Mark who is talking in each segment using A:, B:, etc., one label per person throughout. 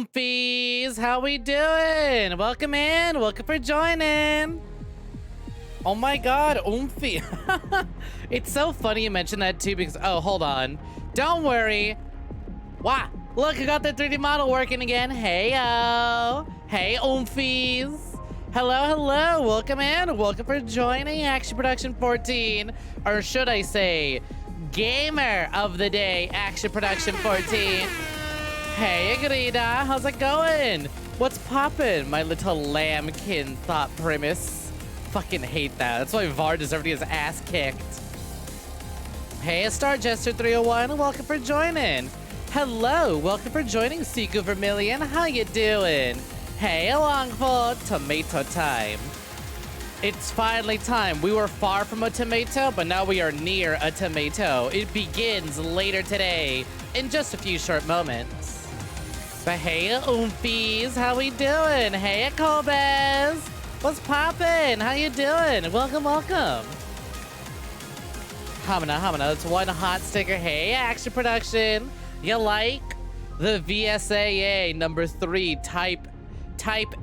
A: Oomfies, how we doing? Welcome in, welcome for joining. Oh my god, Oomphy. It's so funny you mentioned that too because, oh, hold on. Don't worry. Wow, look, I got the 3D model working again. Hey-o. Hey, Oomfies. Hello, hello, welcome in, welcome for joining Action Production 14. Or should I say, Gamer of the Day, Action Production 14. Hey, Agrida, how's it going? What's poppin', my little lambkin thought premise? Fucking hate that. That's why Var deserved to get his ass kicked. Hey, Star Jester 301, welcome for joining. Hello, welcome for joining Siku Vermilion. How you doing? Hey, Longful, tomato time. It's finally time. We were far from a tomato, but now we are near a tomato. It begins later today, in just a few short moments. But hey, Oomfies, how we doing? Hey, Kobes, what's poppin'? How you doing? Welcome, welcome. Hamina, that's one hot sticker. Hey, Action Production. You like the VSAA number 3 type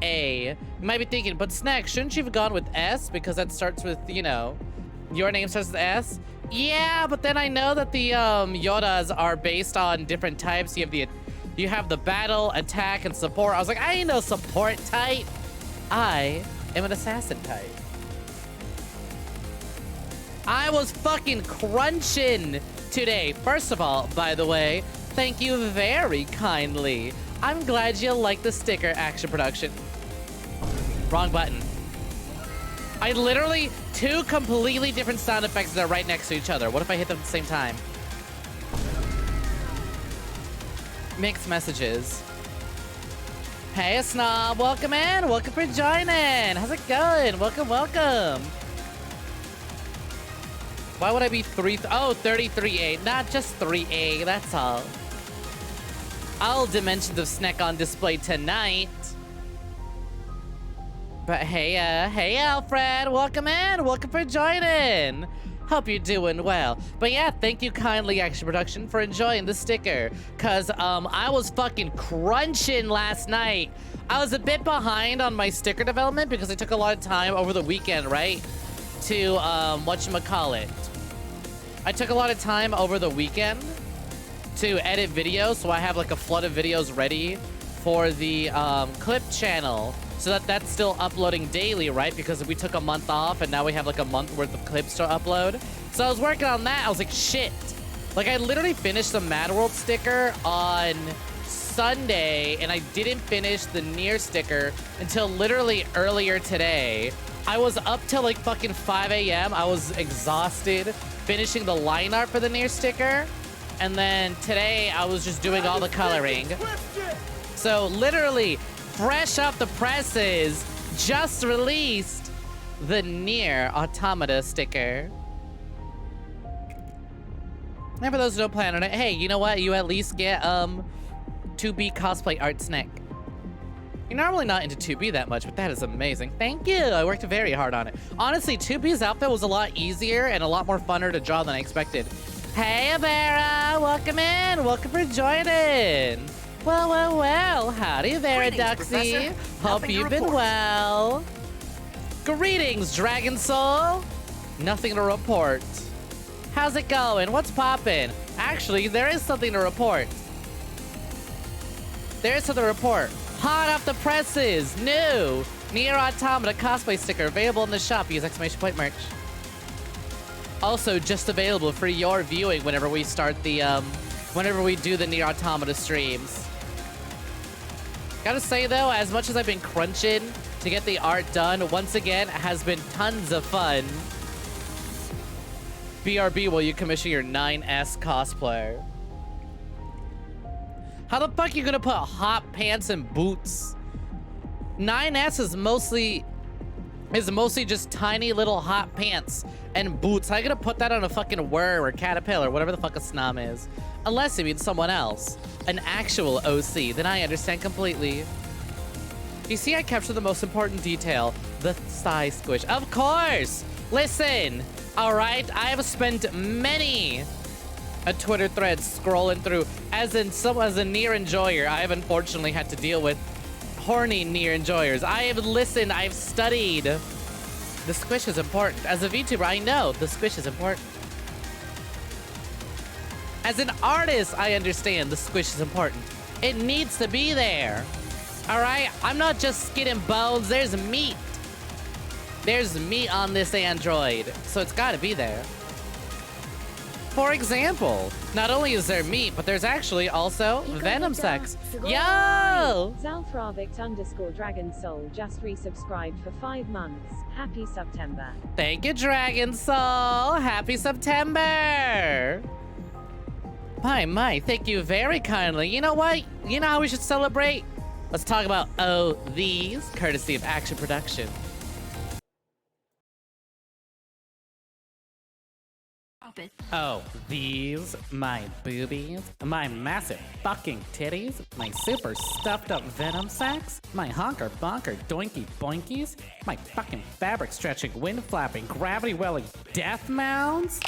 A: A? You might be thinking, but Snek, shouldn't you have gone with S? Because that starts with, you know, your name starts with S. Yeah, but then I know that the Yodas are based on different types. You have the battle, attack, and support. I was like, I ain't no support type. I am an assassin type. I was fucking crunching today. First of all, by the way, thank you very kindly. I'm glad you like the sticker, Action Production. Wrong button. I literally, 2 completely different sound effects that are right next to each other. What if I hit them at the same time? Mixed messages. Hey, Snob, welcome in. Welcome for joining. How's it going? Welcome, welcome. Why would I be 33A, not just 3A, that's all. All dimensions of Snek on display tonight. But hey, hey Alfred, welcome in, welcome for joining. Hope you're doing well. But yeah, thank you kindly, Action Production, for enjoying the sticker. Cause I was fucking crunching last night. I was a bit behind on my sticker development because I took a lot of time over the weekend, right? To whatchamacallit. I took a lot of time over the weekend to edit videos, so I have like a flood of videos ready for the clip channel, so that's still uploading daily, right? Because we took a month off and now we have like a month worth of clips to upload. So I was working on that. I was like, shit. Like, I literally finished the Mad World sticker on Sunday and I didn't finish the NieR sticker until literally earlier today. I was up till like fucking 5 a.m. I was exhausted finishing the line art for the NieR sticker. And then today I was just doing all the coloring. So literally, fresh off the presses, just released the NieR Automata sticker. And for those who don't plan on it, hey, you know what? You at least get 2B cosplay art Snek. You're normally not into 2B that much, but that is amazing. Thank you. I worked very hard on it. Honestly, 2B's outfit was a lot easier and a lot more funner to draw than I expected. Hey, Vera, welcome in. Welcome for joining. Well, howdy, Vera Duxie. Hope you've been well. Greetings, Dragon Soul. Nothing to report. How's it going? What's poppin'? Actually, there is something to report. There is something to report. Hot off the presses, new NieR Automata cosplay sticker available in the shop. Use exclamation point merch. Also, just available for your viewing whenever we start the, whenever we do the NieR Automata streams. Gotta say though, as much as I've been crunching to get the art done, once again, it has been tons of fun. BRB, will you commission your 9S cosplayer? How the fuck are you gonna put hot pants and boots? 9S is mostly just tiny little hot pants and boots. How are you gonna put that on a fucking worm or caterpillar, whatever the fuck a snom is? Unless it means someone else. An actual OC, then I understand completely. You see, I captured the most important detail, the thigh squish. Of course! Listen, all right, I have spent many a Twitter thread scrolling through. As a NieR enjoyer, I have unfortunately had to deal with horny NieR enjoyers. I have listened, I've studied. The squish is important. As a VTuber, I know the squish is important. As an artist, I understand the squish is important. It needs to be there. All right? I'm not just skin and bones. There's meat. There's meat on this Android, so it's got to be there. For example, not only is there meat, but there's actually also Venom sex. Yo!
B: Zalthravix_Dragon Soul just resubscribed for 5 months. Happy September.
A: Thank you, Dragon Soul. Happy September. My, thank you very kindly. You know what? You know how we should celebrate? Let's talk about these, courtesy of Action Production. Oh, these, my boobies, my massive fucking titties, my super stuffed up Venom sacks, my honker bonker doinky boinkies, my fucking fabric stretching, wind flapping, gravity welling death mounds.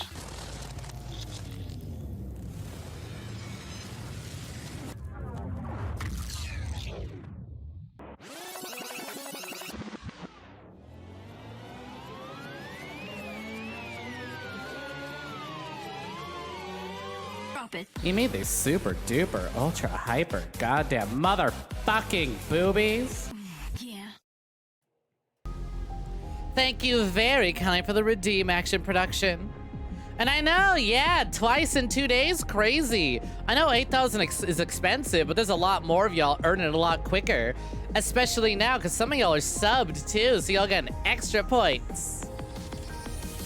A: You made these super duper ultra hyper goddamn motherfucking boobies.
C: Yeah.
A: Thank you very kindly for the Redeem Action Production. And I know, yeah, twice in 2 days, crazy. I know 8,000 is expensive, but there's a lot more of y'all earning it a lot quicker. Especially now, because some of y'all are subbed too, so y'all getting extra points.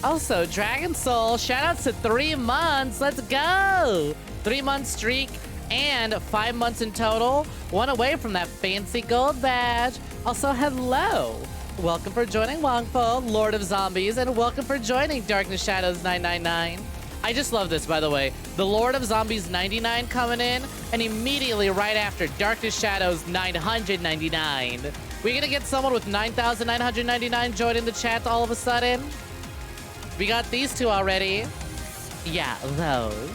A: Also, Dragon Soul, shoutouts to 3 months. Let's go. 3-month streak and 5 months in total. 1 away from that fancy gold badge. Also, hello. Welcome for joining Wongful, Lord of Zombies, and welcome for joining Darkness Shadows 999. I just love this, by the way. The Lord of Zombies 99 coming in, and immediately right after Darkness Shadows 999. We gonna get someone with 9,999 joining the chat all of a sudden? We got these two already. Yeah, those.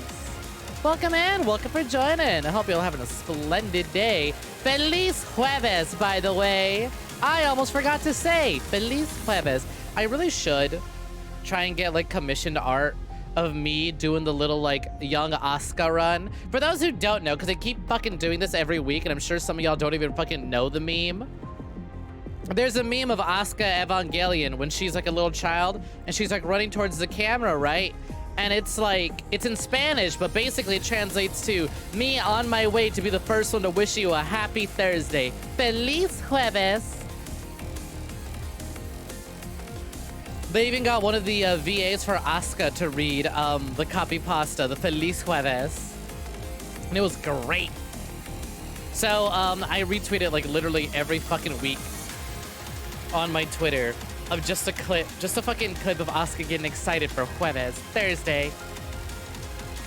A: Welcome in. Welcome for joining. I hope you're having a splendid day. Feliz Jueves, by the way. I almost forgot to say Feliz Jueves. I really should try and get like commissioned art of me doing the little like young Asuka run. For those who don't know, because I keep fucking doing this every week, and I'm sure some of y'all don't even fucking know the meme. There's a meme of Asuka Evangelion when she's like a little child and she's like running towards the camera, right? And it's like, it's in Spanish, but basically it translates to me on my way to be the first one to wish you a happy Thursday. Feliz Jueves. They even got one of the VAs for Asuka to read the copy pasta, the Feliz Jueves. And it was great. So I retweet it like literally every fucking week on my Twitter of just a clip, just a fucking clip of Asuka getting excited for Jueves, Thursday.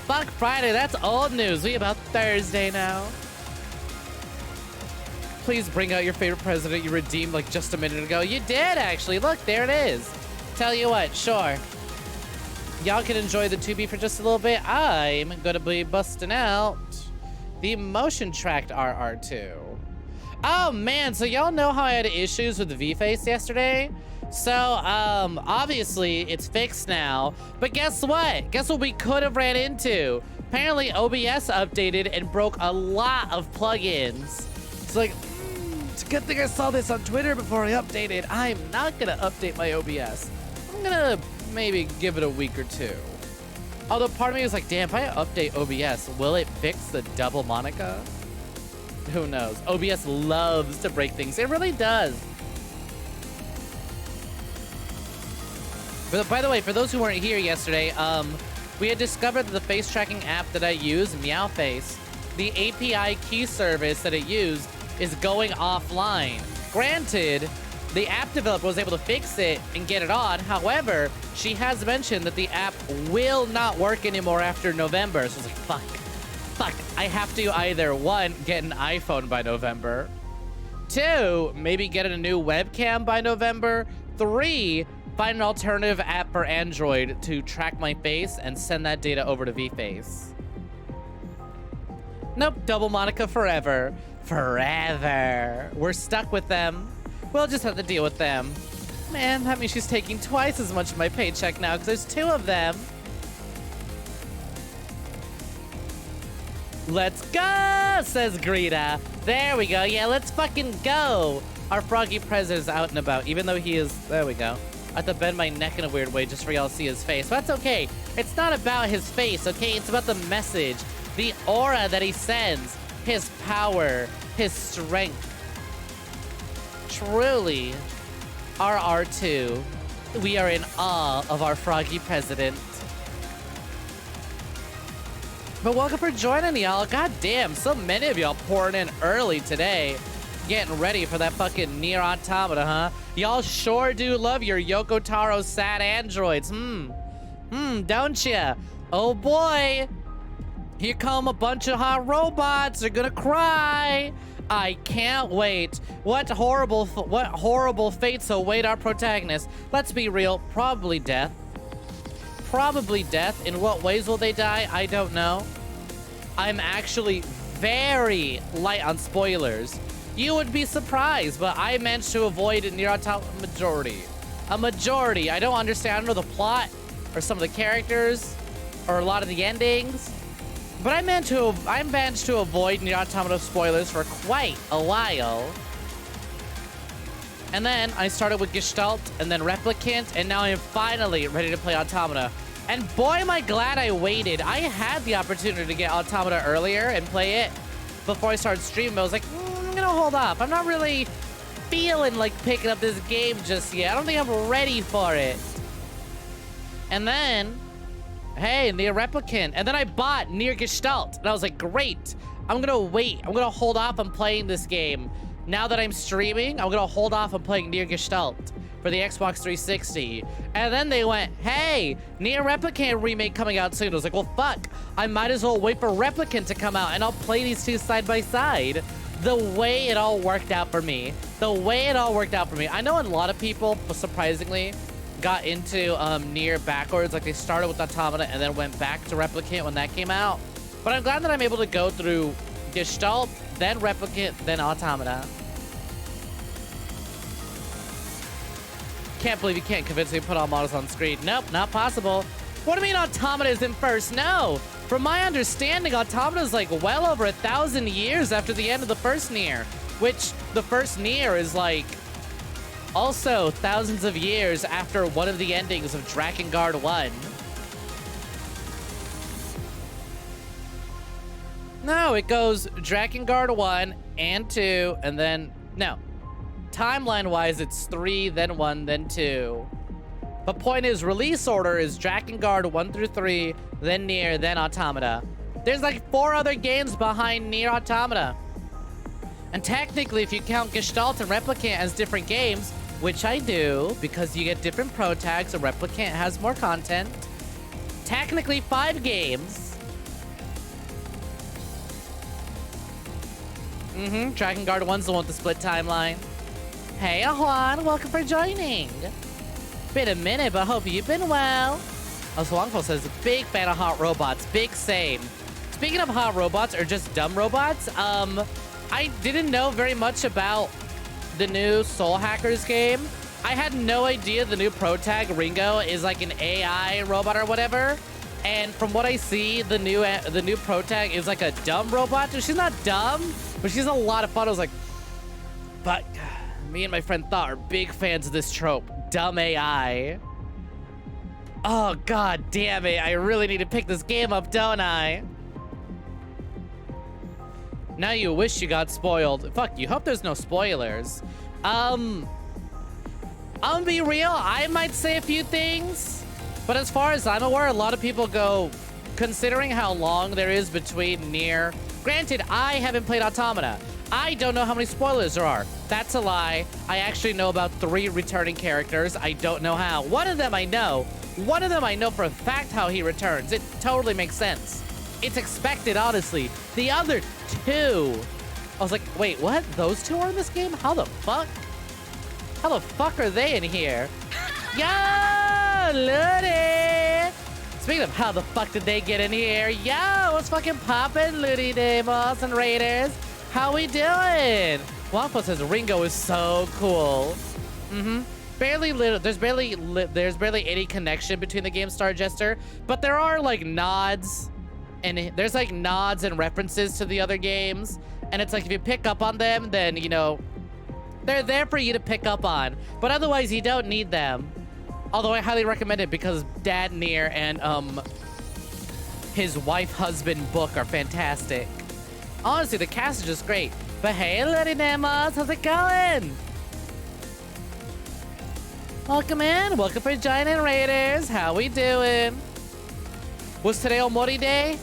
A: Fuck Friday, that's old news. We about Thursday now. Please bring out your favorite president you redeemed like just a minute ago. You did actually, look, there it is. Tell you what, sure. Y'all can enjoy the 2B for just a little bit. I'm gonna be busting out the motion tracked RR2. Oh man, so y'all know how I had issues with the V-Face yesterday? So, obviously it's fixed now, but guess what? Guess what we could have ran into? Apparently OBS updated and broke a lot of plugins. It's like, it's a good thing I saw this on Twitter before I updated. I'm not gonna update my OBS. I'm gonna maybe give it a week or 2. Although part of me was like, damn, if I update OBS, will it fix the double Monica? Who knows? OBS loves to break things. It really does. But by the way, for those who weren't here yesterday, we had discovered that the face tracking app that I use, Meowface, the API key service that it used is going offline. Granted, the app developer was able to fix it and get it on. However, she has mentioned that the app will not work anymore after November. So I was like, fuck, I have to either 1, get an iPhone by November, 2, maybe get a new webcam by November, 3, find an alternative app for Android to track my face and send that data over to VFace. Nope, double Monica forever. Forever. We're stuck with them. We'll just have to deal with them. Man, that means she's taking twice as much of my paycheck now because there's 2 of them. Let's go, says Greta. There we go. Yeah, let's fucking go. Our froggy president's out and about, even though he is... There we go. I have to bend my neck in a weird way just for y'all to see his face. But that's okay. It's not about his face, okay? It's about the message, the aura that he sends, his power, his strength. Truly, our R2, we are in awe of our froggy president. But welcome for joining, y'all. God damn, so many of y'all pouring in early today. Getting ready for that fucking NieR Automata, huh? Y'all sure do love your Yoko Taro sad androids. Don't ya? Oh boy. Here come a bunch of hot robots. They're gonna cry. I can't wait. What horrible fates await our protagonist? Let's be real, probably death. Probably death. In what ways will they die? I don't know. I'm actually very light on spoilers. You would be surprised, but I managed to avoid NieR Automata a majority. I don't understand. I don't know the plot or some of the characters or a lot of the endings, but I managed to avoid NieR Automata spoilers for quite a while. And then I started with Gestalt and then Replicant, and now I'm finally ready to play Automata. And boy, am I glad I waited. I had the opportunity to get Automata earlier and play it before I started streaming. I was like, I'm gonna hold off. I'm not really feeling like picking up this game just yet. I don't think I'm ready for it. And then, hey, NieR Replicant. And then I bought NieR Gestalt. And I was like, great. I'm gonna wait. I'm gonna hold off on playing this game. Now that I'm streaming, I'm gonna hold off on playing NieR Gestalt for the Xbox 360. And then they went, hey, NieR Replicant remake coming out soon. I was like, well, fuck. I might as well wait for Replicant to come out and I'll play these 2 side by side. The way it all worked out for me. The way it all worked out for me. I know a lot of people, surprisingly, got into NieR backwards. Like, they started with Automata and then went back to Replicant when that came out. But I'm glad that I'm able to go through Gestalt, then Replicant, then Automata. Can't believe you can't convince me to put all models on screen. Nope, not possible. What do you mean Automata is in first? No! From my understanding, Automata is like well over 1,000 years after the end of the first NieR, which the first NieR is like also thousands of years after one of the endings of Drakengard 1. No, it goes Drakengard 1 and 2, and then, no. Timeline-wise, it's 3, then 1, then 2. But point is, release order is Drakengard 1 through 3, then NieR, then Automata. There's like 4 other games behind NieR Automata. And technically, if you count Gestalt and Replicant as different games, which I do, because you get different pro tags, and Replicant has more content, technically 5 games. Drakengard 1's the one with the split timeline. Hey, Juan, welcome for joining. Been a minute, but hope you've been well. Swangfo says, big fan of hot robots. Big same. Speaking of hot robots, or just dumb robots, I didn't know very much about the new Soul Hackers game. I had no idea the new pro tag, Ringo, is like an AI robot or whatever. And from what I see, the new pro tag is like a dumb robot. She's not dumb, but she's a lot of fun. I was like, but me and my friend Thought are big fans of this trope. Dumb AI. Oh, god damn it. I really need to pick this game up, don't I? Now you wish you got spoiled. Fuck, you hope there's no spoilers. I'm gonna be real. I might say a few things, but as far as I'm aware, a lot of people go, considering how long there is between NieR. Granted, I haven't played Automata. I don't know how many spoilers there are. That's a lie. I actually know about 3 returning characters. I don't know how. One of them I know. One of them I know for a fact how he returns. It totally makes sense. It's expected, honestly. The other 2, I was like, wait, what? Those 2 are in this game? How the fuck? How the fuck are they in here? Yo, Ludi! Speaking of how the fuck did they get in here? Yo, what's fucking poppin', Ludi Demos and Raiders? How we doing? Waffle says Ringo is so cool. There's barely any connection between the game Star Jester, but there are like nods, and there's like nods and references to the other games, and it's like if you pick up on them, then you know they're there for you to pick up on, but otherwise you don't need them. Although I highly recommend it because Dad NieR and his wife-husband book are fantastic. Honestly, the cast is just great. But hey, Lady Nemos, how's it going? Welcome in. Welcome for joining, Raiders. How we doing? Was today Omori Day?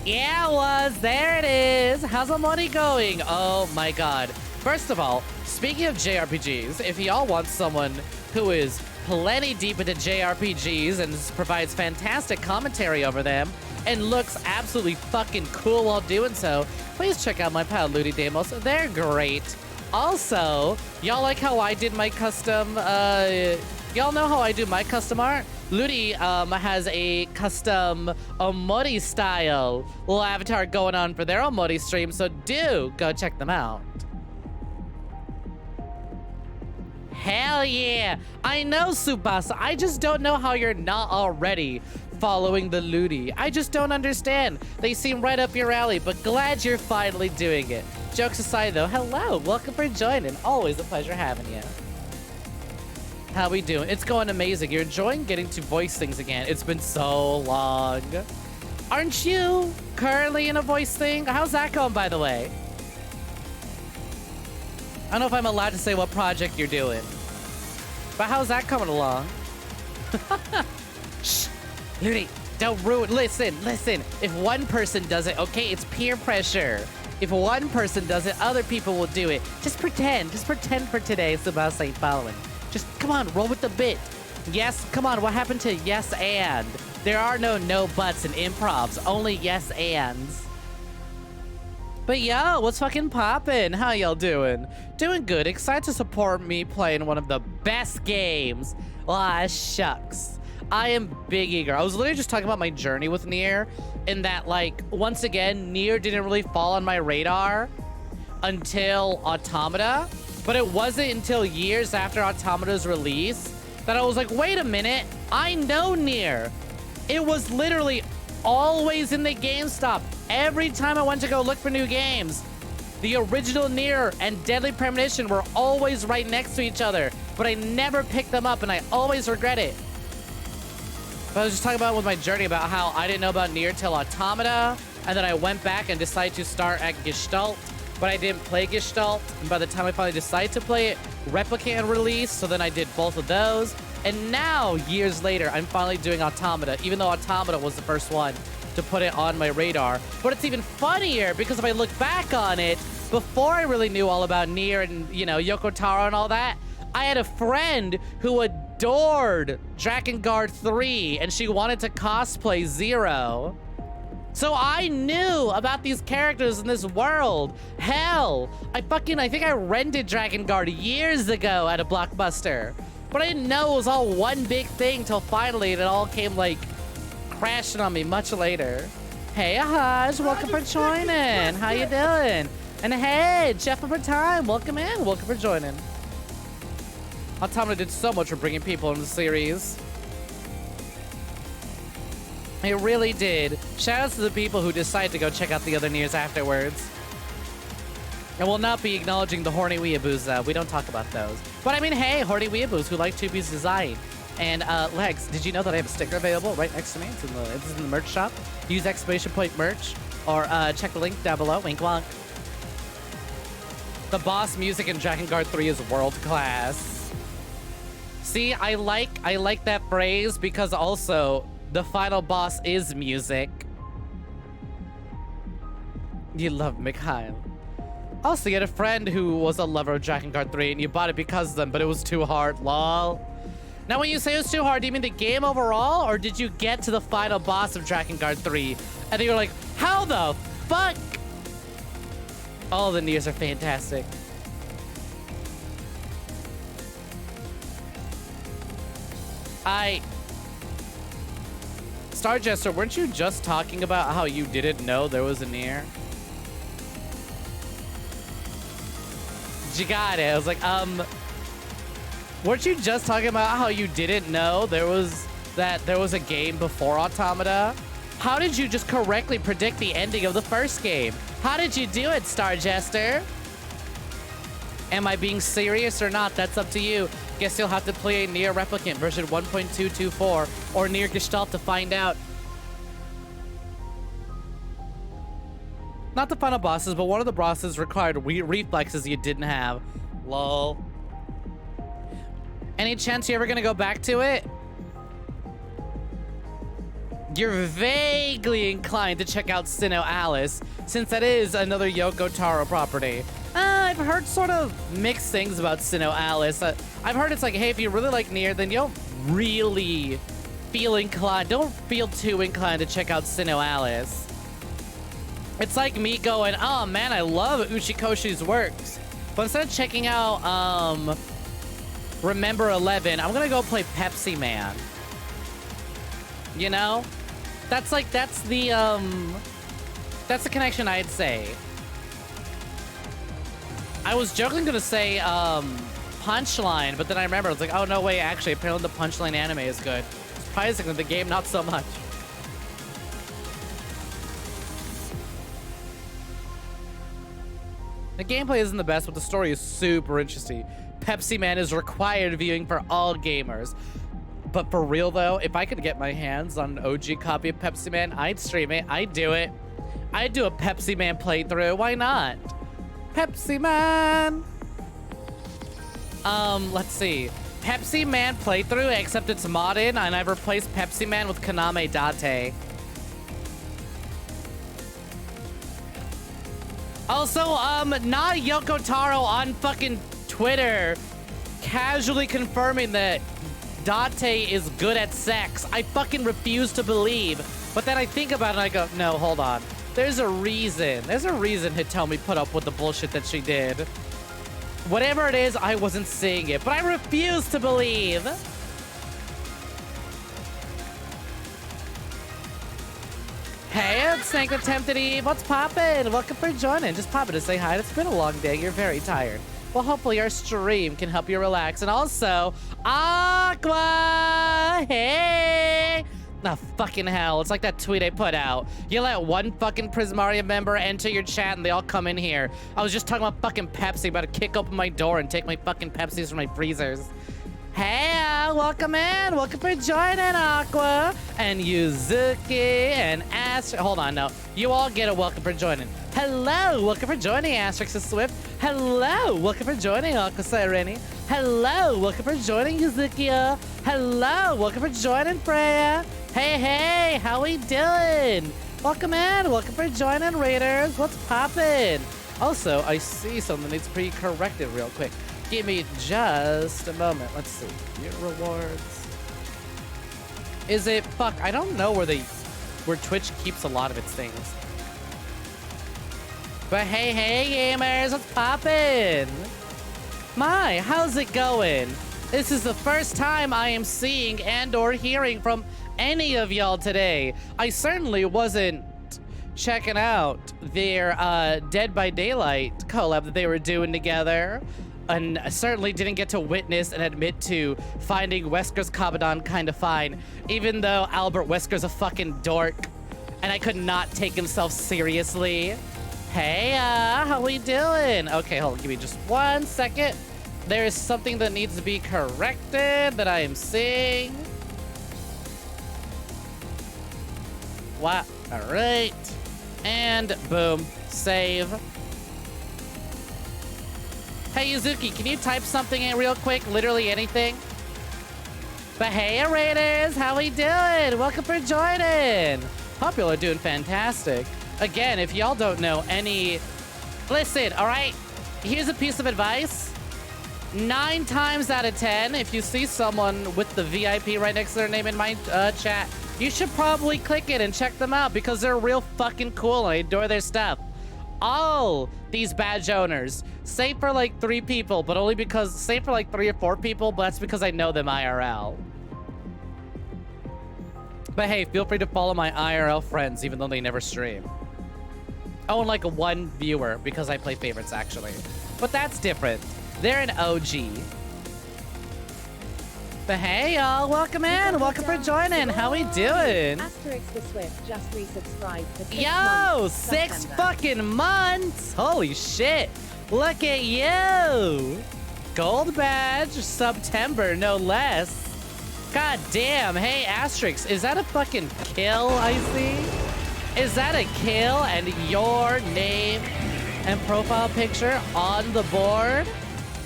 A: Yeah, it was. There it is. How's Omori going? Oh my god. First of all, speaking of JRPGs, if y'all want someone who is plenty deep into JRPGs and provides fantastic commentary over them and looks absolutely fucking cool while doing so, please check out my pal Ludi Demos. They're great. Also, y'all like how I did my custom, y'all know how I do my custom art? Ludi has a custom Omori style little avatar going on for their Omori stream, so do go check them out. Hell yeah! I know, Tsubasa. I just don't know how you're not already following the Ludi. I just don't understand. They seem right up your alley, but glad you're finally doing it. Jokes aside, though, hello. Welcome for joining. Always a pleasure having you. How we doing? It's going amazing. You're enjoying getting to voice things again. It's been so long. Aren't you currently in a voice thing? How's that going, by the way? I don't know if I'm allowed to say what project you're doing, but how's that coming along? Shh, Ludi, don't ruin. Listen. If one person does it, okay, it's peer pressure. If one person does it, other people will do it. Just pretend for today. Tsubasa ain't following. Just come on, roll with the bit. Yes, come on. What happened to yes and? There are no buts in improvs. Only yes ands. But yo, what's fucking poppin'? How y'all doing? Doing good. Excited to support me playing one of the best games. Ah, shucks. I am big eager. I was literally just talking about my journey with NieR, in that, like, once again, NieR didn't really fall on my radar until Automata. But it wasn't until years after Automata's release that I was like, wait a minute, I know NieR. It was literally always in the GameStop. Every time I went to go look for new games, the original NieR and Deadly Premonition were always right next to each other, but I never picked them up and I always regret it. But I was just talking about with my journey about how I didn't know about NieR till Automata, and then I went back and decided to start at Gestalt, but I didn't play Gestalt, and by the time I finally decided to play it, Replicant released, so then I did both of those. And now, years later, I'm finally doing Automata, even though Automata was the first one to put it on my radar. But it's even funnier because if I look back on it, before I really knew all about NieR and, you know, Yoko Taro and all that, I had a friend who adored Drakengard 3 and she wanted to cosplay Zero. So I knew about these characters in this world. Hell, I think I rented Drakengard years ago at a Blockbuster. But I didn't know it was all one big thing till finally it all came like crashing on me much later. Hey, Ahaj, welcome for joining. How you doing? And hey, Jeff over time, welcome in. Welcome for joining. Automata did so much for bringing people into the series. It really did. Shoutouts to the people who decide to go check out the other NieRs afterwards. And we'll not be acknowledging the horny weeaboos, though. We don't talk about those. But I mean, hey, horny weeaboos who like 2B's design. And Lex, did you know that I have a sticker available right next to me? It's in the merch shop. Use exclamation point merch or check the link down below. Wink wonk. The boss music in Drakengard 3 is world class. See, I like that phrase because also the final boss is music. You love Mikhail. Also, you had a friend who was a lover of Drakengard 3 and you bought it because of them, but it was too hard, lol. Now, when you say it was too hard, do you mean the game overall, or did you get to the final boss of Drakengard 3 and then you're like, how the fuck? All the NieRs are fantastic. Star Jester, weren't you just talking about how you didn't know there was a NieR? You got it. I was like, weren't you just talking about how you didn't know there was a game before Automata? How did you just correctly predict the ending of the first game? How did you do it, Star Jester? Am I being serious or not? That's up to you. Guess you'll have to play NieR Replicant version 1.224 or NieR Gestalt to find out. Not the final bosses, but one of the bosses required reflexes you didn't have. Lol. Any chance you're ever gonna go back to it? You're vaguely inclined to check out Sinnoh Alice, since that is another Yoko Taro property. I've heard sort of mixed things about Sinnoh Alice. I've heard it's like, hey, if you really like NieR, then you don't really feel inclined. Don't feel too inclined to check out Sinnoh Alice. It's like me going, oh man, I love Uchikoshi's works. But instead of checking out Remember 11, I'm gonna go play Pepsi Man. You know? That's the connection I'd say. I was joking gonna say Punchline, but then I remember I was like, oh no way, actually apparently the Punchline anime is good. Surprisingly, the game not so much. The gameplay isn't the best, but the story is super interesting. Pepsi Man is required viewing for all gamers. But for real though, if I could get my hands on an OG copy of Pepsi Man, I'd stream it. I'd do it. I'd do a Pepsi Man playthrough. Why not? Pepsi Man. Let's see. Pepsi Man playthrough, except it's modded, and I've replaced Pepsi Man with Kaname Date. Also, not Yoko Taro on fucking Twitter casually confirming that Date is good at sex. I fucking refuse to believe. But then I think about it and I go, no, hold on. There's a reason. There's a reason Hitomi put up with the bullshit that she did. Whatever it is, I wasn't seeing it, but I refuse to believe. Hey, it's Snek with Tempted Eve. What's poppin'? Welcome for joining. Just poppin' to say hi. It's been a long day. You're very tired. Well, hopefully our stream can help you relax. And also, Aqua! Hey! Nah, fucking hell. It's like that tweet I put out. You let one fucking Prismaria member enter your chat and they all come in here. I was just talking about fucking Pepsi, about to kick open my door and take my fucking Pepsis from my freezers. Hey, welcome in. Welcome for joining, Aqua. And Yuzuki and Asterix. Hold on, no. You all get a welcome for joining. Hello, welcome for joining, Asterix and Swift. Hello, welcome for joining, Aqua Sireni. Hello, welcome for joining, Yuzuki. Hello, welcome for joining, Freya. Hey, hey, how we doing? Welcome in. Welcome for joining, Raiders. What's poppin'? Also, I see something that needs to be corrected real quick. Give me just a moment. Let's see. Your rewards. Is it... Fuck, I don't know where Twitch keeps a lot of its things. But hey, hey, gamers. What's poppin'? My, how's it going? This is the first time I am seeing and or hearing from any of y'all today. I certainly wasn't checking out their Dead by Daylight collab that they were doing together. And I certainly didn't get to witness and admit to finding Wesker's Kabadan kind of fine, even though Albert Wesker's a fucking dork and I could not take himself seriously. Hey, how we doing? Okay, hold on, give me just 1 second. There is something that needs to be corrected that I am seeing. What? All right. And boom, save. Hey, Yuzuki, can you type something in real quick? Literally anything. But hey, Raiders, how we doing? Welcome for joining. Hope y'all are doing fantastic. Again, if y'all don't know any... Listen, all right? Here's a piece of advice. 9 times out of 10, if you see someone with the VIP right next to their name in my chat, you should probably click it and check them out because they're real fucking cool and I adore their stuff. All these badge owners, save for like 3 people, but only because, save for like 3 or 4 people, but that's because I know them IRL. But hey, feel free to follow my IRL friends, even though they never stream. Oh, and like one viewer, because I play favorites, actually. But that's different. They're an OG. But hey, y'all, welcome in. Welcome for joining. How we doing?
B: Asterix the Swift just resubscribed for 6
A: Yo,
B: months.
A: 6
B: September.
A: fucking months. Holy shit. Look at you. Gold badge, September, no less. God damn. Hey, Asterix, is that a fucking kill I see? Is that a kill and your name and profile picture on the board?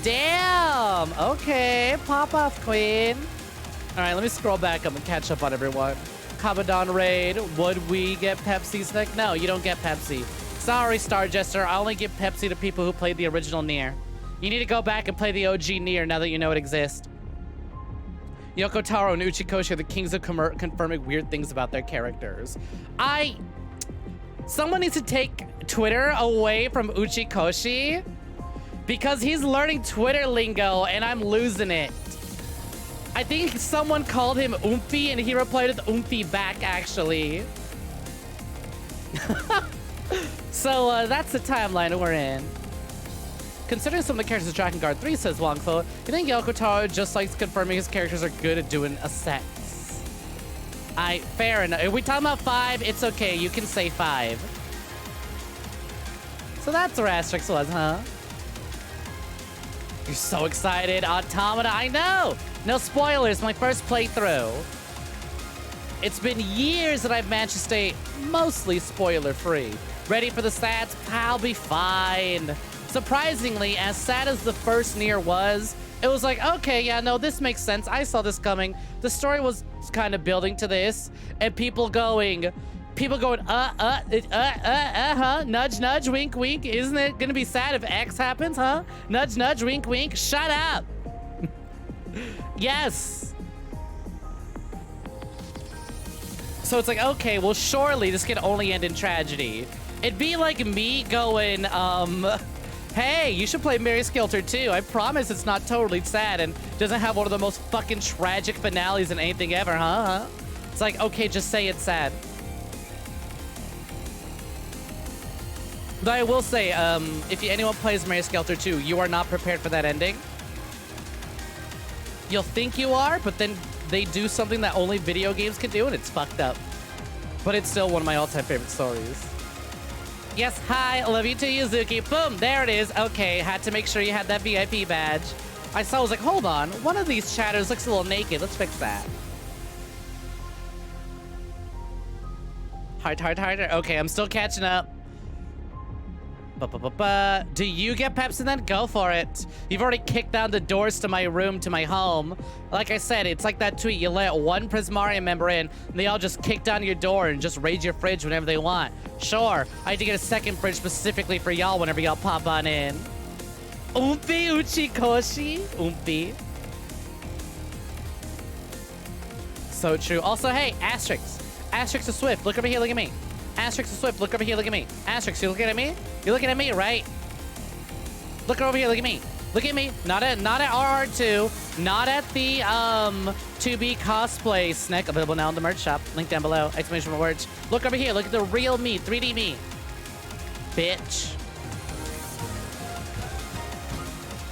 A: Damn. Okay, pop off, queen. All right, let me scroll back up and catch up on everyone. Kabadon raid. Would we get Pepsi, Snek? No, you don't get Pepsi. Sorry, Star Jester. I only give Pepsi to people who played the original NieR. You need to go back and play the OG NieR now that you know it exists. Yoko Taro and Uchikoshi are the kings of confirming weird things about their characters. Someone needs to take Twitter away from Uchikoshi because he's learning Twitter lingo and I'm losing it. I think someone called him Oomphy and he replied with Oomphy back, actually. So that's the timeline we're in. Considering some of the characters of Dragon Guard 3, says Wongfo, you think Yoko Taro just likes confirming his characters are good at doing assets? Fair enough. If we talking about 5, it's okay. You can say 5. So that's where Asterix was, huh? You're so excited. Automata, I know! No spoilers, my first playthrough. It's been years that I've managed to stay mostly spoiler-free. Ready for the stats? I'll be fine. Surprisingly, as sad as the first NieR was, it was like, okay, yeah, no, this makes sense. I saw this coming. The story was kind of building to this, and people going, nudge, nudge, wink, wink. Isn't it gonna be sad if X happens, huh? Nudge, nudge, wink, wink. Shut up. Yes. So it's like, okay, well, surely this can only end in tragedy. It'd be like me going, hey, you should play Mary Skelter too. I promise it's not totally sad and doesn't have one of the most fucking tragic finales in anything ever, huh? It's like, okay, just say it's sad. Though I will say, if anyone plays Mary Skelter 2, you are not prepared for that ending. You'll think you are, but then they do something that only video games can do, and it's fucked up. But it's still one of my all-time favorite stories. Yes, hi, I love you too, Yuzuki. Boom, there it is. Okay, had to make sure you had that VIP badge. I was like, hold on, one of these chatters looks a little naked. Let's fix that. Heart. Okay, I'm still catching up. Do you get Pepsi then? Go for it. You've already kicked down the doors to my room, to my home. Like I said, it's like that tweet. You let one Prismarium member in, and they all just kick down your door and just raid your fridge whenever they want. Sure, I had to get a second fridge specifically for y'all whenever y'all pop on in. Oomphy Uchikoshi. Oomphy. So true. Also, hey, Asterix. Asterix is Swift. Look over here, look at me. Asterix is Swift. Look over here, look at me. Asterix, you looking at me? You're looking at me, right? Look over here, look at me. Look at me. Not at RR2. Not at the 2B cosplay Snek. Available now in the merch shop. Link down below. Exclamation mark words. Look over here. Look at the real me. 3D me. Bitch.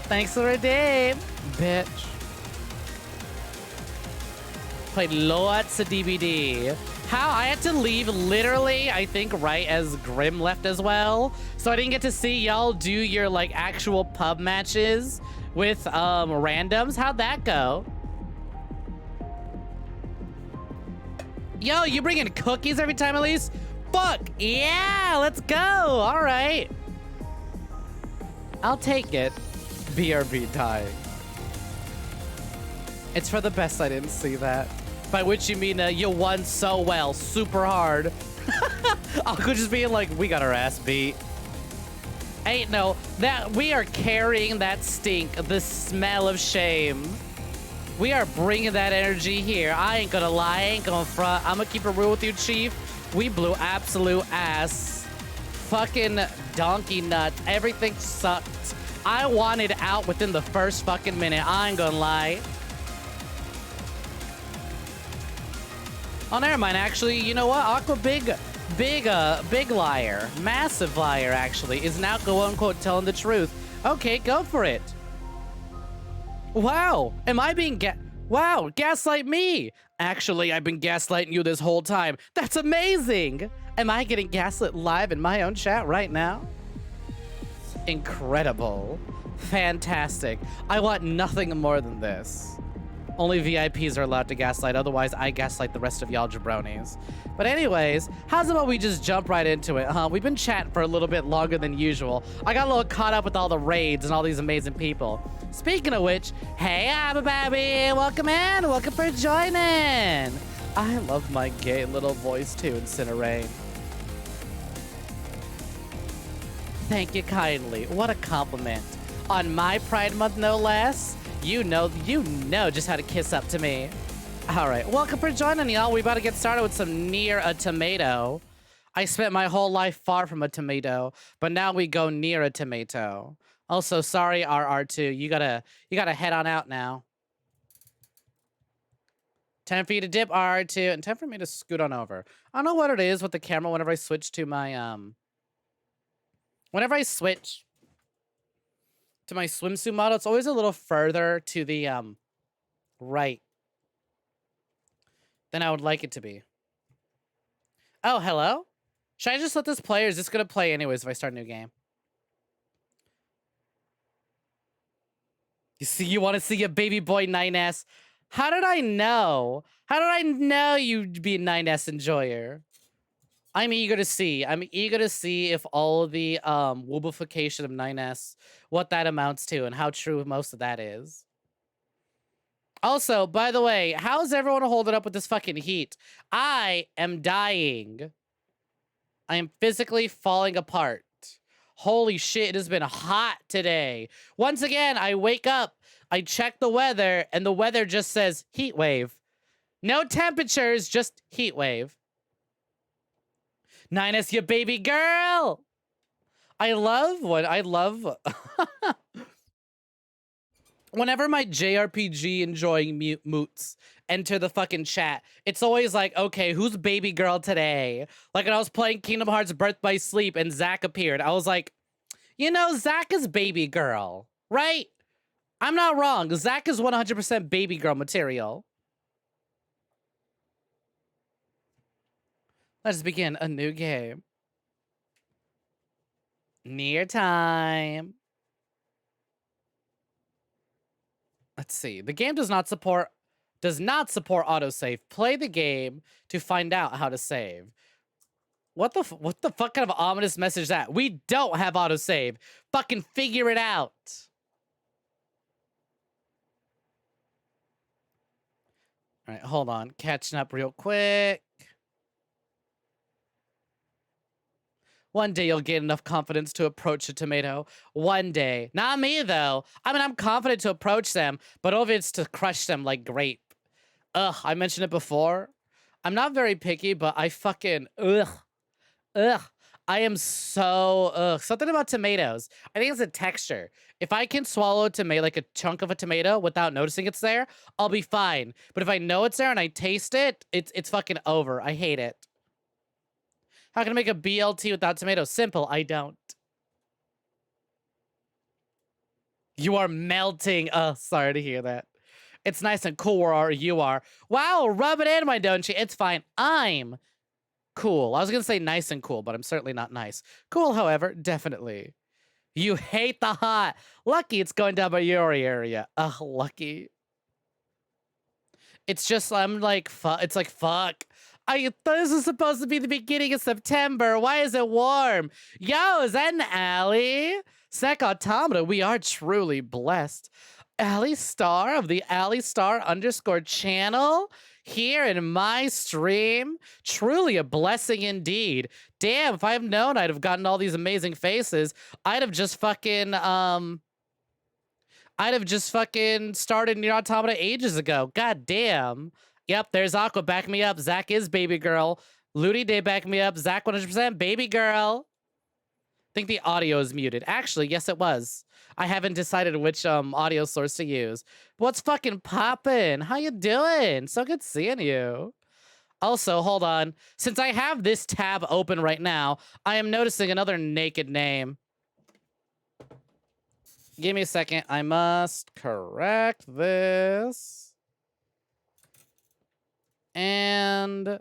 A: Thanks for redeem. Bitch. Played lots of DBD. How? I had to leave literally, I think, right as Grim left as well. So I didn't get to see y'all do your, like, actual pub matches with randoms. How'd that go? Yo, you bringing cookies every time, Elise? Fuck, yeah, let's go. All right. I'll take it. BRB dying. It's for the best I didn't see that. By which you mean you won so well, super hard. Uncle just being like, we got our ass beat. Ain't no, that we are carrying that stink, the smell of shame. We are bringing that energy here. I ain't gonna lie, I ain't gonna front. I'm gonna keep it real with you, Chief. We blew absolute ass. Fucking donkey nuts. Everything sucked. I wanted out within the first fucking minute. I ain't gonna lie. Oh, never mind. Actually, you know what? Aqua big liar, massive liar, actually, is now quote unquote telling the truth. Okay, go for it. Wow, am I being wow, gaslight me. Actually, I've been gaslighting you this whole time. That's amazing. Am I getting gaslit live in my own chat right now? Incredible. Fantastic. I want nothing more than this. Only VIPs are allowed to gaslight, otherwise I gaslight the rest of y'all jabronis. But anyways, how's about we just jump right into it, huh? We've been chatting for a little bit longer than usual. I got a little caught up with all the raids and all these amazing people. Speaking of which, hey Abababy, welcome in, welcome for joining. I love my gay little voice too, Incinerate. Thank you kindly, what a compliment. On my Pride Month, no less. You know just how to kiss up to me. All right, welcome for joining, y'all. We about to get started with some NieR a tomato. I spent my whole life far from a tomato, but now we go near a tomato. Also, sorry, RR2, you gotta head on out now. 10 for you to dip, RR2, and 10 for me to scoot on over. I don't know what it is with the camera whenever I switch to my whenever I switch to my swimsuit model, it's always a little further to the right than I would like it to be. Oh, hello? Should I just let this play, or is this gonna play anyways if I start a new game? You want to see a baby boy 9S? How did I know? How did I know you'd be a 9S enjoyer? I'm eager to see. I'm eager to see if all of the woobification of 9S, what that amounts to, and how true most of that is. Also, by the way, how's everyone holding up with this fucking heat? I am dying. I am physically falling apart. Holy shit, it has been hot today. Once again, I wake up, I check the weather, and the weather just says heat wave. No temperatures, just heat wave. 9S, you baby girl! I love whenever my JRPG enjoying moots enter the fucking chat, it's always like, okay, who's baby girl today? Like when I was playing Kingdom Hearts Birth by Sleep and Zack appeared, I was like, you know, Zack is baby girl, right? I'm not wrong. Zack is 100% baby girl material. Let's begin a new game. NieR time. Let's see. The game does not support autosave. Play the game to find out how to save. What the fuck kind of ominous message is that? We don't have autosave. Fucking figure it out. All right, hold on. Catching up real quick. One day you'll gain enough confidence to approach a tomato. One day. Not me, though. I mean, I'm confident to approach them, but over it's to crush them like grape. Ugh, I mentioned it before. I'm not very picky, but I fucking, ugh. I am so, something about tomatoes. I think it's a texture. If I can swallow a tomato, like a chunk of a tomato without noticing it's there, I'll be fine. But if I know it's there and I taste it, it's fucking over. I hate it. How can I make a BLT without tomatoes? Simple, I don't. You are melting. Oh, sorry to hear that. It's nice and cool where you are. Wow, rub it in, my don't you? It's fine. I'm cool. I was gonna say nice and cool, but I'm certainly not nice. Cool, however, definitely. You hate the hot. Lucky it's going down by your area. Ugh, lucky. It's just, I'm like, it's like, fuck. I thought this was supposed to be the beginning of September. Why is it warm? Yo, is that an Allie? Snek Automata, we are truly blessed. Allie Star of the Allie Star _ channel here in my stream. Truly a blessing indeed. Damn, if I've known I'd have gotten all these amazing faces, I'd have just fucking started NieR Automata ages ago. God damn. Yep, there's Aqua. Back me up. Zack is baby girl. Ludi Day, back me up. Zack 100% baby girl. I think the audio is muted. Actually, yes, it was. I haven't decided which audio source to use. What's fucking poppin'? How you doing? So good seeing you. Also, hold on. Since I have this tab open right now, I am noticing another naked name. Give me a second. I must correct this. And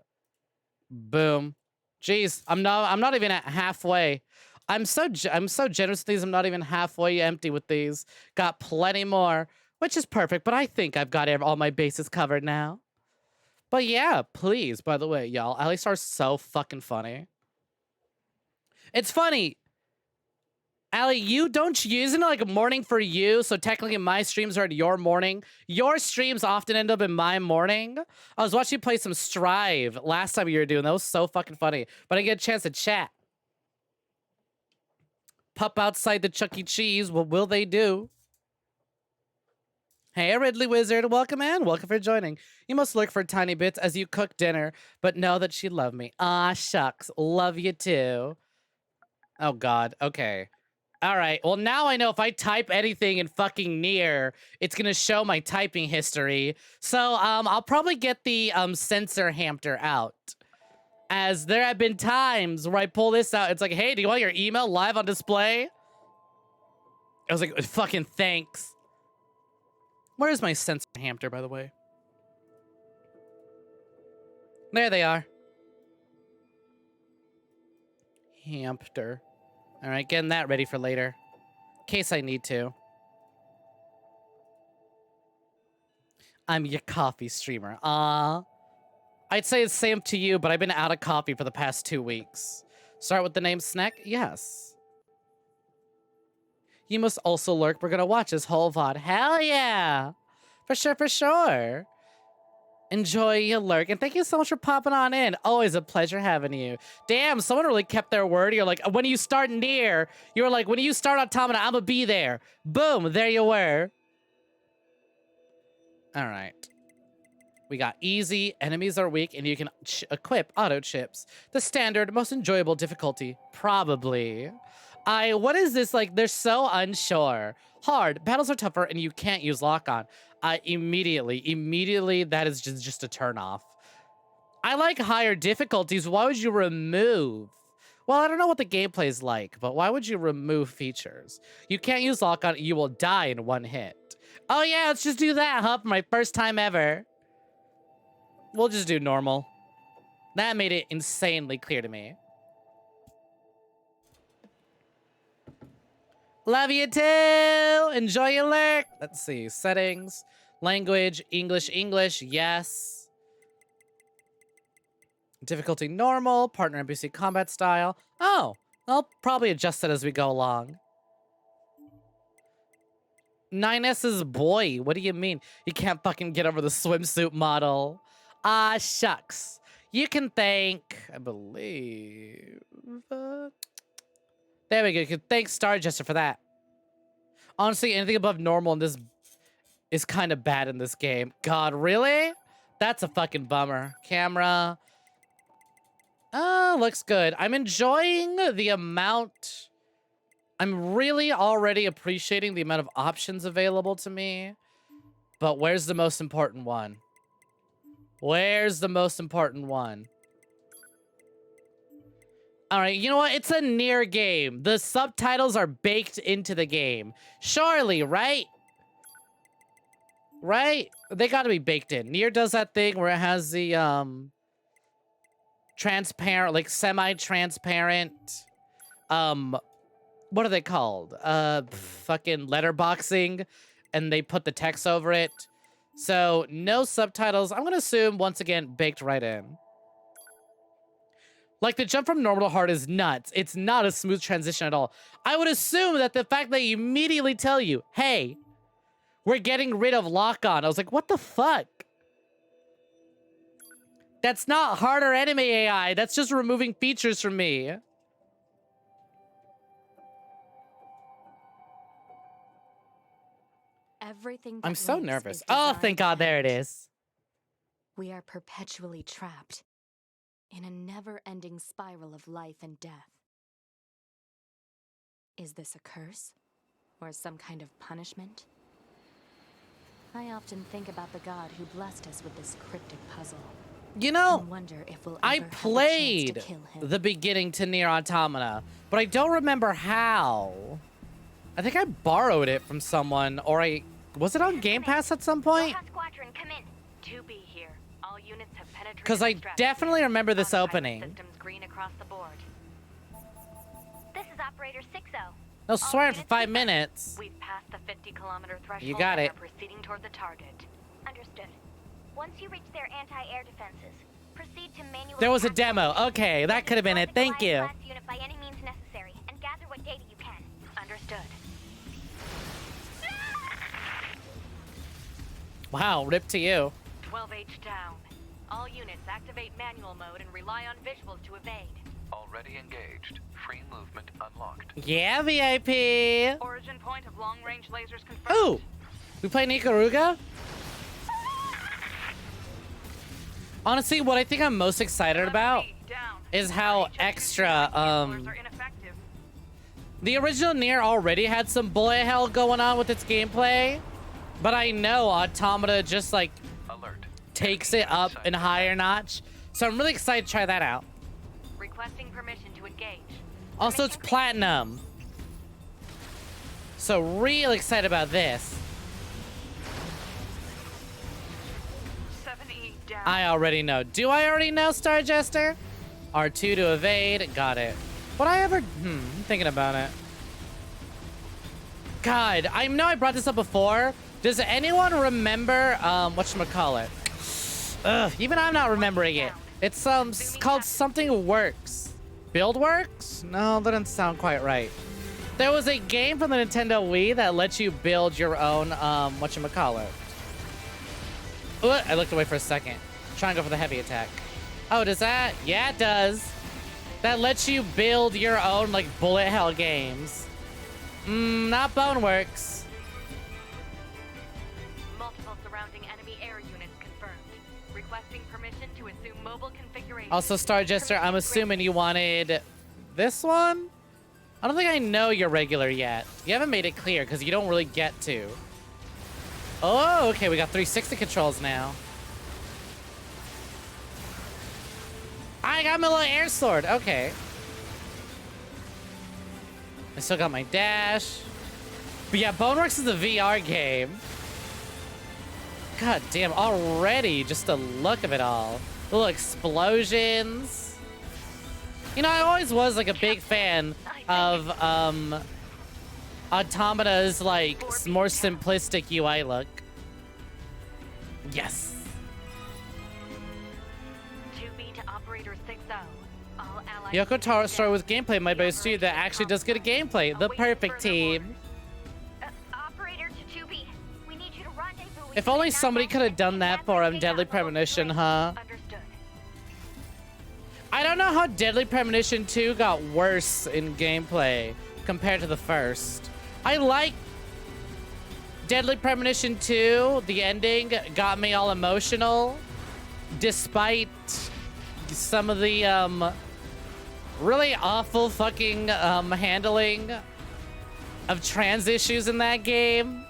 A: boom. Jeez, I'm not even at halfway. I'm so generous with these. I'm not even halfway empty with these. Got plenty more, which is perfect, but I think I've got all my bases covered now. But yeah, please, by the way, y'all, Alistar are so fucking funny. It's funny. Allie, isn't it like a morning for you? So technically my streams are at your morning. Your streams often end up in my morning. I was watching you play some Strive last time you were doing. That was so fucking funny. But I didn't get a chance to chat. Pup outside the Chuck E. Cheese. What will they do? Hey, Ridley Wizard. Welcome in. Welcome for joining. You must look for tiny bits as you cook dinner, but know that she loved me. Ah, shucks. Love you too. Oh, God. Okay. All right. Well, now I know if I type anything in fucking NieR, it's gonna show my typing history. So I'll probably get the censor hamster out. As there have been times where I pull this out, it's like, hey, do you want your email live on display? I was like, fucking thanks. Where is my censor hamster, by the way? There they are. Hamster. All right, getting that ready for later. In case I need to. I'm your coffee streamer. I'd say it's same to you, but I've been out of coffee for the past 2 weeks. Start with the name Snek? Yes. You must also lurk. We're gonna watch this whole VOD. Hell yeah! For sure, for sure. Enjoy your lurk. And thank you so much for popping on in. Always a pleasure having you. Damn, someone really kept their word. You're like, when you start NieR, you were like, when you start Automata, I'm gonna be there. Boom, there you were. All right. We got easy, enemies are weak, and you can equip auto chips. The standard, most enjoyable difficulty, probably. What is this? Like, they're so unsure. Hard, battles are tougher, and you can't use lock-on. Immediately, that is just a turn off. I like higher difficulties. Why would you remove? Well, I don't know what the gameplay is like, but why would you remove features? You can't use lock-on, you will die in one hit. Oh yeah, let's just do that, huh? For my first time ever. We'll just do normal. That made it insanely clear to me. Love you too! Enjoy your lurk! Let's see. Settings. Language. English. Yes. Difficulty normal. Partner NPC combat style. Oh. I'll probably adjust it as we go along. 9S's boy. What do you mean? You can't fucking get over the swimsuit model. Ah, shucks. You can thank, I believe. There we go. You can thank Star Jester for that. Honestly, anything above normal in this is kind of bad in this game. God, really? That's a fucking bummer. Camera. Looks good. I'm enjoying the amount. I'm really already appreciating the amount of options available to me. But where's the most important one? Where's the most important one? All right, you know what? It's a NieR game. The subtitles are baked into the game. Surely, right? Right? They gotta be baked in. NieR does that thing where it has the, transparent, like semi-transparent, what are they called? Fucking letterboxing, and they put the text over it. So, no subtitles. I'm gonna assume, once again, baked right in. Like, the jump from normal to hard is nuts. It's not a smooth transition at all. I would assume that the fact that they immediately tell you, hey, we're getting rid of lock-on. I was like, what the fuck? That's not harder anime AI. That's just removing features from me.
C: Everything
A: I'm
C: that
A: so
C: lives
A: nervous.
C: is
A: Oh,
C: designed
A: thank God,
C: to
A: there it
C: end.
A: is.
C: We are perpetually trapped in a never-ending spiral of life and death. Is this a curse? Or some kind of punishment? I often think about the god who blessed us with this cryptic puzzle.
A: You know,
C: and wonder if we'll
A: I
C: ever have a chance to
A: played
C: kill him.
A: the beginning to NieR Automata, but I don't remember how. I think I borrowed it from someone, or was it on Game Pass at some point?
D: Squadron, come in. 2B here. All units have penetrated.
A: Because I definitely remember this
D: Autopilot
A: opening.
D: Systems green across the board. This is Operator 60.
A: No, swear for 5 minutes.
D: We've passed the 50-kilometer threshold.
A: You got
D: and
A: it.
D: are proceeding toward the target.
E: Understood. Once you reach their anti-air defenses, proceed to manually.
A: There was a
E: capture
A: demo. Okay, that could have been it. Thank you.
E: Class unit by any means necessary, and gather what data you can.
D: Understood.
A: Wow, rip to you.
D: 12H down. All units activate manual mode and rely on visuals to evade.
F: Already engaged. Free movement unlocked.
A: Yeah, VIP.
D: Origin point of long-range lasers confirmed.
A: Ooh, we play Nikaruga? Honestly, what I think I'm most excited about is how extra, the original NieR already had some bullet hell going on with its gameplay, but I know Automata just like
F: Alert.
A: takes it up a higher notch. So I'm really excited to try that out.
D: Requesting permission to engage.
A: Also, it's platinum. So real excited about this.
D: 7E down.
A: I already know. Do I already know, Star Jester? R2 to evade. Got it. Would I ever... I'm thinking about it. God, I know I brought this up before. Does anyone remember, whatchamacallit? Ugh, even I'm not remembering it. It's, called Something Works. Build Works? No, that doesn't sound quite right. There was a game from the Nintendo Wii that lets you build your own, whatchamacallit. Ooh, I looked away for a second. Trying to go for the heavy attack. Oh, does that? Yeah, it does. That lets you build your own, like, bullet hell games. Not Boneworks.
D: Multiple surrounding enemy air units confirmed. Requesting permission to assume mobile configuration.
A: Also, Star Jester, I'm assuming you wanted this one? I don't think I know you're regular yet. You haven't made it clear, because you don't really get to. Oh, okay, we got 360 controls now. I got my little air sword. Okay. I still got my dash. But yeah, Boneworks is a VR game. God damn, already, just the look of it all. Little explosions. You know, I always was like a big fan of Automata's like more simplistic UI look. Yes.
D: 2B to Operator 60. All allied
A: Yoko Taro started with gameplay made by a studio that actually does good at gameplay. The perfect team.
E: Operator to 2B. We need you to rendezvous with
A: If only somebody could have done that for him, Deadly Premonition, huh?
D: Understood.
A: I don't know how Deadly Premonition 2 got worse in gameplay compared to the first. I like Deadly Premonition 2. The ending got me all emotional, despite some of the really awful fucking handling of trans issues in that game.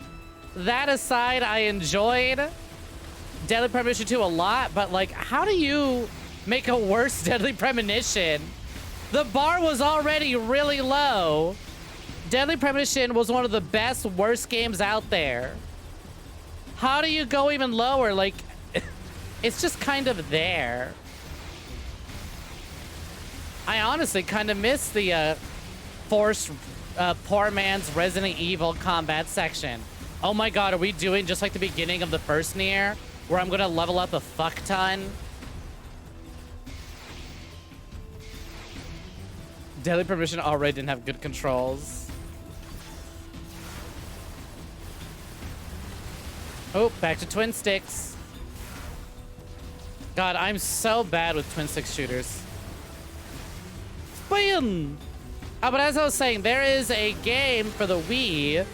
A: That aside, I enjoyed Deadly Premonition 2 a lot, but like, how do you make a worse Deadly Premonition? The bar was already really low. Deadly Premonition was one of the best, worst games out there. How do you go even lower? Like, it's just kind of there. I honestly kind of miss the forced poor man's Resident Evil combat section. Oh my god, are we doing just like the beginning of the first NieR, where I'm gonna level up a fuck ton? Deadly Premonition already didn't have good controls. Oh, back to twin sticks. God, I'm so bad with twin stick shooters. Bam! But as I was saying, there is a game for the Wii.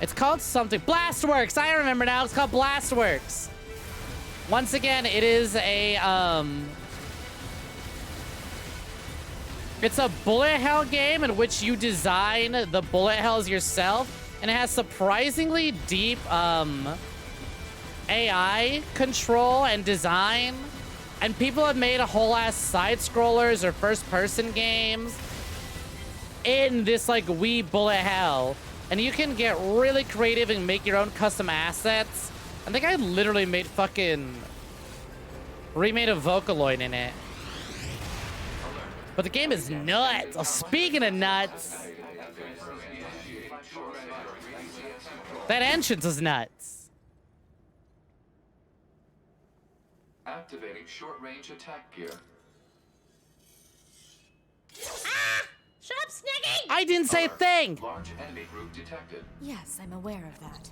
A: It's called something. Blastworks! I remember now. It's called Blastworks. Once again, it is a, it's a bullet hell game in which you design the bullet hells yourself. And it has surprisingly deep, AI control and design. And people have made a whole ass side scrollers or first person games in this like Wii bullet hell. And you can get really creative and make your own custom assets. I think I literally made remade a Vocaloid in it. But the game is nuts. Oh, speaking of nuts, that entrance is nuts.
F: Activating short-range attack gear.
C: Shut up, Sneggy!
A: I didn't say a thing.
F: Large enemy group detected.
C: Yes, I'm aware of that.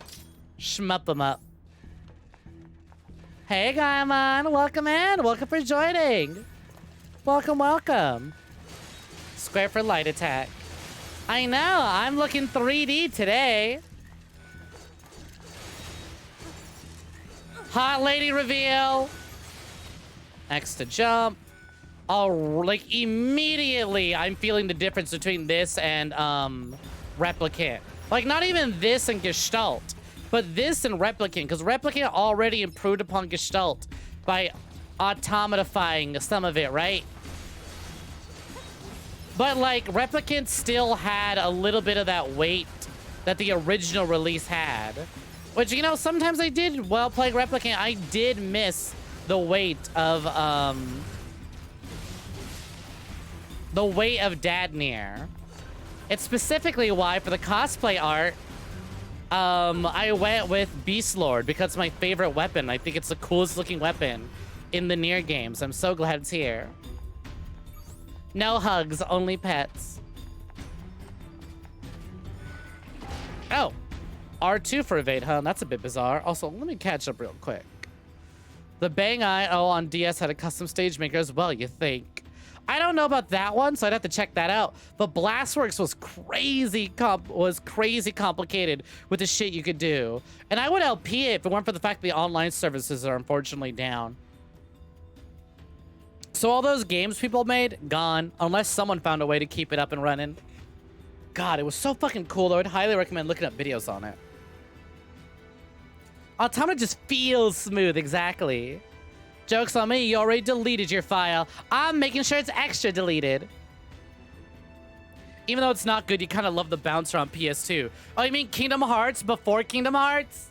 A: Shmup them up. Hey, Gaimon. Welcome in. Welcome for joining. Welcome, welcome. Square for light attack. I know. I'm looking 3D today. Hot lady reveal. X to jump. Oh, like immediately I'm feeling the difference between this and Replicant. Like not even this and Gestalt, but this and Replicant, because Replicant already improved upon Gestalt by automatifying some of it, right? But like Replicant still had a little bit of that weight that the original release had. Which, you know, sometimes I did, while playing Replicant, I did miss the weight of Dad NieR. It's specifically why for the cosplay art, I went with Beast Lord because it's my favorite weapon. I think it's the coolest looking weapon in the NieR games. I'm so glad it's here. No hugs, only pets. Oh, R2 for evade, huh? That's a bit bizarre. Also, let me catch up real quick. The Bang Eye on DS had a custom stage maker as well, you think? I don't know about that one, so I'd have to check that out. But Blastworks was crazy complicated with the shit you could do. And I would LP it if it weren't for the fact that the online services are unfortunately down. So all those games people made, gone. Unless someone found a way to keep it up and running. God, it was so fucking cool, though. I'd highly recommend looking up videos on it. Automata just feels smooth, exactly. Joke's on me, you already deleted your file. I'm making sure it's extra deleted. Even though it's not good, you kind of love the bouncer on PS2. Oh, you mean Kingdom Hearts before Kingdom Hearts?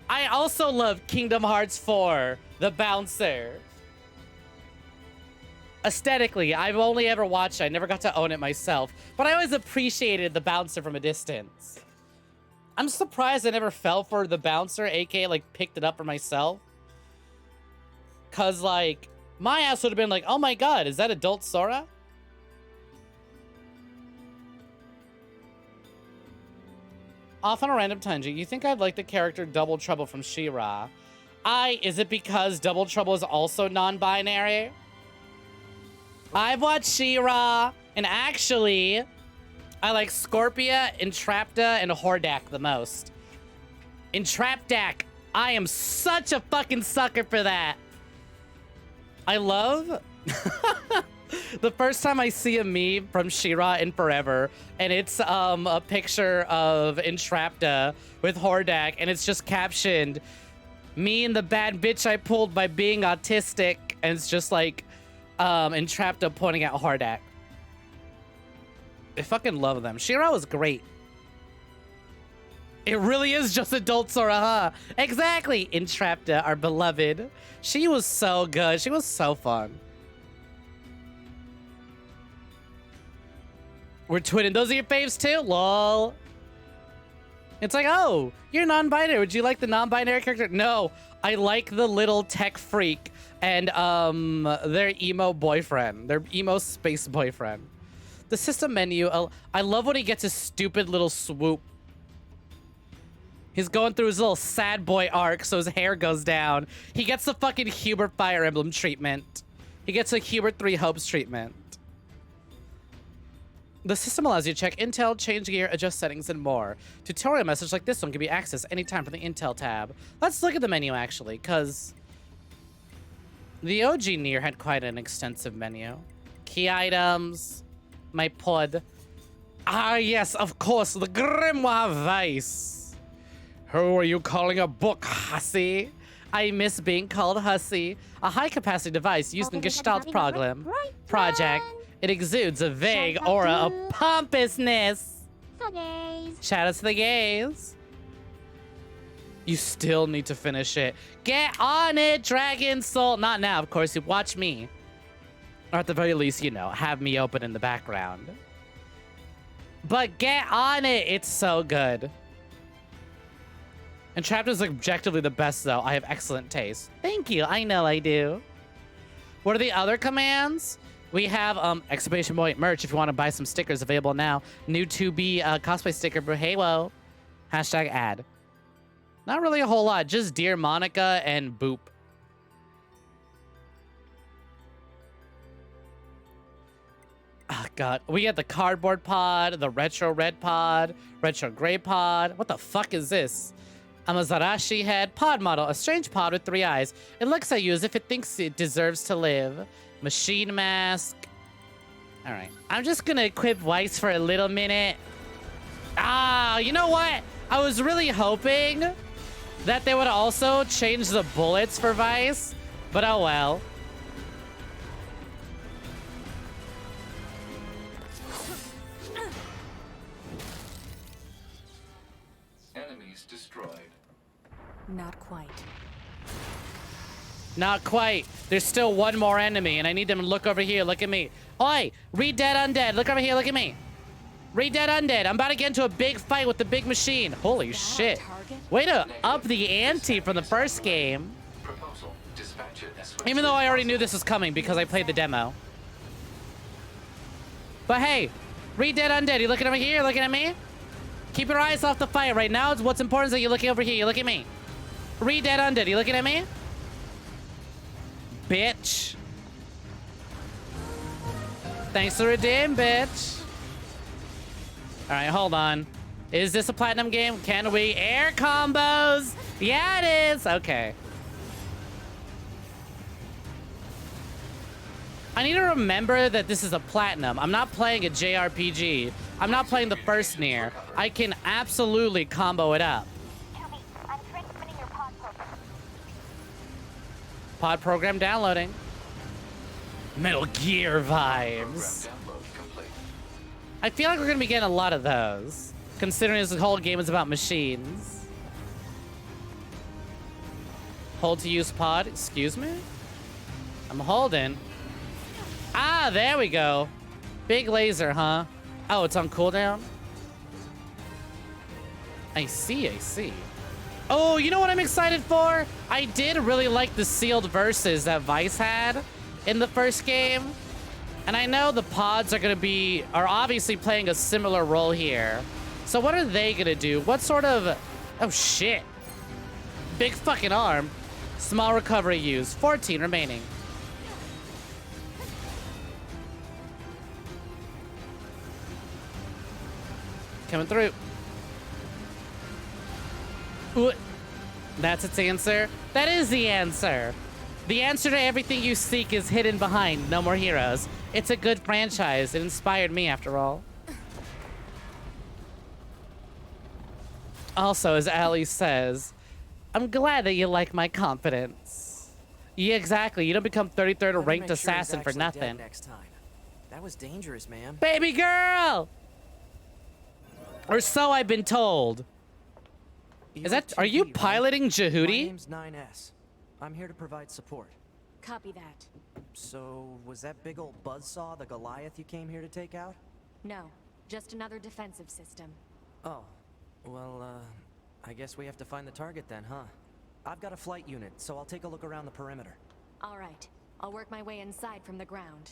A: I also love Kingdom Hearts 4, the bouncer. Aesthetically, I've only ever watched it. I never got to own it myself. But I always appreciated the bouncer from a distance. I'm surprised I never fell for the bouncer, aka like picked it up for myself. Cause like, my ass would have been like, oh my god, is that adult Sora? Off on a random tangent, you think I'd like the character Double Trouble from She-Ra? Is it because Double Trouble is also non-binary? I've watched She-Ra, and actually, I like Scorpia, Entrapta, and Hordak the most. Entraptak, I am such a fucking sucker for that. I love the first time I see a meme from She-Ra in Forever, and it's a picture of Entrapta with Hordak, and it's just captioned, "Me and the bad bitch I pulled by being autistic," and it's just like Entrapta pointing at Hordak. I fucking love them. She-Ra was great. It really is just adult Sora, huh? Exactly, Entrapta, our beloved. She was so good. She was so fun. We're twinning. Those are your faves too? Lol. It's like, oh, you're non-binary. Would you like the non-binary character? No, I like the little tech freak and their emo boyfriend. Their emo space boyfriend. The system menu, I love when he gets his stupid little swoop. He's going through his little sad boy arc, so his hair goes down. He gets the fucking Hubert Fire Emblem treatment. He gets a Hubert 3 Hopes treatment. The system allows you to check Intel, change gear, adjust settings, and more. Tutorial message like this one can be accessed anytime from the Intel tab. Let's look at the menu, actually, because the OG NieR had quite an extensive menu. Key items, my pod. Ah, yes, of course, the Grimoire Vice. Who are you calling a book, hussy? I miss being called hussy. A high-capacity device used in Gestalt project. It exudes a vague aura of pompousness. Shout out to the gays. You still need to finish it. Get on it, Dragon Soul. Not now, of course. You watch me. Or at the very least, you know, have me open in the background. But get on it. It's so good. Entrapped is objectively the best, though. I have excellent taste. Thank you. I know I do. What are the other commands? We have exclamation point merch if you want to buy some stickers available now. New 2B cosplay sticker for Halo. Hashtag ad. Not really a whole lot. Just Dear Monica and Boop. Oh, God. We got the cardboard pod, the retro red pod, retro gray pod. What the fuck is this? I'm a Zarashi head pod model, a strange pod with 3 eyes. It looks at you as if it thinks it deserves to live. Machine mask. All right. I'm just going to equip Weiss for a little minute. Ah, you know what? I was really hoping that they would also change the bullets for Weiss, but oh well.
F: Enemies destroyed.
C: Not quite.
A: Not quite. There's still one more enemy, and I need them to look over here. Look at me. Oi, Read Dead Undead. Look over here. Look at me. Read Dead Undead. I'm about to get into a big fight with the big machine. Holy shit. Way to up the ante from the first game.
F: Proposal. Dispatch it as
A: Even though I already knew this was coming because I played the demo. But hey, Read Dead Undead. You looking over here? Looking at me? Keep your eyes off the fight right now. What's important is that you're looking over here. You look at me. Read Dead Undead. You looking at me? Bitch. Thanks for redeem, bitch. All right, hold on. Is this a platinum game? Can we air combos? Yeah, it is. Okay. I need to remember that this is a platinum. I'm not playing a JRPG. I'm not playing the first NieR. I can absolutely combo it up.
E: Toby, I'm transmitting your pod program.
A: Pod program downloading. Metal Gear vibes.
F: download complete.
A: I feel like we're gonna be getting a lot of those, considering this whole game is about machines. Hold to use pod. Excuse me? I'm holding. Ah, there we go. Big laser, huh? Oh, it's on cooldown? I see, I see. Oh, you know what I'm excited for? I did really like the sealed verses that Vice had in the first game. And I know the pods are obviously playing a similar role here. So what are they gonna do? What sort of, oh shit. Big fucking arm. Small recovery used, 14 remaining. Coming through. Ooh. That's its answer. That is the answer. The answer to everything you seek is hidden behind No More Heroes. It's a good franchise. It inspired me, after all. Also, as Ali says, I'm glad that you like my confidence. Yeah, exactly. You don't become 33rd ranked assassin for nothing.
G: Next time. That was dangerous, man.
A: Baby girl! Or so I've been told. Are you piloting
G: My
A: Jehudi?
G: name's 9S. I'm here to provide support.
C: Copy that.
G: So, was that big old buzzsaw the Goliath you came here to take out?
C: No, just another defensive system.
G: Oh, well, I guess we have to find the target then, huh? I've got a flight unit, so I'll take a look around the perimeter.
C: All right, I'll work my way inside from the ground.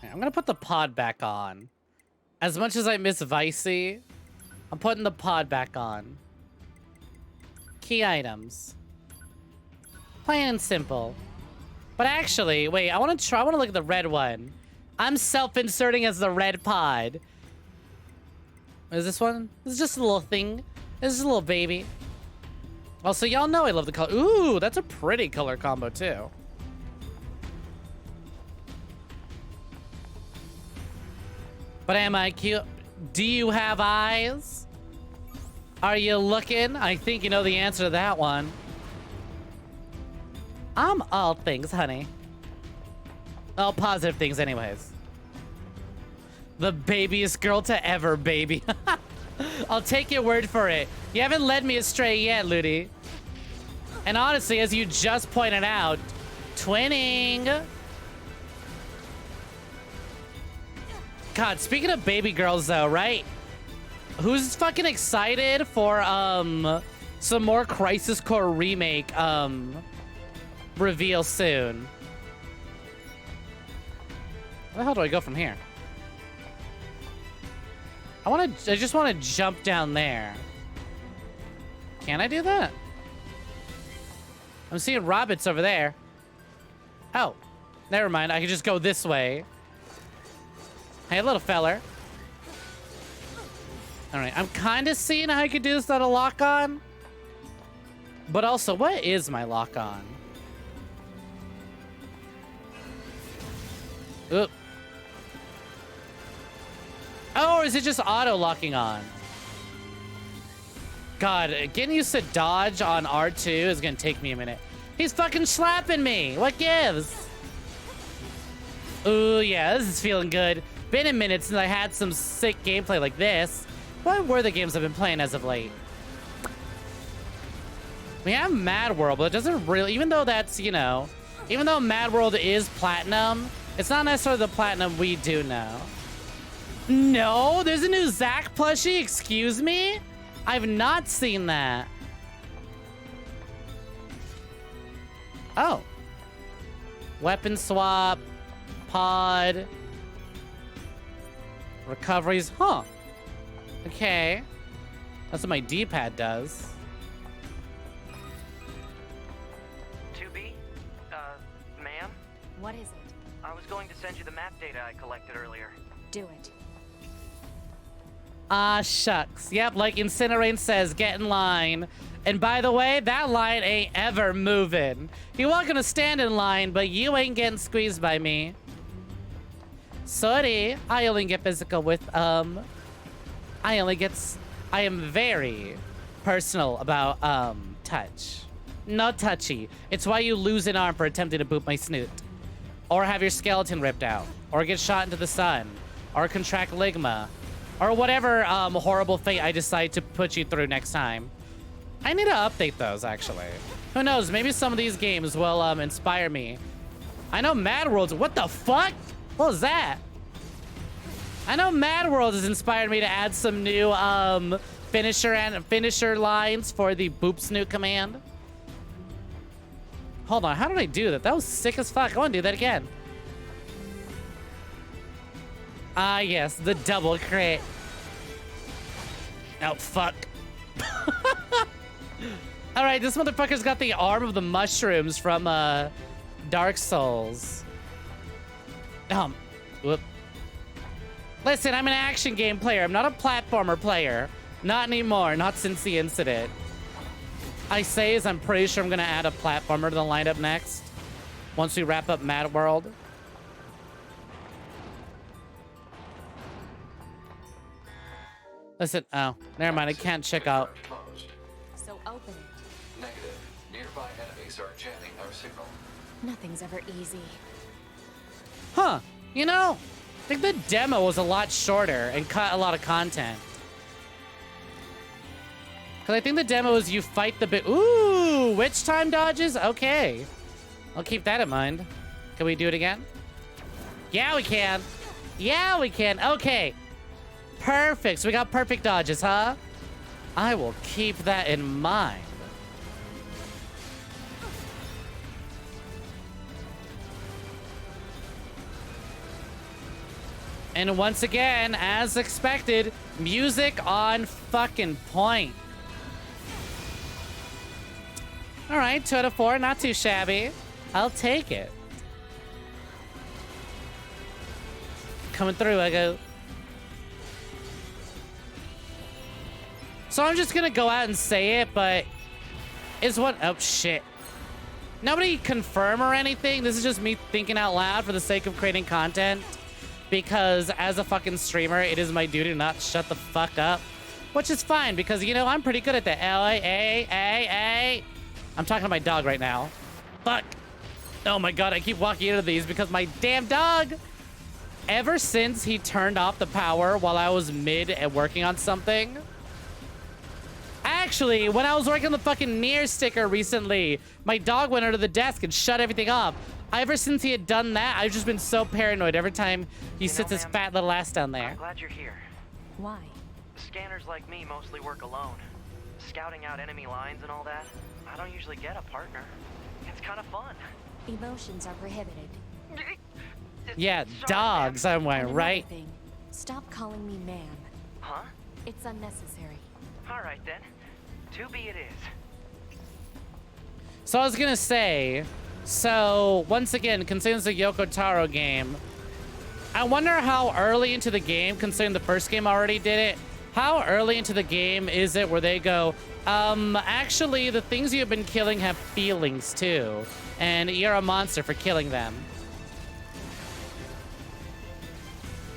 A: I'm gonna put the pod back on. As much as I miss Vicey, I'm putting the pod back on. Key items. Plain and simple. But actually, wait, I want to look at the red one. I'm self-inserting as the red pod. Is this one? This is just a little thing. This is a little baby. Also, y'all know I love the color. Ooh, that's a pretty color combo too. But am I cute? Do you have eyes? Are you looking? I think you know the answer to that one. I'm all things, honey. All positive things, anyways. The babiest girl to ever, baby. I'll take your word for it. You haven't led me astray yet, Ludi. And honestly, as you just pointed out, twinning. God, speaking of baby girls, though, right? Who's fucking excited for some more Crisis Core remake reveal soon? Where the hell do I go from here? I just want to jump down there. Can I do that? I'm seeing rabbits over there. Oh, never mind. I can just go this way. Hey, little feller. All right, I'm kind of seeing how I could do this without a lock-on. But also, what is my lock-on? Oop. Oh, or is it just auto-locking on? God, getting used to dodge on R2 is gonna take me a minute. He's fucking slapping me. What gives? Ooh, yeah, this is feeling good. Been a minute since I had some sick gameplay like this. What were the games I've been playing as of late? We have Mad World, but it doesn't really, even though that's, you know, even though Mad World is platinum, it's not necessarily the platinum we do know. No, there's a new Zack plushie, excuse me? I've not seen that. Oh. Weapon swap, pod, recoveries, huh. Okay. That's what my D-pad does.
G: 2B? Ma'am?
C: What is it?
G: I was going to send you the map data I collected earlier.
C: Do it.
A: Ah, shucks. Yep, like Incinerate says, get in line. And by the way, that line ain't ever moving. You're welcome to stand in line, but you ain't getting squeezed by me. Sorry, I only get physical with, I am very personal about, touch. Not touchy. It's why you lose an arm for attempting to boop my snoot. Or have your skeleton ripped out. Or get shot into the sun. Or contract ligma. Or whatever horrible fate I decide to put you through next time. I need to update those, actually. Who knows? Maybe some of these games will inspire me. I know Mad World's... What the fuck? What was that? I know Mad World has inspired me to add some new finisher lines for the boop snoot command. Hold on, how did I do that? That was sick as fuck. I want to do that again. Ah, yes, the double crit. Oh, fuck. All right, this motherfucker's got the arm of the mushrooms from Dark Souls. Whoop. Listen, I'm an action game player. I'm not a platformer player. Not anymore, not since the incident. I say is I'm pretty sure I'm gonna add a platformer to the lineup next. Once we wrap up Mad World. Listen, oh, never mind. I can't check out.
C: So open it.
F: Negative. Nearby enemies are jamming our signal.
C: Nothing's ever easy.
A: Huh. You know, I think the demo was a lot shorter and cut a lot of content. Because I think the demo is you fight the bit. Ooh, witch time dodges? Okay. I'll keep that in mind. Can we do it again? Yeah, we can. Yeah, we can. Okay. Perfect. So we got perfect dodges, huh? I will keep that in mind. And once again, as expected, music on fucking point. All right, 2 out of 4, not too shabby. I'll take it. Coming through, I go. So I'm just gonna go out and say it, but is what? Oh shit! Nobody confirm or anything. This is just me thinking out loud for the sake of creating content. Because as a fucking streamer, it is my duty to not shut the fuck up, which is fine because you know I'm pretty good at that. I'm talking to my dog right now. Fuck. Oh my god, I keep walking into these because my damn dog. Ever since he turned off the power while I was mid at working on something. Actually, when I was working on the fucking NieR sticker recently, my dog went under the desk and shut everything off. Ever since he had done that, I've just been so paranoid every time he sits his fat little ass down there.
G: I'm glad you're here.
C: Why?
G: Scanners like me mostly work alone. Scouting out enemy lines and all that. I don't usually get a partner. It's kind of fun.
C: Emotions are prohibited.
A: Yeah,
G: Sorry,
A: dogs,
G: ma'am.
A: I'm
C: And
A: right,
C: another
A: right?
C: thing, stop calling me ma'am.
G: Huh?
C: It's unnecessary.
G: All right then. To be it is.
A: So I was gonna say, so once again, considering it's a Yoko Taro game, I wonder how early into the game, considering the first game already did it, how early into the game is it where they go, actually the things you've been killing have feelings too, and you're a monster for killing them.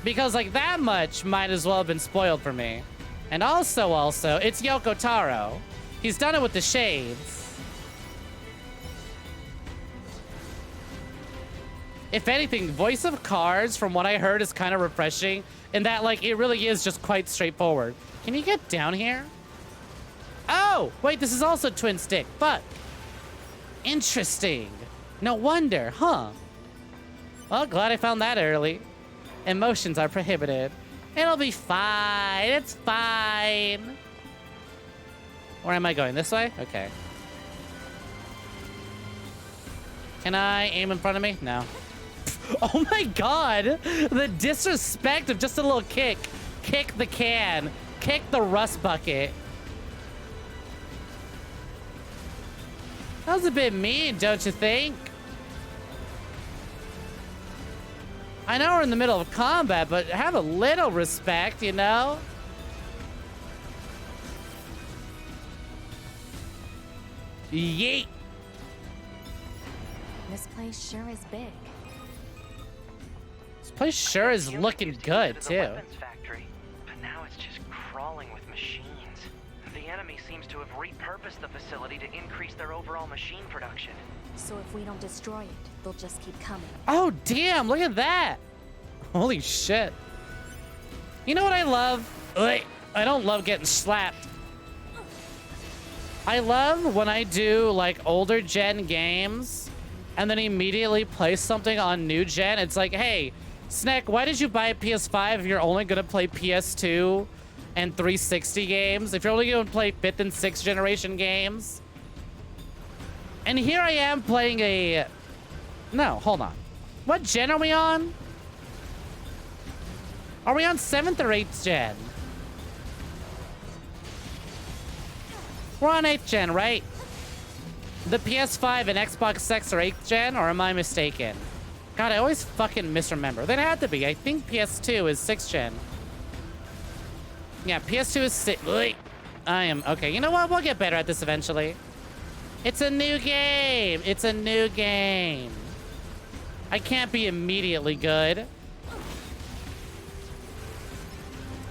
A: Because like that much might as well have been spoiled for me. And also, it's Yoko Taro. He's done it with the shades. If anything, voice of cards, from what I heard, is kind of refreshing in that, like, it really is just quite straightforward. Can you get down here? Oh, wait, this is also twin stick. Fuck. Interesting. No wonder, huh? Well, glad I found that early. Emotions are prohibited. It'll be fine. It's fine. Where am I going? This way? Okay. Can I aim in front of me? No. Oh my god! The disrespect of just a little kick. Kick the can. Kick the rust bucket. That was a bit mean, don't you think? I know we're in the middle of combat, but have a little respect, you know? Yeet!
C: This place sure is big.
A: This place sure is looking good, too.
G: Weapons factory, but now it's just crawling with machines. The enemy seems to have repurposed the facility to increase their overall machine production.
C: So if we don't destroy it, they'll just keep coming.
A: Oh, damn, look at that! Holy shit. You know what I love? Ugh, I don't love getting slapped. I love when I do, like, older gen games and then immediately play something on new gen. It's like, hey, Snek, why did you buy a PS5 if you're only gonna play PS2 and 360 games? If you're only gonna play 5th and 6th generation games? And here I am playing a... No, hold on. What gen are we on? Are we on 7th or 8th gen? We're on 8th gen, right? The PS5 and Xbox X are 8th gen, or am I mistaken? God, I always fucking misremember. That had to be. I think PS2 is 6th gen. Yeah, PS2 is 6. I am... Okay, you know what? We'll get better at this eventually. It's a new game. It's a new game. I can't be immediately good.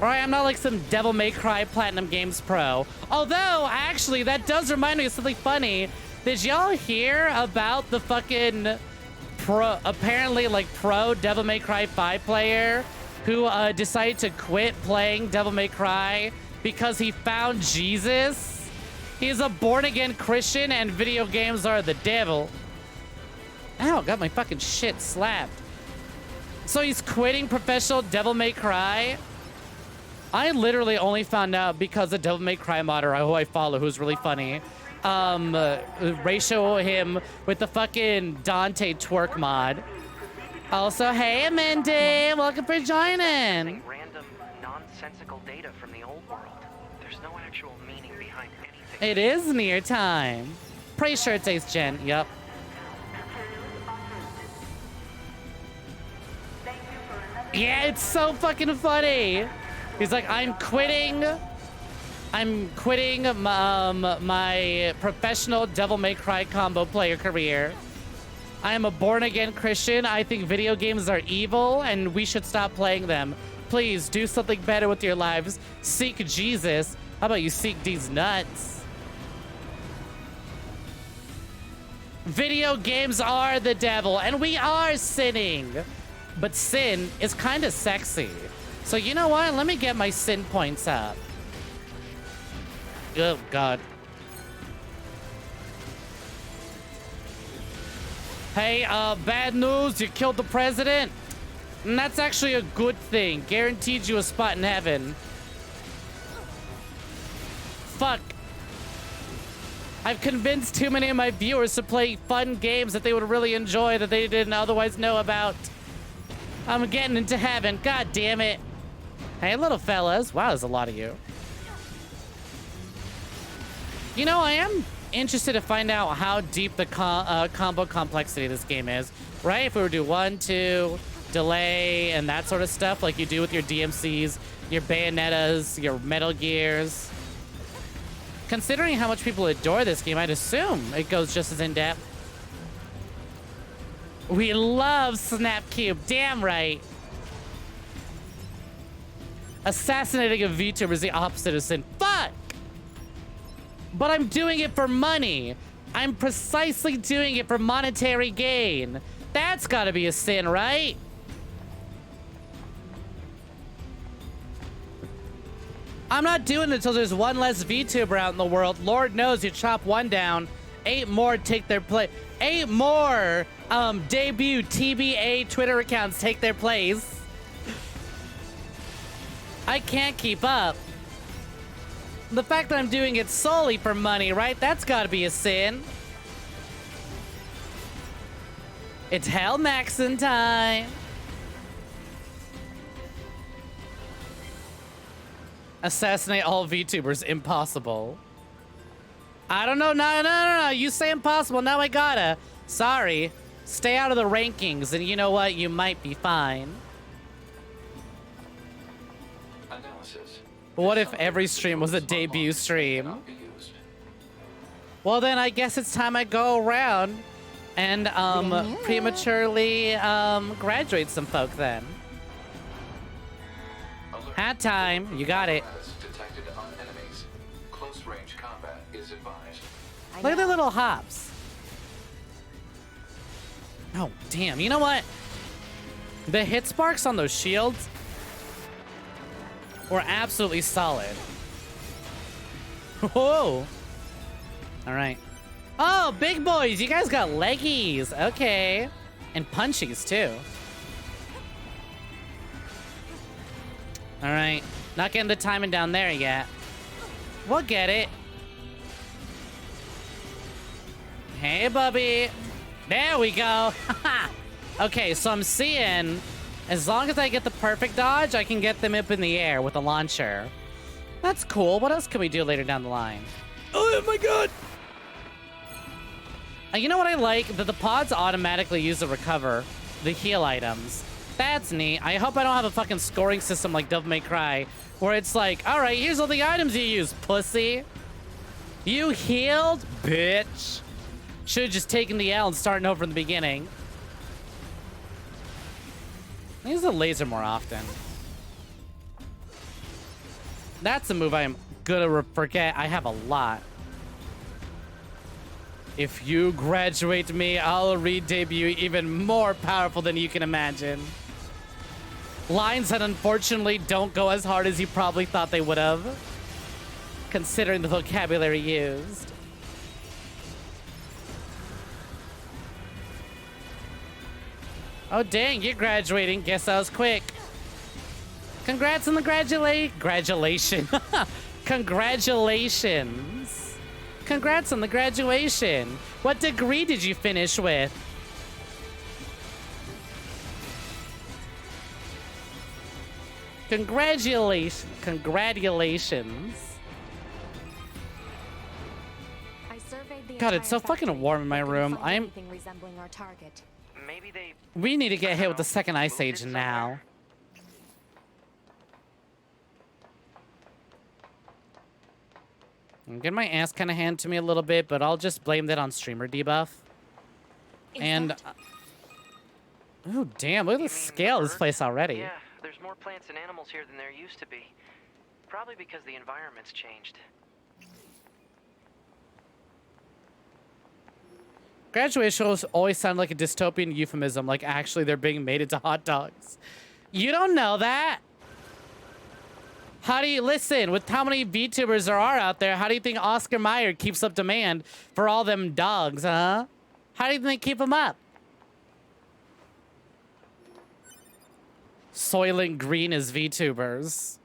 A: Alright, I'm not like some Devil May Cry Platinum Games Pro. Although, actually, that does remind me of something funny. Did y'all hear about the fucking apparently like pro Devil May Cry 5 player who decided to quit playing Devil May Cry because he found Jesus? He's a born-again Christian and video games are the devil. Ow, got my fucking shit slapped. So he's quitting professional Devil May Cry? I literally only found out because the Devil May Cry modder who I follow, who's really funny, ratio him with the fucking Dante twerk mod. Also, hey Amanda, welcome for joining.
G: Random, nonsensical data from the old world. There's no actual meaning behind anything.
A: It is NieR time. Pretty sure it's 8th gen, yep. Yeah, it's so fucking funny. He's like, I'm quitting my professional Devil May Cry combo player career. I am a born-again Christian. I think video games are evil and we should stop playing them. Please do something better with your lives. Seek Jesus. How about you seek these nuts? Video games are the devil, and we are sinning. But sin is kind of sexy. So you know what? Let me get my sin points up. Oh, God. Hey, bad news. You killed the president. And that's actually a good thing. Guaranteed you a spot in heaven. Fuck. I've convinced too many of my viewers to play fun games that they would really enjoy that they didn't otherwise know about. I'm getting into heaven. God damn it. Hey, little fellas. Wow, there's a lot of you. You know, I am interested to find out how deep the combo complexity of this game is, right? If we were to do 1, 2, delay, and that sort of stuff, like you do with your DMCs, your Bayonettas, your Metal Gears. Considering how much people adore this game, I'd assume it goes just as in-depth. We love Snapcube, damn right. Assassinating a VTuber is the opposite of sin. Fuck! But I'm doing it for money. I'm precisely doing it for monetary gain. That's gotta be a sin, right? I'm not doing it until there's one less VTuber out in the world. Lord knows you chop one down, 8 more take their place. 8 more debut TBA Twitter accounts take their place. I can't keep up. The fact that I'm doing it solely for money, right? That's gotta be a sin. It's Hell Maxin time. Assassinate all VTubers, impossible. I don't know, no. You say impossible, now I gotta. Sorry. Stay out of the rankings, and you know what? You might be fine.
F: Analysis.
A: But what if every stream was a debut stream? Well, then I guess it's time I go around and prematurely graduate some folk then. Hat time. You got it.
F: Detected on enemies. Close range combat is advised.
A: Look at the little hops. Oh, damn. You know what? The hit sparks on those shields were absolutely solid. Whoa. All right. Oh, big boys. You guys got leggies. Okay. And punchies, too. All right. Not getting the timing down there yet. We'll get it. Hey, Bubby. There we go. Okay, so I'm seeing, as long as I get the perfect dodge, I can get them up in the air with a launcher. That's cool. What else can we do later down the line? Oh, my God. You know what I like? That the pods automatically use to recover the heal items. That's neat. I hope I don't have a fucking scoring system like Devil May Cry, where it's like, all right, here's all the items you use, pussy. You healed? Bitch. Should've just taken the L and starting over in the beginning. I use the laser more often. That's a move I am gonna forget. I have a lot. If you graduate me, I'll re-debut even more powerful than you can imagine. Lines that unfortunately don't go as hard as you probably thought they would have, considering the vocabulary used. Oh dang, you're graduating. Guess that was quick. Congrats on the graduation. Congratulations. Congrats on the graduation. What degree did you finish with? Congratulations. God, it's so fucking warm in my room.
C: Resembling our target.
G: Maybe they...
A: We need to get hit with the second ice age now. I'm getting my ass kind of handed to me a little bit, but I'll just blame that on streamer debuff. And... oh, damn, look at the scale of this place already.
G: Yeah, there's more plants and animals here than there used to be. Probably because the environment's changed.
A: Graduation always sound like a dystopian euphemism, like actually they're being made into hot dogs. You don't know that. How do you listen with how many VTubers there are out there? How do you think Oscar Mayer keeps up demand for all them dogs, huh? How do you think they keep them up? Soylent Green is VTubers.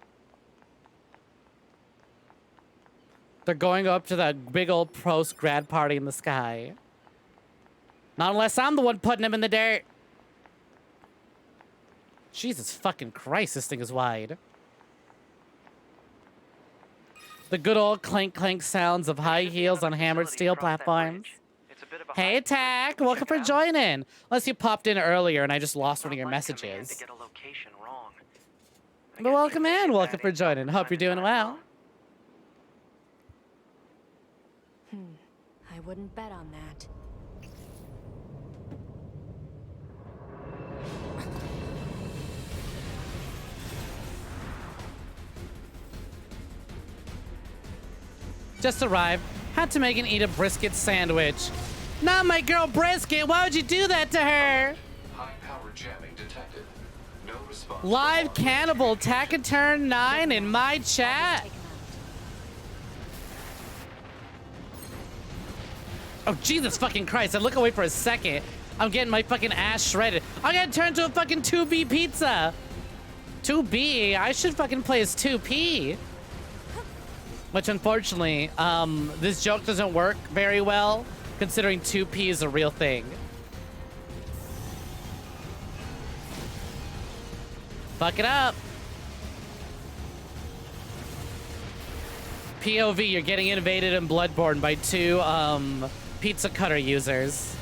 A: They're going up to that big old post grad party in the sky. Not unless I'm the one putting them in the dirt. Jesus fucking Christ, this thing is wide. The good old clink clink sounds of high heels on hammered steel platforms. Hey, Tack, welcome for joining. Unless you popped in earlier and I just lost one of your messages. But welcome in, welcome for joining. Hope you're doing well.
C: I wouldn't bet on that.
A: Just arrived. Had to make and eat a brisket sandwich. Not my girl Brisket. Why would you do that to her?
F: High power jamming detected. No response.
A: Live cannibal Tackaturn 9 in my chat. Oh, Jesus fucking Christ. I look away for a second. I'm getting my fucking ass shredded. I gotta turn to a fucking 2B pizza. 2B? I should fucking play as 2P. Which, unfortunately, this joke doesn't work very well, considering 2P is a real thing. Fuck it up. POV, you're getting invaded in Bloodborne by two, pizza cutter users.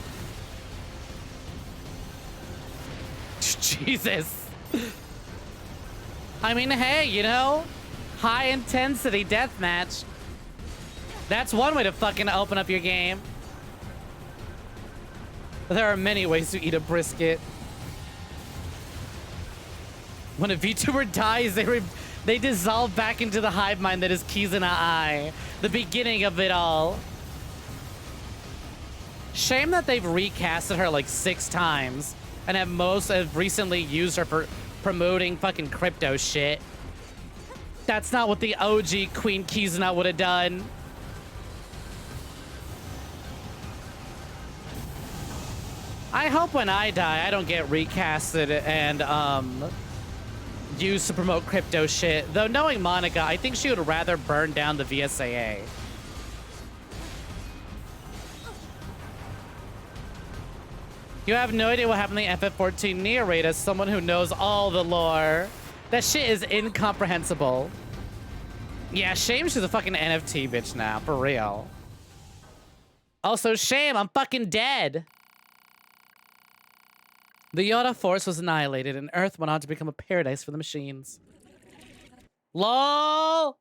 A: Jesus. I mean, hey, you know, high intensity deathmatch. That's one way to fucking open up your game. There are many ways to eat a brisket. When a VTuber dies, they dissolve back into the hive mind that is Kizuna Eye, the beginning of it all. Shame that they've recasted her like 6 times and have recently used her for promoting fucking crypto shit. That's not what the OG Queen Kizuna would have done. I hope when I die, I don't get recasted and used to promote crypto shit. Though knowing Monica, I think she would rather burn down the VSAA. You have no idea what happened in the FF14 NieR raid as someone who knows all the lore. That shit is incomprehensible. Yeah, shame she's a fucking NFT bitch now, for real. Also, shame, I'm fucking dead. The Yoda Force was annihilated and Earth went on to become a paradise for the machines. LOL!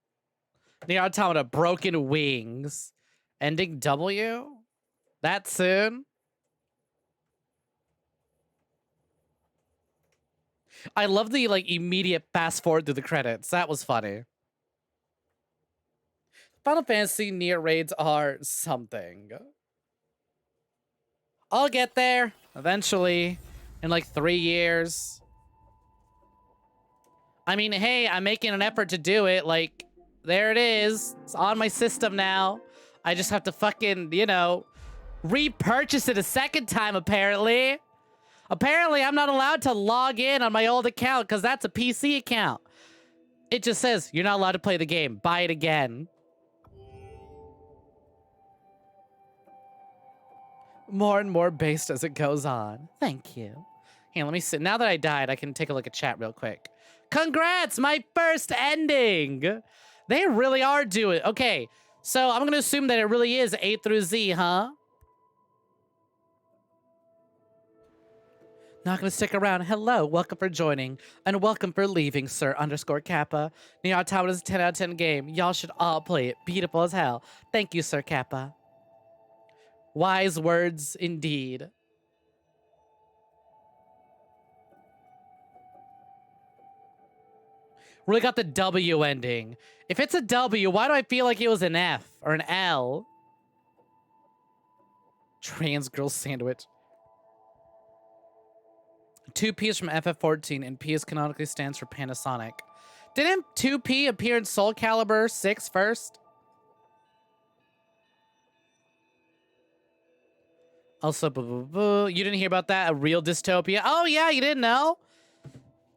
A: NieR Automata broken wings. Ending W? That soon? I love the like immediate fast forward through the credits. That was funny. Final Fantasy NieR raids are something. I'll get there eventually in like 3 years. I mean, hey, I'm making an effort to do it. Like, there it is. It's on my system now. I just have to fucking, you know, repurchase it a second time, apparently. Apparently, I'm not allowed to log in on my old account because that's a PC account. It just says, you're not allowed to play the game. Buy it again. More and more based as it goes on. Thank you. Hey, let me see. Now that I died, I can take a look at chat real quick. Congrats, my first ending. They really are doing. Okay, so I'm going to assume that it really is A through Z, huh? Not gonna stick around. Hello, welcome for joining, and welcome for leaving, Sir _Kappa. NieR Automata is a 10 out of 10 game. Y'all should all play it. Beautiful as hell. Thank you, Sir Kappa. Wise words indeed. Really got the W ending. If it's a W, why do I feel like it was an F or an L? Trans girl sandwich. 2P is from FF14, and P is canonically stands for Panasonic. Didn't 2P appear in Soul Calibur 6 first? Also, you didn't hear about that? A real dystopia? Oh yeah, you didn't know?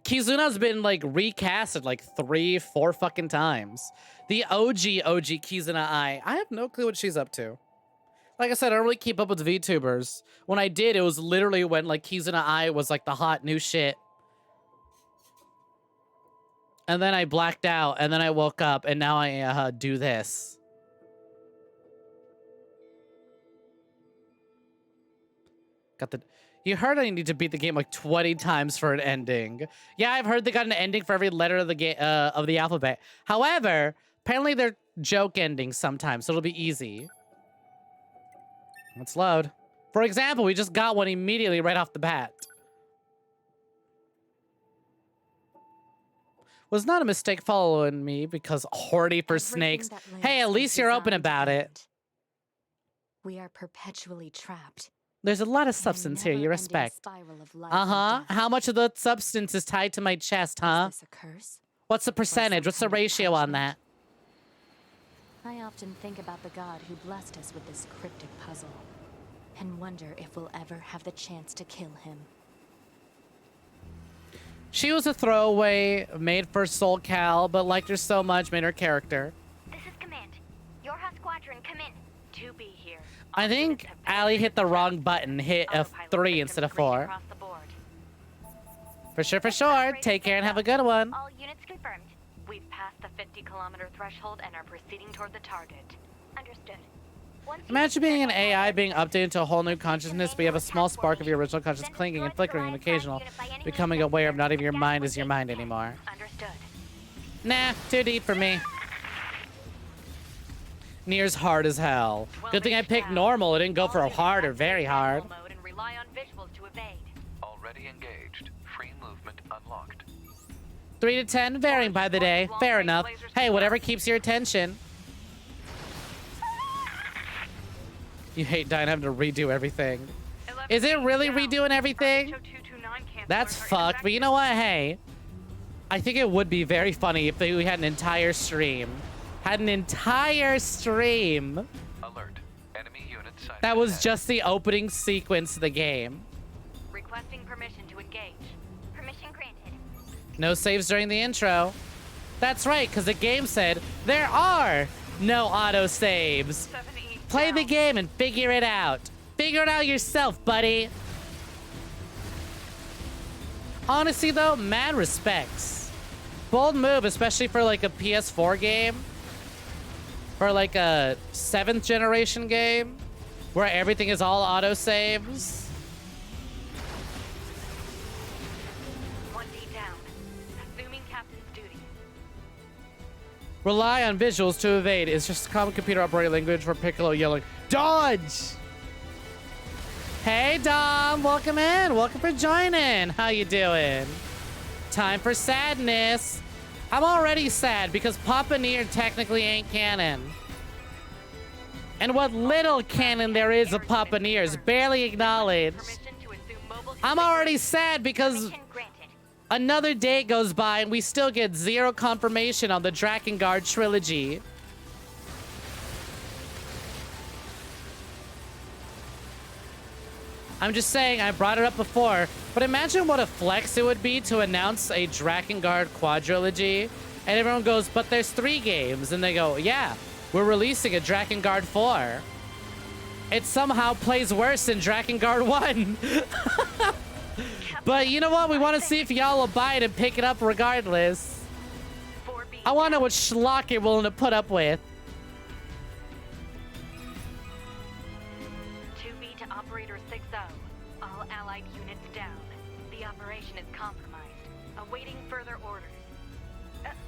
A: Kizuna's been like recasted like 3-4 fucking times. The OG Kizuna I have no clue what she's up to. Like I said, I don't really keep up with VTubers. When I did, it was literally when like Kizuna I was like the hot new shit. And then I blacked out, and then I woke up, and now I do this. Got the... You heard I need to beat the game like 20 times for an ending. Yeah, I've heard they got an ending for every letter of the alphabet. However, apparently they're joke endings sometimes, so it'll be easy. Let's load. For example, we just got one immediately right off the bat. Was not a mistake following me because horny for snakes. Hey, at least you're open about it.
C: We are perpetually trapped.
A: There's a lot of substance here, you respect. Uh-huh. How much of the substance is tied to my chest, huh?
C: Is this a curse?
A: What's the percentage? What's the ratio on that?
C: I often think about the god who blessed us with this cryptic puzzle, and wonder if we'll ever have the chance to kill him.
A: She was a throwaway, made for Soul Cal, but liked her so much, made her character.
E: This is Command. Yorha Squadron, come in.
D: 2B here.
A: I think Allie hit the wrong button, hit F3 instead of 4. For sure, for sure. Take care and have a good one.
E: All units confirmed.
D: We've passed the 50-kilometer threshold and are proceeding toward the target.
E: Understood. Once you
A: Imagine
E: reach
A: being
E: the
A: an
E: target
A: AI
E: location,
A: being updated to a whole new consciousness, but you have a small spark of your original consciousness
E: then
A: clinging and
E: destroy the
A: flickering and
E: Goliath
A: occasional,
E: unit by any
A: becoming
E: means
A: aware of not even your
E: necessary.
A: mind is your mind anymore.
D: Understood.
A: Nah, too deep for me. NieR's hard as hell. Good thing I picked normal. It didn't go for a hard or very hard.
D: Mode and rely on visuals to evade.
F: Already engaged. Free movement unlocked.
A: 3 to 10, varying by the day. Fair enough. Hey, whatever keeps your attention. You hate dying having to redo everything. Is it really redoing everything? That's fucked, but you know what? Hey, I think it would be very funny if we had an entire stream. Had an entire stream
F: Alert. Enemy unit sighted
A: that was
F: ahead.
A: just the opening sequence of the game.
D: Requesting permission to engage.
E: Permission granted.
A: No saves during the intro. That's right, because the game said there are no auto saves.
D: 7E
A: Play the
D: down.
A: game and figure it out. Figure it out yourself, buddy. Honestly, though, mad respects. Bold move, especially for like a PS4 game. For like a 7th generation game. Where everything is all auto saves.
D: 1D down. Assuming captain's duty.
A: Rely on visuals to evade. It's just a common computer operating language for Piccolo yelling, Dodge! Hey, Dom. Welcome in. Welcome for joining. How you doing? Time for sadness. I'm already sad because Papa NieR technically ain't canon. And what little canon there is of Papa NieR is barely acknowledged.
D: Permission to assume mobile
A: I'm already sad because
E: Permission granted.
A: another day goes by and we still get zero confirmation on the Drakengard trilogy. I'm just saying, I brought it up before, but imagine what a flex it would be to announce a Drakengard quadrilogy, and everyone goes, but there's 3 games, and they go, yeah, we're releasing a Drakengard 4. It somehow plays worse than Drakengard 1. But you know what? We want to see if y'all will buy it and pick it up regardless.
D: 4B.
A: I want to know what schlock you're willing to put up with.
D: 2B to operator 6-0. All allied units down. The operation is compromised. Awaiting further orders.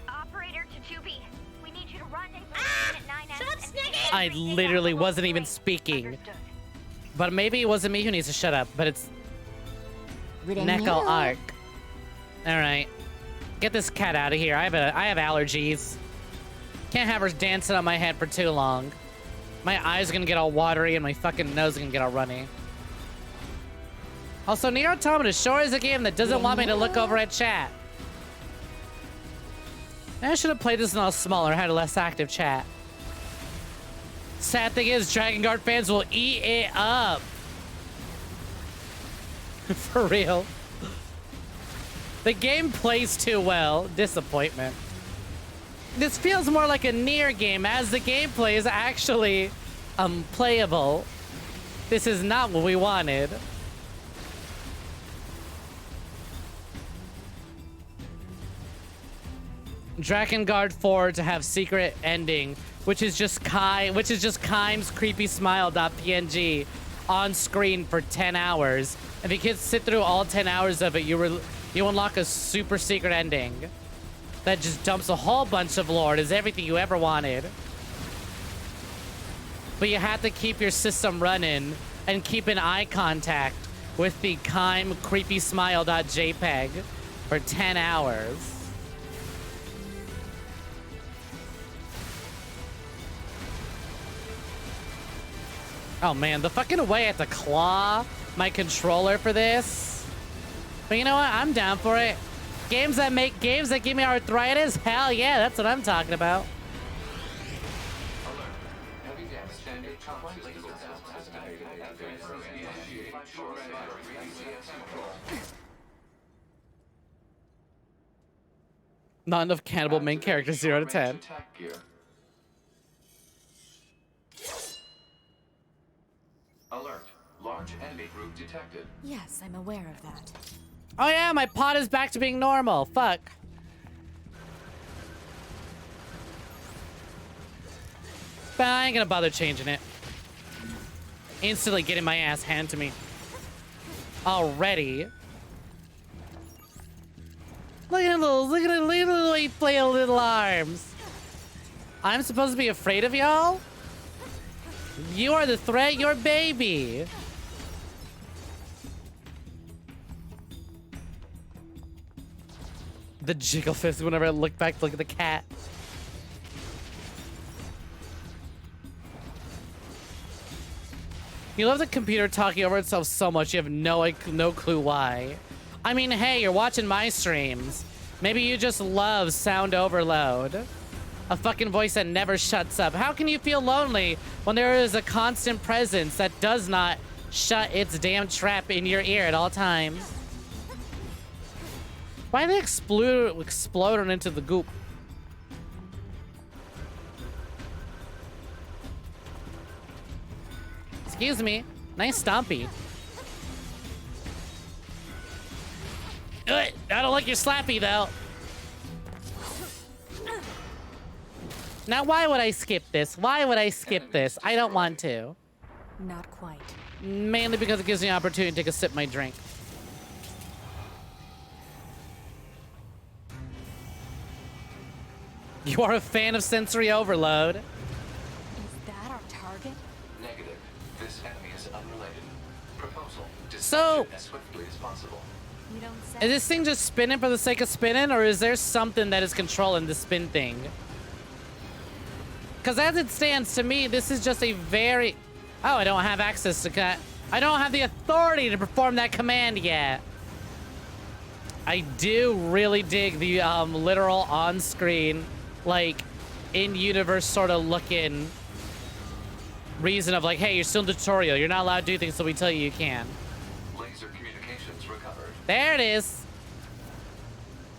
E: Operator to 2B. We need you to rendezvous at 9S.
B: Shut up,
E: and
B: Snek!
A: I literally wasn't even speaking.
D: Understood.
A: But maybe it wasn't me who needs to shut up, but it's Neko Arc. Alright. Get this cat out of here. I have allergies. Can't have her dancing on my head for too long. My eyes are gonna get all watery and my fucking nose is gonna get all runny. Also, NieR Automata sure is a game that doesn't want me to look over at chat. I should have played this in a smaller, had a less active chat. Sad thing is, Dragon Guard fans will eat it up. For real. The game plays too well. Disappointment. This feels more like a NieR game, as the gameplay is actually playable. This is not what we wanted. Dragon Guard 4 to have secret ending, which is just Keim's creepy smile.png on screen for 10 hours. If you can sit through all 10 hours of it, you unlock a super secret ending that just dumps a whole bunch of lore. It is everything you ever wanted. But you have to keep your system running and keep an eye contact with the Keim creepy smile.jpg for 10 hours. Oh man, the fucking way I have to claw my controller for this. But you know what? I'm down for it. Games that give me arthritis? Hell yeah, that's what I'm talking about. Not enough cannibal main characters, 0 to 10.
F: Alert. Large enemy group detected.
C: Yes, I'm aware of that.
A: Oh yeah, my pod is back to being normal. Fuck. But I ain't gonna bother changing it. Instantly getting my ass handed to me. Already. Look at the way you play a little arms. I'm supposed to be afraid of y'all? You are the threat, your baby. The jiggle fist whenever I look back to look at the cat. You love the computer talking over itself so much you have no clue why. I mean, hey, you're watching my streams. Maybe you just love sound overload. A fucking voice that never shuts up. How can you feel lonely when there is a constant presence that does not shut its damn trap in your ear at all times? Why are they exploding into the goop? Excuse me. Nice stompy. I don't like your slappy, though. Now, why would I skip this? Why would I skip this? I don't want to.
C: Not quite.
A: Mainly because it gives me an opportunity to take a sip of my drink. You are a fan of sensory overload.
C: Is that our target?
F: Negative. This enemy is unrelated. Proposal.
A: So-
F: Dispatch it as swiftly as possible.
C: You don't say.
A: Is this thing just spinning for the sake of spinning, or is there something that is controlling the spin thing? Because as it stands to me, this is just a very... Oh, I don't have access to... I don't have the authority to perform that command yet. I do really dig the literal on-screen, like, in-universe sort of looking reason of like, hey, you're still in tutorial. You're not allowed to do things, so we tell you can.
F: Laser communications recovered.
A: There it is.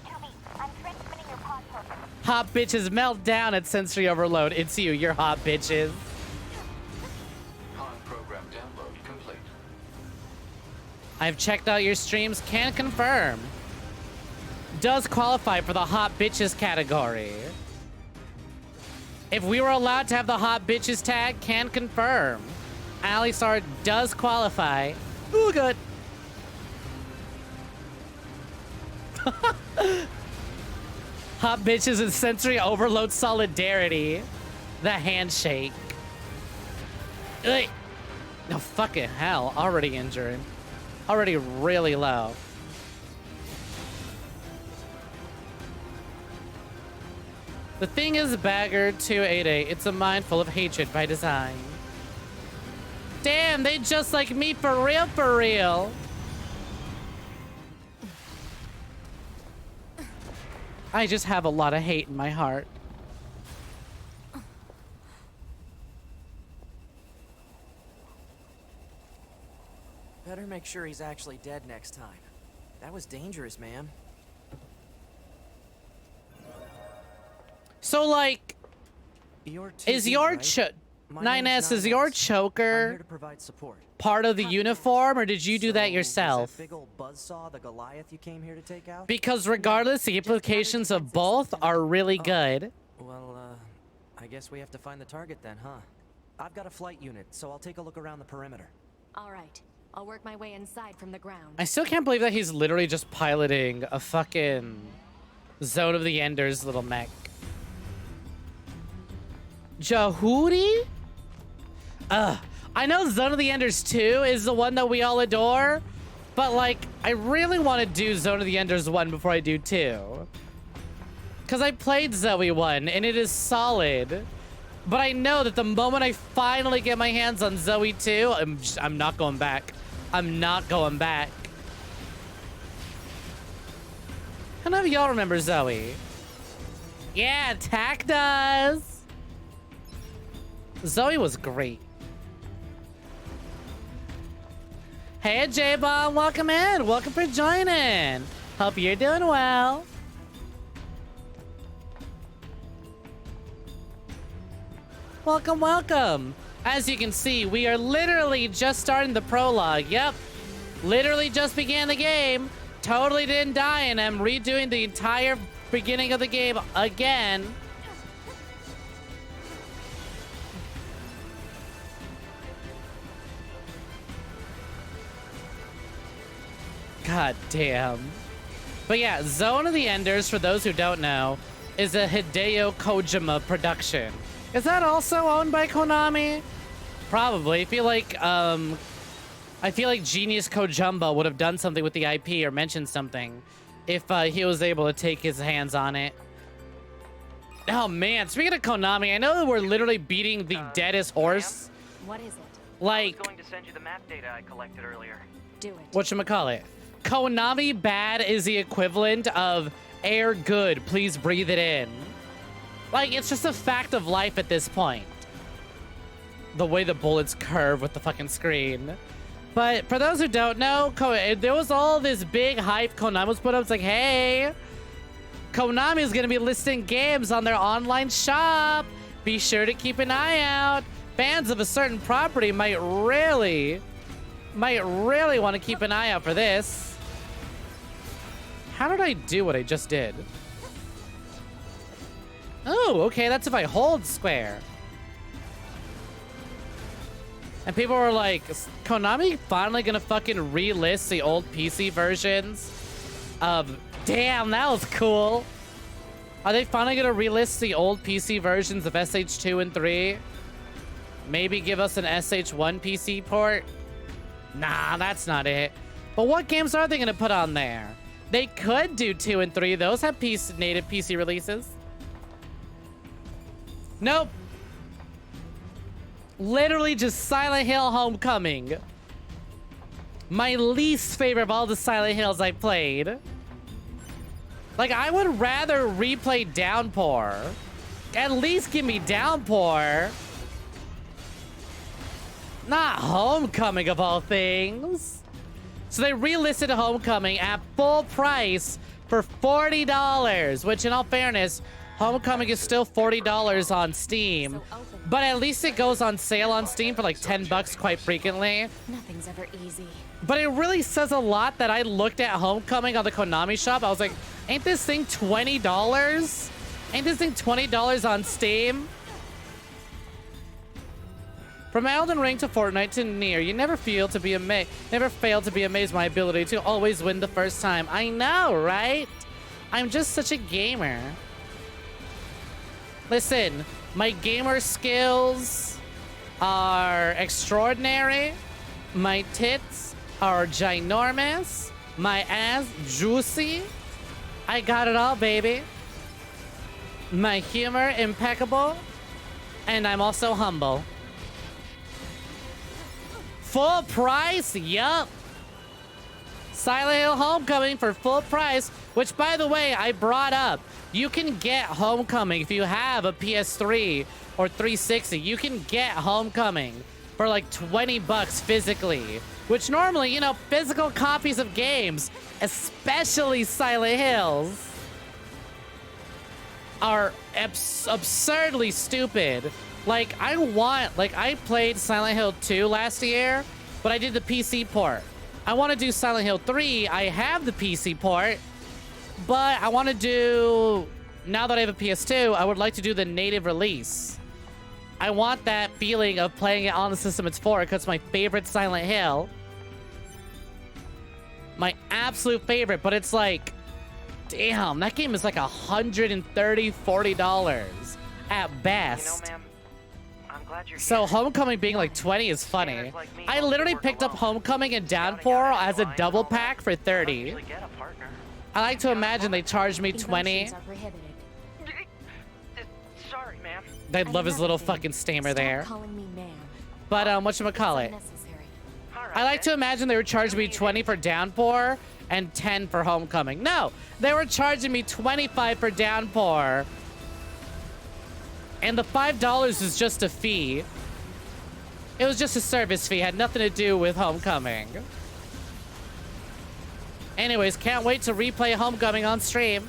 E: Toby, I'm transmitting your pod token.
A: Hot bitches melt down at sensory overload. It's you, you're hot bitches.
F: Con program download complete.
A: I've checked out your streams, can confirm. Does qualify for the hot bitches category. If we were allowed to have the hot bitches tag, can confirm. Alisar does qualify. Ooh, good. Hot bitches and sensory overload solidarity. The handshake. Ugh. No fucking hell. Already injured. Already really low. The thing is, Bagger 288, it's a mind full of hatred by design. Damn, they just like me for real, for real. I just have a lot of hate in my heart.
G: Better make sure he's actually dead next time. That was dangerous, man.
A: So like, is your
G: right?
A: 9S, is your
G: I'm here
A: choker
G: to provide support.
A: part of the uniform, or did you do that
G: So,
A: yourself?
G: was that big old buzzsaw the Goliath you came here to take out?
A: Because regardless, the implications of both are really good.
G: Well, I guess we have to find the target then, huh? I've got a flight unit, so I'll take a look around the perimeter.
C: All right. I'll work my way inside from the ground.
A: I still can't believe that he's literally just piloting a fucking Zone of the Enders little mech. Jahudi? I know Zone of the Enders 2 is the one that we all adore, but like, I really want to do Zone of the Enders 1 before I do 2. Because I played Zoe 1, and it is solid. But I know that the moment I finally get my hands on Zoe 2, I'm not going back. I'm not going back. How many of y'all remember Zoe? Yeah, Tack does. Zoe was great. Hey, J-Bomb, welcome in. Welcome for joining. Hope you're doing well. Welcome, welcome. As you can see, we are literally just starting the prologue. Yep. Literally just began the game. Totally didn't die, and I'm redoing the entire beginning of the game again. God damn. But yeah, Zone of the Enders, for those who don't know, is a Hideo Kojima production. Is that also owned by Konami? Probably. I feel like Genius Kojumba would have done something with the IP or mentioned something if he was able to take his hands on it. Oh man, speaking of Konami, I know that we're literally beating the deadest horse.
C: What is it?
A: Like,
G: I was going to send you the map data I collected earlier.
C: Do it.
A: whatchamacallit? Konami bad is the equivalent of air good, please breathe it in. Like, it's just a fact of life at this point. The way the bullets curve with the fucking screen. But for those who don't know, there was all this big hype Konami was put up. It's like, hey, Konami is going to be listing games on their online shop. Be sure to keep an eye out. Fans of a certain property might really want to keep an eye out for this. How did I do what I just did? Oh, okay, that's if I hold square. And people were like, is Konami finally gonna fucking relist the old PC versions of... Damn, that was cool. Are they finally gonna relist the old PC versions of SH2 and 3? Maybe give us an SH1 PC port? Nah, that's not it. But what games are they gonna put on there? They could do 2 and 3. Those have native PC releases. Nope. Literally just Silent Hill Homecoming. My least favorite of all the Silent Hills I played. Like, I would rather replay Downpour. At least give me Downpour. Not Homecoming of all things. So they relisted Homecoming at full price for $40, which in all fairness, Homecoming is still $40 on Steam, but at least it goes on sale on Steam for like $10 quite frequently.
C: Nothing's ever easy.
A: But it really says a lot that I looked at Homecoming on the Konami shop. I was like, ain't this thing $20? Ain't this thing $20 on Steam? From Elden Ring to Fortnite to NieR, you never fail to be amazed by my ability to always win the first time. I know, right? I'm just such a gamer. Listen, my gamer skills are extraordinary. My tits are ginormous. My ass juicy. I got it all, baby. My humor impeccable. And I'm also humble. full price? Yup. Silent Hill Homecoming for full price, which, by the way, I brought up. You can get Homecoming if you have a PS3 or 360. You can get Homecoming for like 20 bucks physically, which normally, you know, physical copies of games, especially Silent Hills, are absurdly stupid. Like, I played Silent Hill 2 last year, but I did the PC port. I want to do Silent Hill 3. I have the PC port, but I want to do, now that I have a PS2, I would like to do the native release. I want that feeling of playing it on the system it's for, because it's my favorite Silent Hill. My absolute favorite, but it's like, damn, that game is like $130, $40 at best.
G: You know, ma'am, I'm glad you're
A: So
G: here.
A: Homecoming being like 20 is funny.
G: Gamers like me
A: I
G: mostly
A: literally
G: work
A: picked up
G: alone.
A: Homecoming and
G: Scouting
A: Downpour
G: out
A: as a
G: online and
A: double
G: all that.
A: pack for
G: I don't
A: 30.
G: usually get a partner.
A: I like to imagine they charged me 20.
C: Emotions are prohibited.
G: Sorry, ma'am.
A: They love his little
C: Another thing,
A: fucking stammer
C: stop
A: there.
C: calling me ma'am.
A: But
C: It's
A: whatchamacallit?
C: unnecessary.
G: All right,
A: I like to
G: then.
A: imagine they were charging me 20 for Downpour and 10 for Homecoming. No, they were charging me 25 for Downpour. And the $5 is just a fee. It was just a service fee, had nothing to do with Homecoming. Anyways, can't wait to replay Homecoming on stream.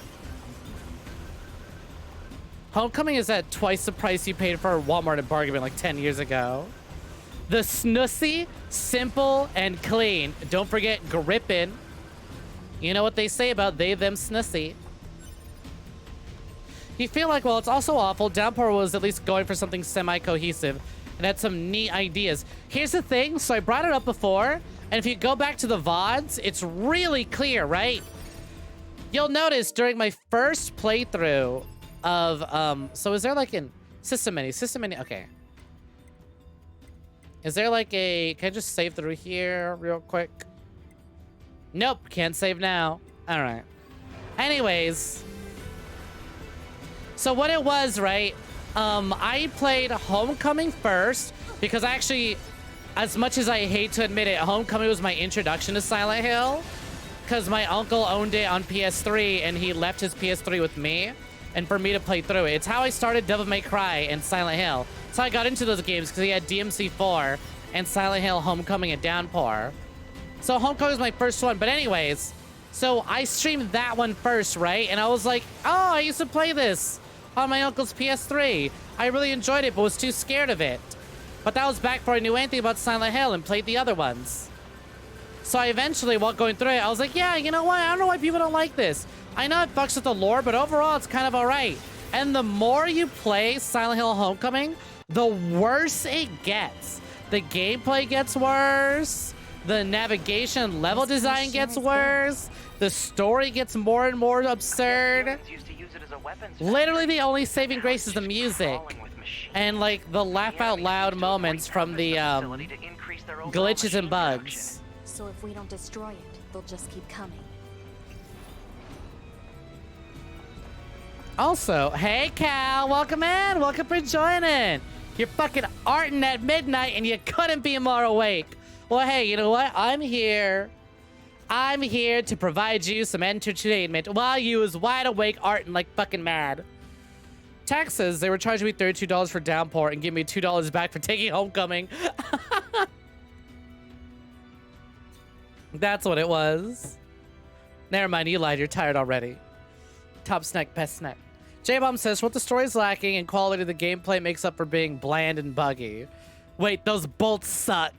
A: Homecoming is at twice the price you paid for Walmart and Bargain Bin like 10 years ago. The Snussy, simple and clean. Don't forget Grippin'. You know what they say about they, them, Snussy. You feel like, well, it's also awful. Downpour was at least going for something semi-cohesive and had some neat ideas. Here's the thing. So I brought it up before, and if you go back to the VODs, it's really clear, right? You'll notice during my first playthrough of, so is there like an system menu? Okay. Is there like a, can I just save through here real quick? Nope, can't save now. All right. Anyways. So what it was, right? I played Homecoming first because actually, as much as I hate to admit it, Homecoming was my introduction to Silent Hill because my uncle owned it on PS3 and he left his PS3 with me and for me to play through it. It's how I started Devil May Cry and Silent Hill. So I got into those games because he had DMC4 and Silent Hill Homecoming and Downpour. So Homecoming was my first one. But anyways, so I streamed that one first, right? And I was like, oh, I used to play this on my uncle's PS3. I really enjoyed it, but was too scared of it. But that was back before I knew anything about Silent Hill and played the other ones. So I eventually, while going through it, I was like, yeah, you know what? I don't know why people don't like this. I know it fucks with the lore, but overall, it's kind of all right. And the more you play Silent Hill Homecoming, the worse it gets. The gameplay gets worse. The navigation level design gets worse. The story gets more and more absurd.
G: Humans used to use it as a weapons
A: Literally,
G: factory.
A: the only saving
G: Now
A: grace
G: it's
A: is the
G: just
A: music.
G: crawling with machines.
A: And like the laugh out loud moments from the glitches and bugs.
C: So if we don't destroy it, they'll just keep coming.
A: Also, hey Cal, welcome in. Welcome for joining. You're fucking arting at midnight and you couldn't be more awake. Well, hey, you know what? I'm here. I'm here to provide you some entertainment while you was wide awake arting like fucking mad. Taxes, they were charging me $32 for Downpour and giving me $2 back for taking Homecoming. That's what it was. Never mind, you lied. You're tired already. Top Snek, best Snek. J-Bomb says, what the story's lacking and quality of the gameplay makes up for being bland and buggy. Wait, those bolts suck.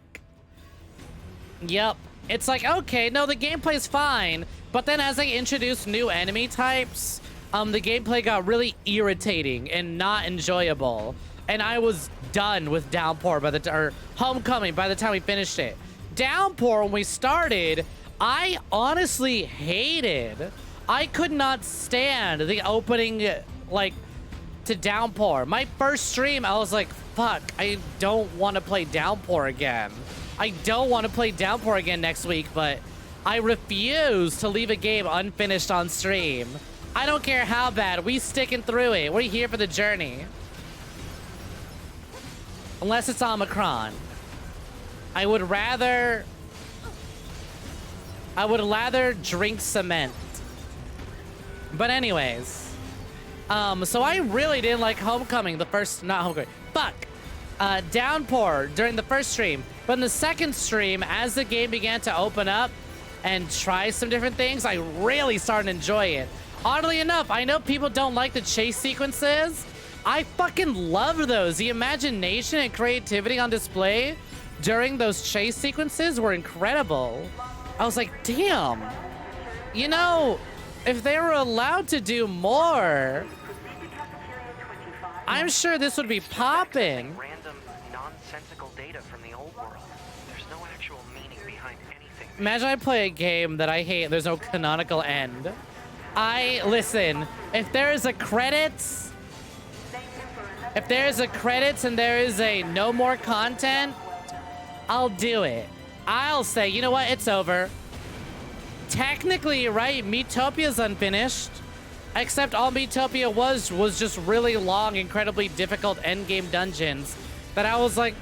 A: Yep. It's like, okay, no, the gameplay's fine. But then as they introduced new enemy types, the gameplay got really irritating and not enjoyable. And I was done with Downpour or Homecoming by the time we finished it. Downpour, when we started, I honestly hated. I could not stand the opening, like, to Downpour. My first stream, I was like, fuck, I don't want to play Downpour again. I don't want to play Downpour again next week, but I refuse to leave a game unfinished on stream. I don't care how bad. We sticking through it. We're here for the journey. Unless it's Omicron. I would rather drink cement. But anyways, so I really didn't like Homecoming, not Homecoming, fuck, Downpour during the first stream. But in the second stream, as the game began to open up and try some different things, I really started to enjoy it. Oddly enough, I know people don't like the chase sequences. I fucking love those. The imagination and creativity on display during those chase sequences were incredible. I was like, damn, you know, if they were allowed to do more, I'm sure this would be popping.
G: Random, nonsensical data from the old world. There's no actual meaning behind anything.
A: Imagine I play a game that I hate. There's no canonical end. Listen, if there is a credits, and there is a no more content, I'll do it. I'll say, you know what? It's over. Technically, right? Miitopia's unfinished. Except all Miitopia was just really long, incredibly difficult endgame dungeons that I was like,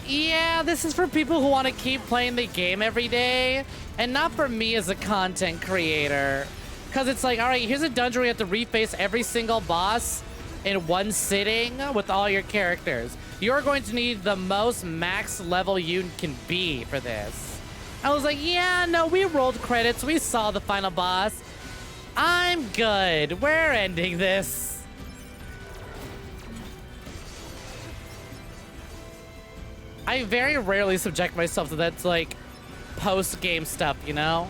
A: yeah, this is for people who want to keep playing the game every day, and not for me as a content creator. Because it's like, all right, here's a dungeon where you have to reface every single boss in one sitting with all your characters. You're going to need the most max level you can be for this. I was like, yeah, no, we rolled credits. We saw the final boss. I'm good. We're ending this. I very rarely subject myself to that, like, post-game stuff, you know?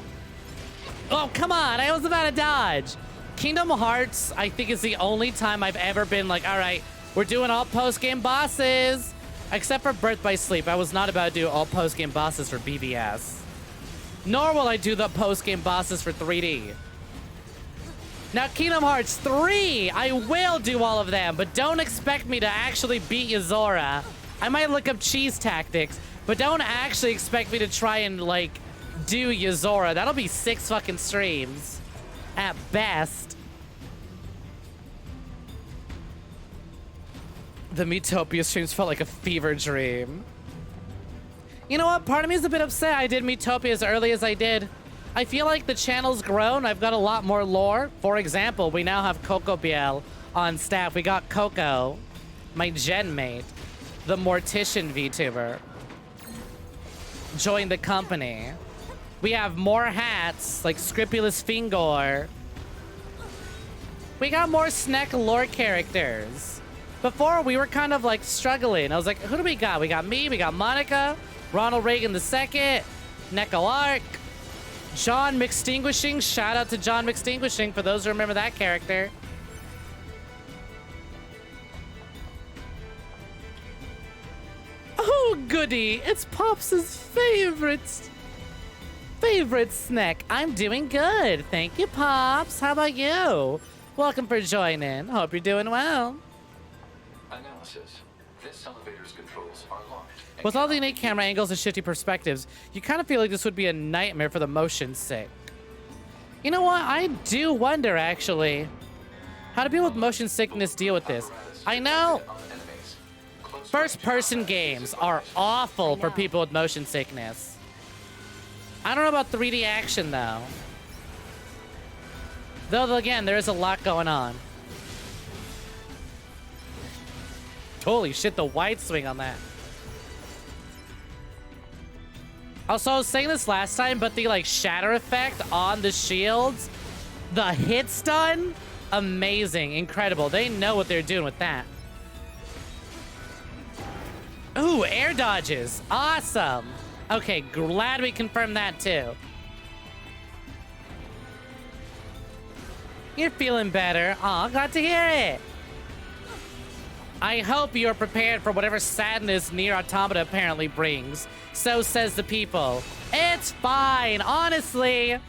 A: Oh, come on. I was about to dodge. Kingdom Hearts, I think, is the only time I've ever been like, all right, we're doing all post-game bosses. Except for Birth by Sleep. I was not about to do all post-game bosses for BBS. Nor will I do the post-game bosses for 3D. Now, Kingdom Hearts 3, I will do all of them, but don't expect me to actually beat Yozora. I might look up cheese tactics, but don't actually expect me to try and, like, do Yozora. That'll be 6 fucking streams at best. The Miitopia streams felt like a fever dream. You know what? Part of me is a bit upset I did Miitopia as early as I did. I feel like the channel's grown. I've got a lot more lore. For example, we now have Coco Biel on staff. We got Coco, my gen mate, the Mortician VTuber, join the company. We have more hats, like Scrupulous Fingor. We got more Snek lore characters. Before, we were kind of like struggling. I was like, who do we got? We got me, we got Monica, Ronald Reagan II, Neko Arc, John McStinguishing. Shout out to John McStinguishing for those who remember that character. Oh, goody. It's Pops' favorite Snek. I'm doing good. Thank you, Pops. How about you? Welcome for joining. Hope you're doing well.
F: Analysis. This elevator's controls are locked.
A: With all the unique camera angles and shifty perspectives, you kind of feel like this would be a nightmare for the motion sick. You know what? I do wonder, actually. How do people with motion sickness deal with this? I know first-person games are awful for people with motion sickness. I don't know about 3D action, though. Though, again, there is a lot going on. Holy shit, the wide swing on that. Also, I was saying this last time, but the, like, shatter effect on the shields, the hit stun, amazing, incredible. They know what they're doing with that. Ooh, air dodges. Awesome. Okay, glad we confirmed that, too. You're feeling better. Aw, glad to hear it. I hope you're prepared for whatever sadness NieR Automata apparently brings. So says the people. It's fine, honestly.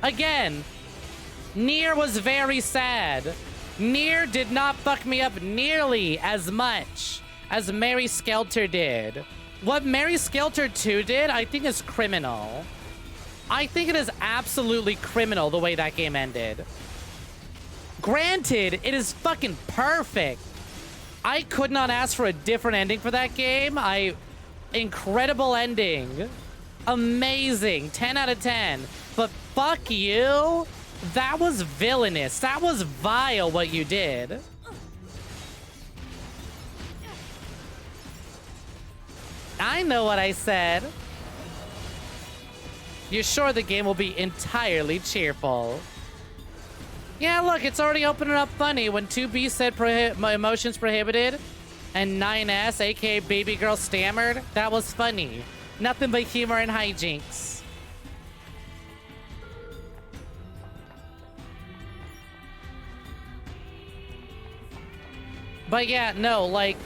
A: Again, NieR was very sad. NieR did not fuck me up nearly as much as Mary Skelter did. What Mary Skelter 2 did, I think is criminal. I think it is absolutely criminal the way that game ended. Granted, it is fucking perfect. I could not ask for a different ending for that game. Incredible ending. Amazing. 10 out of 10. But fuck you. That was villainous. That was vile what you did. I know what I said. You're sure the game will be entirely cheerful. Yeah, look, it's already opening up funny when 2B said emotions prohibited and 9S, aka baby girl, stammered. That was funny. Nothing but humor and hijinks. But yeah, no, like,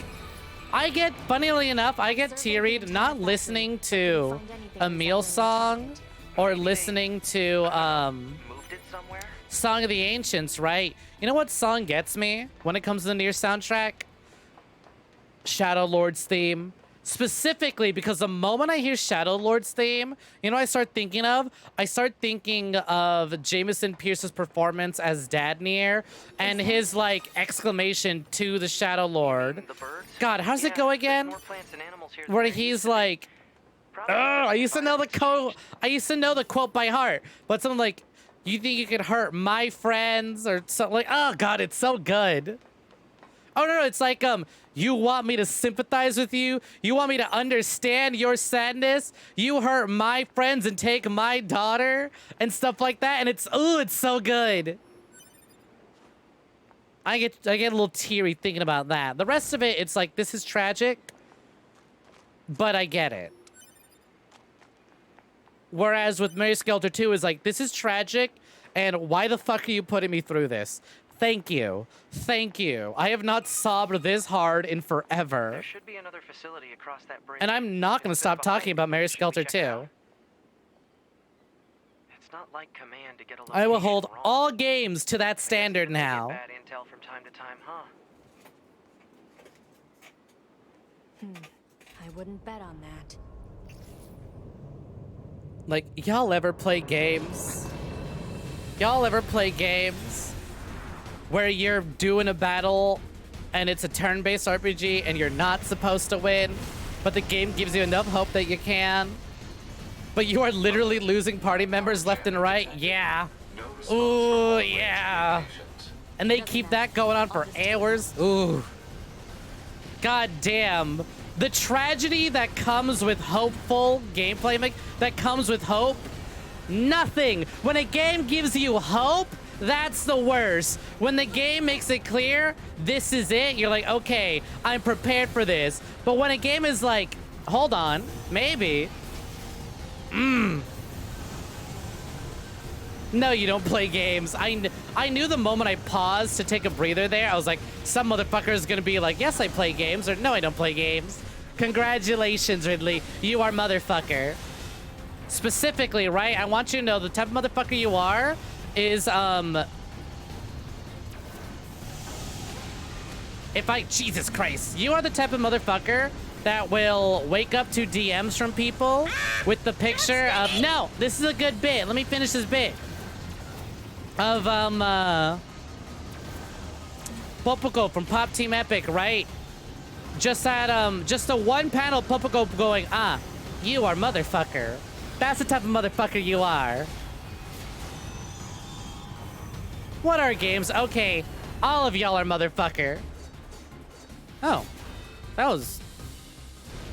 A: funnily enough, I get teary-eyed not listening to a meal song or listening to,
G: Moved it somewhere?
A: Song of the Ancients, right? You know what song gets me when it comes to the NieR soundtrack? Shadow Lord's theme. Specifically because the moment I hear Shadow Lord's theme, you know what I start thinking of? I start thinking of Jameson Pierce's performance as Dad NieR and his, like, exclamation to the Shadow Lord.
G: The birds?
A: God, how's it go
G: there's
A: again?
G: more plants and animals here than
A: Where
G: there
A: he's
G: used to be.
A: like,
G: Probably
A: I used to know the
G: environment's changed.
A: I used to know the quote by heart, but something like, "You think you could hurt my friends?" or something like, oh God, it's so good. Oh no, it's like, you want me to sympathize with you? You want me to understand your sadness? You hurt my friends and take my daughter and stuff like that, and it's so good. I get a little teary thinking about that. The rest of it, it's like, this is tragic, but I get it. Whereas with Mary Skelter 2 is like, this is tragic, and why the fuck are you putting me through this? Thank you. Thank you. I have not sobbed this hard in forever.
G: There should be another facility across that bridge.
A: And I'm not going to
G: It's
A: stop
G: behind
A: talking
G: you.
A: about Mary
G: Should we
A: Skelter
G: check it
A: 2.
G: out? It's not like Command to get a
A: I will
G: location
A: hold
G: wrong.
A: all games to that
G: I guess
A: standard
G: we get
A: now.
G: Bad intel from time to time, huh?
C: I wouldn't bet on that.
A: Like, y'all ever play games? Y'all ever play games where you're doing a battle and it's a turn-based RPG and you're not supposed to win, but the game gives you enough hope that you can, but you are literally losing party members left and right? Yeah.
F: No response
A: Ooh,
F: from all
A: yeah.
F: locations.
A: And they keep that going on for hours? Ooh. God damn. The tragedy that comes with hopeful gameplay, that comes with hope, nothing. When a game gives you hope, that's the worst. When the game makes it clear, this is it, you're like, okay, I'm prepared for this. But when a game is like, hold on, maybe. No, you don't play games. I knew the moment I paused to take a breather there, I was like, some motherfucker is gonna be like, yes, I play games, or no, I don't play games. Congratulations, Ridley. You are motherfucker. Specifically, right? I want you to know the type of motherfucker you are is, Jesus Christ. You are the type of motherfucker that will wake up to DMs from people with the picture of, no, this is a good bit. Let me finish this bit. Of, Popoco from Pop Team Epic, right? Just that, just the one panel Popoco going, you are motherfucker. That's the type of motherfucker you are. What are games? Okay, all of y'all are motherfucker. Oh, that was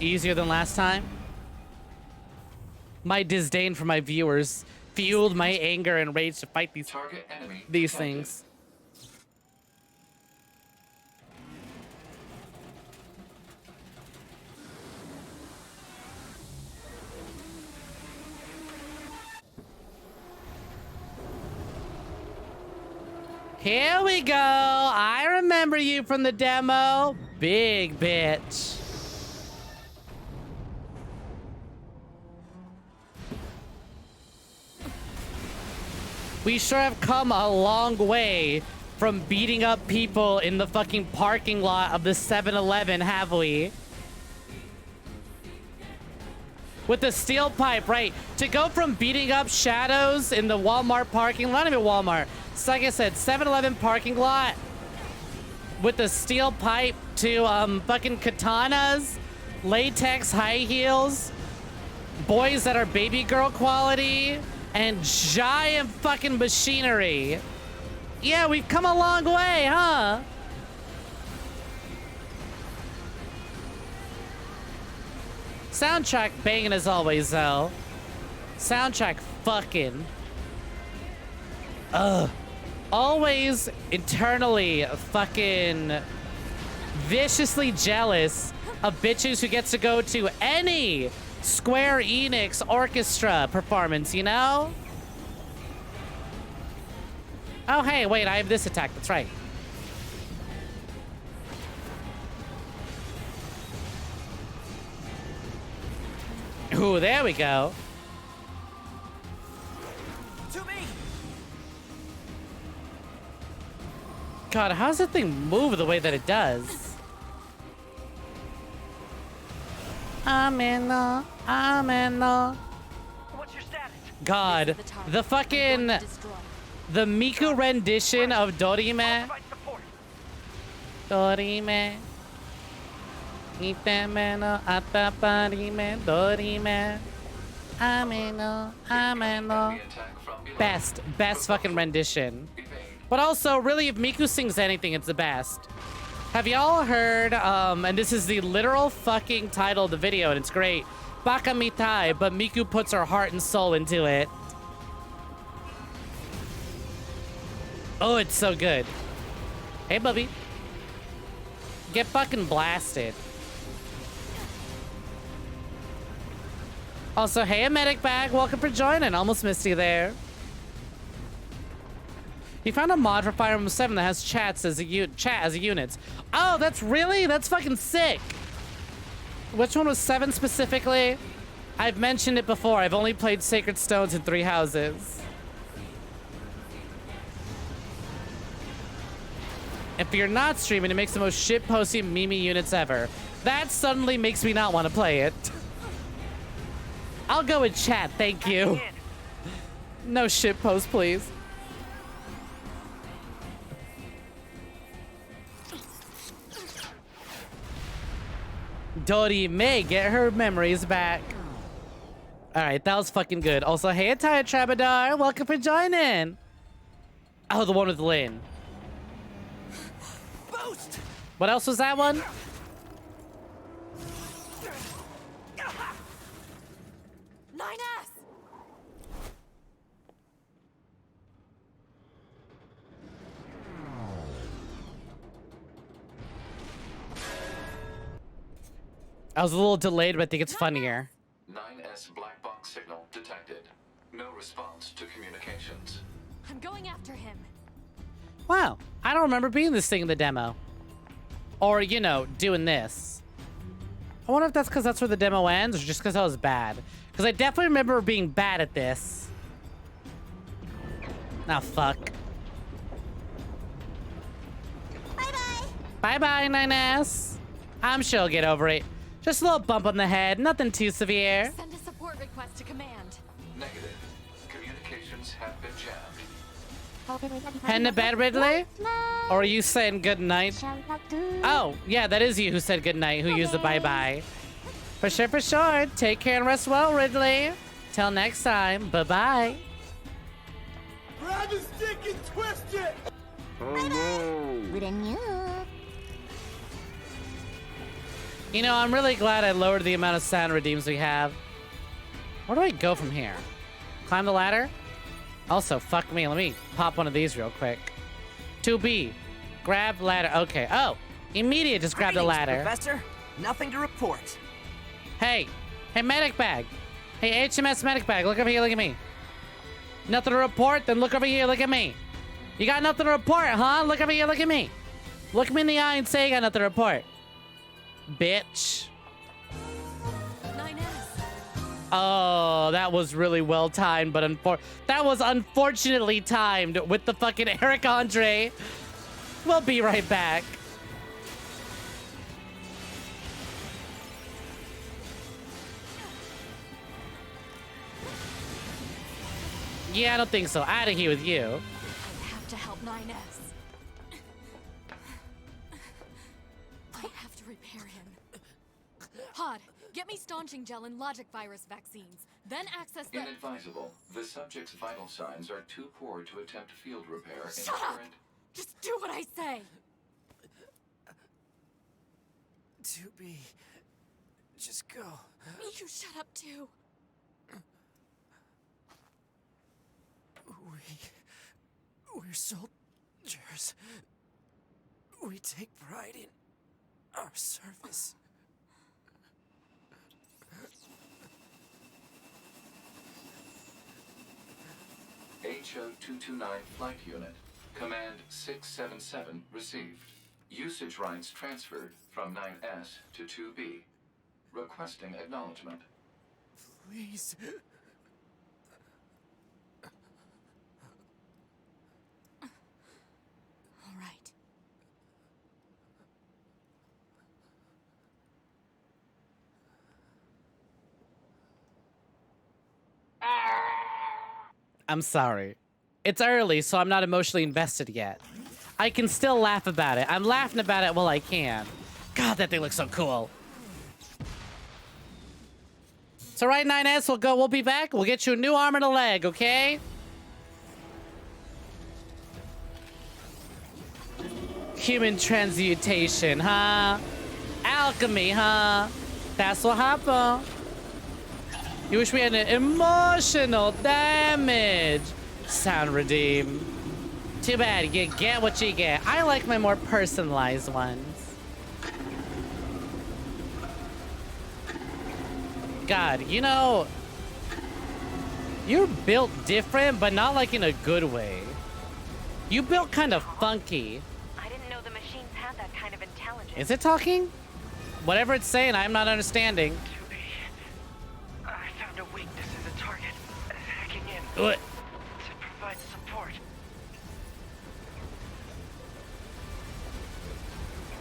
A: easier than last time. My disdain for my viewers fueled my anger and rage to fight
F: Target enemy
A: these
F: detected.
A: things. Here we go. I remember you from the demo. Big bitch. We sure have come a long way from beating up people in the fucking parking lot of the 7-Eleven, have we? With the steel pipe, right? To go from beating up shadows in the Walmart parking lot, not even Walmart. So like I said, 7-Eleven parking lot. with the steel pipe to fucking katanas, latex high heels, boys that are baby girl quality, and giant fucking machinery. Yeah, we've come a long way, huh? Soundtrack banging as always, though. Soundtrack fucking. Ugh. Always internally fucking viciously jealous of bitches who gets to go to any Square Enix orchestra performance, you know? Oh, hey, wait, I have this attack. That's right. Ooh, there we go.
G: To me.
A: God, how does that thing move the way that it does? Ameno.
G: What's your status?
A: God, the fucking... The Miku rendition of Dorime.
G: Provide support.
A: Dorime. Itemeno ataparime Dorime. Ameno.
F: Enemy attack from below.
A: Best fucking rendition.
F: Evade.
A: But also, really, if Miku sings anything, it's the best. Have y'all heard, and this is the literal fucking title of the video, and it's great. Baka mitai, but Miku puts her heart and soul into it. Oh, it's so good. Hey, Bubby. Get fucking blasted. Also, hey, a medic bag. Welcome for joining. Almost missed you there. You found a mod for Fire Emblem 7 that has chat as a unit. Oh, that's fucking sick. Which one was 7 specifically? I've mentioned it before. I've only played Sacred Stones in 3 houses. If you're not streaming, it makes the most shitposty Mimi units ever. That suddenly makes me not want to play it. I'll go with chat, thank you. No shitpost, please. Dori may get her memories back. All right, that was fucking good. Also, hey, Ataya Trabadar, welcome for joining. Oh, the one with Lynn.
G: Boost.
A: What else was that one? I was a little delayed, but I think it's funnier.
F: 9S black box signal detected. No response to communications.
C: I'm going after him.
A: Wow, I don't remember being this thing in the demo. Or, you know, doing this. I wonder if that's because that's where the demo ends, or just because I was bad. Because I definitely remember being bad at this. Now, fuck.
E: Bye-bye.
A: Bye-bye, 9S. I'm sure I'll get over it. Just a little bump on the head, nothing too severe.
C: Send a support request to command.
F: Negative. Communications have been jammed.
A: Heading to bed, Ridley? Or are you saying good night? Oh, yeah, that is you who said good night, who used the bye-bye. For sure, for sure. Take care and rest well, Ridley. Till next time, bye-bye.
H: Grab the stick and twist it!
A: You know, I'm really glad I lowered the amount of sound redeems we have. Where do I go from here? Climb the ladder? Also, fuck me. Let me pop one of these real quick. 2B. Grab ladder. Okay. Oh, immediate. Just grab the ladder.
G: Professor, nothing to report.
A: Hey. Hey, medic bag. Hey, HMS medic bag. Look over here. Look at me. Nothing to report? Then look over here. Look at me. You got nothing to report, huh? Look over here. Look at me. Look me in the eye and say you got nothing to report. Bitch.
C: 9S.
A: Oh, that was really well timed, but that was unfortunately timed with the fucking Eric Andre. We'll be right back. Yeah, I don't think so. Out of here with you.
C: I have to help 9S.
I: repair him. Pod, get me staunching gel and logic virus vaccines. Then access the...
F: Inadvisable. The subject's vital signs are too poor to attempt field repair in
I: Shut up!
F: current...
I: Just do what I say!
H: 2B. Just go.
I: You shut up too.
H: We're soldiers. We take pride in our service.
F: HO-229 Flight Unit. Command 677 received. Usage rights transferred from 9S to 2B. Requesting acknowledgement.
H: Please.
I: All right.
A: I'm sorry. It's early, so I'm not emotionally invested yet. I can still laugh about it. I'm laughing about it while I can. God, that thing looks so cool. So right, 9S, we'll be back. We'll get you a new arm and a leg, okay? Human transmutation, huh? Alchemy, huh? That's what happened. You wish we had an emotional damage. Sound redeem. Too bad, you get what you get. I like my more personalized ones. God, you know, you're built different, but not like in a good way. You built kind of funky.
D: I didn't know the machines had that kind of intelligence.
A: Is it talking? Whatever it's saying, I'm not understanding.
G: 2B. I found a weakness in the target. Hacking in.
A: What?
G: To provide support.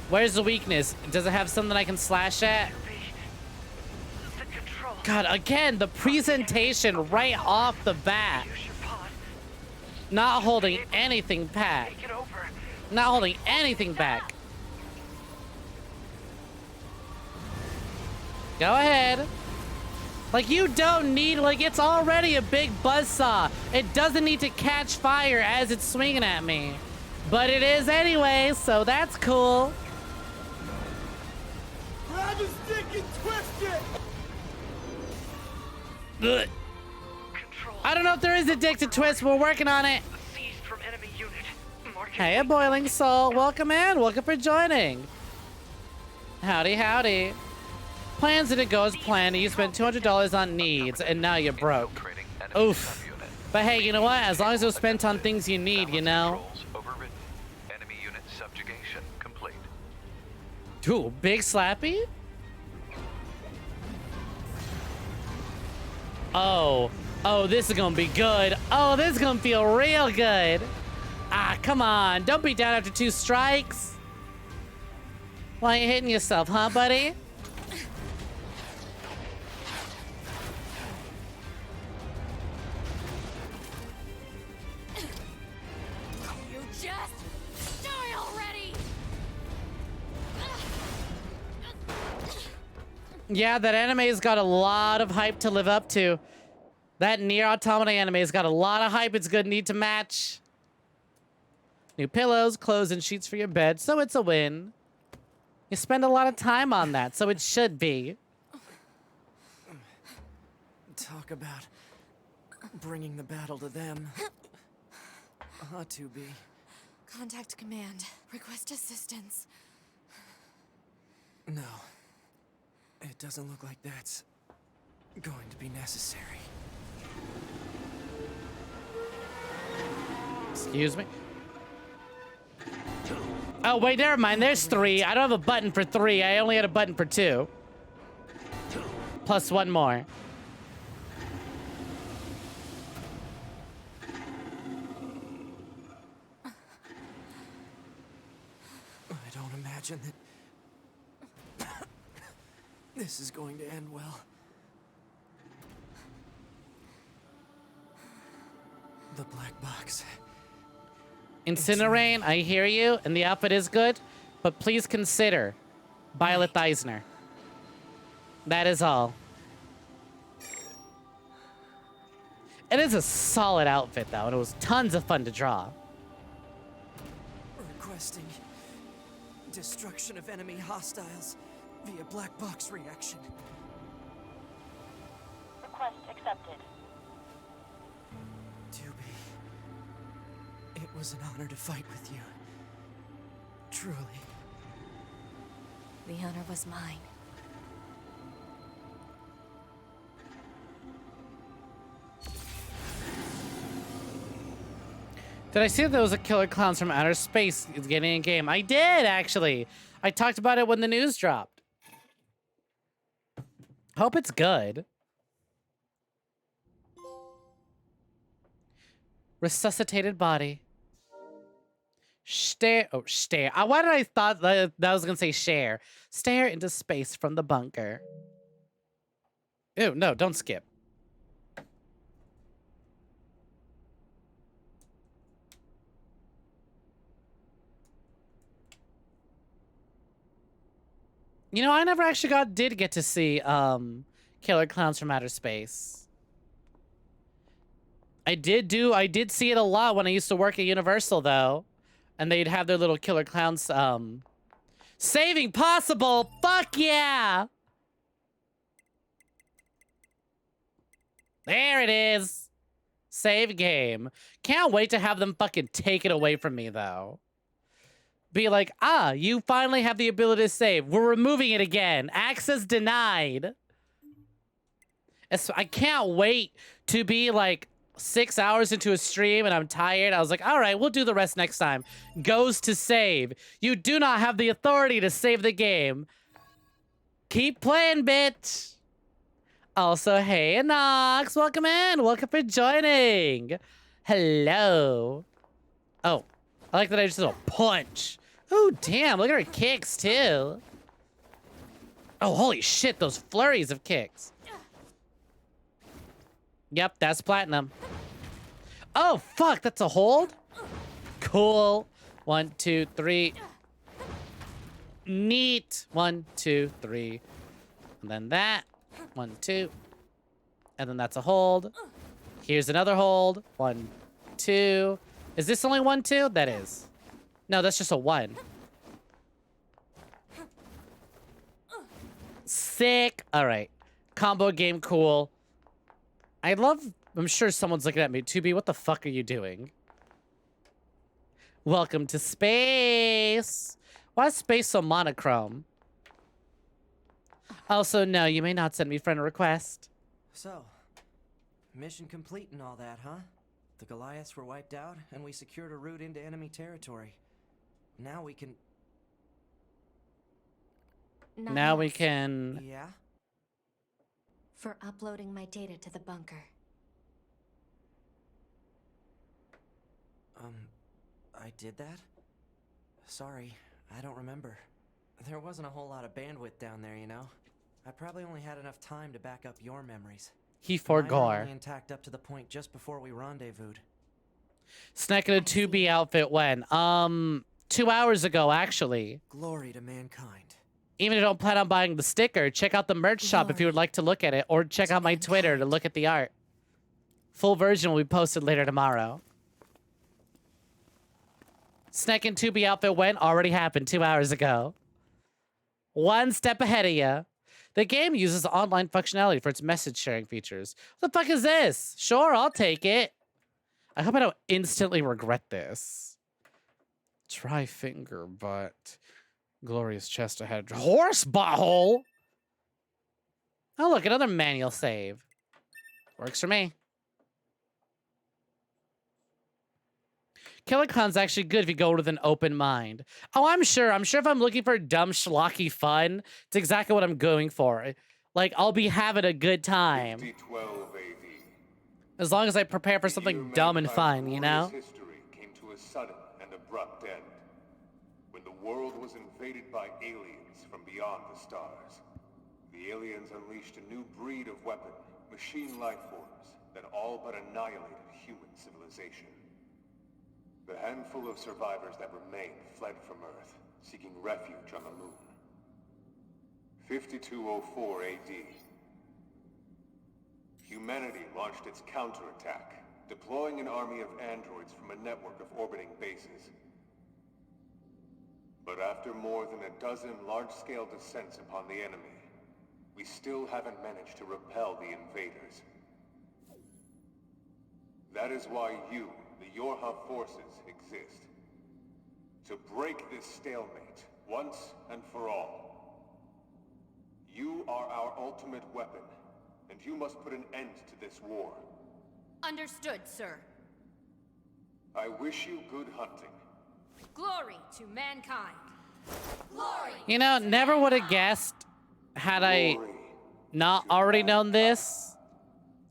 A: Where's the weakness? Does it have something I can slash at?
G: 2B. The control.
A: God, again, the presentation right off the bat.
G: Use your pod.
A: Not holding anything back.
G: Take it over.
A: Not holding anything back. Go ahead. Like, you don't need, like, it's already a big buzzsaw. It doesn't need to catch fire as it's swinging at me. But it is anyway, so that's cool.
H: Grab the stick and twist it!
A: Ugh.
G: Control.
A: I don't know if there is a dick to twist. We're working on it.
G: Seized from enemy unit. Marking
A: Hey, a boiling soul. Welcome in. Welcome for joining. Howdy, howdy. Plans didn't go as planned. You spent $200 on needs, and now you're broke. Oof. But hey, you know what? As long as it was spent on things you need, you know?
F: Overridden. Enemy unit subjugation complete.
A: Ooh, big slappy? Oh. Oh, this is gonna be good. Oh, this is gonna feel real good. Ah, come on. Don't be down after 2 strikes. Why you hitting yourself, huh, buddy?
I: You just die already!
A: Yeah, that anime's got a lot of hype to live up to. That NieR Automata anime's got a lot of hype it's gonna need to match. New pillows, clothes, and sheets for your bed, so it's a win. You spend a lot of time on that, so it should be.
H: Talk about bringing the battle to them. 2B.
I: Contact command. Request assistance.
H: No. It doesn't look like that's going to be necessary.
A: Excuse me? Oh, wait, never mind. There's 3. I don't have a button for 3. I only had a button for 2. Plus 1 more.
H: I don't imagine that this is going to end well. The black box.
A: Incinerate, I hear you, and the outfit is good, but please consider Violet Eisner. That is all. It is a solid outfit, though, and it was tons of fun to draw.
H: Requesting destruction of enemy hostiles via black box reaction.
E: Request accepted.
H: Tubi, it was an honor to fight with you. Truly.
C: The honor was mine.
A: Did I see that there was a Killer Clowns from Outer Space getting a game? I did, actually. I talked about it when the news dropped. Hope it's good. Resuscitated body. Stare. Oh, stare. Why did I thought that I was going to say share? Stare into space from the bunker. Ew, no, don't skip. You know, I never actually did get to see Killer Clowns from Outer Space. I did see it a lot when I used to work at Universal, though. And they'd have their little Killer Clowns saving possible. Fuck yeah. There it is. Save game. Can't wait to have them fucking take it away from me, though. Be like, you finally have the ability to save. We're removing it again. Access denied. I can't wait to be like 6 hours into a stream and I'm tired. I was like, all right, we'll do the rest next time. Goes to save. You do not have the authority to save the game. Keep playing, bitch. Also, hey, Nox, welcome in. Welcome for joining. Hello. Oh, I like that I just did a punch. Oh, damn, look at her kicks, too. Oh, holy shit, those flurries of kicks. Yep, that's platinum. Oh, fuck, that's a hold? Cool. 1, 2, 3. Neat. 1, 2, 3. And then that. 1, 2. And then that's a hold. Here's another hold. 1, 2. Is this only 1, 2? That is. No, that's just a 1. Sick. All right. Combo game, cool. I'm sure someone's looking at me. 2B, what the fuck are you doing? Welcome to space. Why is space so monochrome? Also, no, you may not send me friend request.
H: So, mission complete and all that, huh? The Goliaths were wiped out, and we secured a route into enemy territory. Now we can...
A: Now we can...
H: Yeah?
C: For uploading my data to the bunker.
H: I did that? Sorry, I don't remember. There wasn't a whole lot of bandwidth down there, you know? I probably only had enough time to back up your memories.
A: He
H: Mine were
A: forgore.
H: only intact up to the point just before we rendezvoused.
A: Snek in a 2B outfit when? 2 hours ago, actually.
H: Glory to mankind.
A: Even if you don't plan on buying the sticker, check out the merch shop if you would like to look at it, or check out my Twitter to look at the art. Full version will be posted later tomorrow. Snek in 2B outfit when? Already happened 2 hours ago. One step ahead of you. The game uses online functionality for its message sharing features. What the fuck is this? Sure, I'll take it. I hope I don't instantly regret this. Try finger butt. Glorious chest ahead. Horse butthole! Oh, look, another manual save. Works for me. Killer Clown's actually good if you go with an open mind. Oh, I'm sure if I'm looking for dumb, schlocky fun, it's exactly what I'm going for. Like, I'll be having a good time.
J: 5012 AD.
A: As long as I prepare for something dumb and fun, you know?
J: History came to a sudden and abrupt end. When the world was invaded by aliens from beyond the stars. The aliens unleashed a new breed of weapon, machine life forms, that all but annihilated human civilization. The handful of survivors that remained fled from Earth, seeking refuge on the moon. 5204 AD. Humanity launched its counterattack, deploying an army of androids from a network of orbiting bases. But after more than a dozen large-scale descents upon the enemy, we still haven't managed to repel the invaders. That is why you, the Yorha forces, exist. To break this stalemate, once and for all. You are our ultimate weapon, and you must put an end to this war.
I: Understood, sir.
J: I wish you good hunting.
I: Glory to mankind. Glory!
A: You know, never would have guessed had I not already known this.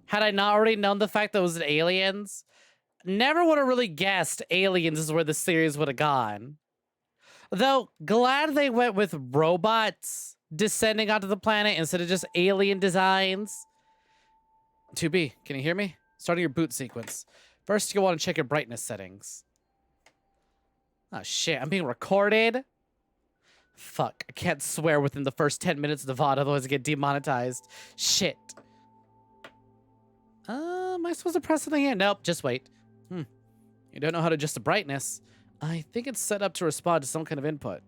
A: Had I not already known the fact that it was aliens. Never would have really guessed aliens is where the series would have gone. Though, glad they went with robots descending onto the planet instead of just alien designs. 2B, can you hear me? Starting your boot sequence. First, you'll want to check your brightness settings. Oh, shit. I'm being recorded? Fuck. I can't swear within the first 10 minutes of the VOD, otherwise I get demonetized. Shit. Am I supposed to press something here? Nope, just wait. You don't know how to adjust the brightness. I think it's set up to respond to some kind of input.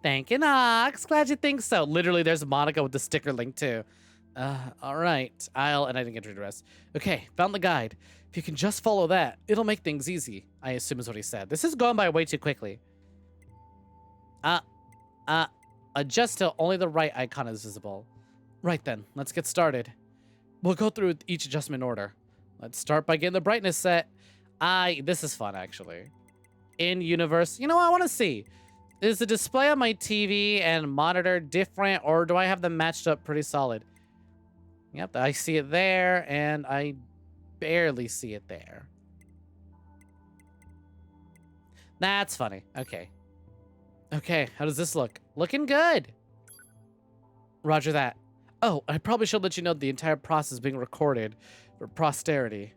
A: Thank you, Nox. Glad you think so. Literally, there's Monica with the sticker link, too. All right. And I didn't get to address. Okay, found the guide. If you can just follow that, it'll make things easy, I assume is what he said. This is going by way too quickly. Adjust till only the right icon is visible. Right then, let's get started. We'll go through each adjustment order. Let's start by getting the brightness set. This is fun, actually. In universe, you know what I want to see? Is the display on my TV and monitor different, or do I have them matched up pretty solid? Yep, I see it there, and I barely see it there. That's funny. Okay. Okay, how does this look? Looking good. Roger that. Oh, I probably should let you know the entire process is being recorded for posterity.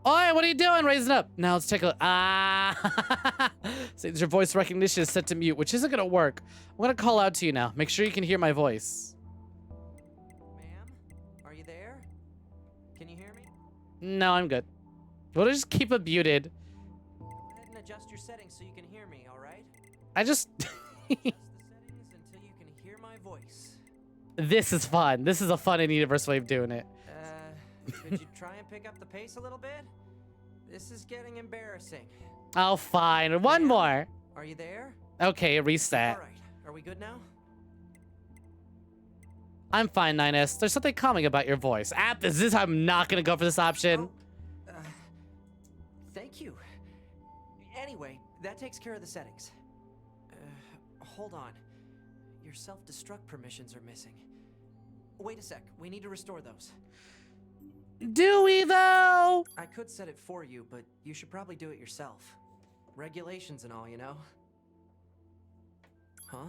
A: Oi, what are you doing? Raising up. Now let's take a look. Since your voice recognition is set to mute, which isn't gonna work. I'm gonna call out to you now. Make sure you can hear my voice.
H: Ma'am? Are you there? Can you hear me?
A: No, I'm good. We'll just keep it muted.
H: Go ahead and adjust your settings so you can hear me, alright?
A: I just...
H: Adjust the settings until you can hear my voice.
A: This is fun. This is a fun and universe way of doing it.
H: Could you try and pick up the pace a little bit? This is getting embarrassing.
A: Oh, fine. One more.
H: Are you there?
A: Okay, reset.
H: Alright, are we good now?
A: I'm fine, 9S. There's something calming about your voice. I'm not gonna go for this option.
H: Oh, thank you. Anyway, that takes care of the settings. Hold on. Your self-destruct permissions are missing. Wait a sec, we need to restore those.
A: Do we, though?
H: I could set it for you, but you should probably do it yourself. Regulations and all, you know? Huh?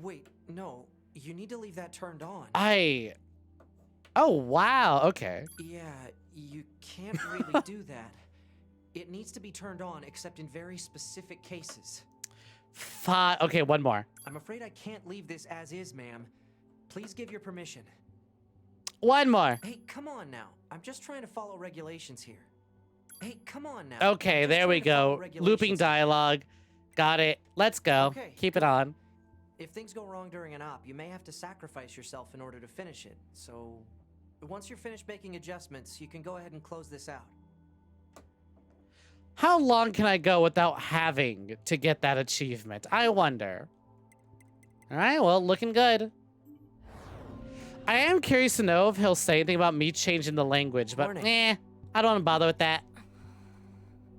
H: Wait, no. You need to leave that turned on.
A: Oh, wow. Okay.
H: Yeah, you can't really do that. It needs to be turned on, except in very specific cases.
A: Fine. Okay, one more.
H: I'm afraid I can't leave this as is, ma'am. Please give your permission.
A: One more.
H: Hey, come on now. I'm just trying to follow regulations here. Hey, come on now.
A: Okay, there we go. Looping dialogue. Got it. Let's go.
H: Okay,
A: Keep it on.
H: If things go wrong during an op, you may have to sacrifice yourself in order to finish it. So, once you're finished making adjustments, you can go ahead and close this out.
A: How long can I go without having to get that achievement? I wonder. All right, well, looking good. I am curious to know if he'll say anything about me changing the language, but I don't want to bother with that.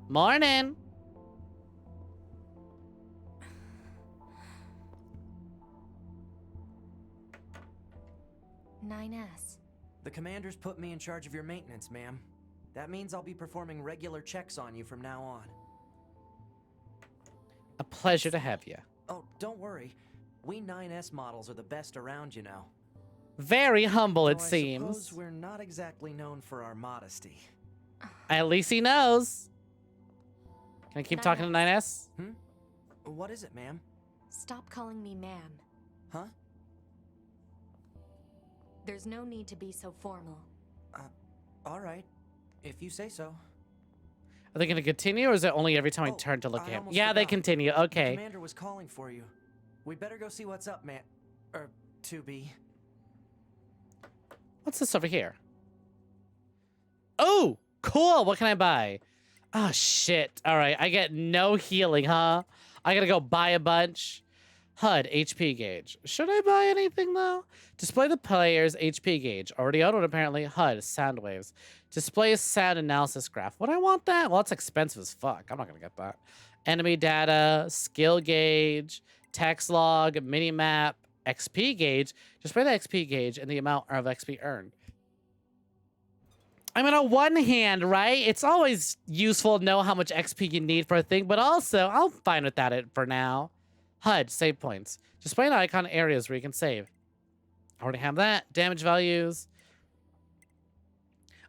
A: Morning.
H: The commander's put me in charge of your maintenance, ma'am. That means I'll be performing regular checks on you from now on.
A: A pleasure to have you.
H: Oh, don't worry. We 9S models are the best around, you know.
A: Very humble, it
H: Though I
A: seems.
H: suppose we're not exactly known for our modesty.
A: At least he knows. Can I keep talking to 9S?
H: What is it, ma'am?
C: Stop calling me ma'am.
H: Huh?
C: There's no need to be so formal.
H: All right. If you say so.
A: Are they going to continue, or is it only every time I turn to look at him? Yeah, they continue. Okay.
H: The commander was calling for you. We better go see what's up, man. 2B.
A: What's this over here? Oh, cool. What can I buy? Oh, shit. All right. I get no healing, huh? I got to go buy a bunch. HUD, HP gauge. Should I buy anything, though? Display the player's HP gauge. Already auto apparently. HUD, sound waves. Display a sound analysis graph. Would I want that? Well, it's expensive as fuck. I'm not going to get that. Enemy data, skill gauge, text log, mini map, XP gauge. Display the XP gauge and the amount of XP earned. I mean, on one hand, right? It's always useful to know how much XP you need for a thing, but also, I'm fine with that for now. HUD, save points. Display an icon areas where you can save. I already have that. Damage values.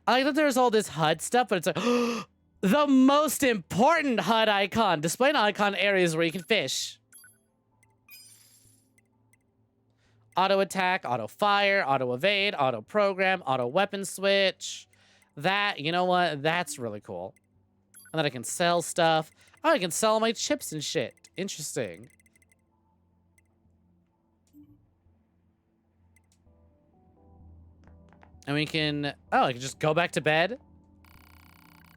A: I like that there's all this HUD stuff, but it's like, the most important HUD icon. Display an icon areas where you can fish. Auto attack, auto fire, auto evade, auto program, auto weapon switch. That, you know what? That's really cool. And then I can sell stuff. Oh, I can sell my chips and shit. Interesting. And we can... Oh, I can just go back to bed?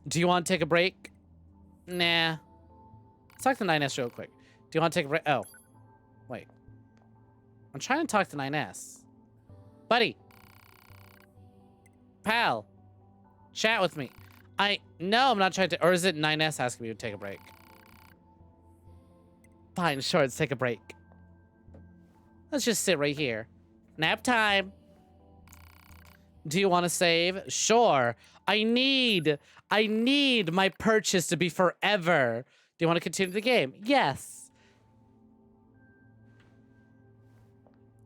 A: Do you want to take a break? Nah. Let's talk to 9S real quick. Do you want to take a break? Oh. Wait. I'm trying to talk to 9S. Buddy. Pal. Chat with me. No, I'm not trying to... Or is it 9S asking me to take a break? Fine, sure, let's take a break. Let's just sit right here. Nap time. Do you want to save? Sure. I need my purchase to be forever. Do you want to continue the game? Yes.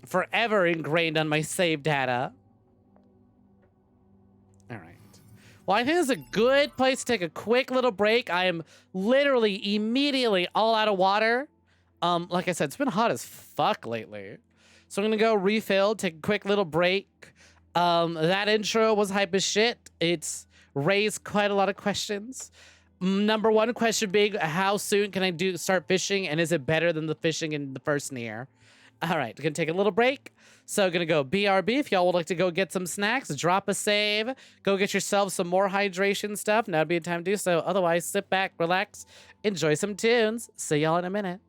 A: Forever ingrained on my save data. All right. Well, I think it's a good place to take a quick little break. I am literally immediately all out of water. Like I said, it's been hot as fuck lately. So I'm going to go refill, take a quick little break. That intro was hype as shit. It's raised quite a lot of questions. Number one question being, how soon can I start fishing? And is it better than the fishing in the first NieR? All right, gonna take a little break. So gonna go BRB. If y'all would like to go get some snacks, drop a save, go get yourself some more hydration stuff. Now would be a time to do so. Otherwise, sit back, relax, enjoy some tunes. See y'all in a minute.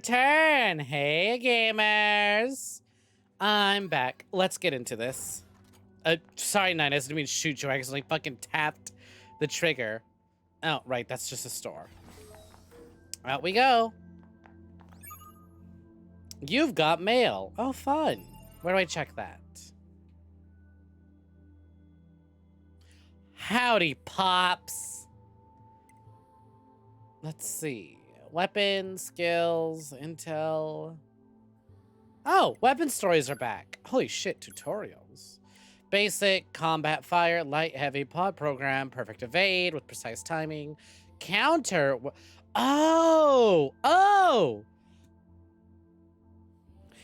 A: return. Hey, gamers. I'm back. Let's get into this. Sorry, Nine, I didn't mean to shoot you. I accidentally fucking tapped the trigger. Oh, right, that's just a store. Out we go. You've got mail. Oh, fun. Where do I check that? Howdy, Pops. Let's see. Weapons, skills, intel. Oh, weapon stories are back. Holy shit, tutorials. Basic, combat fire, light, heavy, pod program, perfect evade with precise timing. Counter. Oh!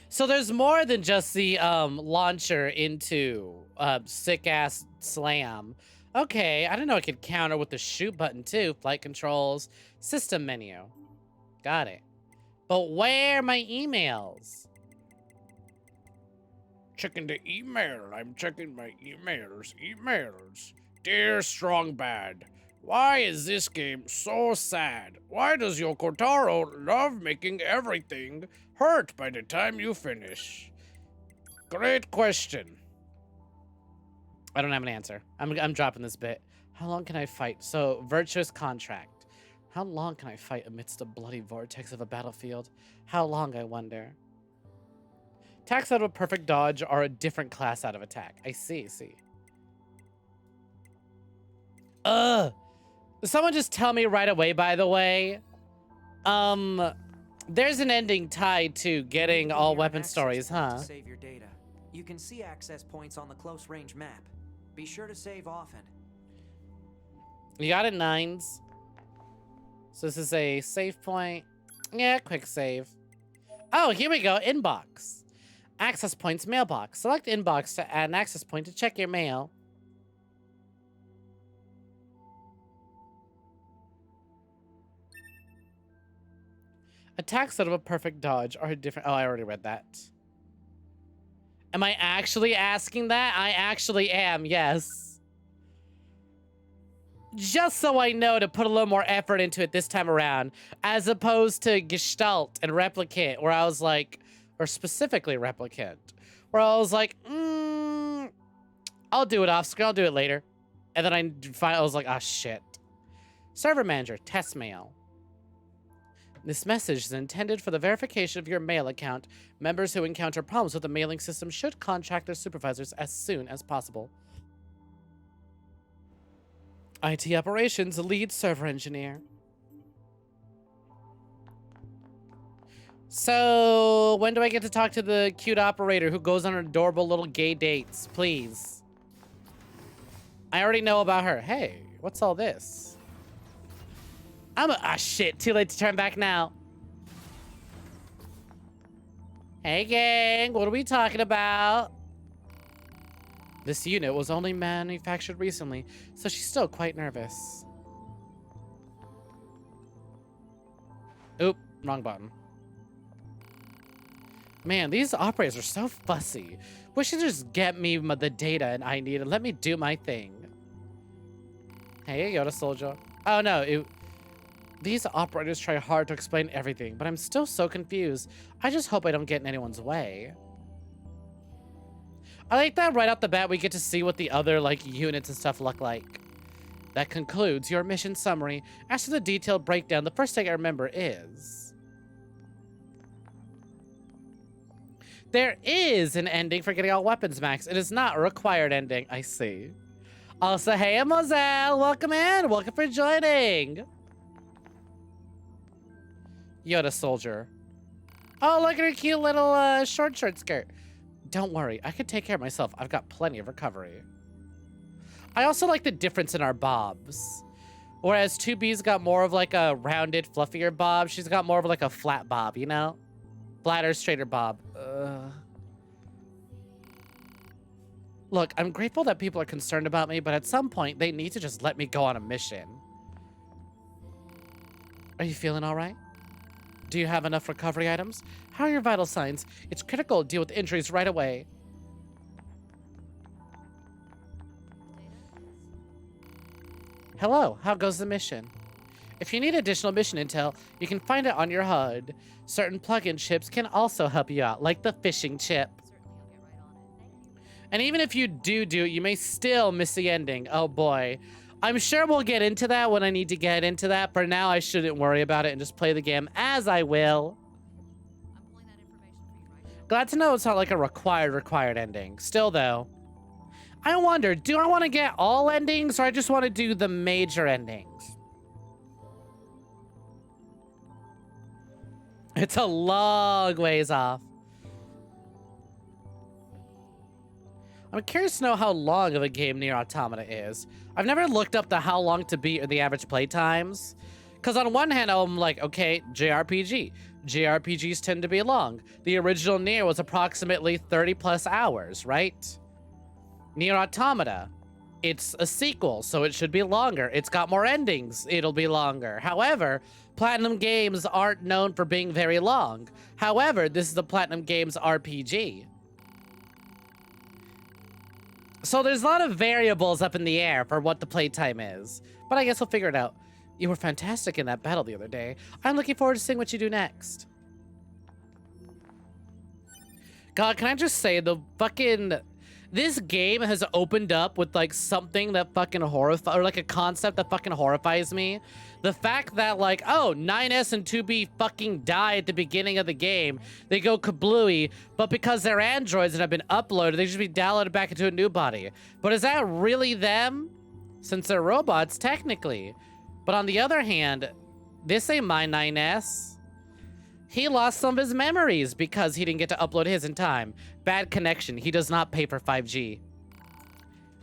A: So there's more than just the launcher into sick-ass slam. Okay, I didn't know I could counter with the shoot button too. Flight controls, system menu. Got it. But where are my emails? Checking the email. I'm checking my emails. Dear Strong Bad, why is this game so sad? Why does your Kotaro love making everything hurt by the time you finish? Great question. I don't have an answer. I'm dropping this bit. How long can I fight? So, virtuous contract. How long can I fight amidst the bloody vortex of a battlefield? How long, I wonder? Attacks out of a perfect dodge are a different class out of attack. I see. Someone just tell me right away, by the way. There's an ending tied to getting all weapon stories, huh?
H: Save your data. You can see access points on the close range map. Be sure to save often.
A: You got it, Nines. So this is a save point. Yeah, quick save. Oh, here we go. Inbox. Access points mailbox. Select inbox to add an access point to check your mail. Attacks out of a perfect dodge are different. Oh, I already read that. Am I actually asking that? I actually am, yes. Just so I know to put a little more effort into it this time around, as opposed to Gestalt and Replicant, where I was like, or specifically Replicant, where I was like, I'll do it off screen, I'll do it later. And then I was like, ah, shit. Server manager, test mail. This message is intended for the verification of your mail account. Members who encounter problems with the mailing system should contact their supervisors as soon as possible. IT operations lead server engineer. So, when do I get to talk to the cute operator who goes on adorable little gay dates, please? I already know about her. Hey, what's all this? Ah, shit, too late to turn back now. Hey, gang, what are we talking about? This unit was only manufactured recently, so she's still quite nervous. Oop, wrong button. Man, these operators are so fussy. Wish they'd just get me the data I need and let me do my thing. Hey, Yoda soldier. Oh no, these operators try hard to explain everything, but I'm still so confused. I just hope I don't get in anyone's way. I like that right off the bat we get to see what the other units and stuff look like. That concludes your mission summary. As to the detailed breakdown, the first thing I remember is... there is an ending for getting all weapons max. It is not a required ending, I see. Also, hey, Moselle, welcome in. Welcome for joining. Yoda soldier. Oh, look at her cute little short skirt. Don't worry, I can take care of myself. I've got plenty of recovery. I also like the difference in our bobs. Whereas 2B's got more of like a rounded, fluffier bob, she's got more of like a flat bob, you know? Flatter, straighter bob. Look, I'm grateful that people are concerned about me, but at some point, they need to just let me go on a mission. Are you feeling all right? Do you have enough recovery items? How are your vital signs? It's critical to deal with injuries right away. Hello, how goes the mission? If you need additional mission intel, you can find it on your HUD. Certain plug-in chips can also help you out, like the fishing chip. And even if you do it, you may still miss the ending. Oh boy. I'm sure we'll get into that when I need to get into that. For now, I shouldn't worry about it and just play the game as I will. Glad to know it's not like a required ending. Still though, I wonder, do I want to get all endings or I just want to do the major endings? It's a long ways off. I'm curious to know how long of a game NieR Automata is. I've never looked up the how long to beat or the average play times. Because on one hand, I'm like, okay, JRPG. JRPGs tend to be long. The original NieR was approximately 30 plus hours, right? NieR Automata, it's a sequel, so it should be longer. It's got more endings, it'll be longer. However, Platinum games aren't known for being very long. However, this is a Platinum Games RPG. So there's a lot of variables up in the air for what the playtime is. But I guess we'll figure it out. You were fantastic in that battle the other day. I'm looking forward to seeing what you do next. God, can I just say the fucking... This game has opened up with like something that fucking horrifies, or like a concept that fucking horrifies me. The fact that like, oh, 9S and 2B fucking die at the beginning of the game. They go kablooey, but because they're androids and have been uploaded, they should be downloaded back into a new body. But is that really them? Since they're robots, technically. But on the other hand, this ain't my 9S. He lost some of his memories because he didn't get to upload his in time. Bad connection. He does not pay for 5G.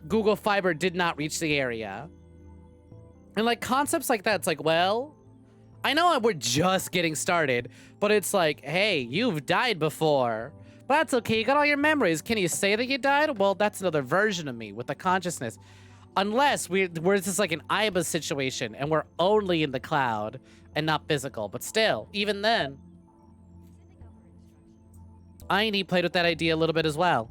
A: Google Fiber did not reach the area. And like concepts like that, it's like, well, I know we're just getting started, but it's like, hey, you've died before. But that's okay, you got all your memories. Can you say that you died? Well, that's another version of me with the consciousness. Unless we're just like an IBA situation and we're only in the cloud and not physical. But still, even then, INE played with that idea a little bit as well.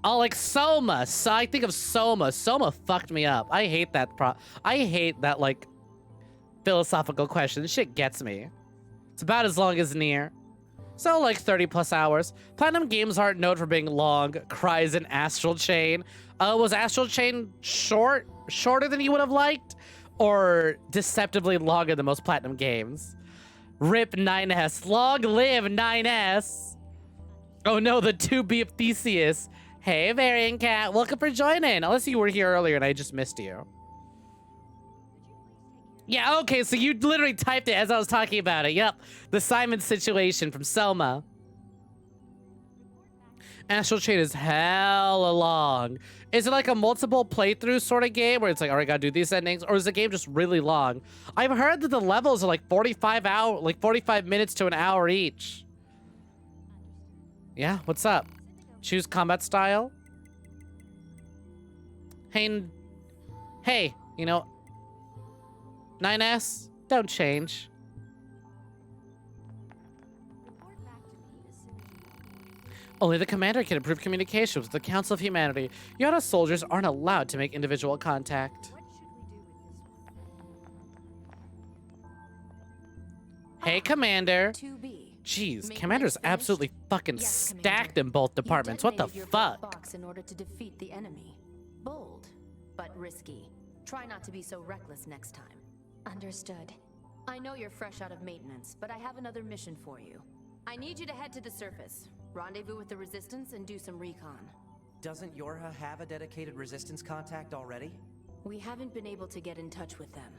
A: Oh, like Soma. So I think of Soma. Soma fucked me up. I hate that I hate that, like, philosophical question. This shit gets me. It's about as long as NieR. So, like, 30 plus hours. Platinum games aren't known for being long. Cries in Astral Chain. Was Astral Chain shorter than you would have liked? Or deceptively longer than most Platinum games? Rip 9S. Long live 9S. Oh no, the 2B of Theseus. Hey, Varian Cat. Welcome for joining. Unless you were here earlier and I just missed you. Yeah, okay, so you literally typed it as I was talking about it. Yep. The Simon situation from Selma. Astral Chain is hella long. Is it like a multiple playthrough sort of game where it's like, all right, gotta do these endings? Or is the game just really long? I've heard that the levels are like 45 minutes to an hour each. Yeah, what's up? Choose combat style. Hey, you know, 9S, don't change. Only the commander can improve communication with the Council of Humanity. Yada soldiers aren't allowed to make individual contact. Hey, Commander.
C: 2B.
A: Jeez, Commander's absolutely fucking stacked in both departments. What the fuck?
C: Box in order to defeat the enemy. Bold, but risky. Try not to be so reckless next time. Understood. I know you're fresh out of maintenance, but I have another mission for you. I need you to head to the surface. Rendezvous with the Resistance and do some recon.
H: Doesn't Yorha have a dedicated Resistance contact already?
C: We haven't been able to get in touch with them,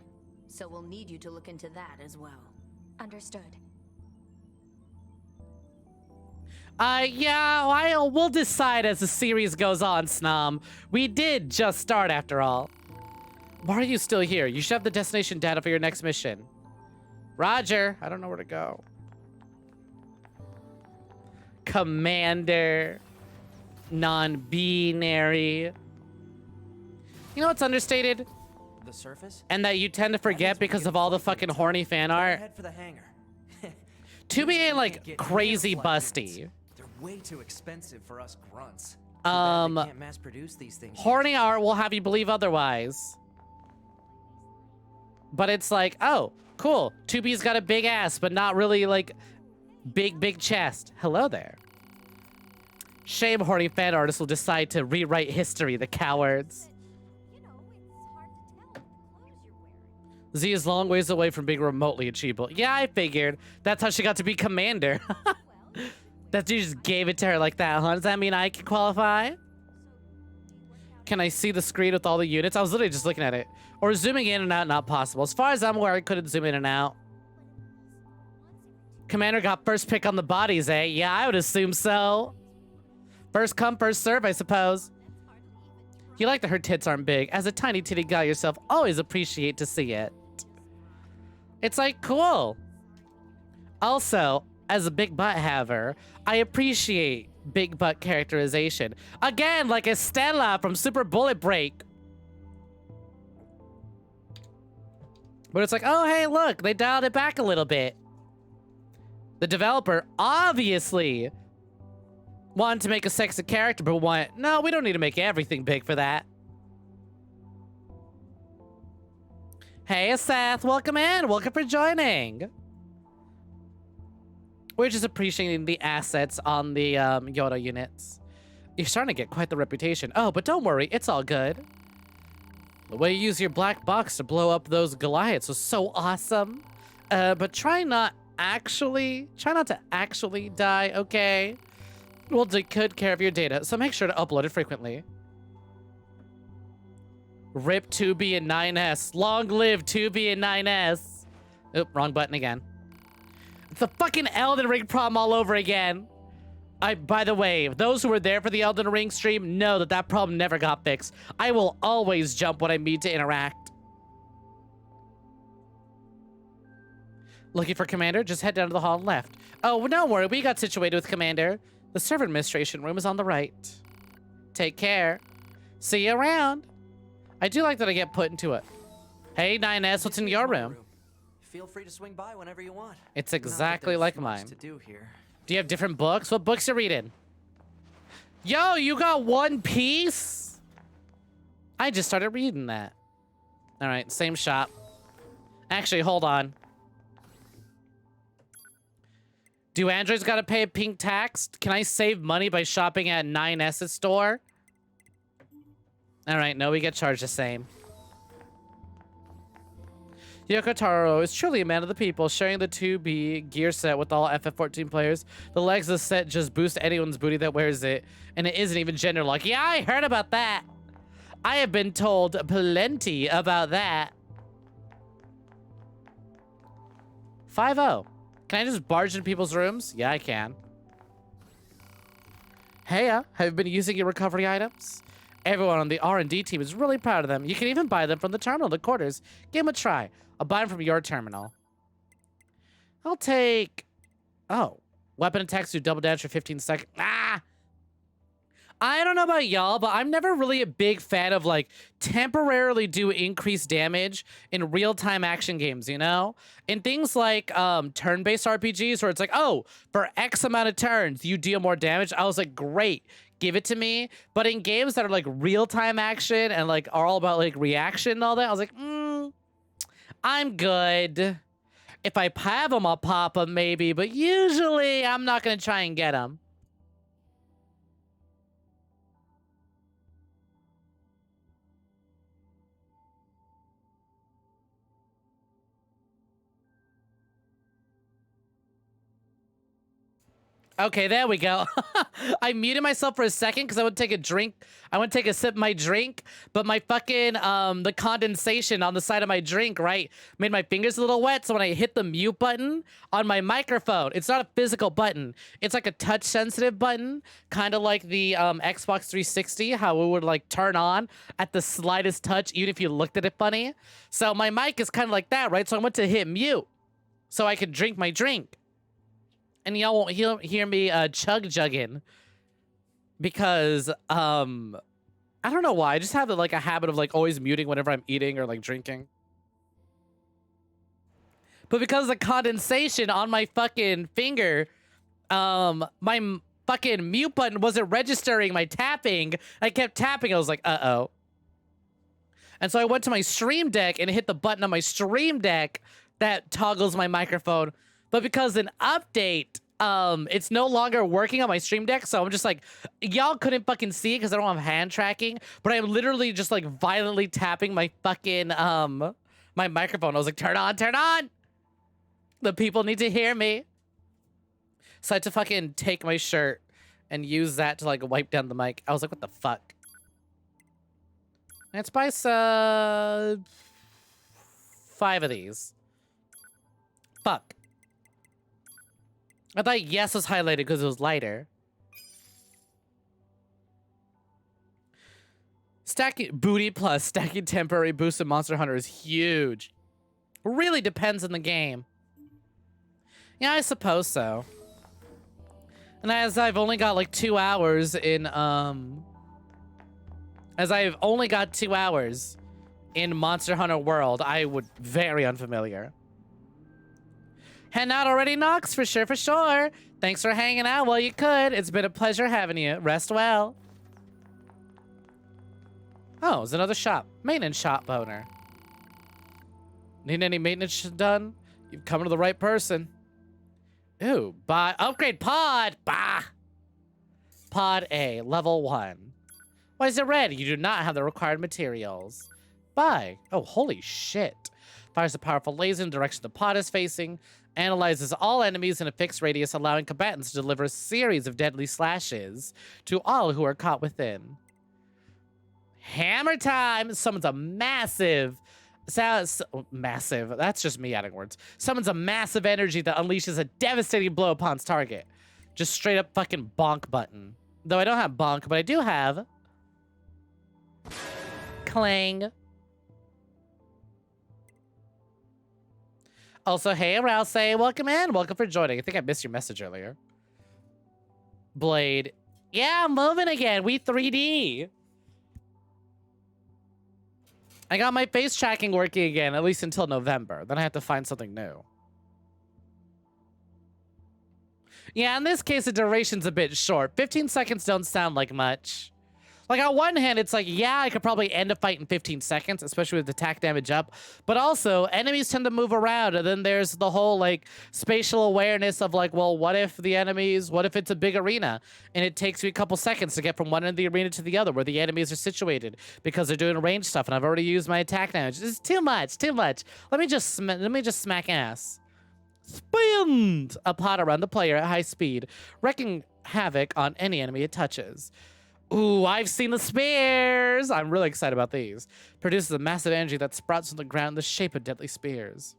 C: so we'll need you to look into that as well. Understood.
A: Yeah, we'll decide as the series goes on, Snom. We did just start after all. Why are you still here? You should have the destination data for your next mission. Roger. I don't know where to go. Commander. Non-binary. You know what's understated?
H: The surface?
A: And that you tend to forget because of all the fucking horny fan art.
H: Head for the hangar.
A: 2B ain't like crazy busty.
H: They're way too expensive for us grunts. They can't mass produce these things.
A: Horny art will have you believe otherwise. But it's like, oh, cool. 2B's got a big ass, but not really like big chest. Hello there. Shame horny fan artists will decide to rewrite history, the cowards. Z is long ways away from being remotely achievable. Yeah, I figured. That's how she got to be commander. That you just gave it to her like that, huh? Does that mean I can qualify? Can I see the screen with all the units? I was literally just looking at it. Or zooming in and out, not possible. As far as I'm aware, I couldn't zoom in and out. Commander got first pick on the bodies, eh? Yeah, I would assume so. First come, first serve, I suppose. You like that her tits aren't big. As a tiny titty guy yourself, always appreciate to see it. It's like, cool. Also, as a big butt haver, I appreciate big butt characterization. Again, like Estella from Super Bullet Break. But it's like, oh, hey, look, they dialed it back a little bit. The developer obviously wanted to make a sexy character, but went, no, we don't need to make everything big for that. Hey, Seth, welcome in. Welcome for joining. We're just appreciating the assets on the Yoda units. You're starting to get quite the reputation. Oh, but don't worry, it's all good. The way you use your black box to blow up those Goliaths was so awesome. But try not to actually die, okay? We'll take good care of your data, so make sure to upload it frequently. RIP 2B and 9S. Long live 2B and 9S. Oop, wrong button again. It's the fucking Elden Ring problem all over again. By the way, those who were there for the Elden Ring stream know that that problem never got fixed. I will always jump when I need to interact. Looking for Commander? Just head down to the hall and left. Oh, don't worry, we got situated with Commander. The server administration room is on the right. Take care. See you around. I do like that I get put into it. Hey, 9S, what's in your room?
H: Feel free to swing by whenever you want.
A: It's exactly like mine.
H: To do here.
A: Do you have different books? What books you reading? Yo, you got One Piece? I just started reading that. All right, same shop. Actually, hold on. Do androids gotta pay a pink tax? Can I save money by shopping at 9S's store? All right, no, we get charged the same. Yoko Taro is truly a man of the people, sharing the 2B gear set with all FF14 players. The legs of the set just boost anyone's booty that wears it, and it isn't even gender lock. Yeah, I heard about that. I have been told plenty about that. 5-0. Can I just barge into people's rooms? Yeah, I can. Hey, have you been using your recovery items? Everyone on the R&D team is really proud of them. You can even buy them from the terminal in the quarters. Give them a try. I'll buy them from your terminal. I'll take... Oh. Weapon attacks do double damage for 15 seconds. Ah! I don't know about y'all, but I'm never really a big fan of, like, temporarily do increased damage in real-time action games, you know? In things like turn-based RPGs where it's like, oh, for X amount of turns, you deal more damage. I was like, great. Give it to me. But in games that are like real-time action and like are all about like reaction and all that, I was like, I'm good. If I have them, I'll pop them maybe, but usually I'm not gonna try and get them. Okay, there we go. I muted myself for a second because I would take a drink. I would take a sip of my drink, but my fucking, the condensation on the side of my drink, right, made my fingers a little wet. So when I hit the mute button on my microphone, it's not a physical button. It's like a touch sensitive button, kind of like the Xbox 360, how it would like turn on at the slightest touch, even if you looked at it funny. So my mic is kind of like that, right? So I went to hit mute so I could drink my drink. And y'all won't hear me chug-jugging because, I don't know why. I just have like a habit of like always muting whenever I'm eating or like drinking. But because of the condensation on my fucking finger, my fucking mute button wasn't registering my tapping. I kept tapping. I was like, uh-oh. And so I went to my Stream Deck and hit the button on my Stream Deck that toggles my microphone. But because an update, it's no longer working on my Stream Deck, so I'm just like, y'all couldn't fucking see it because I don't have hand tracking, but I'm literally just like violently tapping my fucking, my microphone. I was like, turn on, turn on! The people need to hear me. So I had to fucking take my shirt and use that to like wipe down the mic. I was like, what the fuck? Let's buy 5 of these. Fuck. I thought yes was highlighted because it was lighter. Stacking booty plus stacking temporary boost in Monster Hunter is huge. Really depends on the game. Yeah, I suppose so. And as I've only got like 2 hours in Monster Hunter World, I would very unfamiliar. Heading out already, Nox? For sure, for sure. Thanks for hanging out while you could. It's been a pleasure having you. Rest well. Oh, there's another shop. Maintenance shop owner. Need any maintenance done? You've come to the right person. Ooh, buy upgrade pod. Bah. Pod A, level 1. Why is it red? You do not have the required materials. Buy. Oh, holy shit. Fires a powerful laser in the direction the pod is facing. Analyzes all enemies in a fixed radius, allowing combatants to deliver a series of deadly slashes to all who are caught within. Hammer time! Summons a massive... massive. That's just me adding words. Summons a massive energy that unleashes a devastating blow upon its target. Just straight up fucking bonk button. Though I don't have bonk, but I do have... clang. Also, hey, Rouse, welcome in. Welcome for joining. I think I missed your message earlier. Blade. Yeah, I'm moving again. We 3D. I got my face tracking working again, at least until November. Then I have to find something new. Yeah, in this case, the duration's a bit short. 15 seconds don't sound like much. Like, on one hand, it's like, yeah, I could probably end a fight in 15 seconds, especially with attack damage up. But also, enemies tend to move around, and then there's the whole, like, spatial awareness of, like, well, what if it's a big arena? And it takes me a couple seconds to get from one end of the arena to the other, where the enemies are situated, because they're doing range stuff, and I've already used my attack damage. It's too much, too much. Let me just smack ass. Spin a pot around the player at high speed, wreaking havoc on any enemy it touches. Ooh, I've seen the spears! I'm really excited about these. Produces a massive energy that sprouts from the ground in the shape of deadly spears.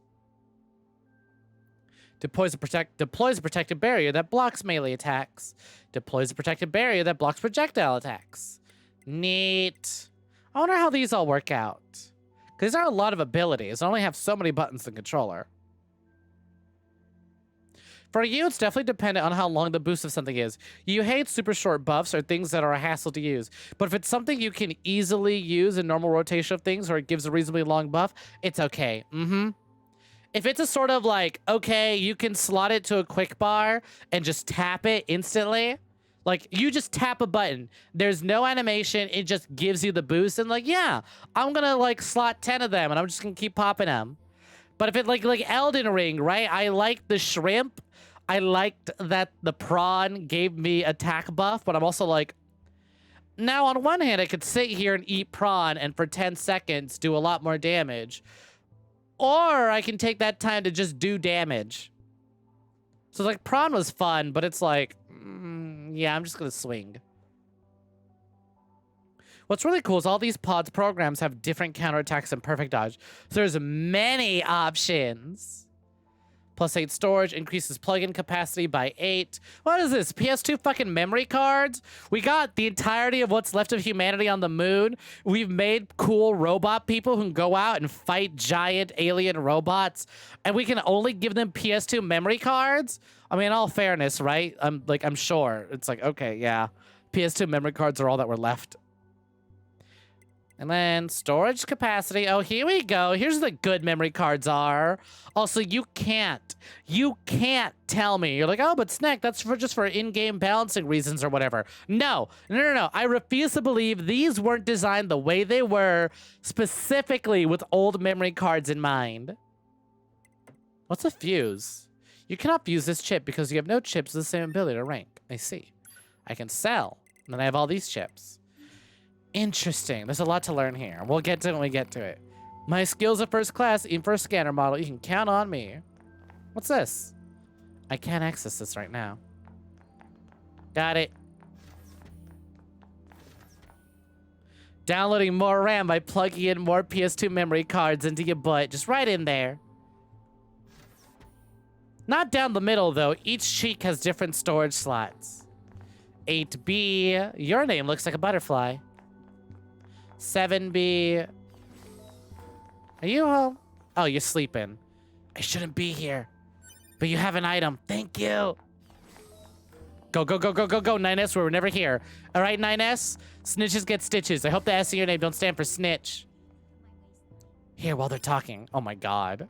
A: Deploys a protective barrier that blocks melee attacks. Deploys a protective barrier that blocks projectile attacks. Neat. I wonder how these all work out. Because there are a lot of abilities. I only have so many buttons in the controller. For you, it's definitely dependent on how long the boost of something is. You hate super short buffs or things that are a hassle to use. But if it's something you can easily use in normal rotation of things, or it gives a reasonably long buff, it's okay. If it's a sort of like, okay, you can slot it to a quick bar and just tap it instantly. Like, you just tap a button. There's no animation. It just gives you the boost. And like, yeah, I'm gonna like slot 10 of them and I'm just gonna keep popping them. But if it like Elden Ring, right? I like the shrimp. I liked that the prawn gave me attack buff, but I'm also like, now on one hand, I could sit here and eat prawn and for 10 seconds do a lot more damage. Or I can take that time to just do damage. So like prawn was fun, but it's like, yeah, I'm just gonna swing. What's really cool is all these pods programs have different counterattacks and perfect dodge. So there's many options. +8 storage, increases plug-in capacity by 8. What is this? PS2 fucking memory cards? We got the entirety of what's left of humanity on the moon. We've made cool robot people who can go out and fight giant alien robots. And we can only give them PS2 memory cards? I mean, in all fairness, right? I'm sure. It's like, okay, yeah. PS2 memory cards are all that were left. And then storage capacity. Oh, here we go. Here's the good memory cards are. Also, you can't tell me. You're like, oh, but Snek, that's just for in-game balancing reasons or whatever. No. I refuse to believe these weren't designed the way they were, specifically with old memory cards in mind. What's a fuse? You cannot fuse this chip because you have no chips with the same ability to rank. I see. I can sell. And then I have all these chips. Interesting. There's a lot to learn here. We'll get to it when we get to it. My skills are first class, even for a scanner model. You can count on me. What's this? I can't access this right now. Got it. Downloading more RAM by plugging in more PS2 memory cards into your butt. Just right in there. Not down the middle, though. Each cheek has different storage slots. 8B. Your name looks like a butterfly. 7B. Are you home? Oh, you're sleeping. I shouldn't be here. But you have an item. Thank you. Go, go, go, go, go, go. 9S, we're never here. All right, 9S? Snitches get stitches. I hope the S in your name don't stand for snitch. Here, while they're talking. Oh, my God.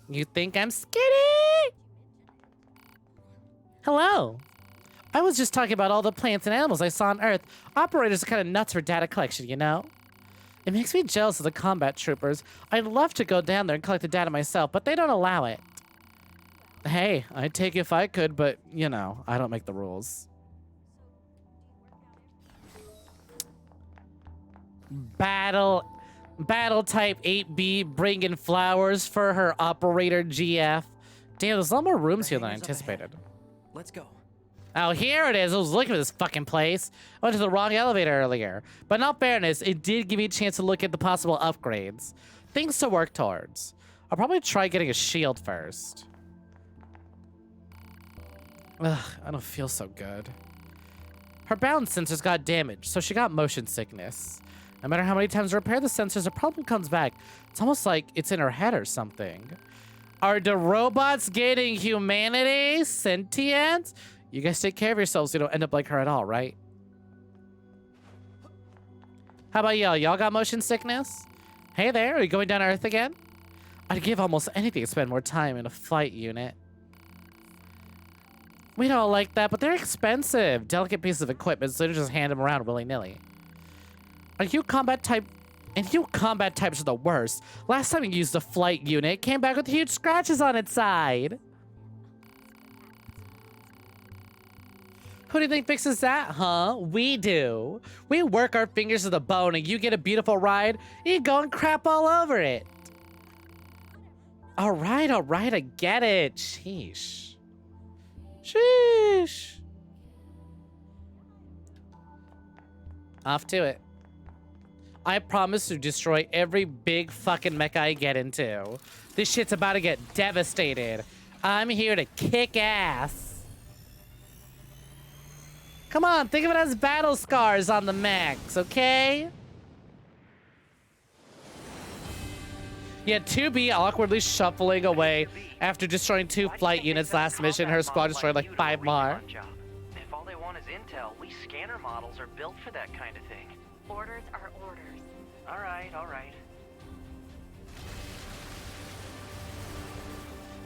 A: You think I'm skinny? Hello. I was just talking about all the plants and animals I saw on Earth. Operators are kind of nuts for data collection, you know? It makes me jealous of the combat troopers. I'd love to go down there and collect the data myself, but they don't allow it. Hey, I'd take it if I could, but, you know, I don't make the rules. Battle type 8B bringing flowers for her operator GF. Damn, there's a lot more rooms here than I anticipated.
H: Let's go.
A: Oh, here it is. I was looking for this fucking place. I went to the wrong elevator earlier. But in all fairness, it did give me a chance to look at the possible upgrades. Things to work towards. I'll probably try getting a shield first. Ugh, I don't feel so good. Her balance sensors got damaged, so she got motion sickness. No matter how many times I repair the sensors, the problem comes back. It's almost like it's in her head or something. Are the robots getting humanity? Sentience? You guys take care of yourselves so you don't end up like her at all, right? How about y'all? Y'all got motion sickness? Hey there, are you going down to Earth again? I'd give almost anything to spend more time in a flight unit. We don't like that, but they're expensive. Delicate pieces of equipment, so they don't just hand them around willy-nilly. Are you combat type? And you combat types are the worst. Last time you used a flight unit, it came back with huge scratches on its side. Who do you think fixes that, huh? We do. We work our fingers to the bone and you get a beautiful ride, you go and crap all over it. All right, I get it. Sheesh. Sheesh. Off to it. I promise to destroy every big fucking mecha I get into. This shit's about to get devastated. I'm here to kick ass. Come on, think of it as battle scars on the mechs, okay? Yeah, 2B awkwardly shuffling away after destroying 2 flight units last mission. Her squad destroyed like 5 more.
G: If all they want is intel, we scanner models are built for that kind of thing.
D: Orders are orders.
G: All right.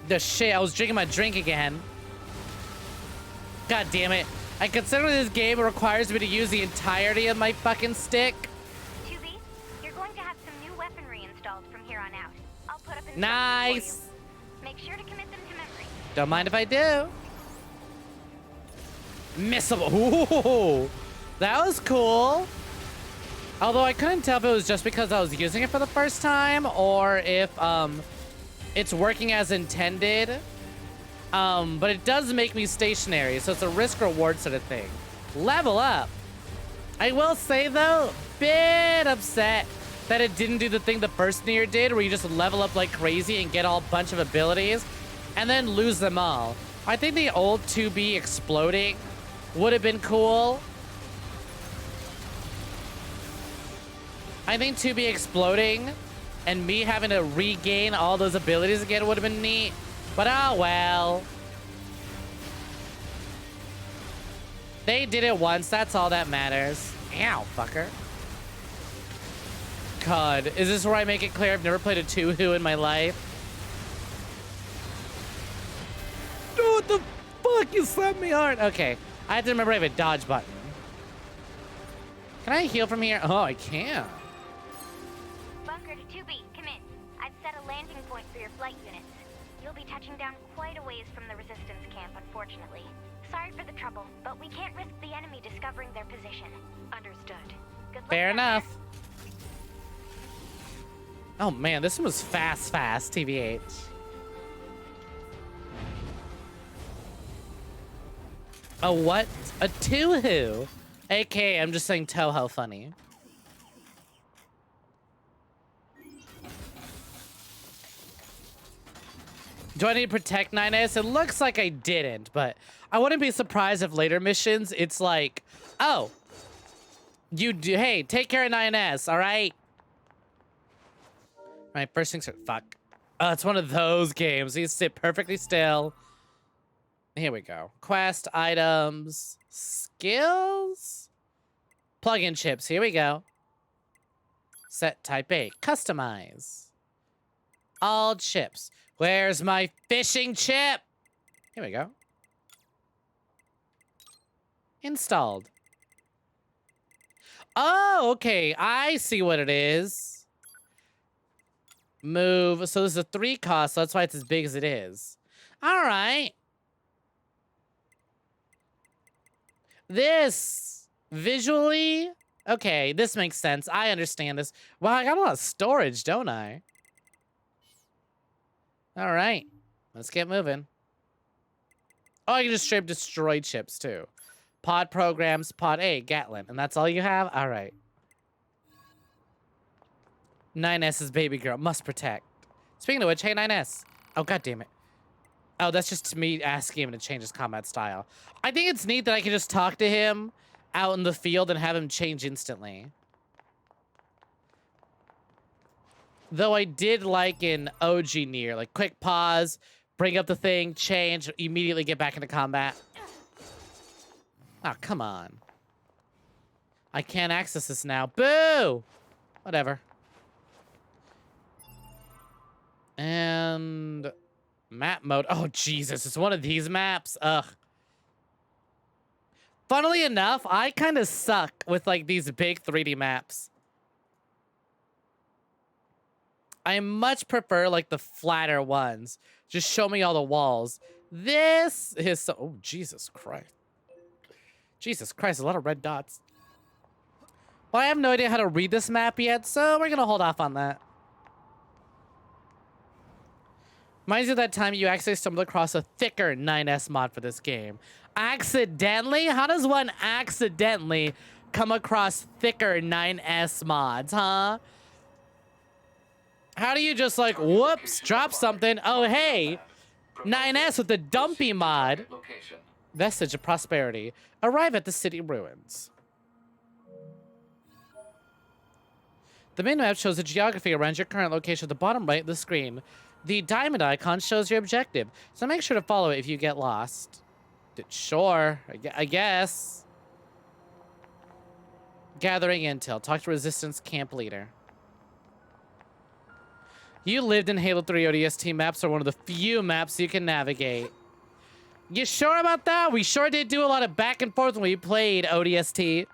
A: The shit, I was drinking my drink again. God damn it. I consider this game requires me to use the entirety of my fucking stick.
E: 2B, you're going to have some new weaponry installed from here on out. I'll put up instructions
A: Nice.
E: for you. Make sure to commit them to memory.
A: Don't mind if I do. Missile. Ooh, that was cool. Although I couldn't tell if it was just because I was using it for the first time or if it's working as intended. But it does make me stationary, so it's a risk-reward sort of thing. Level up. I will say, though, bit upset that it didn't do the thing the first NieR did, where you just level up like crazy and get all bunch of abilities, and then lose them all. I think the old 2B exploding would have been cool. I think 2B exploding and me having to regain all those abilities again would have been neat. But oh well. They did it once, that's all that matters. Ow, fucker. god. Is this where I make it clear I've never played a 2-Who in my life? What the fuck? You slapped me hard. Okay. I have to remember I have a dodge button. Can I heal from here? Oh, I can.
E: Bunker to 2B, come in. I've set a landing point for your flight units. You'll be touching down quite a ways from the resistance camp, unfortunately. Sorry for the trouble, but we can't risk the enemy discovering their position.
D: Understood.
E: Good luck
A: Fair
E: out there.
A: enough. Oh man, this one was fast, TBH. A what? A 2-Who? AK, I'm just saying Toho funny. Do I need to protect 9S? It looks like I didn't, but I wouldn't be surprised if later missions, it's like, oh, you do, hey, take care of 9S, all right? My first things are, fuck. Oh, it's one of those games. You sit perfectly still. Here we go. Quest, items, skills, plug-in chips. Here we go. Set type A, customize. All chips. Where's my fishing chip? Here we go. Installed. Oh, okay. I see what it is. Move. So this is a 3 cost, so that's why it's as big as it is. All right. This visually, okay, this makes sense. I understand this. Wow, I got a lot of storage, don't I? All right, let's get moving. Oh, I can just straight up destroy chips too. Pod programs, pod A, Gatlin, and that's all you have? All right. 9S's baby girl, must protect. Speaking of which, hey 9S. Oh, god damn it. Oh, that's just me asking him to change his combat style. I think it's neat that I can just talk to him out in the field and have him change instantly. Though I did like in OG NieR, like quick pause, bring up the thing, change, immediately get back into combat. Oh, come on. I can't access this now. Boo! Whatever. And... map mode. Oh, Jesus. It's one of these maps. Ugh. Funnily enough, I kind of suck with, like, these big 3D maps. I much prefer, like, the flatter ones. Just show me all the walls. This is so... oh, Jesus Christ. Jesus Christ, a lot of red dots. Well, I have no idea how to read this map yet, so we're gonna hold off on that. Reminds you of that time you accidentally stumbled across a thicker 9S mod for this game. Accidentally? How does one accidentally come across thicker 9S mods, huh? How do you just like, whoops, drop something? Oh, hey, 9S with the dumpy mod. Vestige of prosperity. Arrive at the city ruins. The mini-map shows the geography around your current location at the bottom right of the screen. The diamond icon shows your objective, so make sure to follow it if you get lost. Sure, I guess. Gathering intel. Talk to Resistance camp leader. You lived in Halo 3 ODST maps are one of the few maps you can navigate. You sure about that? We sure did do a lot of back and forth when we played ODST.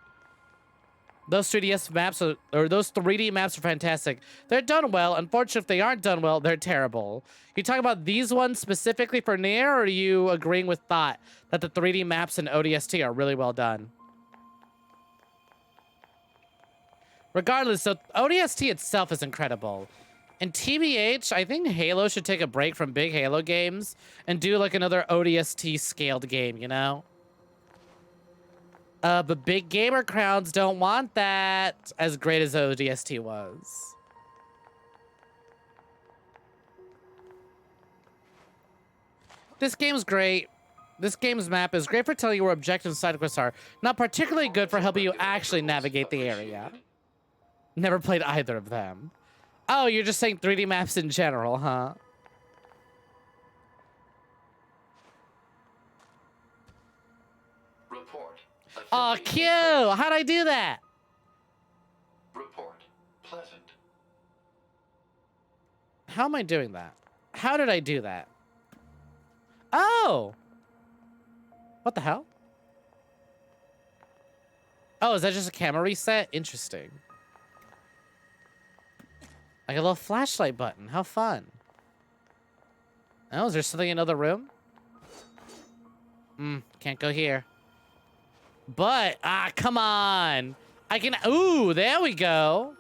A: Those 3DS maps are, or those 3D maps are fantastic. They're done well. Unfortunately, if they aren't done well, they're terrible. You talk about these ones specifically for NieR, or are you agreeing with Thought that the 3D maps in ODST are really well done? Regardless, so ODST itself is incredible. And TBH, I think Halo should take a break from big Halo games and do like another ODST scaled game, you know? But big gamer crowds don't want that as great as ODST was. This game's great. This game's map is great for telling you where objectives and side quests are. Not particularly good for helping you actually navigate the area. Never played either of them. Oh, you're just saying 3D maps in general, huh?
F: Report.
A: Aw, cute! How'd I do that?
F: Report. Pleasant.
A: How am I doing that? How did I do that? Oh! What the hell? Oh, is that just a camera reset? Interesting. Like a little flashlight button. How fun. Oh, is there something in another room? Can't go here. But, come on. I can, ooh, there we go.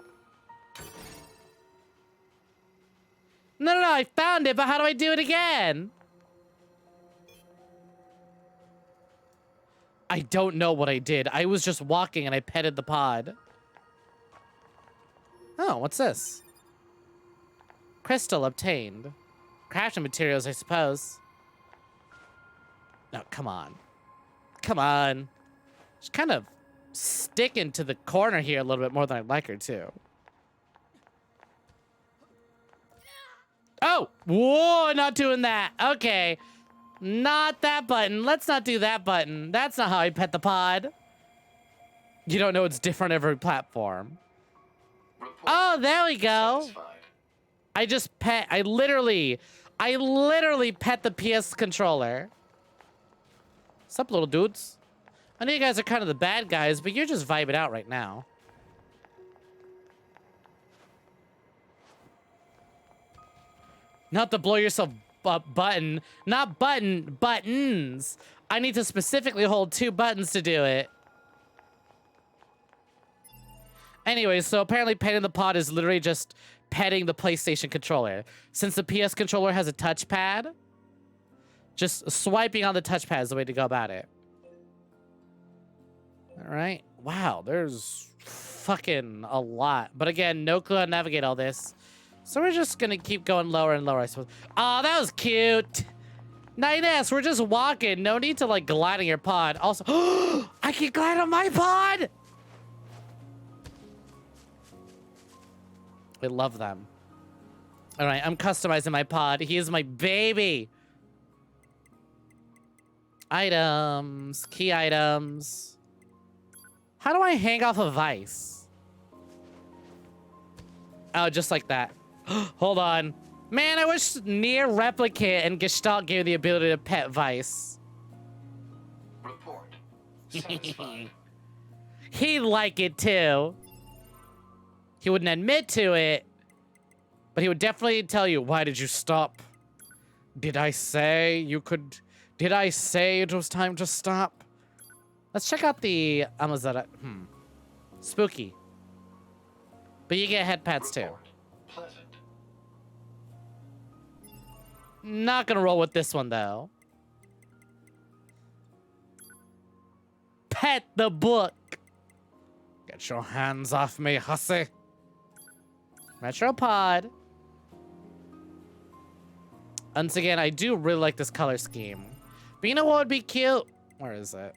A: No, I found it, but how do I do it again? I don't know what I did. I was just walking and I petted the pod. Oh, what's this? Crystal obtained. Crafting materials, I suppose. No, come on. Come on. She's kind of sticking to the corner here a little bit more than I'd like her to. Oh! Whoa, not doing that. Okay. Not that button. Let's not do that button. That's not how I pet the pod. You don't know it's different every platform. Oh, there we go. I just pet. I literally pet the PS controller. What's up, little dudes? I know you guys are kind of the bad guys, but you're just vibing out right now. Not the blow yourself up button. Not button, buttons. I need to specifically hold 2 buttons to do it. Anyways, so apparently petting the pod is literally just petting the PlayStation controller. Since the PS controller has a touchpad, just swiping on the touchpad is the way to go about it. All right. Wow, there's fucking a lot. But again, no clue how to navigate all this. So we're just gonna keep going lower and lower, I suppose. Oh, that was cute. Nice. We're just walking. No need to like glide on your pod. Also, I can glide on my pod. I love them. All right, I'm customizing my pod. He is my baby. Items, key items. How do I hang off a vice? Oh, just like that. Hold on. Man, I wish NieR Replicate and Gestalt gave the ability to pet vice.
F: Report. Satisfied.
A: He'd like it too. He wouldn't admit to it, but he would definitely tell you, why did you stop? Did I say you could... Did I say it was time to stop? Let's check out the Amazara. Spooky. But you get head pats too.
F: Pleasant.
A: Not gonna roll with this one though. Pet the book. Get your hands off me, hussy. Metropod. Once again, I do really like this color scheme. But you know what would be cute? Where is it?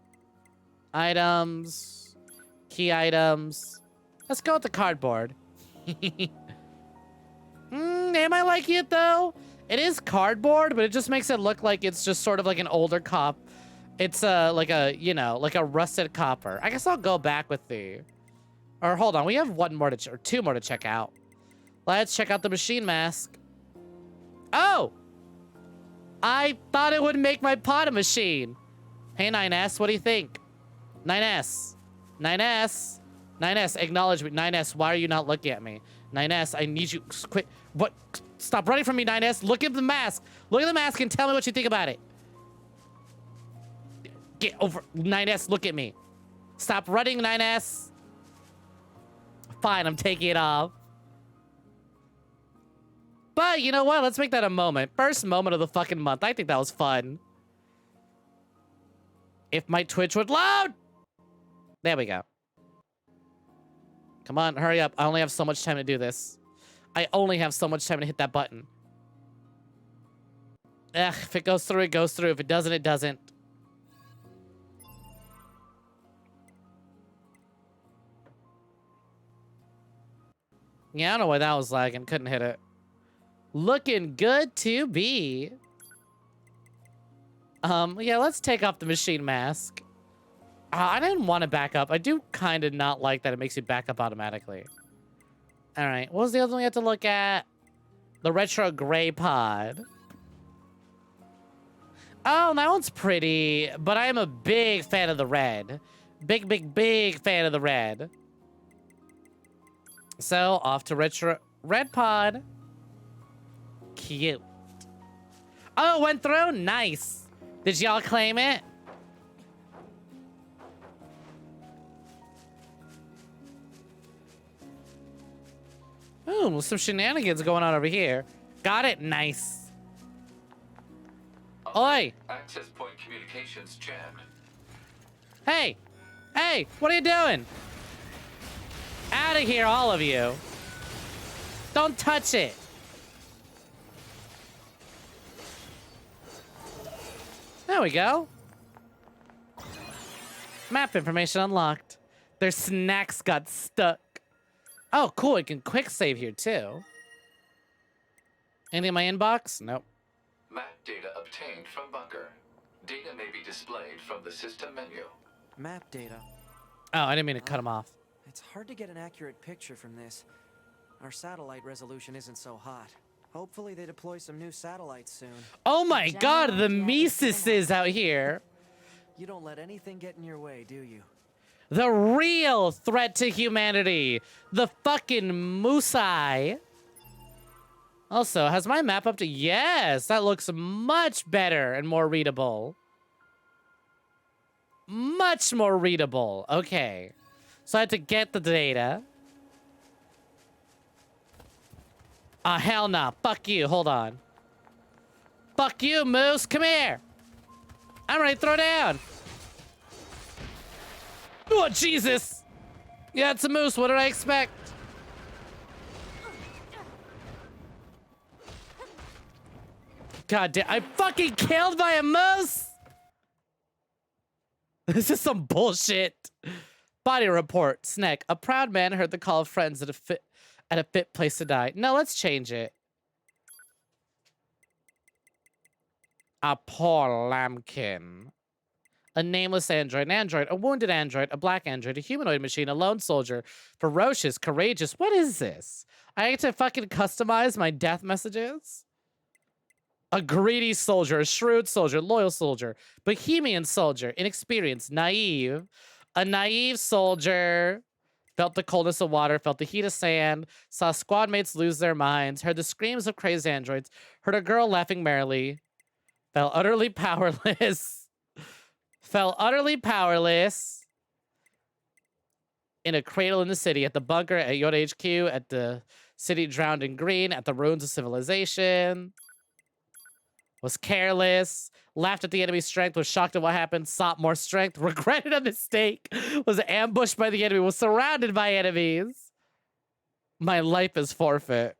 A: Items. Key items. Let's go with the cardboard. Am I liking it though? It is cardboard, but it just makes it look like it's just sort of like an older cop. It's like a, you know, like a rusted copper. I guess I'll go back with the... Or hold on, we have one more to or 2 more to check out. Let's check out the machine mask. Oh! I thought it would make my pod a machine. Hey, 9S, what do you think? 9S. 9S. 9S, acknowledge me. 9S, why are you not looking at me? 9S, I need you. Quit. What? Stop running from me, 9S. Look at the mask. Look at the mask and tell me what you think about it. Get over. 9S, look at me. Stop running, 9S. Fine, I'm taking it off. But you know what? Let's make that a moment. First moment of the fucking month. I think that was fun. If my Twitch would load. There we go. Come on, hurry up. I only have so much time to do this. I only have so much time to hit that button. Ugh, if it goes through, it goes through. If it doesn't, it doesn't. Yeah, I don't know why that was lagging. Couldn't hit it. Looking good to be. Yeah, let's take off the machine mask. I didn't want to back up. I do kind of not like that it makes you back up automatically. All right, what was the other one we have to look at? The retro gray pod. Oh, that one's pretty, but I am a big fan of the red. Big, big, big fan of the red. So, off to retro red pod. Cute. Oh, went through? Nice. Did y'all claim it? Ooh, some shenanigans going on over here. Got it. Nice. Oi!
F: Access point communications jammed.
A: Hey! Hey! What are you doing? Out of here, all of you. Don't touch it. There we go. Map information unlocked. Their snacks got stuck. Oh, cool. I can quick save here, too. Anything in my inbox? Nope.
F: Map data obtained from bunker. Data may be displayed from the system menu.
H: Map data.
A: Oh, I didn't mean to cut him off.
H: It's hard to get an accurate picture from this. Our satellite resolution isn't so hot. Hopefully they deploy some new satellites soon.
A: Oh my god, the Mises is out here.
H: You don't let anything get in your way, do you?
A: The real threat to humanity. The fucking Musai. Also, has my map up to... Yes, that looks much better and more readable. Much more readable. Okay. So I had to get the data. Ah, hell nah. Fuck you. Hold on. Fuck you, Moose. Come here. I'm ready to throw down. Oh, Jesus. Yeah, it's a moose. What did I expect? God damn. I'm fucking killed by a moose. This is some bullshit. Body report. Snek. A proud man heard the call of friends at a fit place to die. No, let's change it. A poor lambkin. A nameless android, an android, a wounded android, a black android, a humanoid machine, a lone soldier, ferocious, courageous. What is this? I get to fucking customize my death messages? A greedy soldier, a shrewd soldier, loyal soldier, bohemian soldier, inexperienced, naive. A naive soldier. Felt the coldness of water, felt the heat of sand, saw squad mates lose their minds, heard the screams of crazed androids, heard a girl laughing merrily, felt utterly powerless. Fell utterly powerless in a cradle in the city, at the bunker, at Yoda HQ, at the city drowned in green, at the ruins of civilization. Was careless, laughed at the enemy's strength, was shocked at what happened, sought more strength, regretted a mistake, was ambushed by the enemy, was surrounded by enemies. My life is forfeit.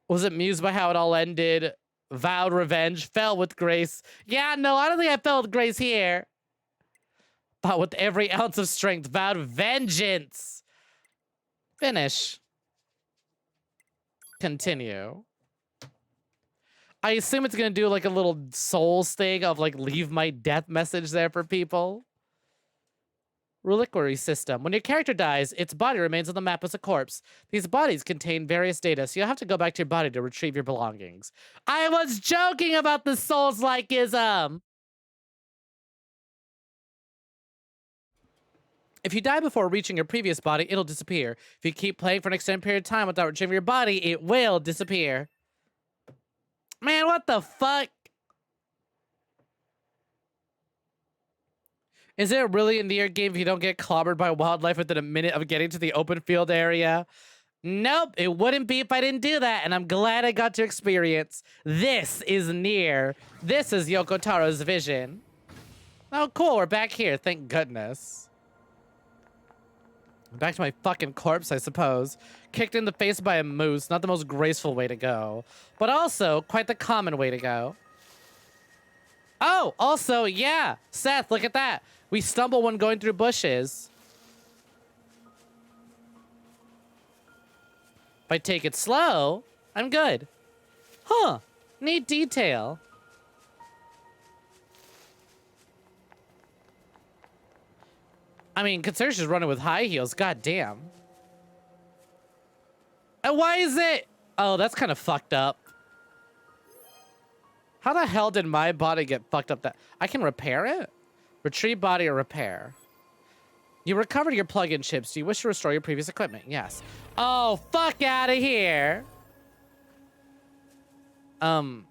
A: Was amused by how it all ended. Vowed revenge, fell with grace. Yeah, no, I don't think I fell with grace here. But with every ounce of strength, vowed vengeance. Finish. Continue. I assume it's gonna do like a little souls thing of like leave my death message there for people. Reliquary system. When your character dies, its body remains on the map as a corpse. These bodies contain various data, so you'll have to go back to your body to retrieve your belongings. I was joking about the Souls-likeism! If you die before reaching your previous body, it'll disappear. If you keep playing for an extended period of time without retrieving your body, it will disappear. Man, what the fuck? Is it really a NieR game if you don't get clobbered by wildlife within a minute of getting to the open field area? Nope, it wouldn't be if I didn't do that, and I'm glad I got to experience. This is NieR. This is Yoko Taro's vision. Oh, cool, we're back here, thank goodness. Back to my fucking corpse, I suppose. Kicked in the face by a moose, not the most graceful way to go, but also quite the common way to go. Oh, also, yeah, Seth, look at that. We stumble when going through bushes. If I take it slow, I'm good. Huh, neat detail. I mean, consider she's running with high heels, god damn. And why is it? Oh, that's kind of fucked up. How the hell did my body get fucked up that I can repair it? Retrieve body or repair. You recovered your plug-in chips. Do you wish to restore your previous equipment? Yes. Oh, fuck out of here. That's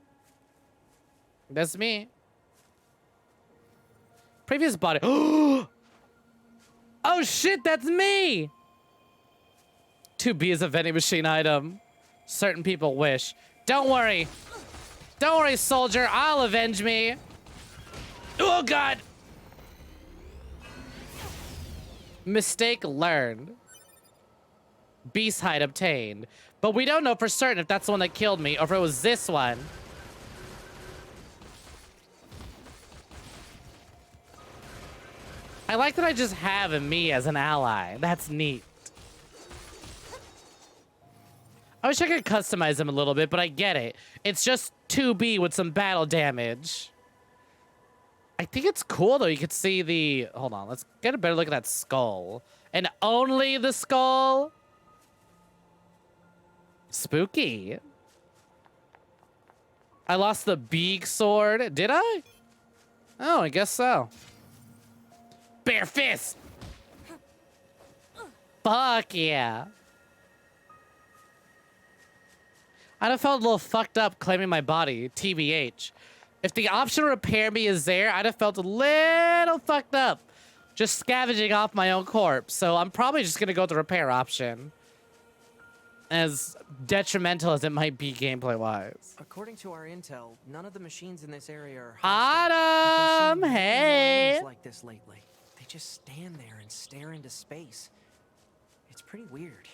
A: me. Previous body. Oh shit, that's me. 2B is a vending machine item. Certain people wish. Don't worry. Don't worry, soldier. I'll avenge me. Oh, God. Mistake learned. Beast hide obtained. But we don't know for certain if that's the one that killed me or if it was this one. I like that I just have a me as an ally. That's neat. I wish I could customize him a little bit, but I get it. It's just 2B with some battle damage. I think it's cool, though. You could see the... Hold on. Let's get a better look at that skull. And only the skull? Spooky. I lost the big sword. Did I? Oh, I guess so. Bare fist! Fuck yeah. I'd have felt a little fucked up claiming my body, TBH. If the option to repair me is there, I'd have felt a little fucked up. Just scavenging off my own corpse. So I'm probably just gonna go with the repair option. As detrimental as it might be gameplay-wise.
H: According to our intel, none of the machines in this area are
A: Autumn, hey!
H: Like this lately. They just stand there and stare into space. It's pretty weird.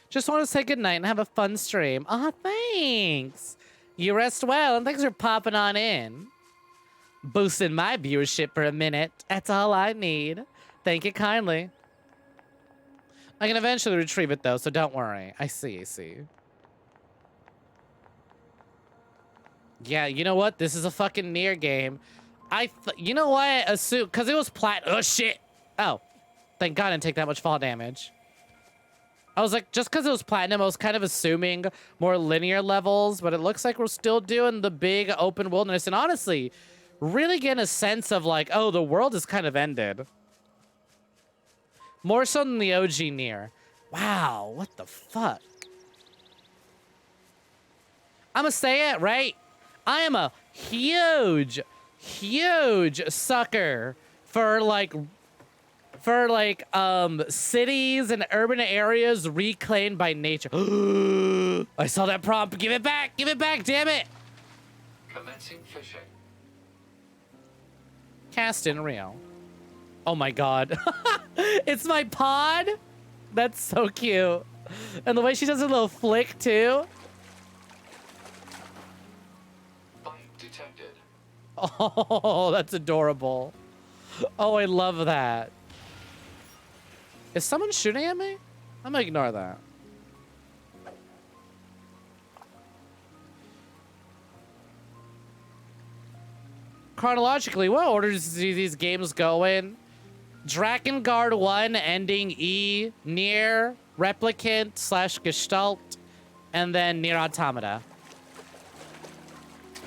A: Just want to say goodnight and have a fun stream. Aw, thanks. You rest well, and thanks for popping on in. Boosting my viewership for a minute. That's all I need. Thank you kindly. I can eventually retrieve it, though, so don't worry. I see. Yeah, you know what? This is a fucking NieR game. You know what? Assume, because it was oh, shit. Oh, thank God I didn't take that much fall damage. I was like, just because it was platinum, I was kind of assuming more linear levels, but it looks like we're still doing the big open wilderness. And honestly, really getting a sense of like, oh, the world is kind of ended. More so than the OG NieR. Wow, what the fuck? I'm gonna say it, right? I am a huge sucker for cities and urban areas reclaimed by nature. I saw that prompt. Give it back, damn it.
F: Commencing fishing.
A: Cast in Rio. Oh my God. It's my pod? That's so cute. And the way she does a little flick too.
F: Bite detected.
A: Oh, that's adorable. Oh, I love that. Is someone shooting at me? I'm gonna ignore that. Chronologically, what order do these games go in? Drakengard 1 ending E, NieR, Replicant / Gestalt, and then NieR Automata.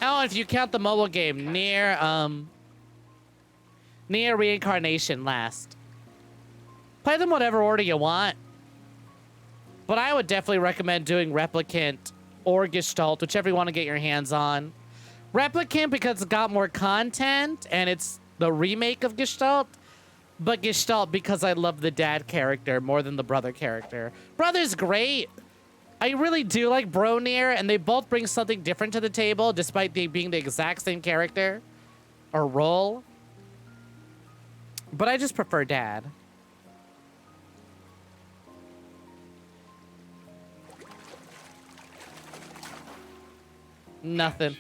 A: Oh, if you count the mobile game, NieR Reincarnation last. Play them whatever order you want. But I would definitely recommend doing Replicant or Gestalt, whichever you want to get your hands on. Replicant because it's got more content and it's the remake of Gestalt. But Gestalt because I love the dad character more than the brother character. Brother's great. I really do like Bro NieR, and they both bring something different to the table despite they being the exact same character or role. But I just prefer dad. Nothing.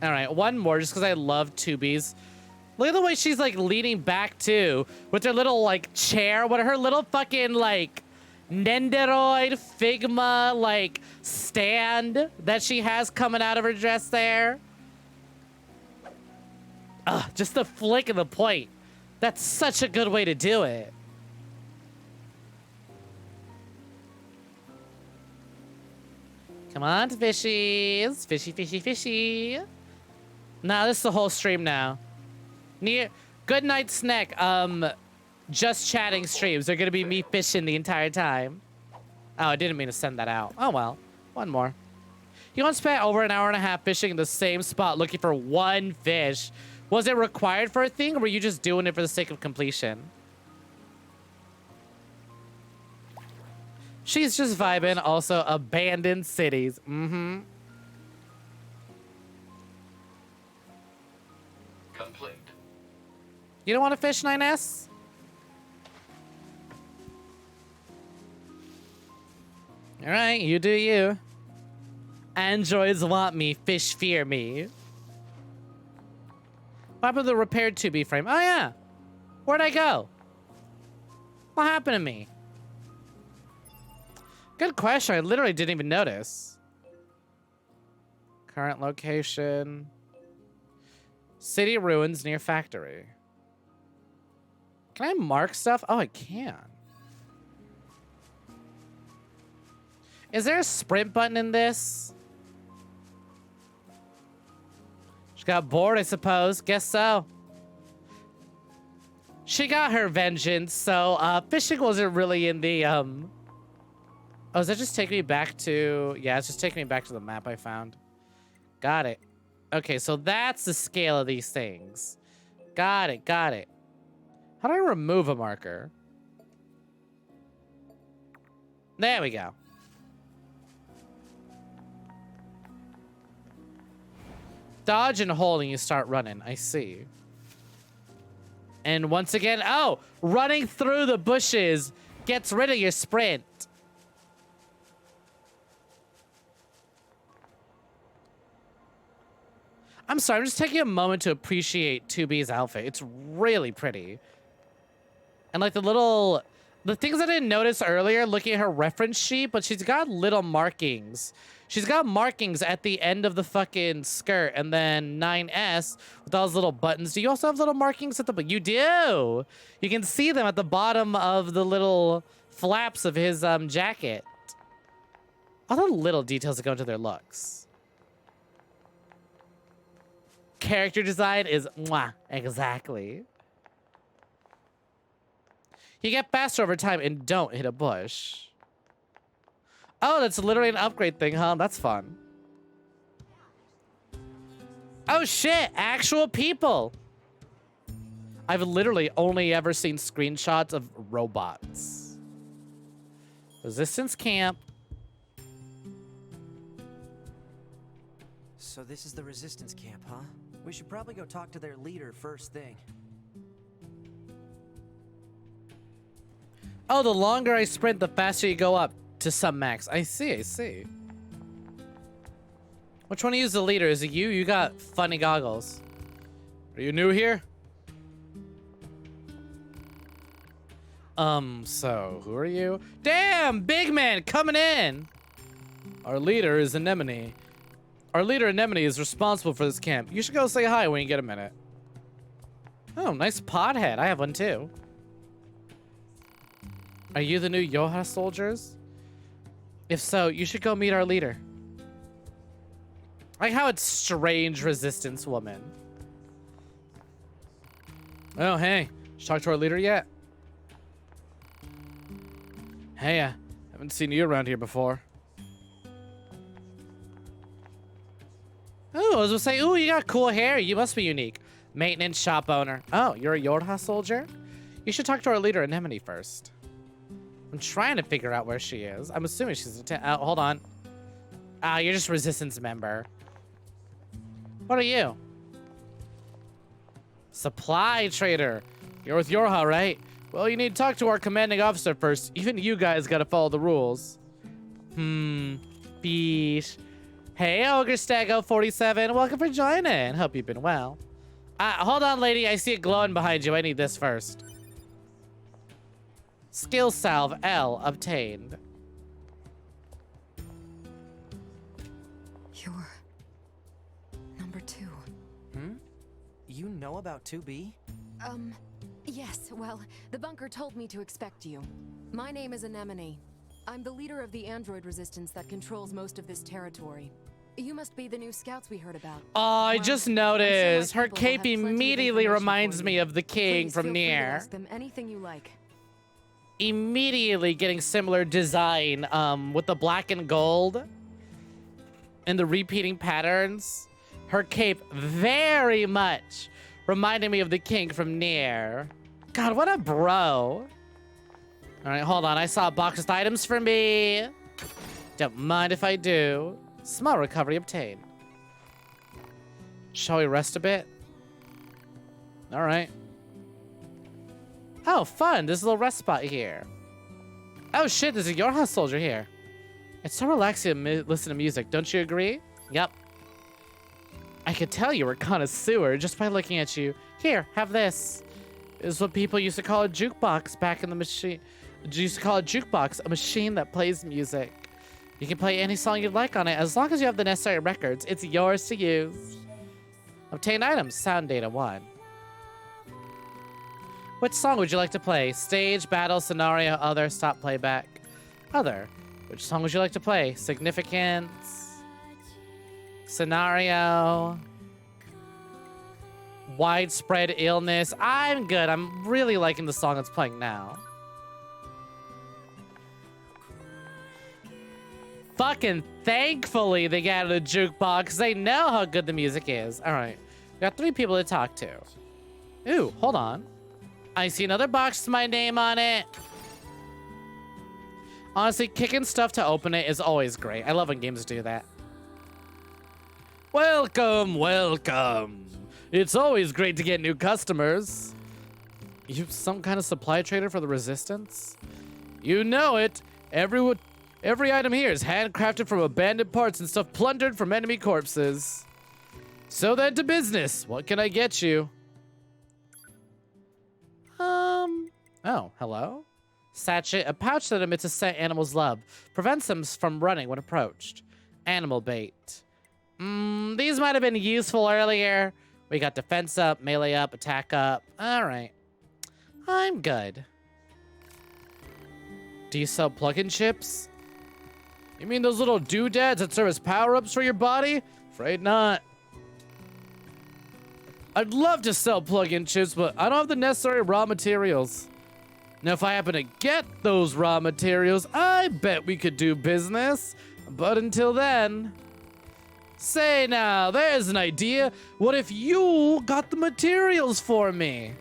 A: All right, one more just because I love 2Bs. Look at the way she's like leaning back too with her little like chair. What are her little fucking like Nendoroid Figma like stand that she has coming out of her dress there? Just the flick of the point. That's such a good way to do it. Come on, fishies. Fishy, fishy, fishy. Nah, this is the whole stream now. NieR, good night, Snek. Just chatting streams. They're gonna be me fishing the entire time. Oh, I didn't mean to send that out. Oh well, one more. You once spent over an hour and a half fishing in the same spot looking for one fish. Was it required for a thing, or were you just doing it for the sake of completion? She's just vibing. Also, abandoned cities. Mm-hmm.
F: Complete.
A: You don't want to fish, 9S? All right, you do you. Androids want me, fish fear me. What happened to the repaired 2B frame? Oh yeah, where'd I go? What happened to me? Good question, I literally didn't even notice. Current location. City ruins near factory. Can I mark stuff? Oh, I can. Is there a sprint button in this? She got bored, I suppose. Guess so. She got her vengeance, so fishing wasn't really in the Oh, does that just take me back to... Yeah, it's just taking me back to the map I found. Got it. Okay, so that's the scale of these things. Got it, got it. How do I remove a marker? There we go. Dodge and hold and you start running. I see. And once again, oh, running through the bushes gets rid of your sprint. I'm sorry, I'm just taking a moment to appreciate 2B's outfit. It's really pretty. And like the things I didn't notice earlier, looking at her reference sheet, but she's got little markings. She's got markings at the end of the fucking skirt, and then 9S with all those little buttons. Do you also have little markings at the bottom? You do! You can see them at the bottom of the little flaps of his jacket. All the little details that go into their looks. Character design is mwah, exactly. You get faster over time and don't hit a bush. Oh, that's literally an upgrade thing, huh? That's fun. Oh shit, actual people. I've literally only ever seen screenshots of robots. Resistance camp.
H: So this is the resistance camp, huh? We should probably go talk to their leader first thing.
A: Oh, the longer I sprint, the faster you go up to some max. I see, I see. Which one of you is the leader? Is it you? You got funny goggles. Are you new here? So, who are you? Damn, big man coming in! Our leader is Anemone. Our leader, Anemone, is responsible for this camp. You should go say hi when you get a minute. Oh, nice pod head. I have one too. Are you the new Yoha soldiers? If so, you should go meet our leader. I like how it's strange resistance woman. Oh, hey. Did you talk to our leader yet? Hey, haven't seen you around here before. Oh, I was gonna say, ooh, you got cool hair. You must be unique. Maintenance shop owner. Oh, you're a Yoha soldier? You should talk to our leader, Anemone, first. I'm trying to figure out where she is. I'm assuming she's hold on. You're just resistance member. What are you? Supply trader. You're with Yoha, right? Well, you need to talk to our commanding officer first. Even you guys gotta follow the rules. Beesh. Hey, Ogre Stago 47. Welcome for joining. Hope you've been well. Hold on, lady. I see it glowing behind you. I need this first. Skill salve L obtained.
I: You're number 2.
H: You know about 2B?
C: Yes, well, the bunker told me to expect you. My name is Anemone.
I: I'm the leader of the android resistance that controls most of this territory. You must be the new scouts we heard about.
A: Oh, I
I: Well,
A: just
I: I'm sure my
A: noticed her
I: people will
A: cape
I: have plenty of
A: immediately
I: information
A: reminds
I: for
A: me
I: you.
A: of the king
I: Please
A: from
I: feel free to
A: NieR.
I: ask them anything you like.
A: Immediately getting similar design, with the black and gold and the repeating patterns. Her cape very much reminded me of the king from NieR. God, what a bro. All right, hold on. I saw a box with items for me. Don't mind if I do. Small recovery obtained. Shall we rest a bit? All right. Oh, fun. There's a little rest spot here. Oh, shit. There's a Yorha soldier here. It's so relaxing to listen to music. Don't you agree? Yep. I could tell you were a connoisseur just by looking at you. Here, have this. This is what people used to call a jukebox back in the machine. Used to call a jukebox a machine that plays music. You can play any song you'd like on it as long as you have the necessary records. It's yours to use. Obtain items. Sound data 1. Which song would you like to play? Stage, battle, scenario, other, stop playback. Other. Which song would you like to play? Significance. Scenario. Widespread illness. I'm good. I'm really liking the song that's playing now. Fucking thankfully they got a jukebox. They know how good the music is. All right. We got 3 people to talk to. Ooh, hold on. I see another box with my name on it. Honestly, kicking stuff to open it is always great. I love when games do that. Welcome, welcome. It's always great to get new customers. You some kind of supply trader for the Resistance? You know it. Every item here is handcrafted from abandoned parts and stuff plundered from enemy corpses. So then to business. What can I get you? Oh, hello? Sachet, a pouch that emits a scent animals love. Prevents them from running when approached. Animal bait. These might have been useful earlier. We got defense up, melee up, attack up. All right. I'm good. Do you sell plug-in chips? You mean those little doodads that serve as power-ups for your body? Afraid not. I'd love to sell plug-in chips, but I don't have the necessary raw materials. Now, if I happen to get those raw materials, I bet we could do business. But until then... Say now, there's an idea. What if you got the materials for me?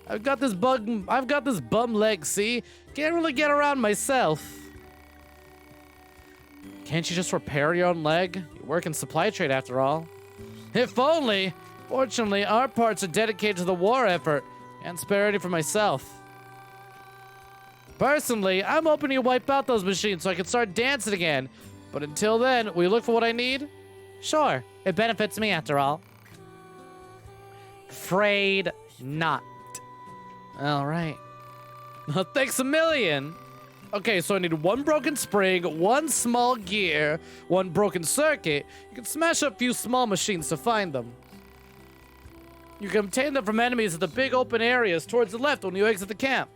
A: I've got this bum leg, see? Can't really get around myself. Can't you just repair your own leg? You work in supply trade after all. If only! Fortunately, our parts are dedicated to the war effort. Can't spare any for myself. Personally, I'm hoping you wipe out those machines so I can start dancing again. But until then, will you look for what I need? Sure, it benefits me after all. Afraid not. All right. Thanks a million. Okay, so I need 1 broken spring, 1 small gear, 1 broken circuit. You can smash up a few small machines to find them. You can obtain them from enemies at the big open areas towards the left when you exit the camp.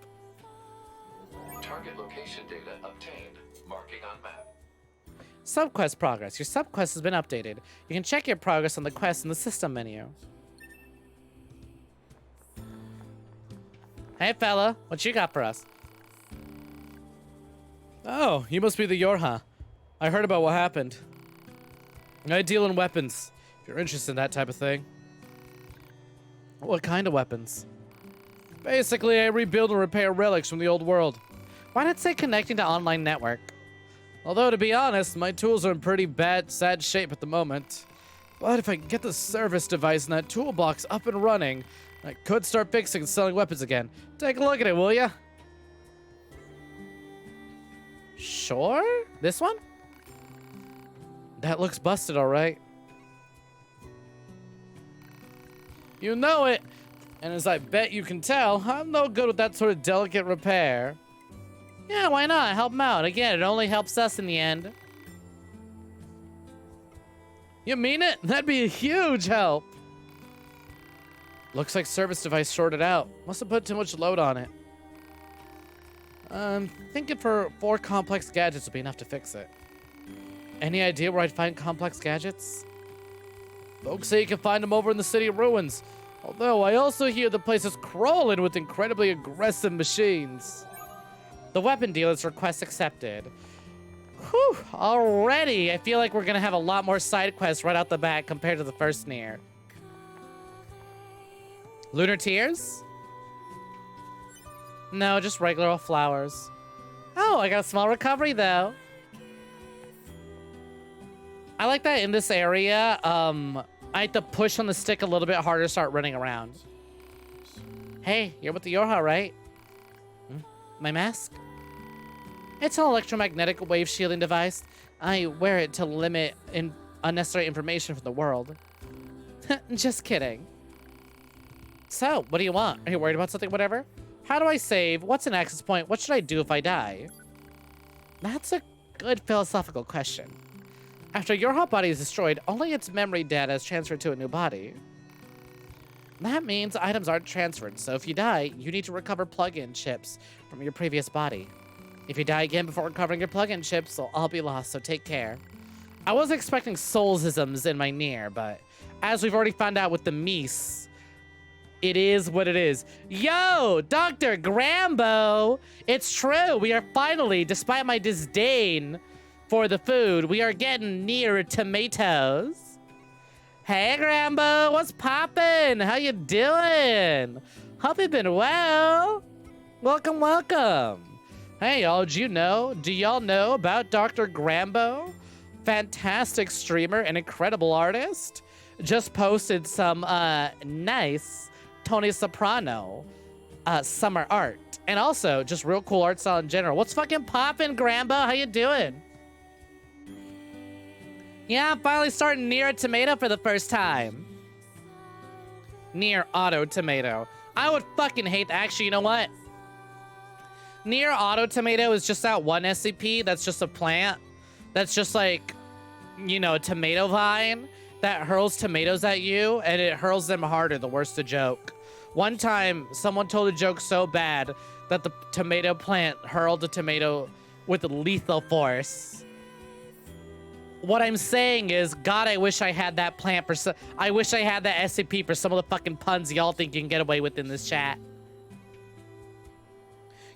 F: Target location data obtained. Marking on map.
A: Subquest progress. Your subquest has been updated. You can check your progress on the quest in the system menu. Hey, fella. What you got for us? Oh, you must be the Yorha. I heard about what happened. I deal in weapons, if you're interested in that type of thing. What kind of weapons? Basically, I rebuild and repair relics from the old world. Why not say connecting to online network? Although, to be honest, my tools are in pretty sad shape at the moment. But if I can get the service device in that toolbox up and running, I could start fixing and selling weapons again. Take a look at it, will ya? Sure? This one? That looks busted, all right. You know it. And as I bet you can tell, I'm no good with that sort of delicate repair. Yeah, why not? Help him out. Again, it only helps us in the end. You mean it? That'd be a huge help. Looks like service device shorted out. Must have put too much load on it. Thinking for 4 complex gadgets would be enough to fix it. Any idea where I'd find complex gadgets? Folks say you can find them over in the City of Ruins. Although I also hear the place is crawling with incredibly aggressive machines. The weapon dealer's request accepted. Whew, already I feel like we're gonna have a lot more side quests right out the bat compared to the first NieR. Lunar Tears? No, just regular old flowers. Oh, I got a small recovery though. I like that in this area, I have to push on the stick a little bit harder to start running around. Hey, you're with the Yorha, right? My mask? It's an electromagnetic wave shielding device. I wear it to limit unnecessary information from the world. Just kidding. So, what do you want? Are you worried about something, whatever? How do I save? What's an access point? What should I do if I die? That's a good philosophical question. After your hot body is destroyed, only its memory data is transferred to a new body. That means items aren't transferred, so if you die, you need to recover plug-in chips from your previous body. If you die again before recovering your plug-in chips, they'll all be lost, so take care. I wasn't expecting soulsisms in my NieR, but as we've already found out with the Mies, it is what it is. Yo, Dr. Grambo! It's true, we are finally, despite my disdain for the food, we are getting NieR tomatoes. Hey, Grambo, what's poppin'? How you doing? Hope you've been well. Welcome, welcome. Hey, y'all, do y'all know about Dr. Grambo? Fantastic streamer and incredible artist. Just posted some nice Tony Soprano summer art. And also, just real cool art style in general. What's fucking poppin', Grambo? How you doing? Yeah, I'm finally starting NieR Tomato for the first time. NieR Auto Tomato. I would fucking hate that. Actually, you know what? NieR Auto Tomato is just that one SCP that's just a plant. That's just like, you know, a tomato vine that hurls tomatoes at you, and it hurls them harder the worse the joke. One time, someone told a joke so bad that the tomato plant hurled the tomato with lethal force. What I'm saying is, God, I wish I had that plant for I wish I had that SCP for some of the fucking puns y'all think you can get away with in this chat.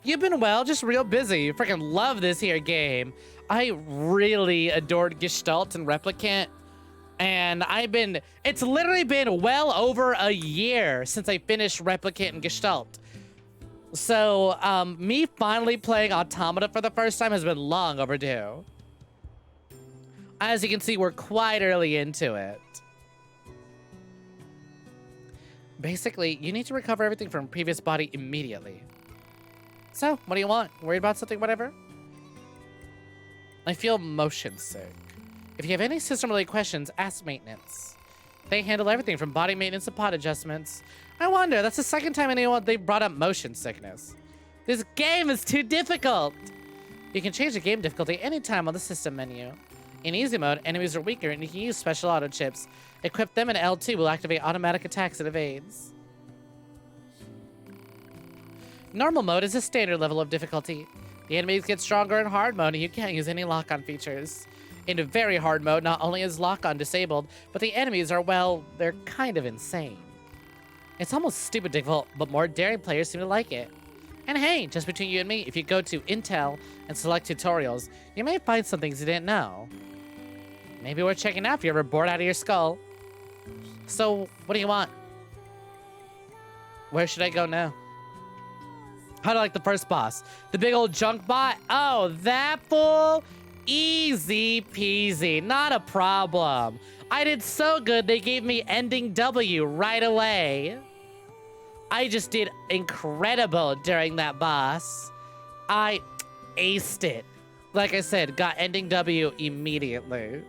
A: You've been well, just real busy. Freaking love this here game. I really adored Gestalt and Replicant. And it's literally been well over a year since I finished Replicant and Gestalt. So, me finally playing Automata for the first time has been long overdue. As you can see, we're quite early into it. Basically, you need to recover everything from previous body immediately. So, what do you want? Worried about something, whatever? I feel motion sick. If you have any system-related questions, ask maintenance. They handle everything from body maintenance to pod adjustments. I wonder, that's the second time they brought up motion sickness. This game is too difficult! You can change the game difficulty anytime on the system menu. In easy mode, enemies are weaker and you can use special auto chips. Equip them and L2 will activate automatic attacks and evades. Normal mode is a standard level of difficulty. The enemies get stronger in hard mode and you can't use any lock-on features. In very hard mode, not only is lock-on disabled, but the enemies are, well, they're kind of insane. It's almost stupid difficult, but more daring players seem to like it. And hey, just between you and me, if you go to Intel and select tutorials, you may find some things you didn't know. Maybe worth checking out if you're ever bored out of your skull. So, what do you want? Where should I go now? How do I like the first boss? The big old junk bot? Oh, that fool? Easy peasy, not a problem. I did so good they gave me ending W right away. I just did incredible during that boss. I aced it. Like I said, got ending W immediately.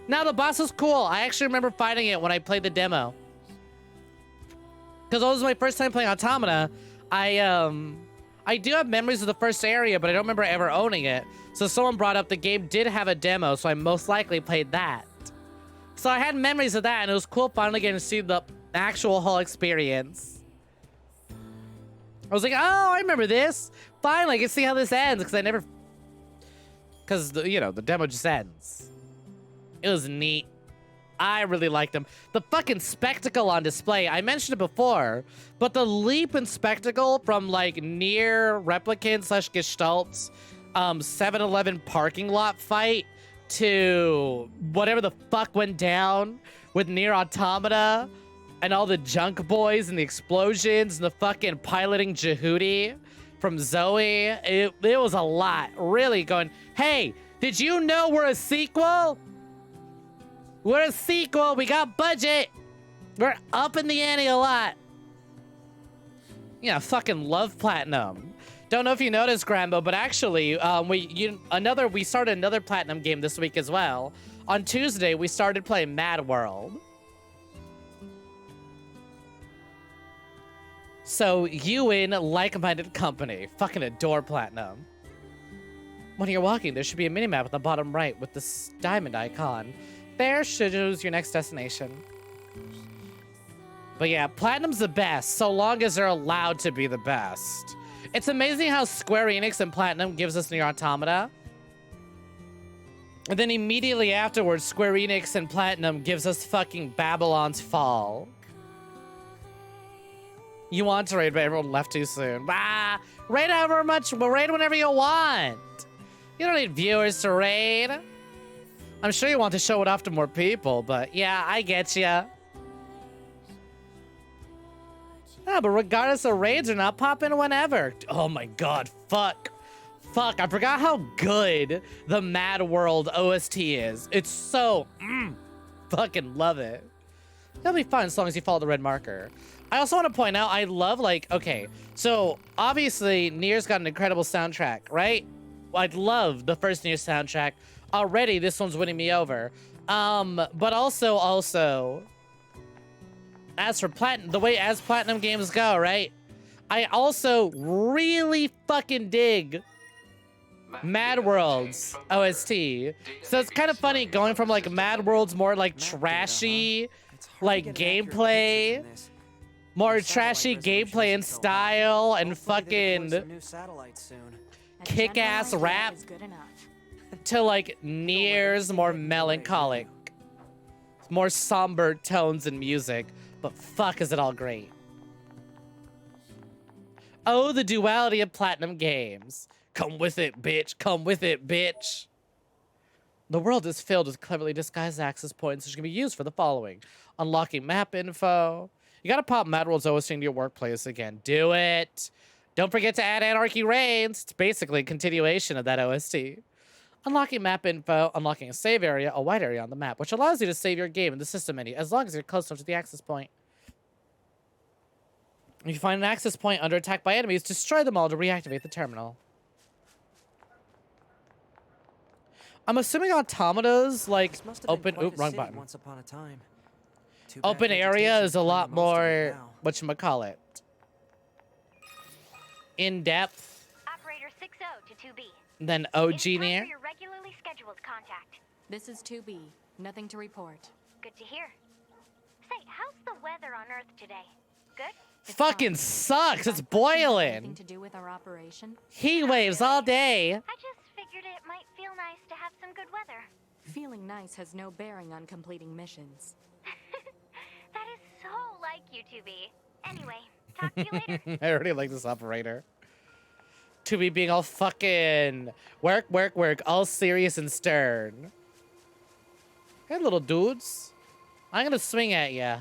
A: Now the boss was cool. I actually remember fighting it when I played the demo. Because it was my first time playing Automata. I do have memories of the first area, but I don't remember ever owning it. So someone brought up the game did have a demo, so I most likely played that. So I had memories of that, and it was cool finally getting to see the actual whole experience. I was like, oh, I remember this. Finally, I can see how this ends because I never, because you know the demo just ends. It was neat. I really liked them. The fucking spectacle on display. I mentioned it before, but the leap in spectacle from like NieR replicant slash Gestalt's 7-Eleven parking lot fight to whatever the fuck went down with NieR Automata and all the junk boys and the explosions and the fucking piloting Jehudi from Zoe. It was a lot. Really going, hey, did you know we're a sequel? We're a sequel. We got budget. We're up in the ante a lot. Yeah, fucking love Platinum. Don't know if you noticed, Grambo, but actually, we started another Platinum game this week as well. On Tuesday, we started playing Mad World. So you in like-minded company. Fucking adore Platinum. When you're walking, there should be a mini-map at the bottom right with this diamond icon. There shows your next destination. But yeah, Platinum's the best, so long as they're allowed to be the best. It's amazing how Square Enix and Platinum gives us NieR Automata. And then immediately afterwards, Square Enix and Platinum gives us fucking Babylon's Fall. You want to raid, but everyone left too soon. Bah! Raid however much, raid whenever you want. You don't need viewers to raid. I'm sure you want to show it off to more people, but yeah, I get ya. Ah, but regardless of raids or not, pop in whenever. Oh my god, fuck. Fuck, I forgot how good the Mad World OST is. It's so, fucking love it. That'll be fun as long as you follow the red marker. I also want to point out, I love, like, okay, so obviously NieR's got an incredible soundtrack, right? I love the first NieR soundtrack. Already, this one's winning me over. But also, as for Platinum games go, right? I also really fucking dig Mad World's OST. So it's kind of funny going from like Mad World's more like trashy, like gameplay, more trashy gameplay and style, and fucking kick-ass rap, to like NieR's more melancholic, more somber tones and music. But fuck, is it all great. Oh, the duality of Platinum games. Come with it, bitch. Come with it, bitch. The world is filled with cleverly disguised access points which can be used for the following. Unlocking map info. You gotta pop Mad World's OST into your workplace again. Do it. Don't forget to add Anarchy Reigns. It's basically a continuation of that OST. Unlocking map info, unlocking a save area, a wide area on the map, which allows you to save your game in the system menu as long as you're close enough to the access point. If you find an access point under attack by enemies, destroy them all to reactivate the terminal. I'm assuming Automata's like open. Oop, wrong button.
H: Once upon a time.
A: Open area is a lot more whatchamacallit. In depth.
E: Operator 60 to 2B.
A: Than OG NieR.
E: Your regularly scheduled contact.
C: This is 2B. Nothing to report.
E: Good to hear. Say, how's the weather on Earth today? Good?
A: Fucking sucks. It's boiling.
C: Anything to do with our operation?
A: Heat waves all day.
E: I just figured it might feel nice to have some good weather.
C: Feeling nice has no bearing on completing missions.
E: That is so like you, 2B. Anyway, talk to you later.
A: I already like this operator. 2B being all fucking work, all serious and stern. Hey, little dudes. I'm gonna swing at ya.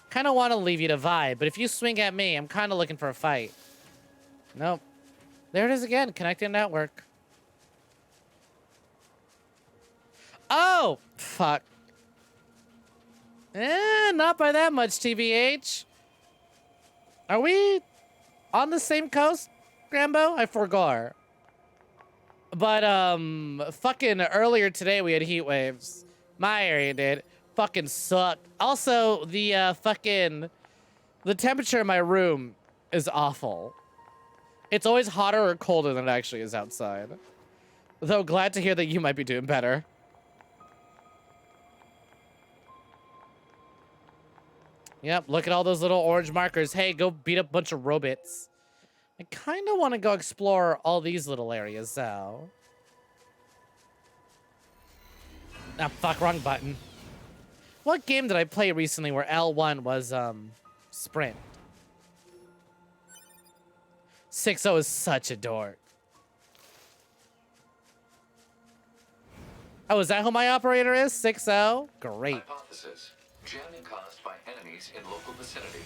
A: Kind of want to leave you to vibe, but if you swing at me, I'm kind of looking for a fight. Nope. There it is again, connecting network. Oh, fuck. Not by that much, TBH. Are we on the same coast, Grambo? I forgot. But, fucking earlier today we had heat waves. My area did. Fucking sucked. Also, the temperature in my room is awful. It's always hotter or colder than it actually is outside. Though glad to hear that you might be doing better. Yep, look at all those little orange markers. Hey, go beat up a bunch of robots. I kind of want to go explore all these little areas, though. Ah, fuck, wrong button. What game did I play recently where L1 was, sprint? 6-0 is such a dork. Oh, is that who my operator is? 6-0? Great.
F: Hypothesis. Jamming caused by enemies in local vicinity.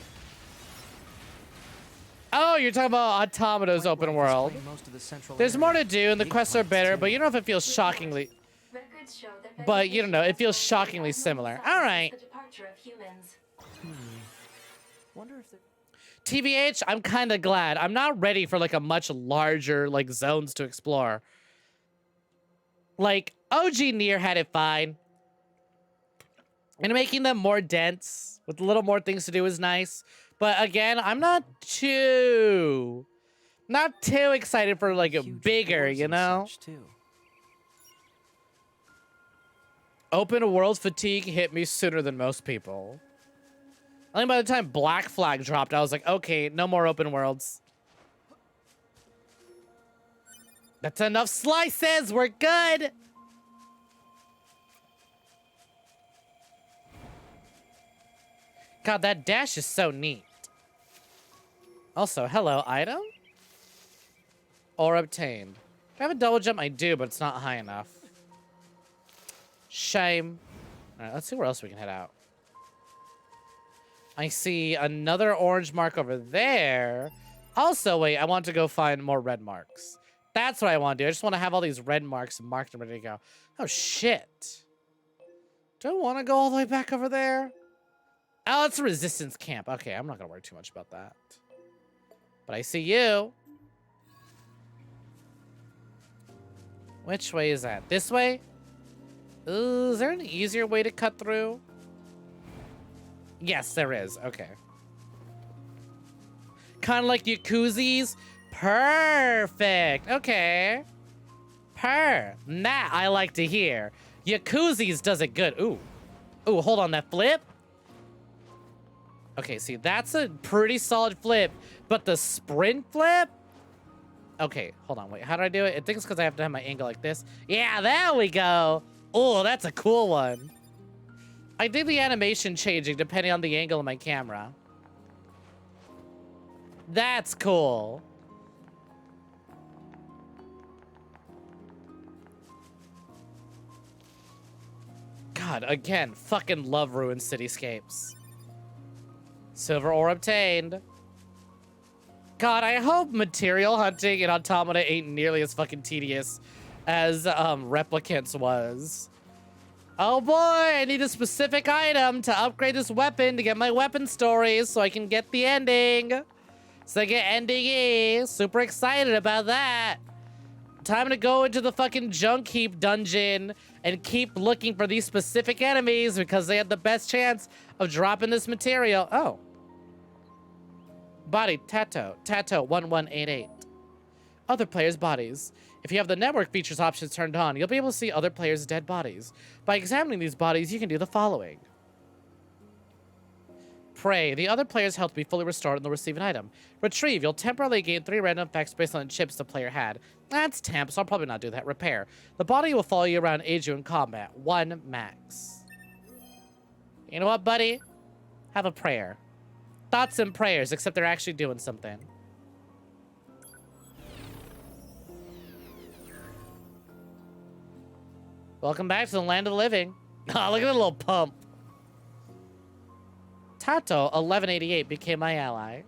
A: Oh, you're talking about Automata's open world. There's more to do, and the quests are better, but you don't know if it feels shockingly... But you don't know, it feels shockingly similar. All right.
H: Wonder if
A: TBH, I'm kind of glad. I'm not ready for like a much larger like zones to explore. Like OG NieR had it fine. And making them more dense with a little more things to do is nice. But again, I'm not too excited for like a bigger, you know? Open world fatigue hit me sooner than most people. I think by the time Black Flag dropped, I was like, okay, no more open worlds. That's enough slices. We're good. God, that dash is so neat. Also, hello, item? Or obtained. Do I have a double jump? I do, but it's not high enough. Shame. All right, let's see where else we can head out. I see another orange mark over there. Also, wait, I want to go find more red marks. That's what I want to do. I just want to have all these red marks marked and ready to go. Oh, shit. Do I want to go all the way back over there? Oh, it's a resistance camp. Okay, I'm not going to worry too much about that. But I see you. Which way is that? This way? Ooh, is there an easier way to cut through? Yes, there is. Okay. Kind of like Yakuzi's? Perfect. Okay. That I like to hear. Yakuzi's does it good. Ooh. Ooh, hold on. That flip? Okay, see, that's a pretty solid flip. But the sprint flip? Okay, hold on. Wait, how do I do it? I think it's because I have to have my angle like this. Yeah, there we go. Oh, that's a cool one. I did the animation changing depending on the angle of my camera. That's cool. God, again, fucking love ruined cityscapes. Silver ore obtained. God, I hope material hunting in Automata ain't nearly as fucking tedious as Replicants was. Oh boy, I need a specific item to upgrade this weapon to get my weapon stories so I can get the ending. So I get ending E. Super excited about that. Time to go into the fucking junk heap dungeon and keep looking for these specific enemies because they have the best chance of dropping this material. Oh. Body, Tato 1188. Other players' bodies. If you have the network features options turned on, you'll be able to see other players' dead bodies. By examining these bodies, you can do the following. Pray. The other player's health will be fully restored and they'll receive an item. Retrieve. You'll temporarily gain 3 random effects based on the chips the player had. That's temp, so I'll probably not do that. Repair. The body will follow you around and aid you in combat. 1 max. You know what, buddy? Have a prayer. Thoughts and prayers, except they're actually doing something. Welcome back to the land of the living. Oh, look at the little pump. Tato 1188 became my ally.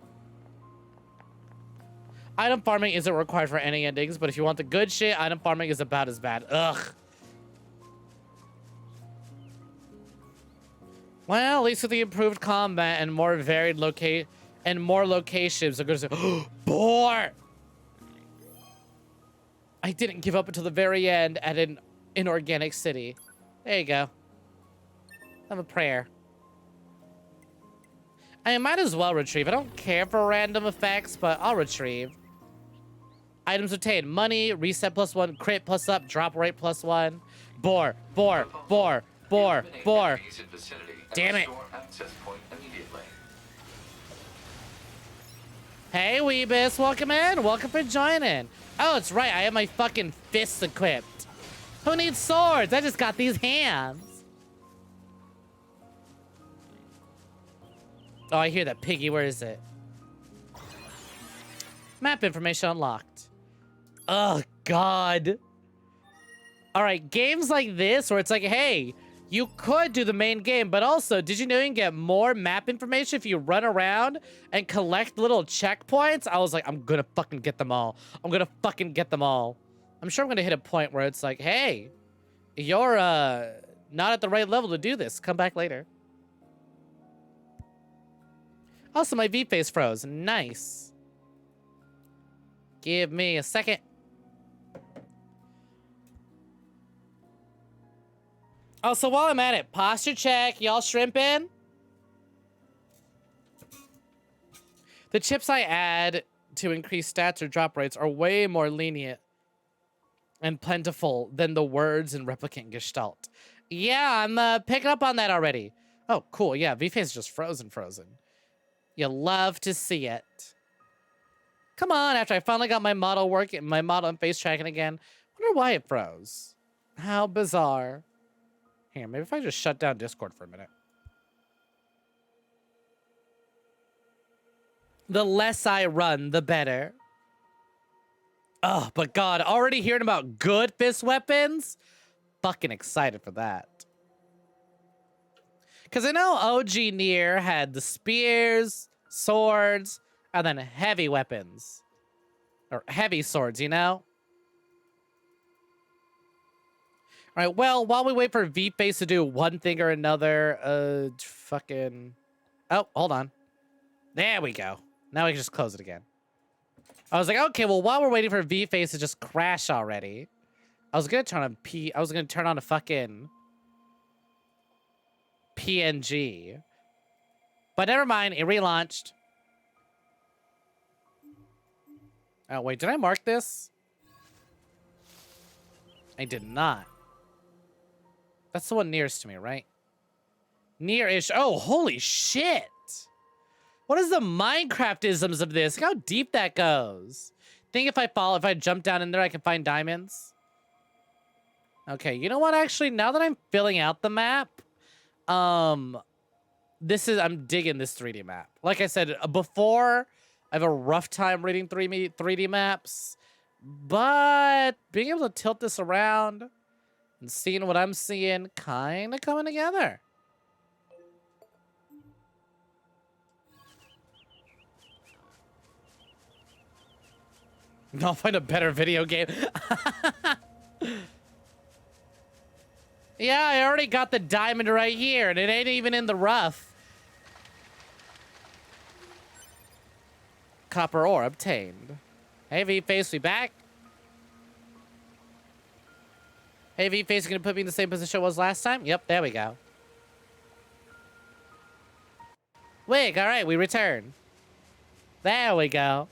A: Item farming isn't required for any endings, but if you want the good shit, item farming is about as bad. Ugh. Well, at least with the improved combat and more varied locations, I'm gonna say, oh, boar! I didn't give up until the very end at an inorganic city. There you go. Have a prayer. I might as well retrieve. I don't care for random effects, but I'll retrieve. Items obtained. Money, reset +1, crit +up, drop rate +1. Boar, boar, boar, boar, boar. Damn it. Hey, Weebus, welcome in. Welcome for joining. Oh, it's right. I have my fucking fists equipped. Who needs swords? I just got these hands. Oh, I hear that piggy. Where is it? Map information unlocked. Oh, God. All right, games like this where it's like, hey, you could do the main game, but also, did you know you can get more map information if you run around and collect little checkpoints? I was like, I'm gonna fucking get them all. I'm gonna fucking get them all. I'm sure I'm gonna hit a point where it's like, hey, you're not at the right level to do this. Come back later. Also, my V-face froze. Nice. Give me a second. Also, while I'm at it, posture check. Y'all shrimping? The chips I add to increase stats or drop rates are way more lenient and plentiful than the words in Replicant Gestalt. Yeah, I'm picking up on that already. Oh, cool. Yeah, V-face is just frozen. You love to see it. Come on, after I finally got my model working, my model and face tracking again. Wonder why it froze. How bizarre. Here, maybe if I just shut down Discord for a minute. The less I run, the better. Oh, but God, already hearing about good fist weapons? Fucking excited for that. Because I know OG NieR had the spears, swords, and then heavy weapons. Or heavy swords, you know? All right, well, while we wait for V-face to do one thing or another, fucking... Oh, hold on. There we go. Now we can just close it again. I was like, okay, well, while we're waiting for V-face to just crash already, I was gonna turn on a fucking PNG. But never mind, it relaunched. Oh, wait, did I mark this? I did not. That's the one nearest to me, right? Near-ish. Oh, holy shit! What is the Minecraft-isms of this? Look how deep that goes. Think if I jump down in there, I can find diamonds? Okay, you know what, actually, now that I'm filling out the map, I'm digging this 3D map. Like I said, before, I have a rough time reading 3D maps, but being able to tilt this around and seeing what I'm seeing, kind of coming together. I'll find a better video game. Yeah, I already got the diamond right here, and it ain't even in the rough. Copper ore obtained. Hey, V-face, we back? Hey, V-face, gonna put me in the same position I was last time? Yep, there we go. Wig, all right, we return. There we go.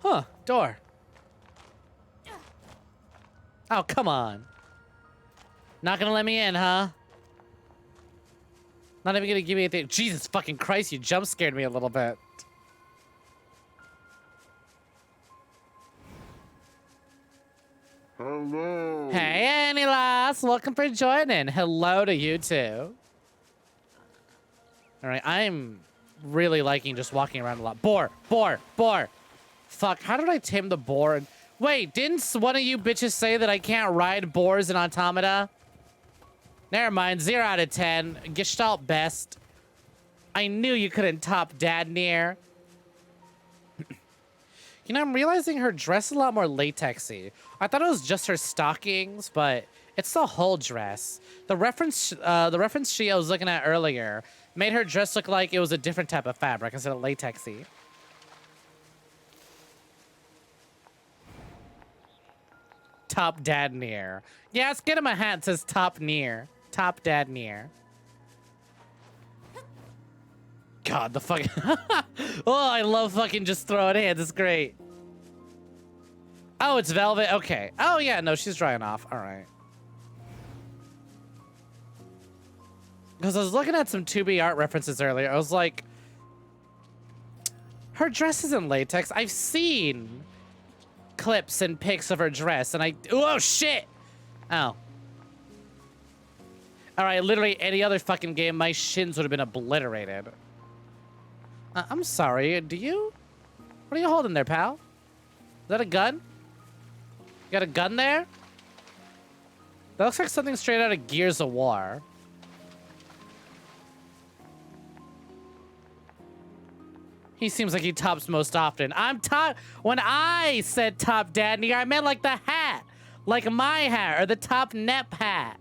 A: Huh, door. Oh, come on. Not gonna let me in, huh? Not even gonna give me anything. Jesus fucking Christ, you jump scared me a little bit.
J: Hello.
A: Hey, Anilas, welcome for joining. Hello to you too. All right, I'm really liking just walking around a lot. Boar. Fuck, how did I tame the boar? Wait, didn't one of you bitches say that I can't ride boars in Automata? Never mind, 0 out of 10. Gestalt best. I knew you couldn't top Dad NieR. You know, I'm realizing her dress is a lot more latexy. I thought it was just her stockings, but it's the whole dress. The reference sheet I was looking at earlier made her dress look like it was a different type of fabric instead of latexy. Top Dad NieR. Yeah, let's get him a hat that says Top NieR. Top Dad NieR. God, the fucking... Oh, I love fucking just throwing hands. It's great. Oh, it's velvet. Okay. Oh, yeah. No, she's drying off. All right. Because I was looking at some 2B art references earlier. I was like, her dress is in latex. I've seen clips and pics of her dress, and oh, shit! Oh. Alright, literally any other fucking game, my shins would have been obliterated. I'm sorry, what are you holding there, pal? Is that a gun? You got a gun there? That looks like something straight out of Gears of War. He seems like he tops most often. I'm top. When I said top dad, I meant like the hat. Like my hat or the top Nep hat.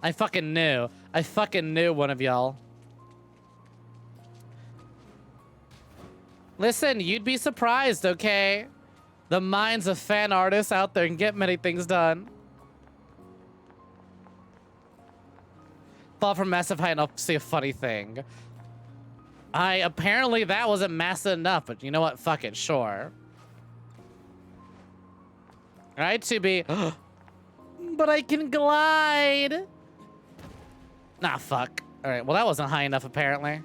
A: I fucking knew. I fucking knew one of y'all. Listen, you'd be surprised, okay? The minds of fan artists out there can get many things done. Fall from massive height and I'll see a funny thing. Apparently that wasn't massive enough, but you know what? Fuck it, sure. Alright, 2B. But I can glide. Nah, fuck. Alright, well that wasn't high enough apparently.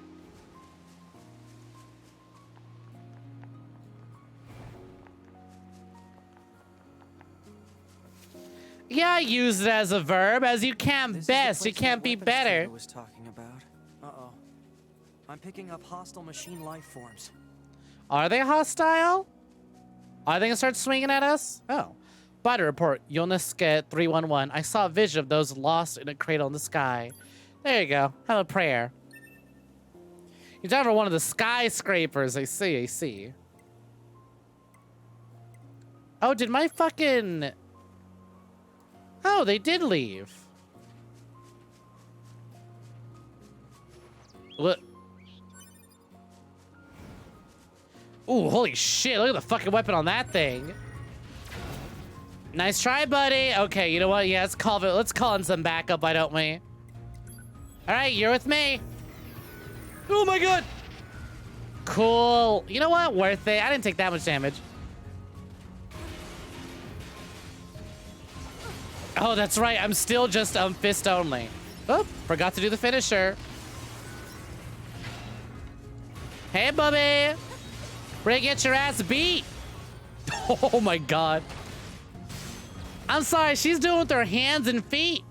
A: Yeah, I use it as a verb, as you can best. You can't be better.
H: Was talking about. Uh-oh. I'm picking up hostile machine life forms.
A: Are they hostile? Are they gonna start swinging at us? Oh. Body report, Yonesuke 311. I saw a vision of those lost in a cradle in the sky. There you go. Have a prayer. You're down for one of the skyscrapers. I see, I see. Oh, did my fucking... Oh, they did leave. What? Ooh, holy shit. Look at the fucking weapon on that thing. Nice try, buddy. Okay, you know what? Yeah, let's call in some backup, why don't we? All right, you're with me. Oh my god. Cool. You know what? Worth it. I didn't take that much damage. Oh, that's right. I'm still just fist only. Oh, forgot to do the finisher. Hey, Bubby. Ready to get your ass beat. Oh my god. I'm sorry. She's doing it with her hands and feet.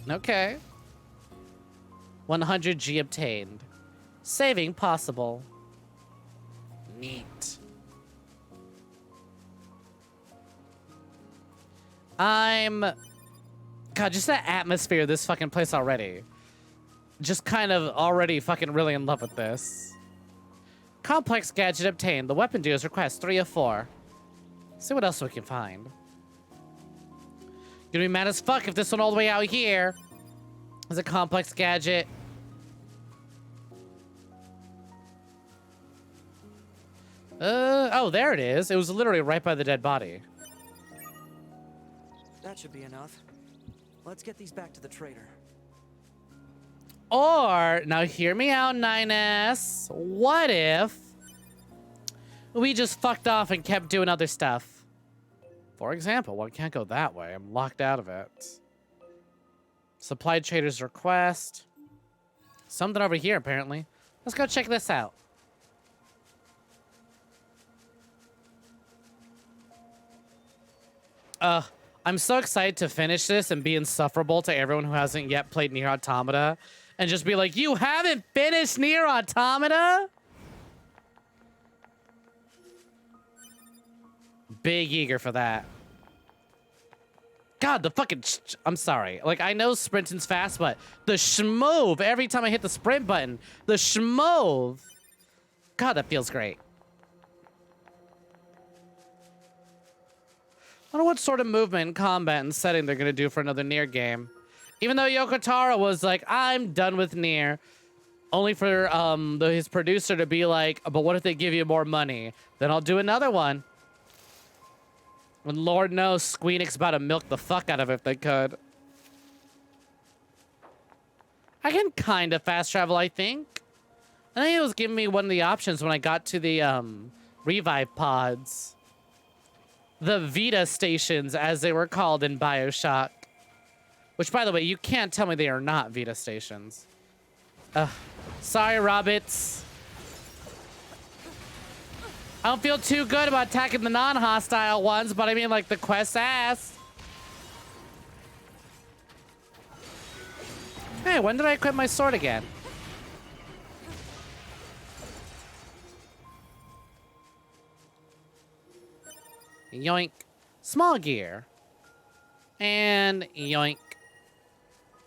A: Okay. 100G obtained. Saving possible. Neat. God, just that atmosphere of this fucking place already. Just kind of already fucking really in love with this. Complex gadget obtained. The weapon dealers request 3 of 4. See what else we can find. Gonna be mad as fuck if this one all the way out here is a complex gadget. Oh, there it is. It was literally right by the dead body.
H: That should be enough. Let's get these back to the trader.
A: Or, now hear me out, 9S. What if we just fucked off and kept doing other stuff? For example, well, I can't go that way. I'm locked out of it. Supply trader's request. Something over here, apparently. Let's go check this out. I'm so excited to finish this and be insufferable to everyone who hasn't yet played NieR Automata. And just be like, you haven't finished NieR Automata? Big eager for that. God, the fucking... I'm sorry. Like, I know sprinting's fast, but the schmove every time I hit the sprint button. The schmove. God, that feels great. I wonder what sort of movement, combat, and setting they're gonna do for another NieR game. Even though Yoko Taro was like, I'm done with NieR. Only for his producer to be like, but what if they give you more money? Then I'll do another one. And Lord knows Squeenix about to milk the fuck out of it if they could. I can kind of fast travel, I think. I think it was giving me one of the options when I got to the revive pods. The Vita stations, as they were called in BioShock. Which, by the way, you can't tell me they are not Vita stations. Sorry, Roberts. I don't feel too good about attacking the non-hostile ones, but I mean, like, the quest ass. Hey, when did I equip my sword again? Yoink. Small gear. And yoink.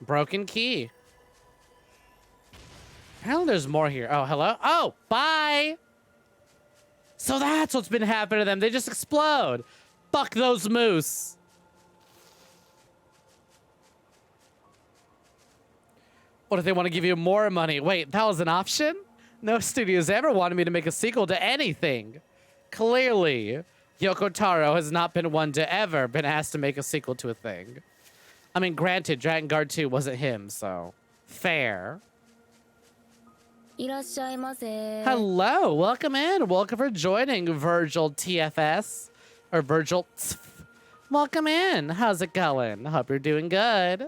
A: Broken key. Apparently there's more here. Oh, hello? Oh, bye! So that's what's been happening to them. They just explode. Fuck those moose. What if they want to give you more money? Wait, that was an option? No studio's ever wanted me to make a sequel to anything. Clearly, Yoko Taro has not been one to ever been asked to make a sequel to a thing. I mean, granted, Dragon Guard 2 wasn't him, so fair. Hello, welcome in. Welcome for joining Virgil TFS. Or Virgil. Welcome in. How's it going? Hope you're doing good.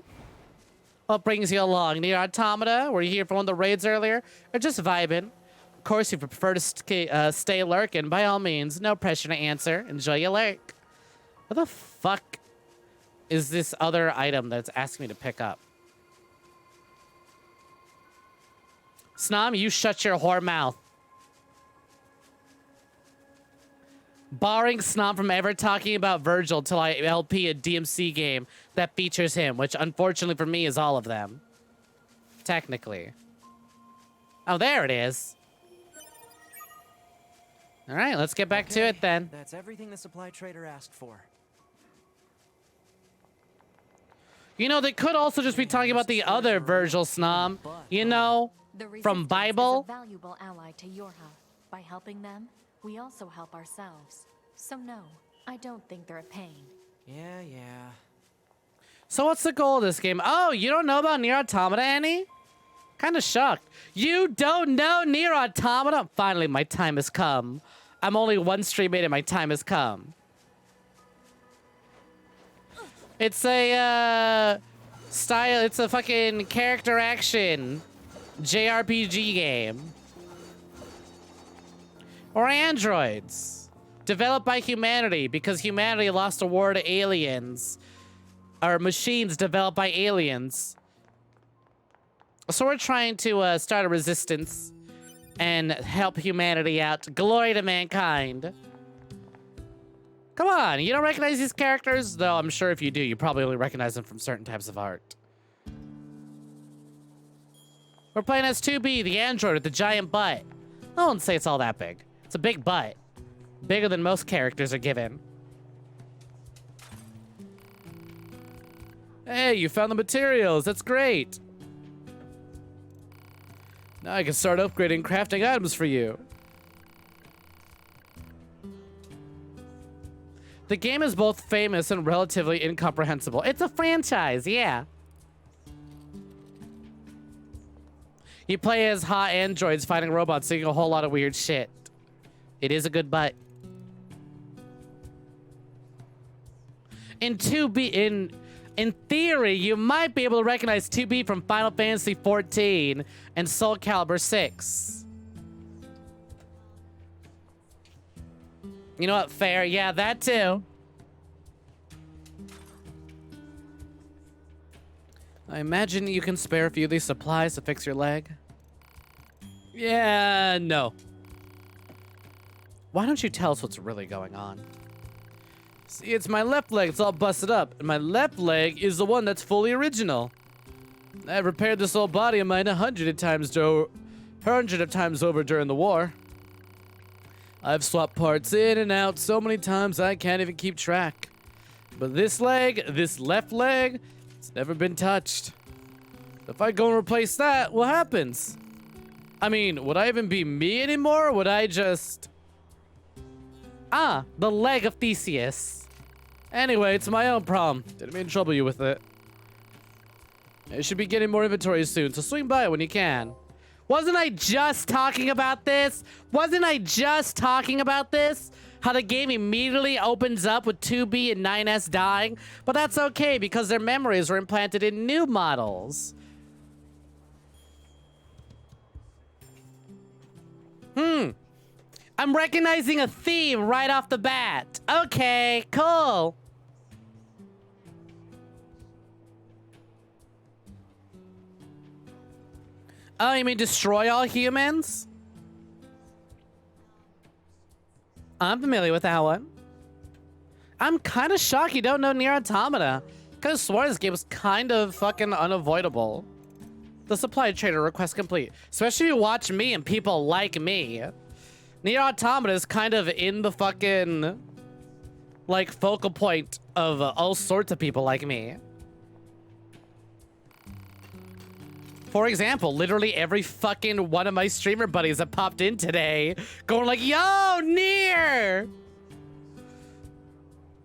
A: What brings you along? NieR Automata? Were you here for one of the raids earlier? Or just vibing? Of course, if you prefer to stay lurking, by all means, no pressure to answer. Enjoy your lurk. What the fuck is this other item that's asking me to pick up? Snom, you shut your whore mouth. Barring Snom from ever talking about Virgil till I LP a DMC game that features him, which unfortunately for me is all of them. Technically. Oh, there it is. All right, let's get back to it then.
H: That's everything the supply trader asked for.
A: You know, they could also just be talking about the other Virgil, Snom. You know, from Bible.
C: Is a valuable ally to Yorha. By helping them, we also help ourselves. So no, I don't think they're a pain.
H: Yeah.
A: So what's the goal of this game? Oh, you don't know about NieR Automata, Annie? Kind of shocked. You don't know NieR Automata? Finally, my time has come. I'm only one stream in and my time has come. It's a, it's a fucking character action JRPG game. Or androids. Developed by humanity because humanity lost a war to aliens. Or machines developed by aliens. So we're trying to start a resistance and help humanity out. Glory to mankind. Come on, you don't recognize these characters? Though I'm sure if you do, you probably only recognize them from certain types of art. We're playing as 2B, the android with the giant butt. I wouldn't say it's all that big. It's a big butt. Bigger than most characters are given. Hey, you found the materials. That's great. Now I can start upgrading crafting items for you. The game is both famous and relatively incomprehensible. It's a franchise, yeah. You play as hot androids fighting robots, seeing a whole lot of weird shit. It is a good butt. In 2B, in theory, you might be able to recognize 2B from Final Fantasy XIV and Soul Calibur 6. You know what? Fair. Yeah, that too. I imagine you can spare a few of these supplies to fix your leg. Yeah, no. Why don't you tell us what's really going on? See, it's my left leg. It's all busted up. And my left leg is the one that's fully original. I repaired this old body of mine 100 times over during the war. I've swapped parts in and out so many times I can't even keep track. But this leg, this left leg, it's never been touched. If I go and replace that, what happens? I mean, would I even be me anymore? Or would I just... Ah, the leg of Theseus. Anyway, it's my own problem. Didn't mean to trouble you with it. I should be getting more inventory soon, so swing by when you can. Wasn't I just talking about this? Wasn't I just talking about this? How the game immediately opens up with 2B and 9S dying, but that's okay because their memories were implanted in new models. I'm recognizing a theme right off the bat. Okay, cool. Oh, you mean destroy all humans? I'm familiar with that one. I'm kind of shocked you don't know NieR Automata. Could have sworn this game was kind of fucking unavoidable. The supply trader request complete. Especially if you watch me and people like me. NieR Automata is kind of in the fucking, like, focal point of all sorts of people like me. For example, literally every fucking one of my streamer buddies that popped in today going like, yo, NieR!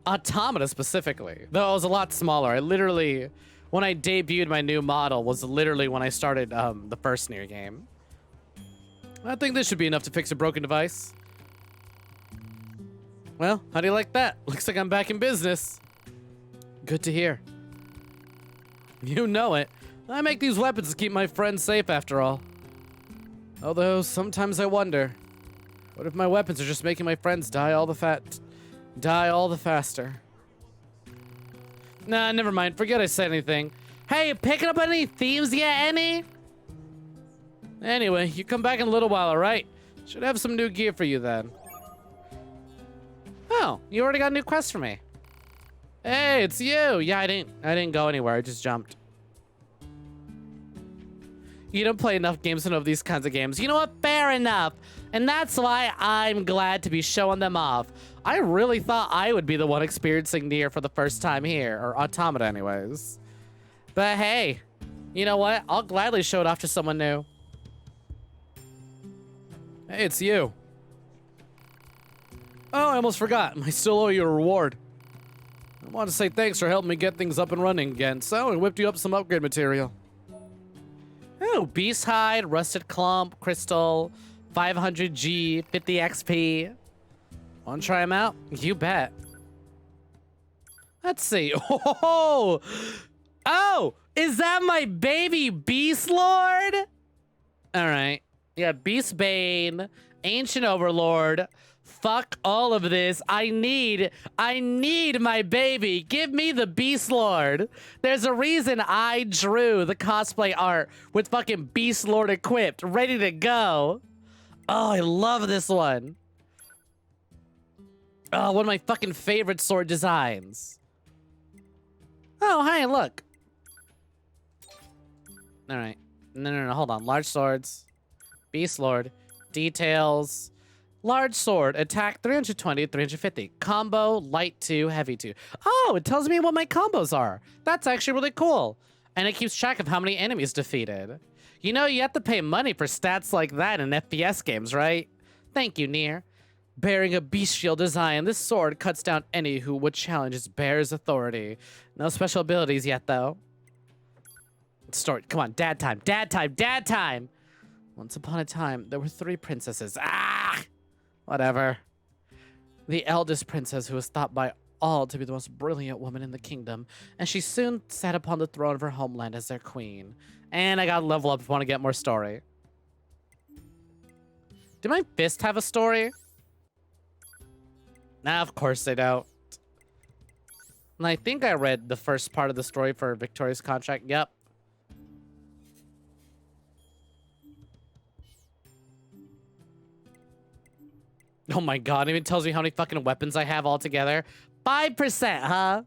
A: Automata specifically. Though it was a lot smaller. I literally, when I debuted my new model was literally when I started the first NieR game. I think this should be enough to fix a broken device. Well, how do you like that? Looks like I'm back in business. Good to hear. You know it. I make these weapons to keep my friends safe after all. Although, sometimes I wonder, what if my weapons are just making my friends die all the faster? Nah, never mind. Forget I said anything. Hey, you picking up any themes yet, any? Anyway, you come back in a little while, alright? Should have some new gear for you then. Oh, you already got a new quest for me. Hey, it's you. Yeah, I didn't go anywhere. I just jumped. You don't play enough games to know these kinds of games. You know what? Fair enough. And that's why I'm glad to be showing them off. I really thought I would be the one experiencing NieR for the first time here. Or Automata anyways. But hey, you know what? I'll gladly show it off to someone new. Hey, it's you. Oh, I almost forgot. I still owe you a reward. I want to say thanks for helping me get things up and running again. So I whipped you up some upgrade material. Oh, beast hide, rusted clump, crystal, 500G, 50 XP. Want to try them out? You bet. Let's see. Oh, is that my baby Beast Lord? All right. Yeah, Beast Bane, Ancient Overlord. Fuck all of this. I need my baby. Give me the Beast Lord. There's a reason I drew the cosplay art with fucking Beast Lord equipped, ready to go. Oh, I love this one. Oh, one of my fucking favorite sword designs. Oh, hey, look. All right. No, hold on. Large swords. Beast Lord. Details. Large sword, attack 320, 350. Combo, light 2, heavy 2. Oh, it tells me what my combos are. That's actually really cool. And it keeps track of how many enemies defeated. You know, you have to pay money for stats like that in FPS games, right? Thank you, NieR. Bearing a bestial design, this sword cuts down any who would challenge its bearer's authority. No special abilities yet, though. Story, come on, dad time, dad time, dad time! Once upon a time, there were 3 princesses. Ah! Whatever. The eldest princess, who was thought by all to be the most brilliant woman in the kingdom, and she soon sat upon the throne of her homeland as their queen. And I gotta level up if I want to get more story. Did my fist have a story? Nah, of course they don't. And I think I read the first part of the story for Victoria's contract. Yep. Oh my god, it even tells me how many fucking weapons I have altogether. 5%, huh?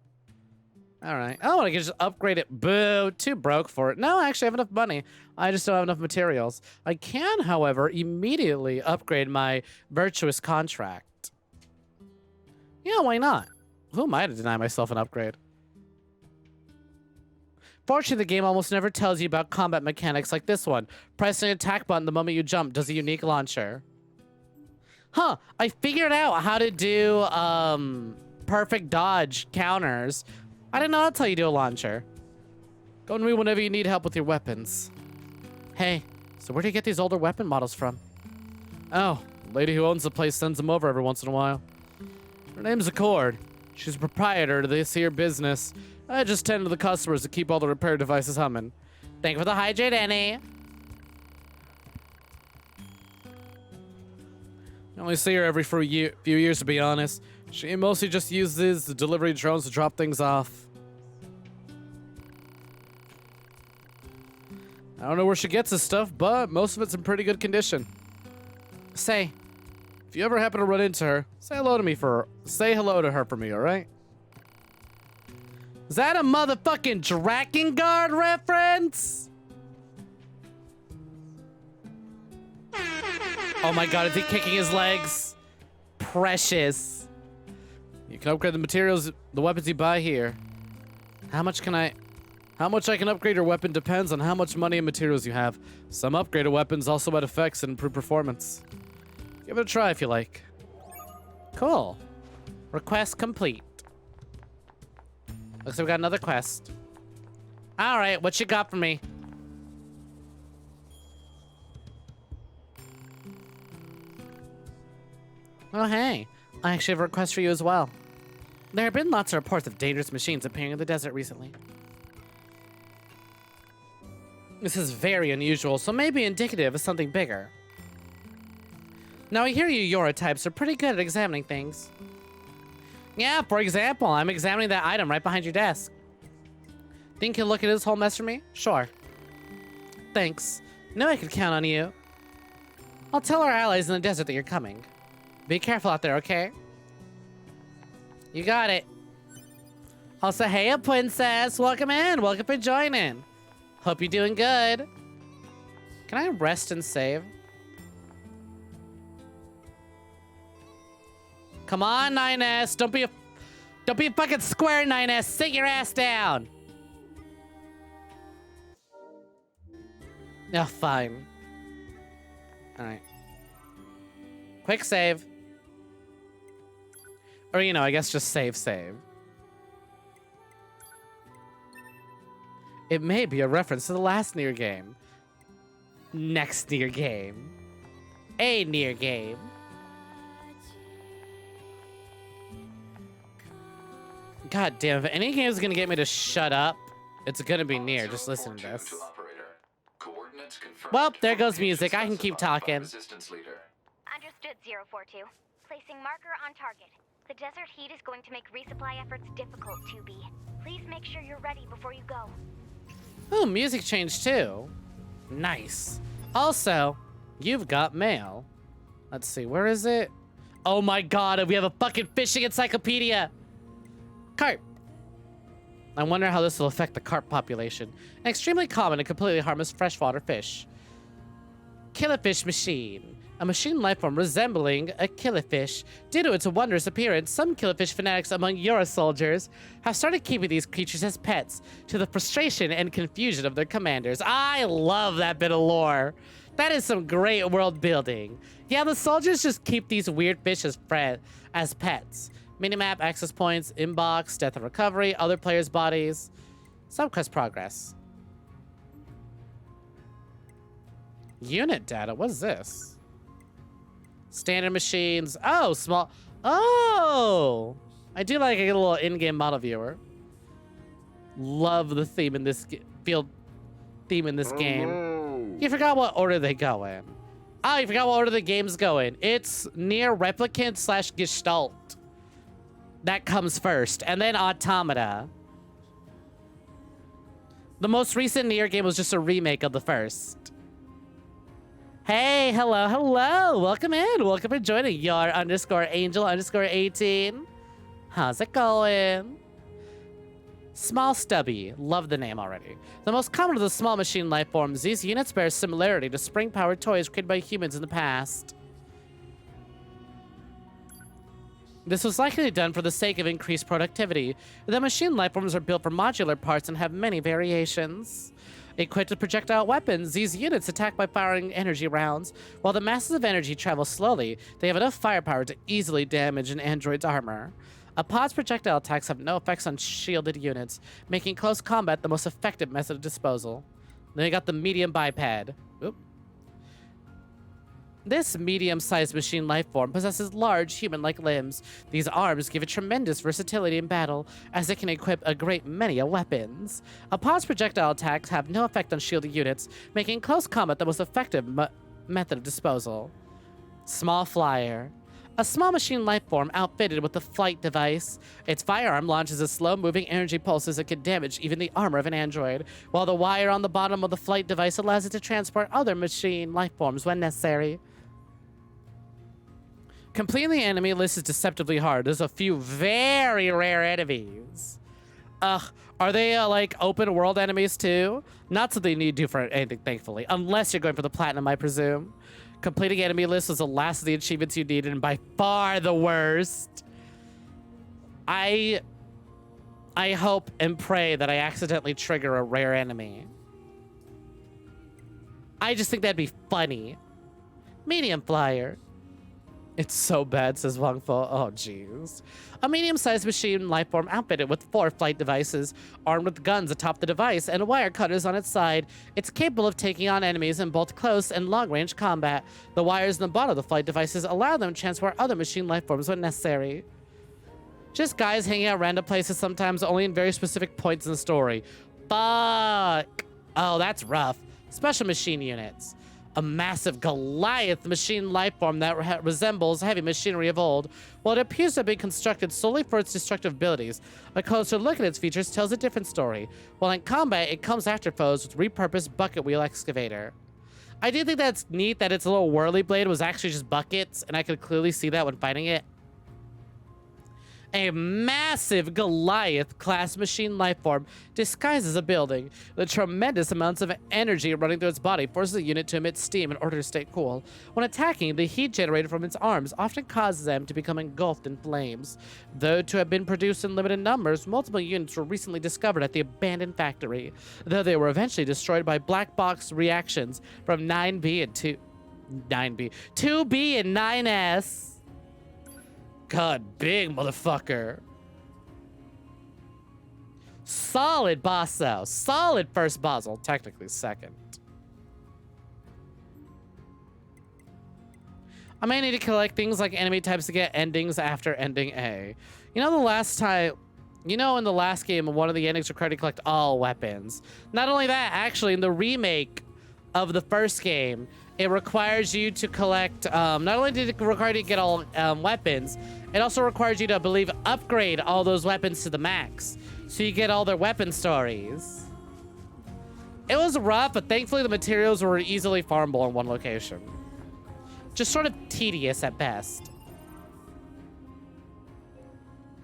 A: Alright. Oh, I can just upgrade it. Boo. Too broke for it. No, I actually have enough money. I just don't have enough materials. I can, however, immediately upgrade my virtuous contract. Yeah, why not? Who am I to deny myself an upgrade? Fortunately, the game almost never tells you about combat mechanics like this one. Pressing an attack button the moment you jump does a unique launcher. Huh, I figured out how to do perfect dodge counters. I didn't know that's how you do a launcher. Go to me whenever you need help with your weapons. Hey, so where do you get these older weapon models from? Oh, the lady who owns the place sends them over every once in a while. Her name's Accord. She's a proprietor to this here business. I just tend to the customers to keep all the repair devices humming. Thank you for the hydrate, Annie. I only see her every few years, to be honest. She mostly just uses the delivery drones to drop things off. I don't know where she gets this stuff, but most of it's in pretty good condition. Say, if you ever happen to run into her, say hello to her for me, alright? Is that a motherfucking Drakengard reference? Oh my god, is he kicking his legs? Precious. You can upgrade the materials, the weapons you buy here. How much I can upgrade your weapon depends on how much money and materials you have. Some upgraded weapons also add effects and improve performance. Give it a try if you like. Cool. Request complete. Looks like we got another quest. Alright, what you got for me? Oh hey, I actually have a request for you as well. There have been lots of reports of dangerous machines appearing in the desert recently. This is very unusual, so maybe indicative of something bigger. Now I hear you Yora types are pretty good at examining things. Yeah, for example, I'm examining that item right behind your desk. Think you'll look at this whole mess for me? Sure. Thanks. Know I could count on you. I'll tell our allies in the desert that you're coming. Be careful out there, okay? You got it. Also, hey, princess. Welcome in. Welcome for joining. Hope you're doing good. Can I rest and save? Come on, 9S. Don't be a fucking square, 9S. Sit your ass down. Oh, fine. All right. Quick save. Or, you know, I guess just save. It may be a reference to the last NieR game. Next NieR game. A NieR game. God damn, if any game is gonna get me to shut up, it's gonna be NieR. Just listen to this. Well, there goes music. I can keep talking.
E: Understood, 042. Placing marker on target. The desert heat is going to make resupply efforts difficult, 2B. Please make sure you're ready before you go.
A: Ooh, music changed too. Nice. Also, you've got mail. Let's see, where is it? Oh my god, we have a fucking fishing encyclopedia! Carp. I wonder how this will affect the carp population. An extremely common and completely harmless freshwater fish. Killifish machine. A machine lifeform resembling a killifish. Due to its wondrous appearance, some killifish fanatics among Yora soldiers have started keeping these creatures as pets, to the frustration and confusion of their commanders. I love that bit of lore. That is some great world building. Yeah, the soldiers just keep these weird fish as pets. Minimap, access points, inbox, death and recovery, other players' bodies. Subquest progress. Unit data, what is this? Standard machines. Oh, small. Oh! I do like a little in-game model viewer. Love the theme in this field theme in this game. You forgot what order they go in. Oh, you forgot what order the games go in. It's NieR Replicant / Gestalt. That comes first, and then Automata. The most recent NieR game was just a remake of the first. Hey, hello. Welcome in. Welcome for joining Yar_Angel_18. How's it going? Small Stubby. Love the name already. The most common of the small machine life forms, these units bear similarity to spring-powered toys created by humans in the past. This was likely done for the sake of increased productivity. The machine lifeforms are built for modular parts and have many variations. Equipped with projectile weapons, these units attack by firing energy rounds. While the masses of energy travel slowly, they have enough firepower to easily damage an android's armor. A pod's projectile attacks have no effects on shielded units, making close combat the most effective method of disposal. Then you got the medium biped. Oop. This medium-sized machine life form possesses large human-like limbs. These arms give it tremendous versatility in battle, as it can equip a great many weapons. Upon projectile attacks have no effect on shielded units, making close combat the most effective method of disposal. Small flyer. A small machine life form outfitted with a flight device. Its firearm launches a slow-moving energy pulses that can damage even the armor of an android, while the wire on the bottom of the flight device allows it to transport other machine life forms when necessary. Completing the enemy list is deceptively hard. There's a few very rare enemies. Are they like open world enemies too? Not something you need to do for anything, thankfully, unless you're going for the platinum, I presume. Completing enemy list was the last of the achievements you needed, and by far the worst. I hope and pray that I accidentally trigger a rare enemy. I just think that'd be funny. Medium flyer. It's so bad, says Wang Fo. Oh, jeez. A medium-sized machine life form outfitted with 4 flight devices, armed with guns atop the device and wire cutters on its side. It's capable of taking on enemies in both close and long-range combat. The wires in the bottom of the flight devices allow them to transport other machine life forms when necessary. Just guys hanging out random places sometimes, only in very specific points in the story. Fuck. Oh, that's rough. Special machine units. A massive Goliath machine life form that resembles heavy machinery of old. While it appears to have been constructed solely for its destructive abilities, a closer look at its features tells a different story. While in combat, it comes after foes with repurposed bucket wheel excavator. I do think that's neat that its little whirly blade was actually just buckets, and I could clearly see that when fighting it. A massive Goliath-class machine life form disguises a building. The tremendous amounts of energy running through its body forces the unit to emit steam in order to stay cool. When attacking, the heat generated from its arms often causes them to become engulfed in flames. Though to have been produced in limited numbers, multiple units were recently discovered at the abandoned factory, though they were eventually destroyed by black box reactions from 2B and 9S. God, big motherfucker. Solid boss though. Solid first boss. Well, technically second. I may need to collect things like enemy types to get endings after ending A. You know, in the last game, one of the endings required to collect all weapons. Not only that, actually, in the remake of the first game, it requires you to collect, not only did it require you to get all weapons, it also requires you to, I believe, upgrade all those weapons to the max. So you get all their weapon stories. It was rough, but thankfully the materials were easily farmable in one location. Just sort of tedious at best.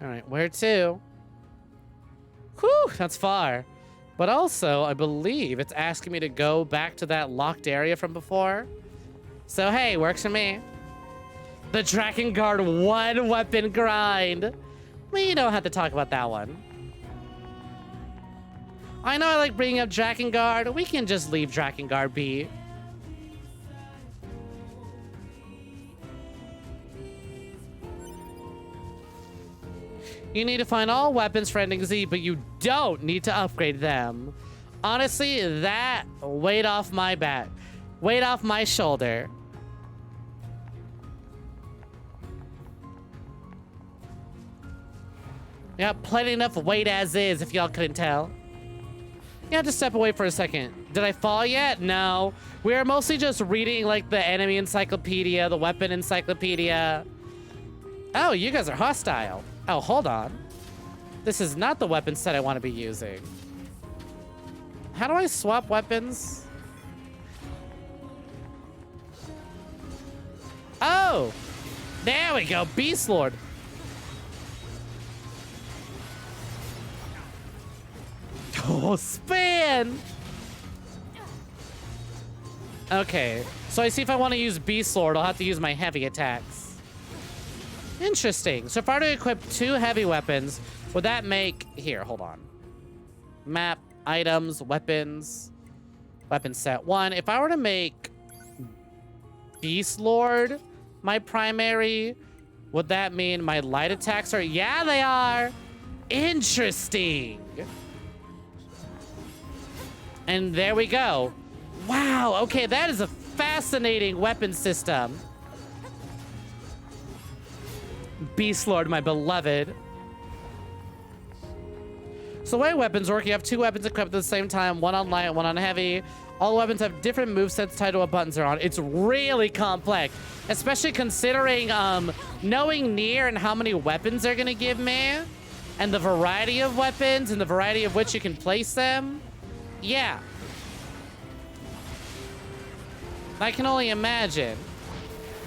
A: All right, where to? Whew, that's far. But also, I believe it's asking me to go back to that locked area from before. So, hey, works for me. The Drakengard 1 weapon grind. We don't have to talk about that one. I know I like bringing up Drakengard. We can just leave Drakengard be. You need to find all weapons for ending Z, but you don't need to upgrade them. Honestly, that weight off my back. Weight off my shoulder. Yeah, plenty enough weight as is, if y'all couldn't tell. You have to step away for a second. Did I fall yet? No. We are mostly just reading, like, the enemy encyclopedia, the weapon encyclopedia. Oh, you guys are hostile. Oh, hold on. This is not the weapon set I want to be using. How do I swap weapons? Oh! There we go, Beast Lord. Oh, span! Okay, so I see if I want to use Beast Lord, I'll have to use my heavy attacks. Interesting. So if I were to equip 2 heavy weapons, would that make... Here, hold on. Map, items, weapons, weapon set 1. If I were to make Beast Lord my primary, would that mean my light attacks are... Yeah, they are! Interesting! And there we go. Wow, okay, that is a fascinating weapon system. Beast Lord, my beloved. So the way weapons work, you have two weapons equipped at the same time, one on light, one on heavy. All weapons have different movesets tied to what buttons are on. It's really complex, especially considering knowing NieR and how many weapons they're gonna give me, and the variety of weapons and the variety of which you can place them. Yeah. I can only imagine.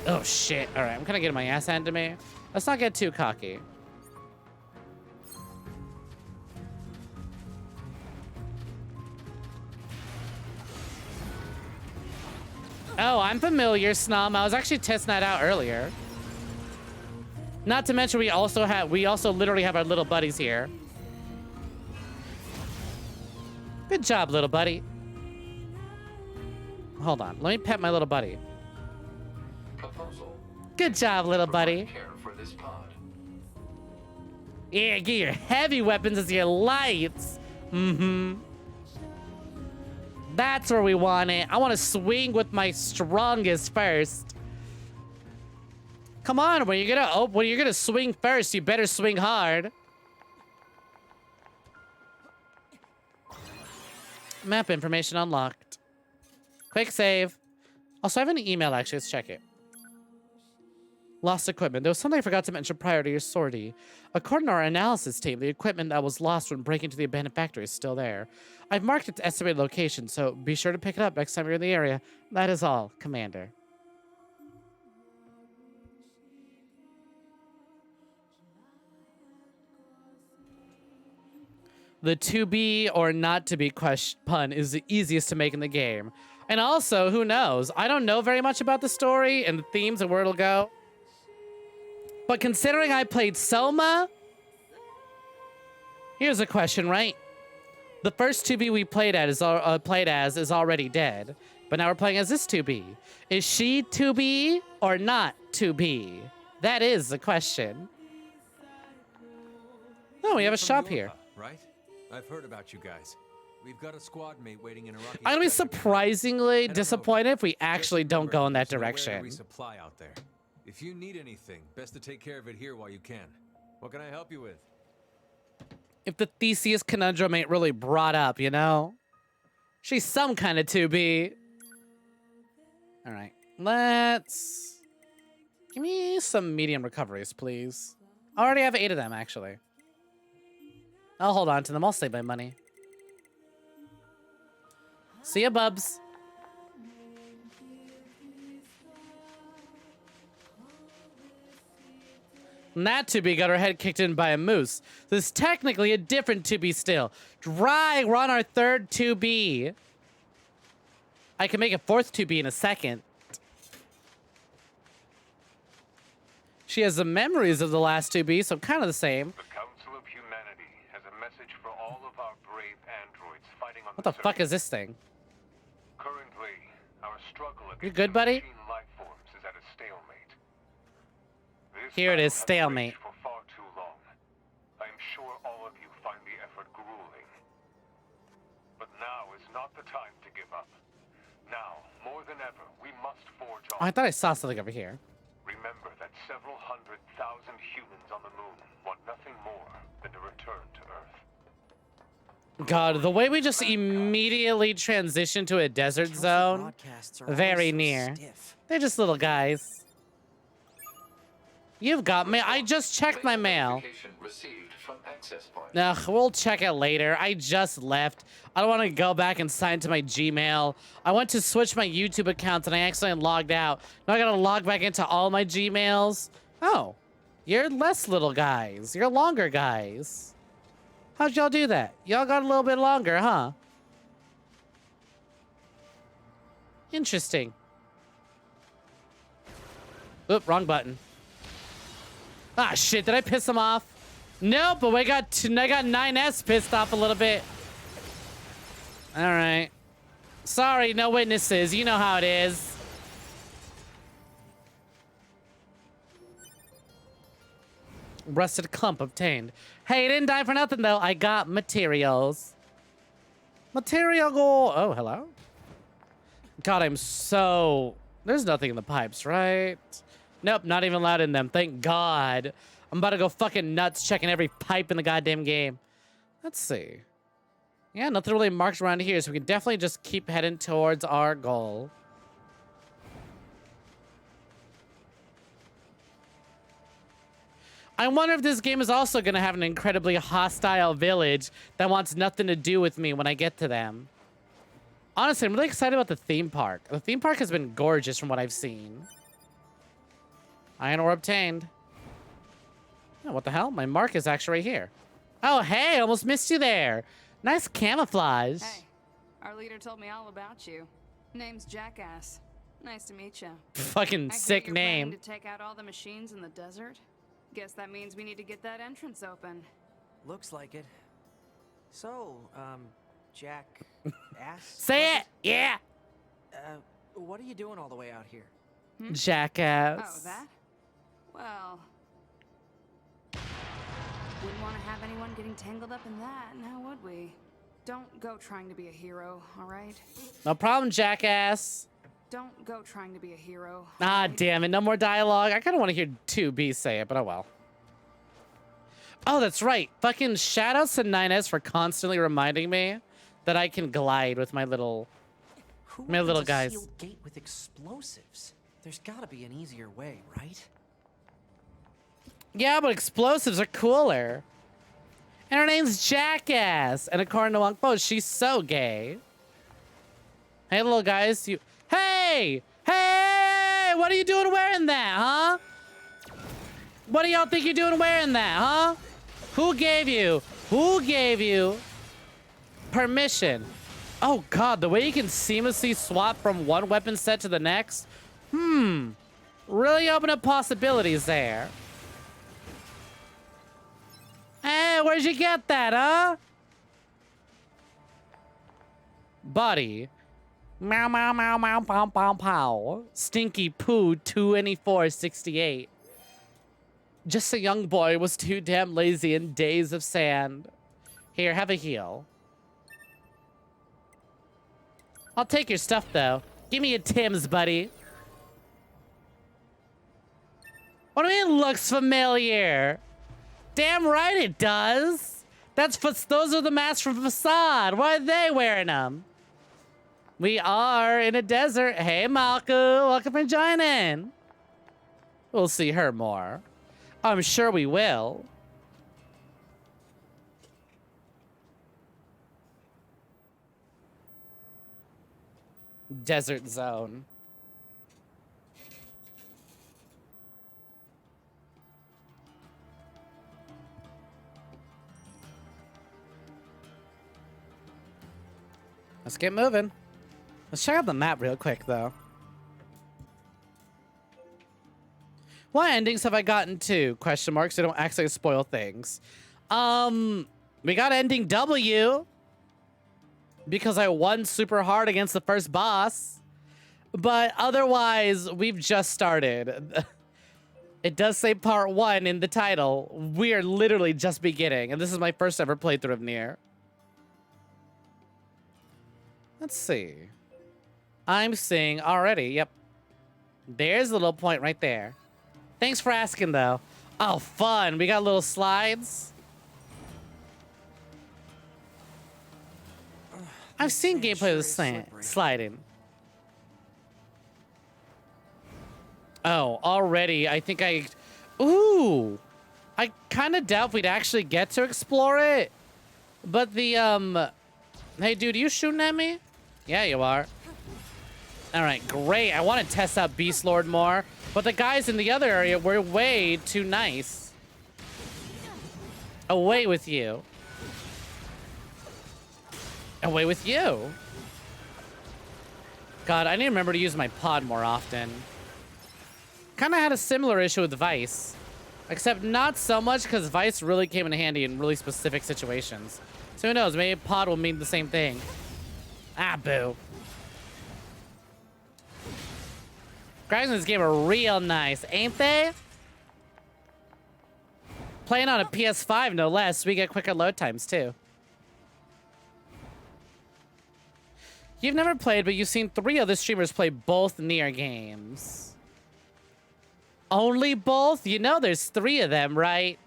A: Oh shit, all right, I'm kind of getting my ass handed to me. Let's not get too cocky. Oh, I'm familiar, Snum. I was actually testing that out earlier. Not to mention we also literally have our little buddies here. Good job, little buddy. Hold on, let me pet my little buddy.
F: Proposal.
A: Good job, little buddy.
F: Care for this pod.
A: Yeah, get your heavy weapons as your lights. Mm-hmm. That's where we want it. I want to swing with my strongest first. Come on, when you're gonna swing first, you better swing hard. Map information unlocked. Quick save. Also, I have an email actually. Let's check it. Lost equipment. There was something I forgot to mention prior to your sortie. According to our analysis team, the equipment that was lost when breaking into the abandoned factory is still there. I've marked its estimated location, so be sure to pick it up next time you're in the area. That is all, Commander. The to be or not to be pun is the easiest to make in the game. And also, who knows? I don't know very much about the story and the themes and where it'll go. But considering I played Soma, here's a question, right? The first 2B we played as is already dead, but now we're playing as this 2B. Is she 2B or not 2B? That is the question. Oh, we have a shop here.
K: Right? I've heard about you guys. We've got a squad mate waiting in a rocky.
A: I'm gonna be surprisingly disappointed if we actually don't go in that direction.
K: Resupply out there. If you need anything, best to take care of it here while you can. What can I help you with?
A: If the Theseus conundrum ain't really brought up, you know? She's some kind of 2B. All right, let's... Give me some medium recoveries, please. I already have 8 of them, actually. I'll hold on to them. I'll save my money. See ya, bubs. And that 2B got her head kicked in by a moose. This is technically a different 2B still. Dry, we're on our third 2B. I can make a fourth 2B in a second. She has the memories of the last 2B, so kind of the same.
J: The Council of Humanity has a message for all of our brave androids fighting on
A: What the fuck is this thing?
J: Currently, our struggle against
A: You good, buddy?
J: machine life forms is at a stalemate. This
A: Here it is,
J: battle has
A: stalemate.
J: raged for far too long. I am sure all of you find the effort grueling. But now is not the time to give up. Now, more than ever, we must forge on.
A: Oh, I thought I saw something over here.
J: Remember that several 100,000 humans on the moon want nothing more than to return to Earth.
A: God, the way we just immediately transition to a desert zone, very NieR. They're just little guys. You've got mail. I just checked my mail.
F: Notification received from access point.
A: Ugh, we'll check it later. I just left. I don't want to go back and sign to my Gmail. I went to switch my YouTube account and I accidentally logged out. Now I gotta log back into all my Gmails. Oh, you're less little guys. You're longer guys. How'd y'all do that? Y'all got a little bit longer, huh? Interesting. Oop, wrong button. Ah, shit, did I piss him off? Nope, but I got 9S pissed off a little bit. All right. Sorry, no witnesses. You know how it is. Rusted clump obtained. Hey, I didn't die for nothing, though. I got materials. Material goal. Oh, hello. God, I'm so... There's nothing in the pipes, right? Nope, not even allowed in them. Thank God. I'm about to go fucking nuts checking every pipe in the goddamn game. Let's see. Yeah, nothing really marked around here, so we can definitely just keep heading towards our goal. I wonder if this game is also going to have an incredibly hostile village that wants nothing to do with me when I get to them. Honestly, I'm really excited about the theme park. The theme park has been gorgeous from what I've seen. Iron ore obtained. Oh, what the hell? My mark is actually right here. Oh, hey, almost missed you there. Nice camouflage.
L: Hey, our leader told me all about you. Name's Jackass. Nice to meet you.
A: Fucking sick name.
L: To take out all the machines in the desert? Guess that means we need to get that entrance open.
H: Looks like it. So, Jack ass?
A: Say it! Yeah!
H: What are you doing all the way out here?
A: Jackass.
L: Oh, that? Well... wouldn't want to have anyone getting tangled up in that, now would we? Don't go trying to be a hero, alright?
A: No problem, Jackass.
L: Don't go trying to be a hero.
A: Ah, damn it. No more dialogue. I kind of want to hear 2B say it, but oh well. Oh, that's right. Fucking shoutouts to 9S for constantly reminding me that I can glide with my little guys.
H: Sealed gate with explosives. There's gotta be an easier way, right?
A: Yeah, but explosives are cooler. And her name's Jackass. And according to Unkbo, she's so gay. Hey, little guys, you... Hey! Hey! What are you doing wearing that, huh? What do y'all think you're doing wearing that, huh? Who gave you permission? Oh, God, the way you can seamlessly swap from one weapon set to the next? Really open up possibilities there. Hey, where'd you get that, huh? Buddy. Meow, meow, meow, meow, pow, pow, pow. Stinky poo 2468. Just a young boy was too damn lazy in days of sand. Here, have a heal. I'll take your stuff, though. Give me a Tim's, buddy. What do you mean looks familiar? Damn right it does. Those are the masks from Facade. Why are they wearing them? We are in a desert. Hey, Malku, welcome for joining. We'll see her more. I'm sure we will. Desert zone. Let's get moving. Let's check out the map real quick, though. What endings have I gotten to? Question marks. So don't actually spoil things. We got ending W. Because I won super hard against the first boss. But otherwise, we've just started. It does say part 1 in the title. We are literally just beginning. And this is my first ever playthrough of NieR. Let's see. I'm seeing already. Yep. There's a little point right there. Thanks for asking, though. Oh, fun. We got little slides. I've seen gameplay of the sliding. Oh, already. I think I... Ooh. I kind of doubt we'd actually get to explore it. But the, Hey, dude, are you shooting at me? Yeah, you are. All right, great. I want to test out Beast Lord more, but the guys in the other area were way too nice. Away with you. Away with you. God, I need to remember to use my pod more often. Kind of had a similar issue with Vice, except not so much because Vice really came in handy in really specific situations. So who knows, maybe pod will mean the same thing. Ah, boo. Graphics in this game are real nice, ain't they? Playing on a PS5, no less. We get quicker load times, too. You've never played, but you've seen 3 other streamers play both NieR games. Only both? You know there's 3 of them, right?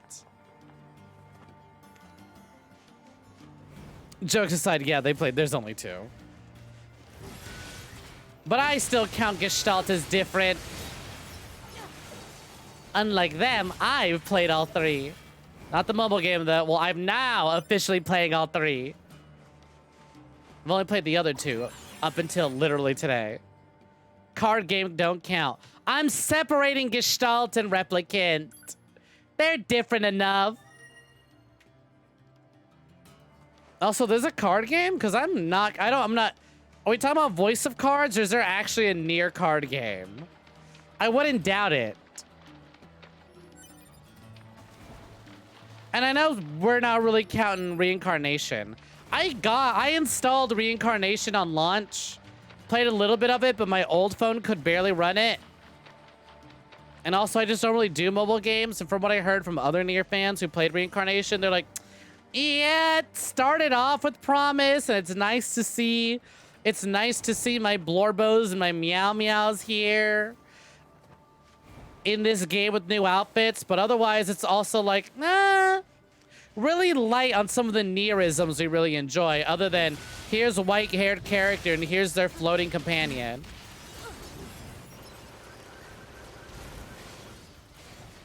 A: Jokes aside, yeah, they played. There's only 2. But I still count Gestalt as different. Unlike them, I've played all 3. Not the mobile game, though. Well, I'm now officially playing all 3. I've only played the other 2 up until literally today. Card game don't count. I'm separating Gestalt and Replicant. They're different enough. Also, there's a card game? Because I'm not... Are we talking about voice of cards, or is there actually a NieR card game? I wouldn't doubt it. And I know we're not really counting Reincarnation. I installed Reincarnation on launch. Played a little bit of it, but my old phone could barely run it. And also, I just don't really do mobile games. And from what I heard from other NieR fans who played Reincarnation, they're like, yeah, it started off with promise, and it's nice to see. It's nice to see my Blorbos and my Meow Meows here in this game with new outfits. But otherwise, it's also like, nah, really light on some of the NieRisms we really enjoy, other than here's a white-haired character and here's their floating companion.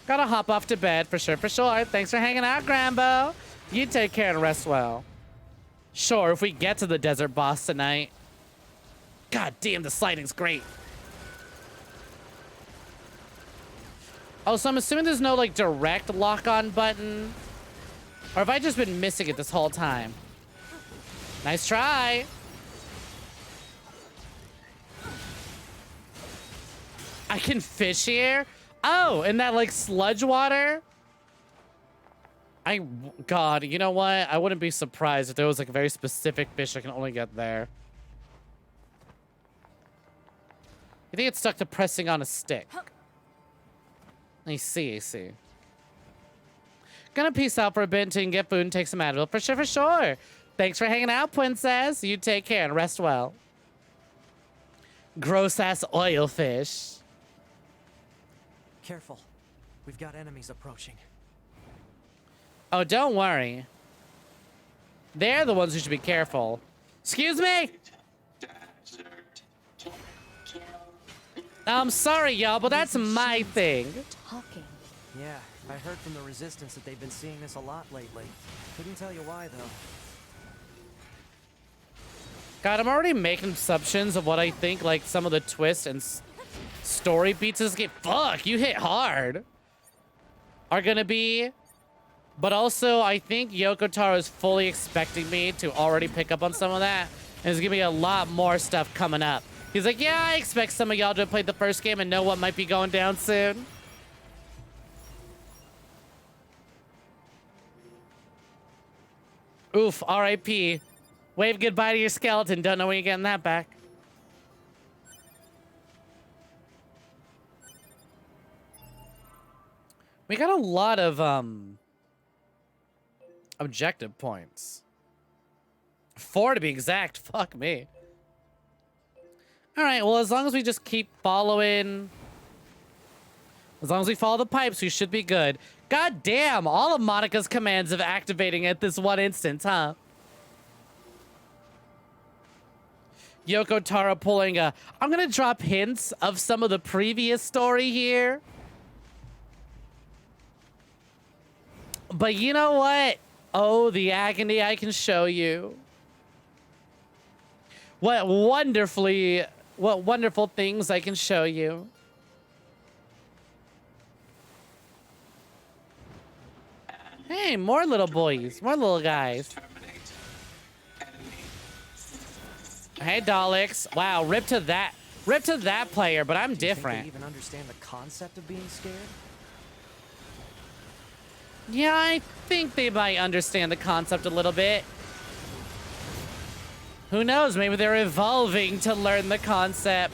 A: Gotta hop off to bed for sure, for sure. Thanks for hanging out, Grambo. You take care and rest well. Sure, if we get to the desert boss tonight. God damn, the sliding's great. Oh, so I'm assuming there's no, like, direct lock-on button? Or have I just been missing it this whole time? Nice try. I can fish here? Oh, and that, like, sludge water? God, you know what? I wouldn't be surprised if there was, like, a very specific fish I can only get there. I think it's stuck to pressing on a stick. I see, I see. Gonna peace out for a bit until you can get food and take some Advil. For sure, for sure. Thanks for hanging out, Princess. You take care and rest well. Gross-ass oil fish.
H: Careful. We've got enemies approaching.
A: Oh, don't worry. They're the ones who should be careful. Excuse me? I'm sorry, y'all, but that's my thing.
C: Talking.
H: Yeah, I heard from the Resistance that they've been seeing this a lot lately. Couldn't tell you why, though.
A: God, I'm already making assumptions of what I think, like, some of the twists and story beats of this game. Fuck, you hit hard. Are gonna be. But also, I think Yoko Taro is fully expecting me to already pick up on some of that. And there's gonna be a lot more stuff coming up. He's like, yeah, I expect some of y'all to have played the first game and know what might be going down soon. Oof, R.I.P. Wave goodbye to your skeleton. Don't know when you're getting that back. We got a lot of, objective points. 4 to be exact. Fuck me. All right, well, as long as we just keep following... As long as we follow the pipes, we should be good. God damn, all of Monica's commands of activating at this one instance, huh? Yoko Taro pulling a... I'm gonna drop hints of some of the previous story here. But you know what? Oh, the agony I can show you. What wonderful things I can show you. Hey, more little boys, more little guys. Hey, Daleks. Wow, rip to that player, but I'm different.
H: Do you think they even understand the concept of being scared?
A: Yeah, I think they might understand the concept a little bit. Who knows? Maybe they're evolving to learn the concept.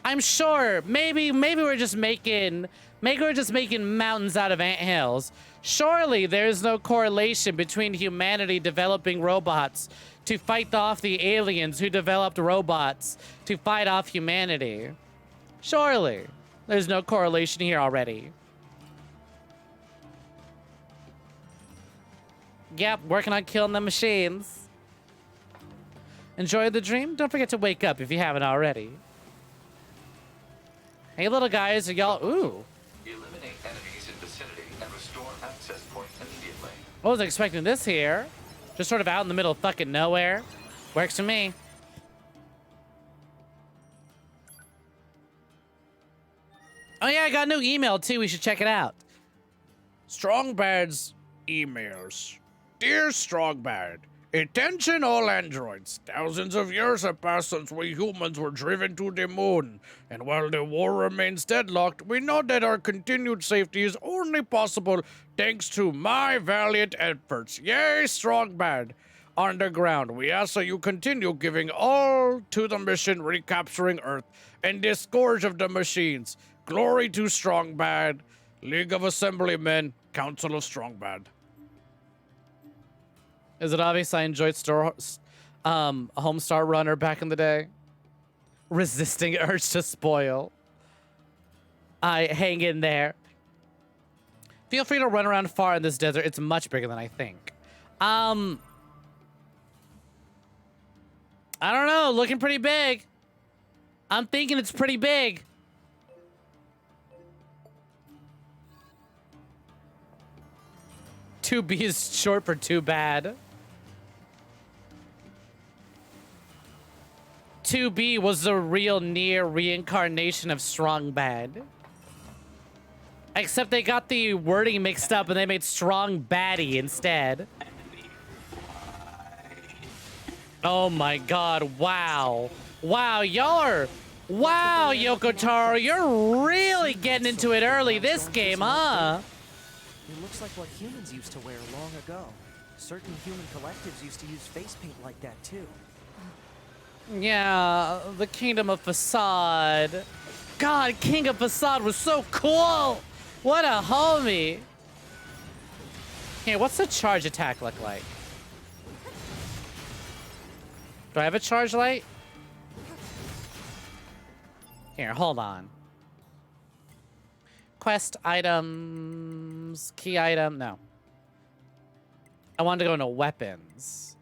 A: I'm sure. Maybe we're just making mountains out of anthills. Surely there's no correlation between humanity developing robots to fight off the aliens who developed robots to fight off humanity. Surely there's no correlation here already. Yep, working on killing the machines. Enjoy the dream? Don't forget to wake up if you haven't already. Hey, little guys, are y'all... Ooh.
F: Eliminate enemies in vicinity and restore access point immediately.
A: I wasn't expecting this here. Just sort of out in the middle of fucking nowhere. Works for me. Oh yeah, I got a new email too. We should check it out. Strongbird's emails. Dear Strongbird, attention all androids. Thousands of years have passed since we humans were driven to the moon. And while the war remains deadlocked, we know that our continued safety is only possible thanks to my valiant efforts. Yay, Strongbird. On the ground, we ask that you continue giving all to the mission recapturing Earth and the scourge of the machines. Glory to Strongbird. League of Assemblymen, Council of Strongbird. Is it obvious I enjoyed Homestar Runner back in the day? Resisting urge to spoil. I hang in there. Feel free to run around far in this desert. It's much bigger than I think. I don't know. Looking pretty big. I'm thinking it's pretty big. Too B is short for too bad. 2B was the real NieR reincarnation of Strong Bad. Except they got the wording mixed up and they made Strong Baddie instead. Oh my god, wow. Wow, y'all are... Wow, Yoko Taro, you're really getting into it early this game, huh?
H: It looks like what humans used to wear long ago. Certain human collectives used to use face paint like that too.
A: Yeah, the Kingdom of Facade. God, King of Facade was so cool! What a homie! Here, what's the charge attack look like? Do I have a charge light? Here, hold on. Quest items, key item, no. I wanted to go into weapons.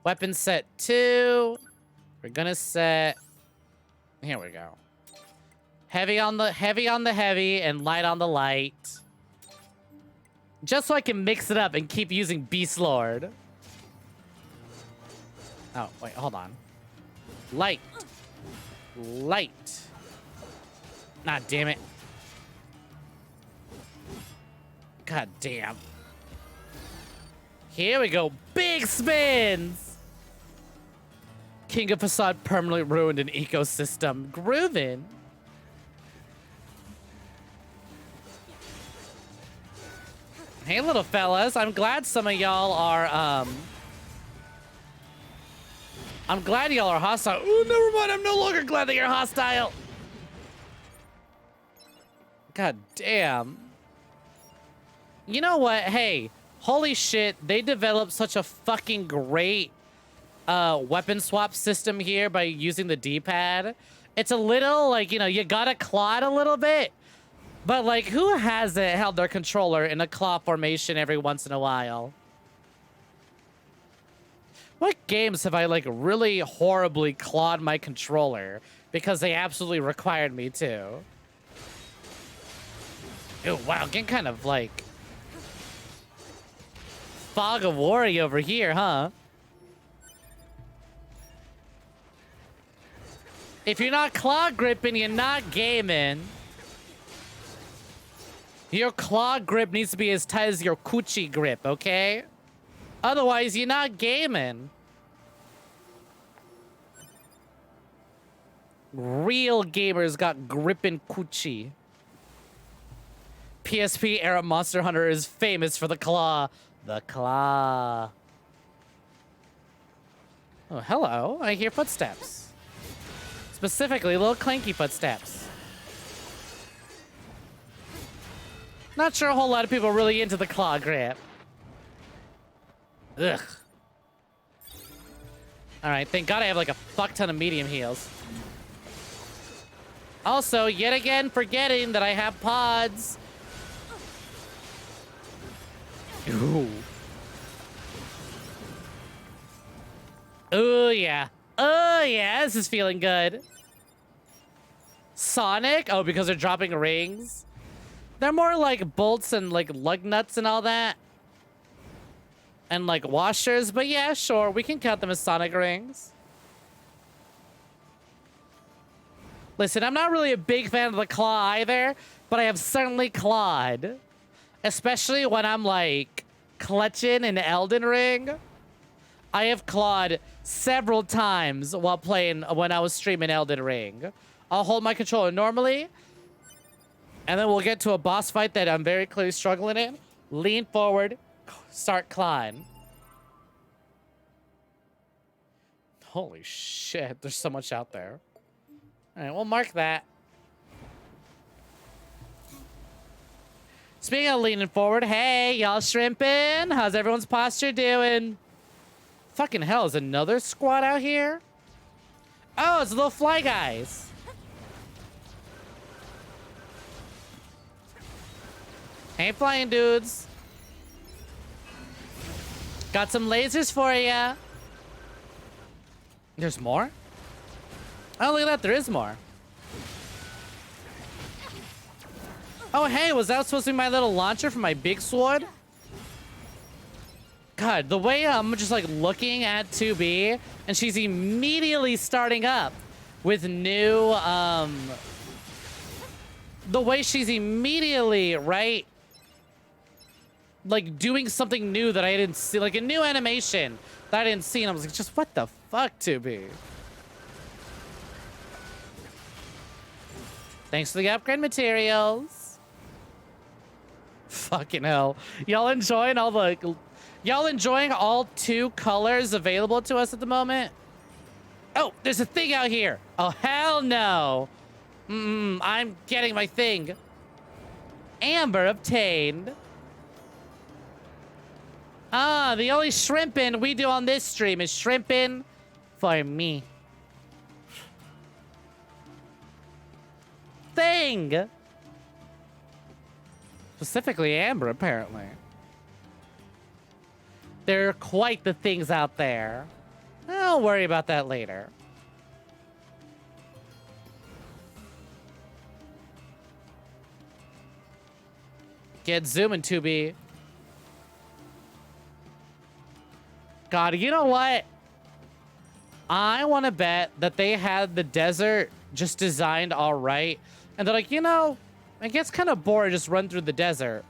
A: Weapon set 2. We're gonna set, here we go. Heavy on the heavy and light on the light. Just so I can mix it up and keep using Beast Lord. Oh, wait, hold on. Light. Light. Nah, damn it. God damn. Here we go. Big spins! King of Facade permanently ruined an ecosystem. Groovin'. Hey, little fellas. I'm glad some of y'all are, I'm glad y'all are hostile. Ooh, never mind. I'm no longer glad that you're hostile. God damn. You know what? Hey, holy shit. They developed such a fucking great weapon swap system here by using the D-pad. It's a little, like, you know, you gotta claw it a little bit. But, like, who hasn't held their controller in a claw formation every once in a while? What games have I, like, really horribly clawed my controller because they absolutely required me to? Ew, wow, getting kind of, like, fog of war over here, huh? If you're not claw gripping, you're not gaming. Your claw grip needs to be as tight as your coochie grip, okay? Otherwise, you're not gaming. Real gamers got gripping coochie. PSP era Monster Hunter is famous for the claw. The claw. Oh, hello. I hear footsteps. Specifically, little clanky footsteps. Not sure a whole lot of people are really into the claw grip. Ugh. Alright, thank God I have like a fuck ton of medium heals. Also, yet again, forgetting that I have pods. Ooh. Oh, yeah. Oh, yeah. This is feeling good. Sonic? Oh, because they're dropping rings? They're more like bolts and like lug nuts and all that. And like washers. But yeah, sure. We can count them as Sonic rings. Listen, I'm not really a big fan of the claw either. But I have certainly clawed. Especially when I'm like clutching in Elden Ring. I have clawed several times while playing when I was streaming Elden Ring. I'll hold my controller normally. And then we'll get to a boss fight that I'm very clearly struggling in. Lean forward. Start clawing. Holy shit. There's so much out there. All right, we'll mark that. Speaking of leaning forward, hey, y'all shrimping? How's everyone's posture doing? Fucking hell, is another squad out here? Oh, it's the little fly guys. Hey, flying dudes. Got some lasers for ya. There's more? Oh, look at that, there is more. Oh, hey, was that supposed to be my little launcher for my big sword? God, the way I'm just like looking at 2B and she's immediately starting up with new, the way she's immediately, right? Like doing something new that I didn't see, like a new animation that I didn't see. And I was like, just what the fuck, 2B? Thanks for the upgrade materials. Fucking hell. Y'all enjoying all the... Y'all enjoying all 2 colors available to us at the moment? Oh, there's a thing out here. Oh, hell no. I'm getting my thing. Amber obtained. Ah, the only shrimping we do on this stream is shrimping for me. Thing. Specifically Amber, apparently. There are quite the things out there. I'll worry about that later. Get zooming, 2B. God, you know what? I want to bet that they had the desert just designed all right. And they're like, you know, it gets kind of bored just run through the desert.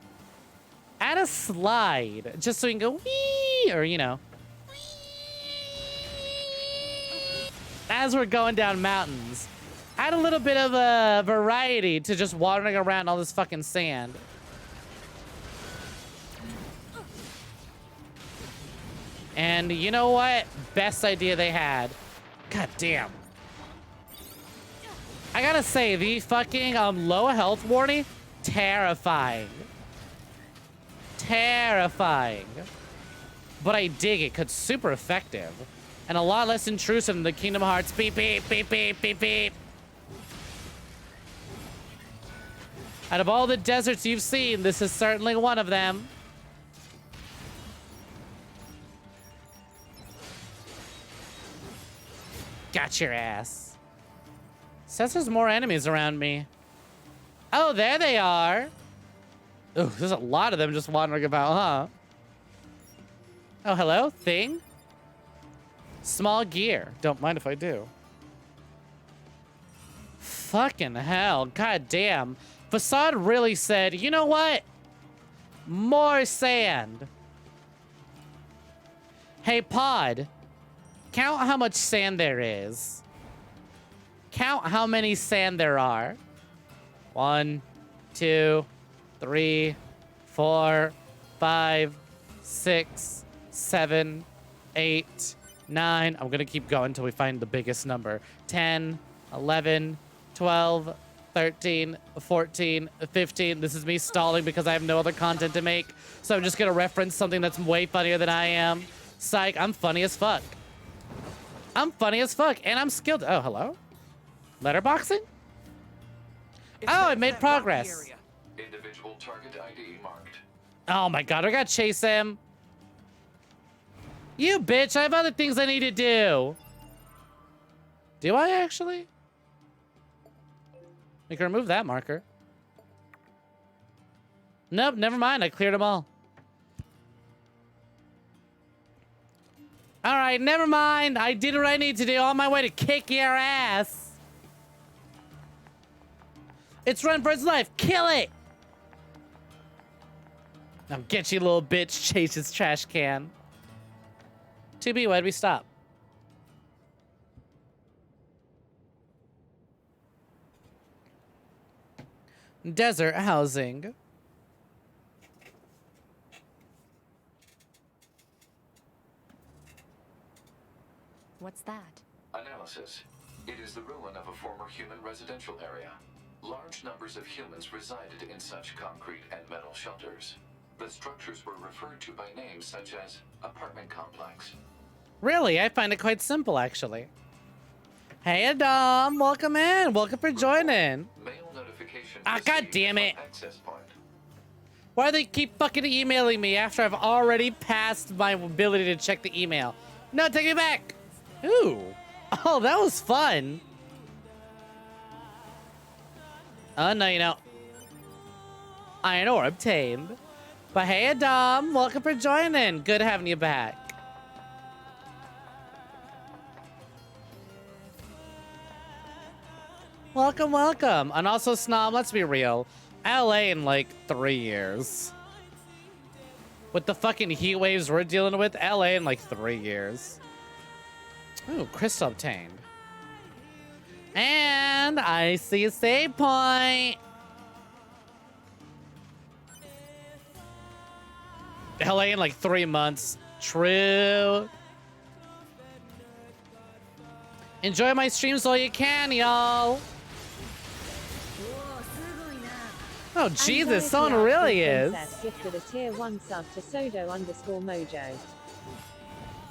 A: Add a slide just so you can go wee, or, you know, as we're going down mountains. Add a little bit of a variety to just wandering around all this fucking sand. And you know what? Best idea they had. God damn. I gotta say, the fucking low health warning, terrifying. Terrifying. But I dig it, 'cause it's super effective. And a lot less intrusive than the Kingdom Hearts beep, beep, beep, beep, beep, beep. Out of all the deserts you've seen, this is certainly one of them. Got your ass. Says there's more enemies around me. Oh, there they are. Ooh, there's a lot of them just wandering about, huh? Oh, hello, thing? Small gear. Don't mind if I do. Fucking hell. God damn. Facade really said, you know what? More sand. Hey, Pod. Count how much sand there is. Count how many sand there are. 1, 2, 3, 4, 5, 6, 7, 8, 9. I'm gonna keep going until we find the biggest number. 10, 11, 12, 13, 14, 15. This is me stalling because I have no other content to make. So I'm just gonna reference something that's way funnier than I am. Psych, I'm funny as fuck. I'm funny as fuck, and I'm skilled. Oh, hello? Letterboxing? Oh, I made progress.
F: Individual target ID marked.
A: Oh my god, I gotta chase him. You bitch, I have other things I need to do. Do I actually? I can remove that marker. Nope, never mind. I cleared them all. All right, never mind. I did what I need to do on my way to kick your ass. It's run for its life. Kill it. Now get you, little bitch. Chase his trash can. 2B, why'd we stop? Desert housing.
C: What's that?
F: Analysis. It is the ruin of a former human residential area. Large numbers of humans resided in such concrete and metal shelters. The structures were referred to by names such as apartment complex.
A: Really? I find it quite simple, actually. Hey, Adam. Welcome in. Welcome for joining.
F: Mail notification.
A: Ah, god damn it.
F: Access point.
A: Why do they keep fucking emailing me after I've already passed my ability to check the email? No, take me back. Ooh. Oh, that was fun. Oh, no, you know. Iron ore obtained. But hey, Adam. Welcome for joining. Good having you back. Welcome, welcome. And also, Snob, let's be real. LA in like 3 years. With the fucking heat waves we're dealing with, LA in like 3 years. Ooh, crystal obtained. And I see a save point. LA in like 3 months. True. Enjoy my streams while you can, y'all. Oh, Jesus, someone really is.
B: Gifted a tier 1 sub to Sodo_Mojo.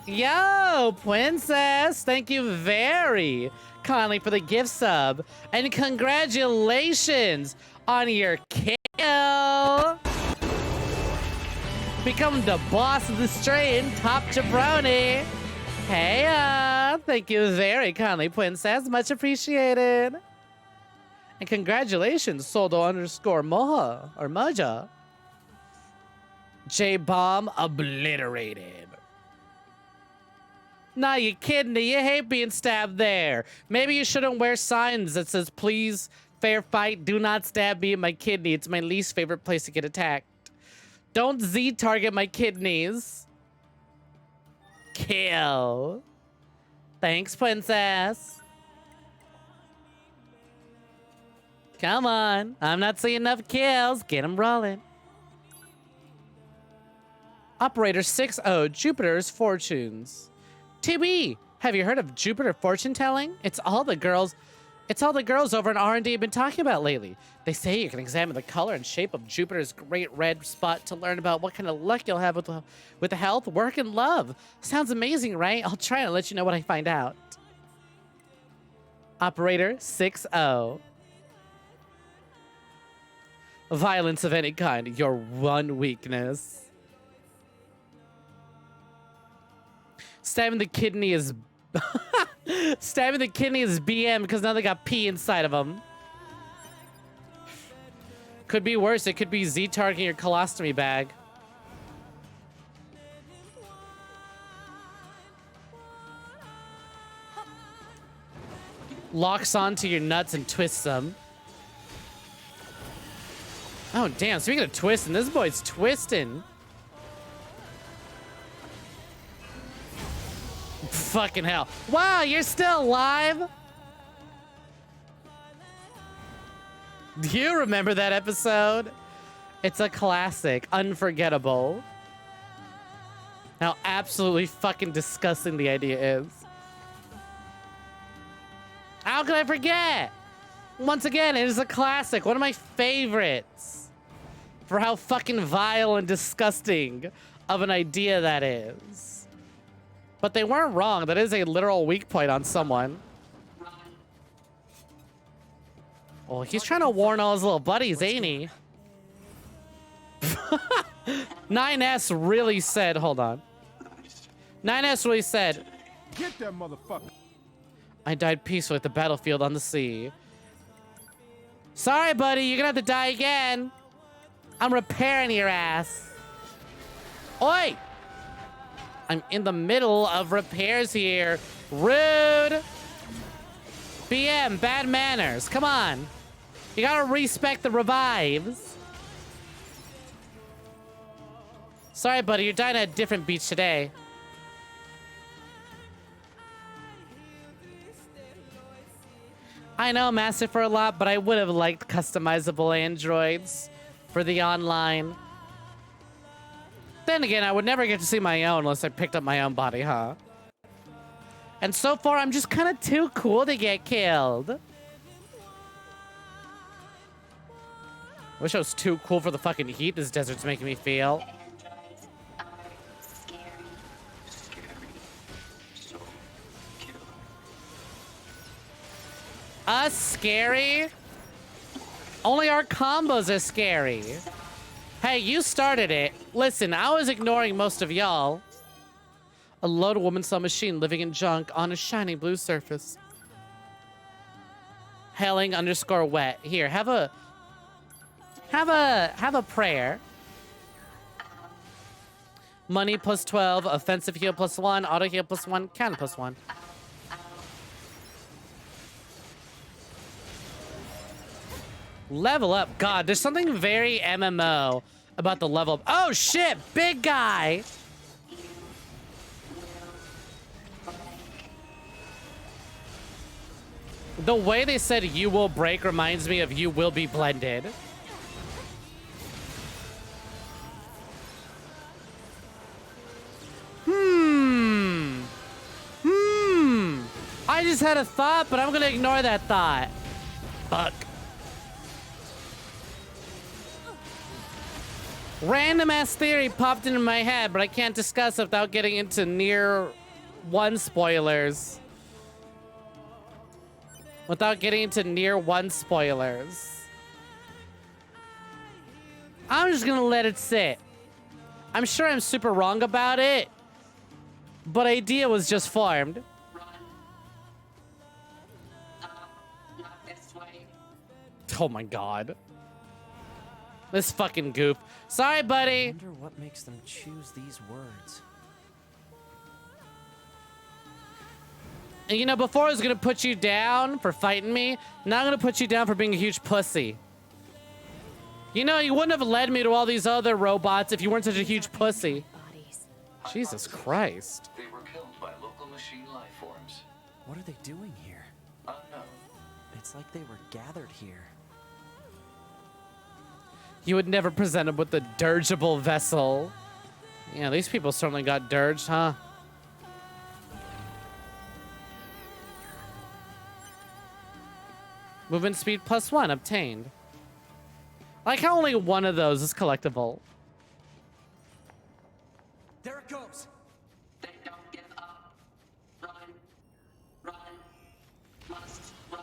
A: Yo, Princess, thank you very kindly for the gift sub. And congratulations on your kill. Become the boss of the strain, top jabroni. Hey, thank you very kindly, Princess. Much appreciated. And congratulations, Soldo_Moha or Moja. J-Bomb obliterated. Nah, you kidding me? You hate being stabbed there. Maybe you shouldn't wear signs that says, please, fair fight, do not stab me in my kidney. It's my least favorite place to get attacked. Don't Z-target my kidneys. Kill. Thanks, Princess. Come on. I'm not seeing enough kills. Get them rolling. Operator 60, Jupiter's Fortunes. TB, have you heard of Jupiter fortune telling? It's all the girls over in R&D have been talking about lately. They say you can examine the color and shape of Jupiter's great red spot to learn about what kind of luck you'll have with the health, work, and love. Sounds amazing, right? I'll try and let you know what I find out. Operator 60. Violence of any kind, your one weakness. Stabbing the kidney is stabbing the kidney is BM because now they got pee inside of them. Could be worse. It could be Z-targeting your colostomy bag. Locks onto your nuts and twists them. Oh, damn. Speaking of twisting, this boy's twisting. Fucking hell. Wow, you're still alive? Do you remember that episode? It's a classic. Unforgettable. How absolutely fucking disgusting the idea is. How could I forget? Once again, it is a classic. One of my favorites. For how fucking vile and disgusting of an idea that is. But they weren't wrong. That is a literal weak point on someone. Well, he's trying to warn all his little buddies, ain't he? 9S really said, hold on. 9S really said,
M: get that motherfucker.
A: I died peacefully at the battlefield on the sea. Sorry, buddy, you're gonna have to die again. I'm repairing your ass. Oi! I'm in the middle of repairs here. Rude! BM, bad manners. Come on. You gotta respect the revives. Sorry, buddy, you're dying at a different beach today. I know I'm asking for a lot, but I would have liked customizable androids for the online. Then again, I would never get to see my own unless I picked up my own body, huh? And so far, I'm just kind of too cool to get killed. I wish I was too cool for the fucking heat this desert's making me feel. Us scary? Only our combos are scary. Hey, you started it. Listen, I was ignoring most of y'all. A loaded woman saw a machine living in junk on a shiny blue surface. Hailing underscore wet. Here, have a prayer. Money plus 12, offensive heal plus 1, auto heal plus 1, can plus 1. Level up. God, there's something very MMO about the level up. Oh shit, big guy. The way they said you will break reminds me of you will be blended. I just had a thought, but I'm gonna ignore that thought. Fuck. Random ass theory popped into my head, but I can't discuss it without getting into NieR 1 spoilers. Without getting into NieR 1 spoilers. I'm just gonna let it sit. I'm sure I'm super wrong about it, but idea was just formed. Oh my god. This fucking goof. Sorry, buddy.
H: I wonder what makes them choose these words.
A: And you know, before I was gonna put you down for fighting me, now I'm gonna put you down for being a huge pussy. You know, you wouldn't have led me to all these other robots if you weren't such a huge pussy. Jesus Christ.
F: They were killed by local machine life forms.
H: What are they doing here?
F: Unknown.
H: It's like they were gathered here.
A: You would never present him with the dirigible vessel. Yeah, these people certainly got dirged, huh? Movement speed plus 1 obtained. I like how only one of those is collectible.
H: There it goes.
N: They don't give up. Run. Run. Must run.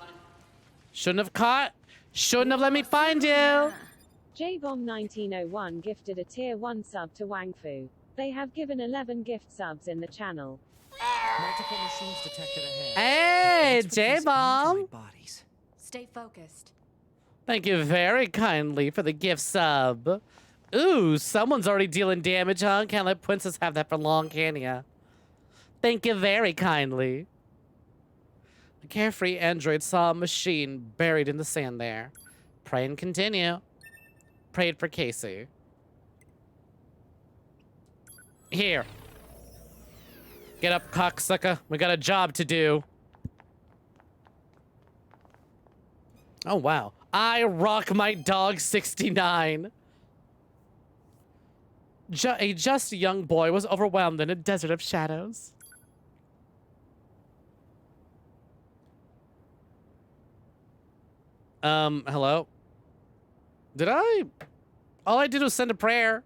A: Shouldn't have caught. Shouldn't have let me find you.
B: JBomb1901 gifted a tier 1 sub to Wangfu. They have given 11 gift subs in the channel.
H: Multiple machines detected ahead.
A: Hey, J-Bomb.
C: Stay focused.
A: Thank you very kindly for the gift sub. Ooh, someone's already dealing damage, huh? Can't let Princess have that for long, can ya? Thank you very kindly. The carefree android saw a machine buried in the sand there. Pray and continue. Prayed for Casey. Here. Get up, cocksucker. We got a job to do. Oh, wow. I rock my dog 69. A just young boy was overwhelmed in a desert of shadows. Hello? Did I? All I did was send a prayer.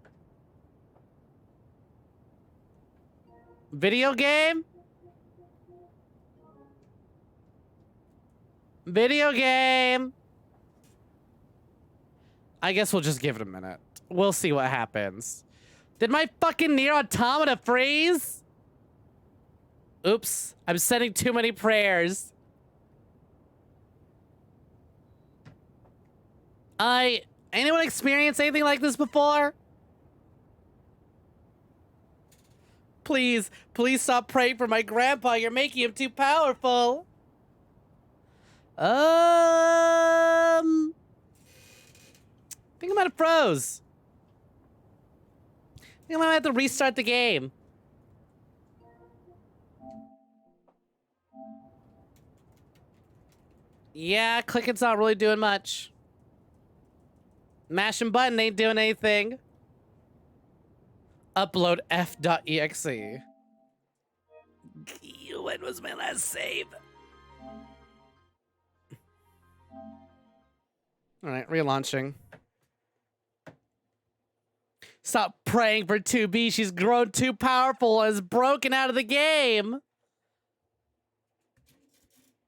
A: Video game? Video game. I guess we'll just give it a minute. We'll see what happens. Did my fucking NieR Automata freeze? Oops. I'm sending too many prayers. Anyone experience anything like this before? Please, please stop praying for my grandpa. You're making him too powerful. I think I might have froze. I think I might have to restart the game. Yeah, clicking's not really doing much. Mashing button ain't doing anything. Upload f.exe. When was my last save? Alright, relaunching. Stop praying for 2B. She's grown too powerful and is broken out of the game.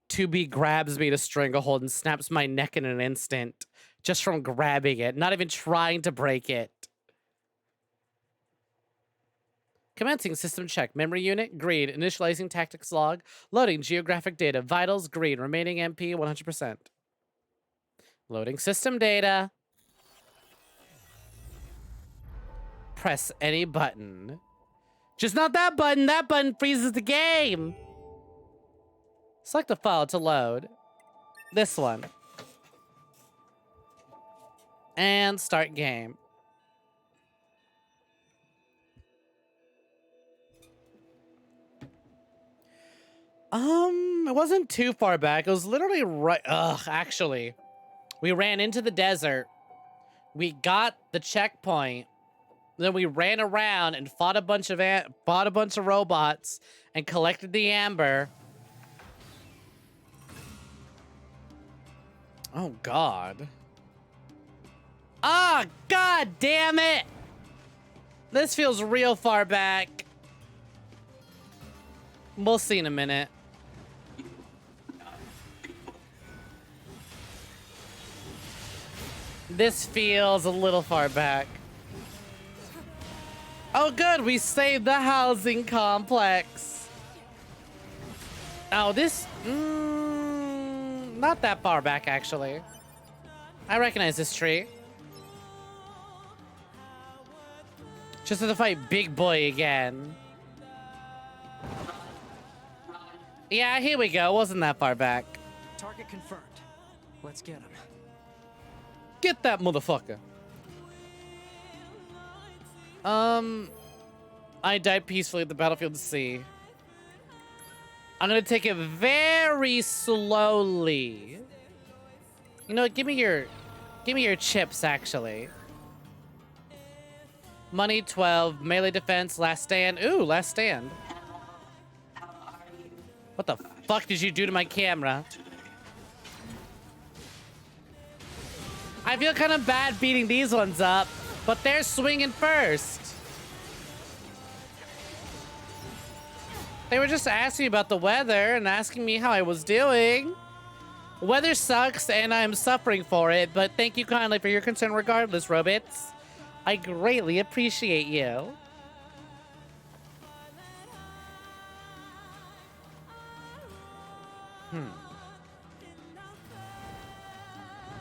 A: 2B grabs me to stranglehold and snaps my neck in an instant. Just from grabbing it, not even trying to break it. Commencing system check. Memory unit, green. Initializing tactics log. Loading geographic data. Vitals, green. Remaining MP, 100%. Loading system data. Press any button. Just not that button. That button freezes the game. Select a file to load. This one. And start game. It wasn't too far back. It was literally right. Actually. We ran into the desert. We got the checkpoint. Then we ran around and fought a bunch of robots and collected the amber. Oh God. Ah, God damn it! This feels real far back. We'll see in a minute. This feels a little far back. Oh good, we saved the housing complex. Oh, this... not that far back, actually. I recognize this tree. Just have to fight Big Boy again. Yeah, here we go. Wasn't that far back.
H: Target confirmed. Let's get him.
A: Get that motherfucker. I died peacefully at the battlefield C. I'm gonna take it very slowly. You know what? Give me your chips, actually. Money 12, melee defense, last stand. Ooh, last stand. What the fuck did you do to my camera? I feel kind of bad beating these ones up, but they're swinging first. They were just asking about the weather and asking me how I was doing. Weather sucks and I'm suffering for it, but thank you kindly for your concern regardless, Robits. I greatly appreciate you.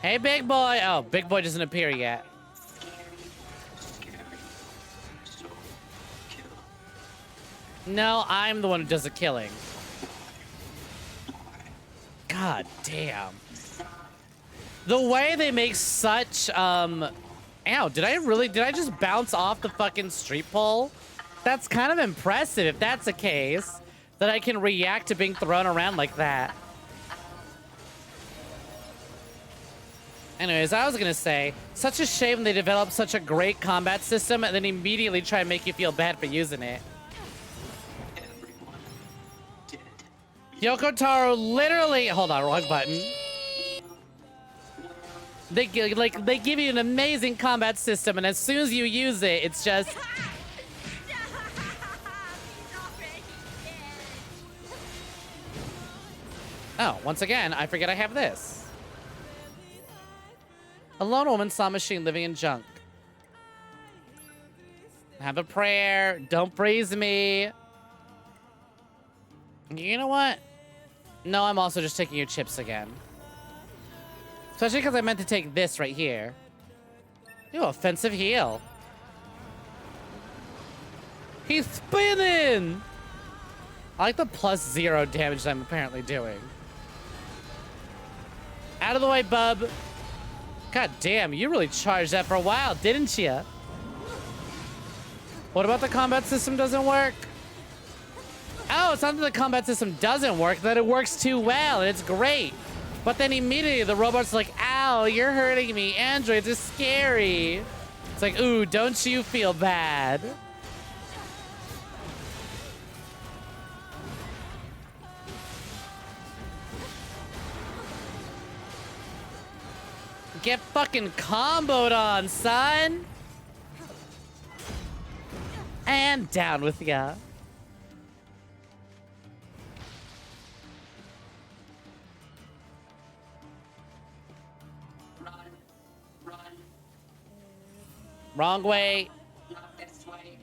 A: Hey, Big Boy. Oh, Big Boy doesn't appear yet. No, I'm the one who does the killing. God damn. The way they make such, ow, did I just bounce off the fucking street pole? That's kind of impressive if that's the case, that I can react to being thrown around like that. Anyways, I was gonna say, such a shame they developed such a great combat system and then immediately try and make you feel bad for using it. Yoko Taro literally, hold on, wrong button. They give you an amazing combat system, and as soon as you use it, it's just. Oh, once again, I forget I have this. A lone woman saw a machine living in junk. Have a prayer. Don't praise me. You know what? No, I'm also just taking your chips again. Especially because I meant to take this right here. Ooh, offensive heal. He's spinning! I like the +0 damage that I'm apparently doing. Out of the way, bub. God damn, you really charged that for a while, didn't you? What about the combat system doesn't work? Oh, it's not that the combat system doesn't work, that it works too well, and it's great. But then immediately the robot's like, ow, you're hurting me. Androids are scary. It's like, ooh, don't you feel bad? Get fucking comboed on, son. And down with ya. Wrong way.
N: Not this way.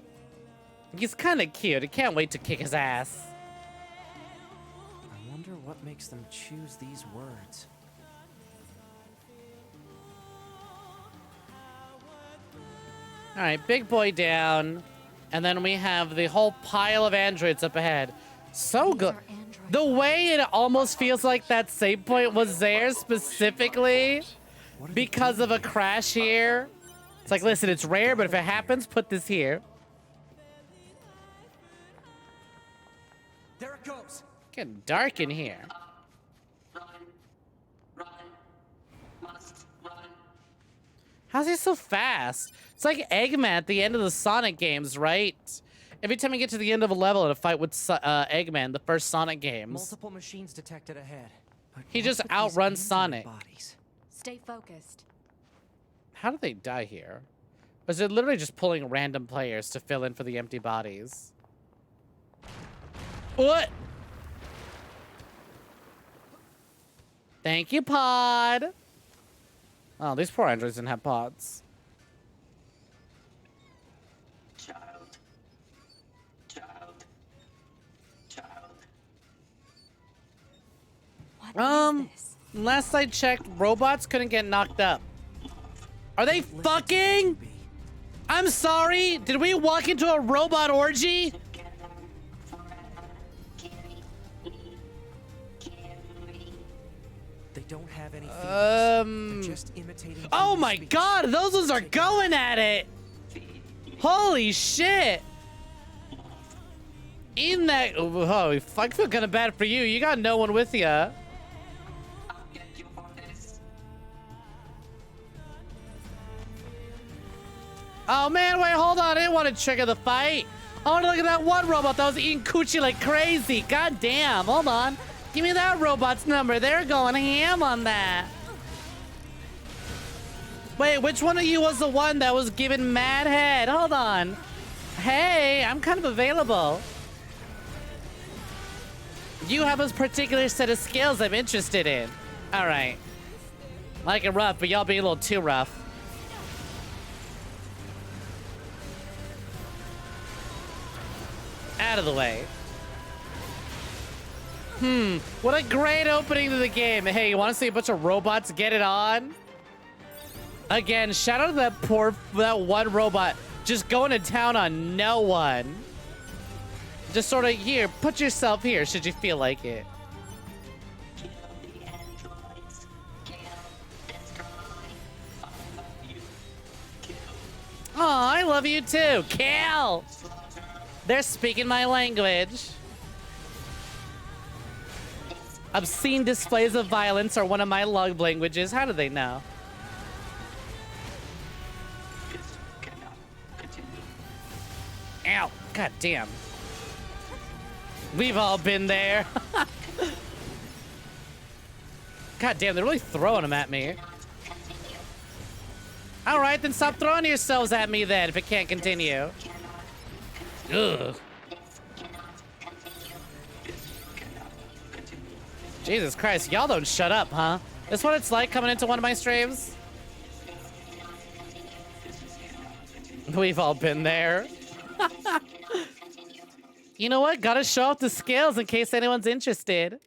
A: He's kind of cute. I can't wait to kick his ass.
H: I wonder what makes them choose these words.
A: All right, big boy down. And then we have the whole pile of androids up ahead. So good. The way it almost feels like that save point was there specifically because of a crash here. It's like, listen, it's rare, but if it happens, put this here.
H: There it goes.
A: Getting dark in here.
N: Run. Run. Must run.
A: How's he so fast? It's like Eggman at the end of the Sonic games, right? Every time you get to the end of a level in a fight with Eggman, the first Sonic games,
H: Multiple machines detected ahead. But
A: he just
H: what's with these
A: outruns
H: android
A: Sonic.
H: bodies?
C: Stay focused.
A: How do they die here? Or is it literally just pulling random players to fill in for the empty bodies? What? Thank you, pod. Oh, these poor androids didn't have pods.
N: Child. Child. Child.
C: What is this?
A: Last I checked, robots couldn't get knocked up. Are they fucking? I'm sorry. Did we walk into a robot orgy?
N: Together forever. Carry me. Carry me.
H: They don't have any feelings. They're just imitating
A: Oh
H: human
A: my
H: speech.
A: god, those ones are going at it. Holy shit. In that, oh, I feel kind of bad for you. You got no one with you.
N: I'll get you for this.
A: Oh man, wait, hold on. I didn't want to trigger the fight. I want to look at that one robot that was eating coochie like crazy. God damn, hold on. Give me that robot's number. They're going ham on that. Wait, which one of you was the one that was giving mad head? Hold on. Hey, I'm kind of available. You have a particular set of skills I'm interested in. All right. Like it rough, but y'all being a little too rough. Out of the way. What a great opening to the game. Hey, you want to see a bunch of robots get it on? Again, shout out to that one robot just going to town on no one. Just sort of, here, put yourself here should you feel like it.
N: Kill the androids. Kill. Destroy. I love you. Kill.
A: Oh, I love you too. Kill.
N: Slaughter.
A: They're speaking my language. Obscene displays of violence are one of my love languages. How do they know?
N: This cannot continue.
A: Ow. God damn. We've all been there. God damn, they're really throwing them at me.
N: Cannot continue.
A: All right, then stop throwing yourselves at me then if it can't continue. Ugh. Jesus Christ, y'all don't shut up, huh? This what it's like coming into one of my streams? We've all been there. You know what? Gotta show off the skills in case anyone's interested.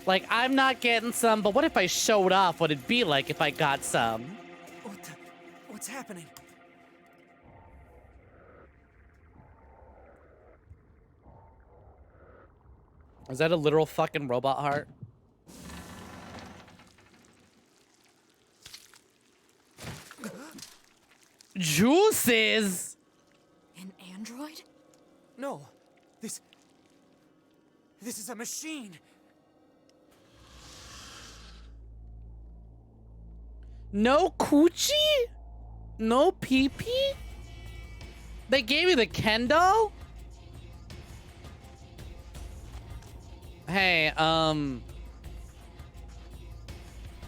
A: Like, I'm not getting some, but what if I showed off what it'd be like if I got some?
H: What's happening?
A: Is that a literal fucking robot heart? Juices!
I: An android?
H: No. This is a machine.
A: No coochie? No pee-pee? They gave you the Ken doll? Hey, man,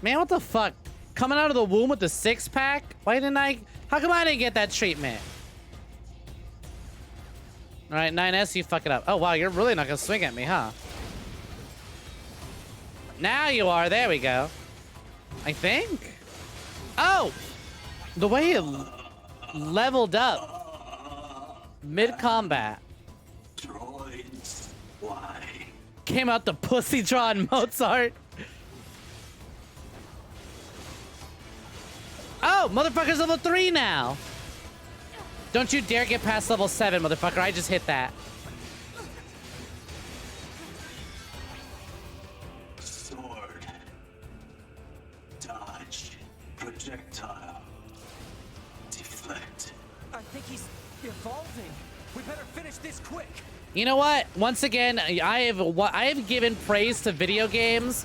A: what the fuck? Coming out of the womb with the six-pack? Why didn't I... How come I didn't get that treatment? All right, 9S, you fuck it up. Oh, wow, you're really not gonna swing at me, huh? Now you are. There we go. I think. Oh! The way it leveled up mid-combat.
N: Droids, why?
A: Came out the pussy-drawn Mozart. Oh, motherfucker's level 3 now. Don't you dare get past level 7, motherfucker. I just hit that.
N: Sword. Dodge. Projectile. Deflect.
H: I think he's evolving. We better finish this quick.
A: You know what? Once again, I have given praise to video games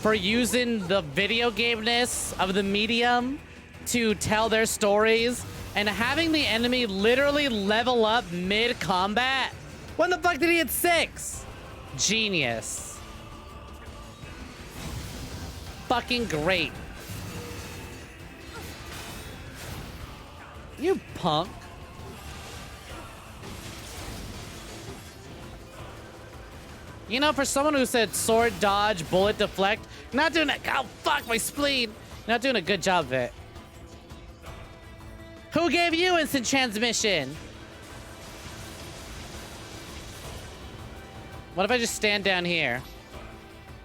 A: for using the video game-ness of the medium to tell their stories, and having the enemy literally level up mid-combat. When the fuck did he hit 6? Genius. Fucking great. You punk. You know, for someone who said sword, dodge, bullet, deflect, you're not doing it. Oh, fuck, my spleen. You're not doing a good job of it. Who gave you instant transmission? What if I just stand down here?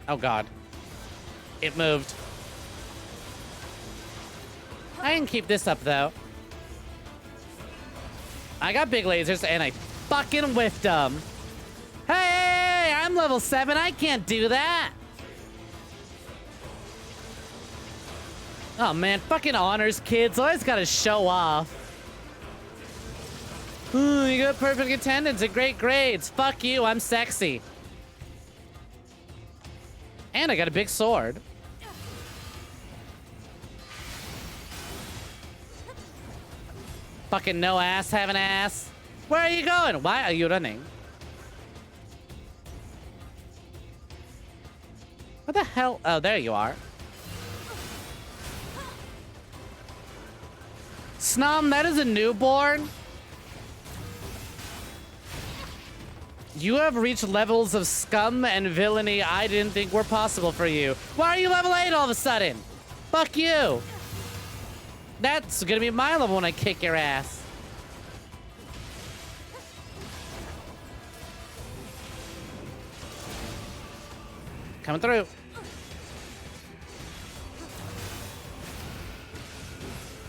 A: Oh, God. It moved. I can keep this up, though. I got big lasers, and I fucking whiffed them. Hey, I'm level 7. I can't do that. Oh, man. Fucking honors kids. Always gotta show off. Ooh, you got perfect attendance and great grades. Fuck you. I'm sexy. And I got a big sword. Fucking no ass, have an ass. Where are you going? Why are you running? What the hell? Oh, there you are. Snom, that is a newborn. You have reached levels of scum and villainy I didn't think were possible for you. Why are you level 8 all of a sudden? Fuck you. That's gonna be my level when I kick your ass. Coming through.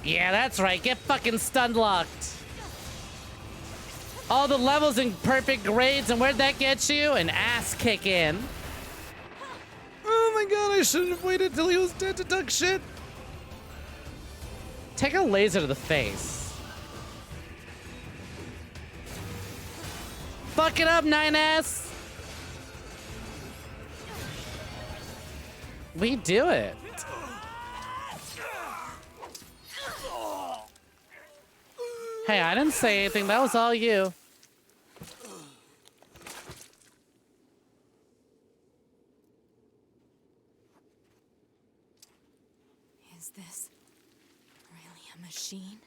A: Yeah, that's right. Get fucking stun locked. All the levels in perfect grades, and where'd that get you? An ass kick in. Oh my god, I shouldn't have waited till he was dead to duck shit. Take a laser to the face. Fuck it up, 9S. We do it. Hey, I didn't say anything. That was all you.
I: Is this really a machine?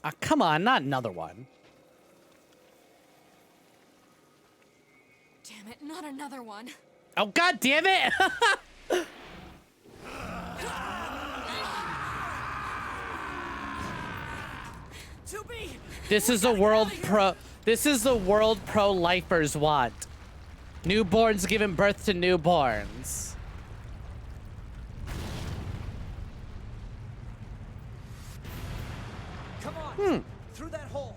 A: Ah, come on, not another one.
I: Damn it, not another one.
A: Oh, god damn it! This is a world pro-lifers want. Newborns giving birth to newborns.
H: Come on, through that hole.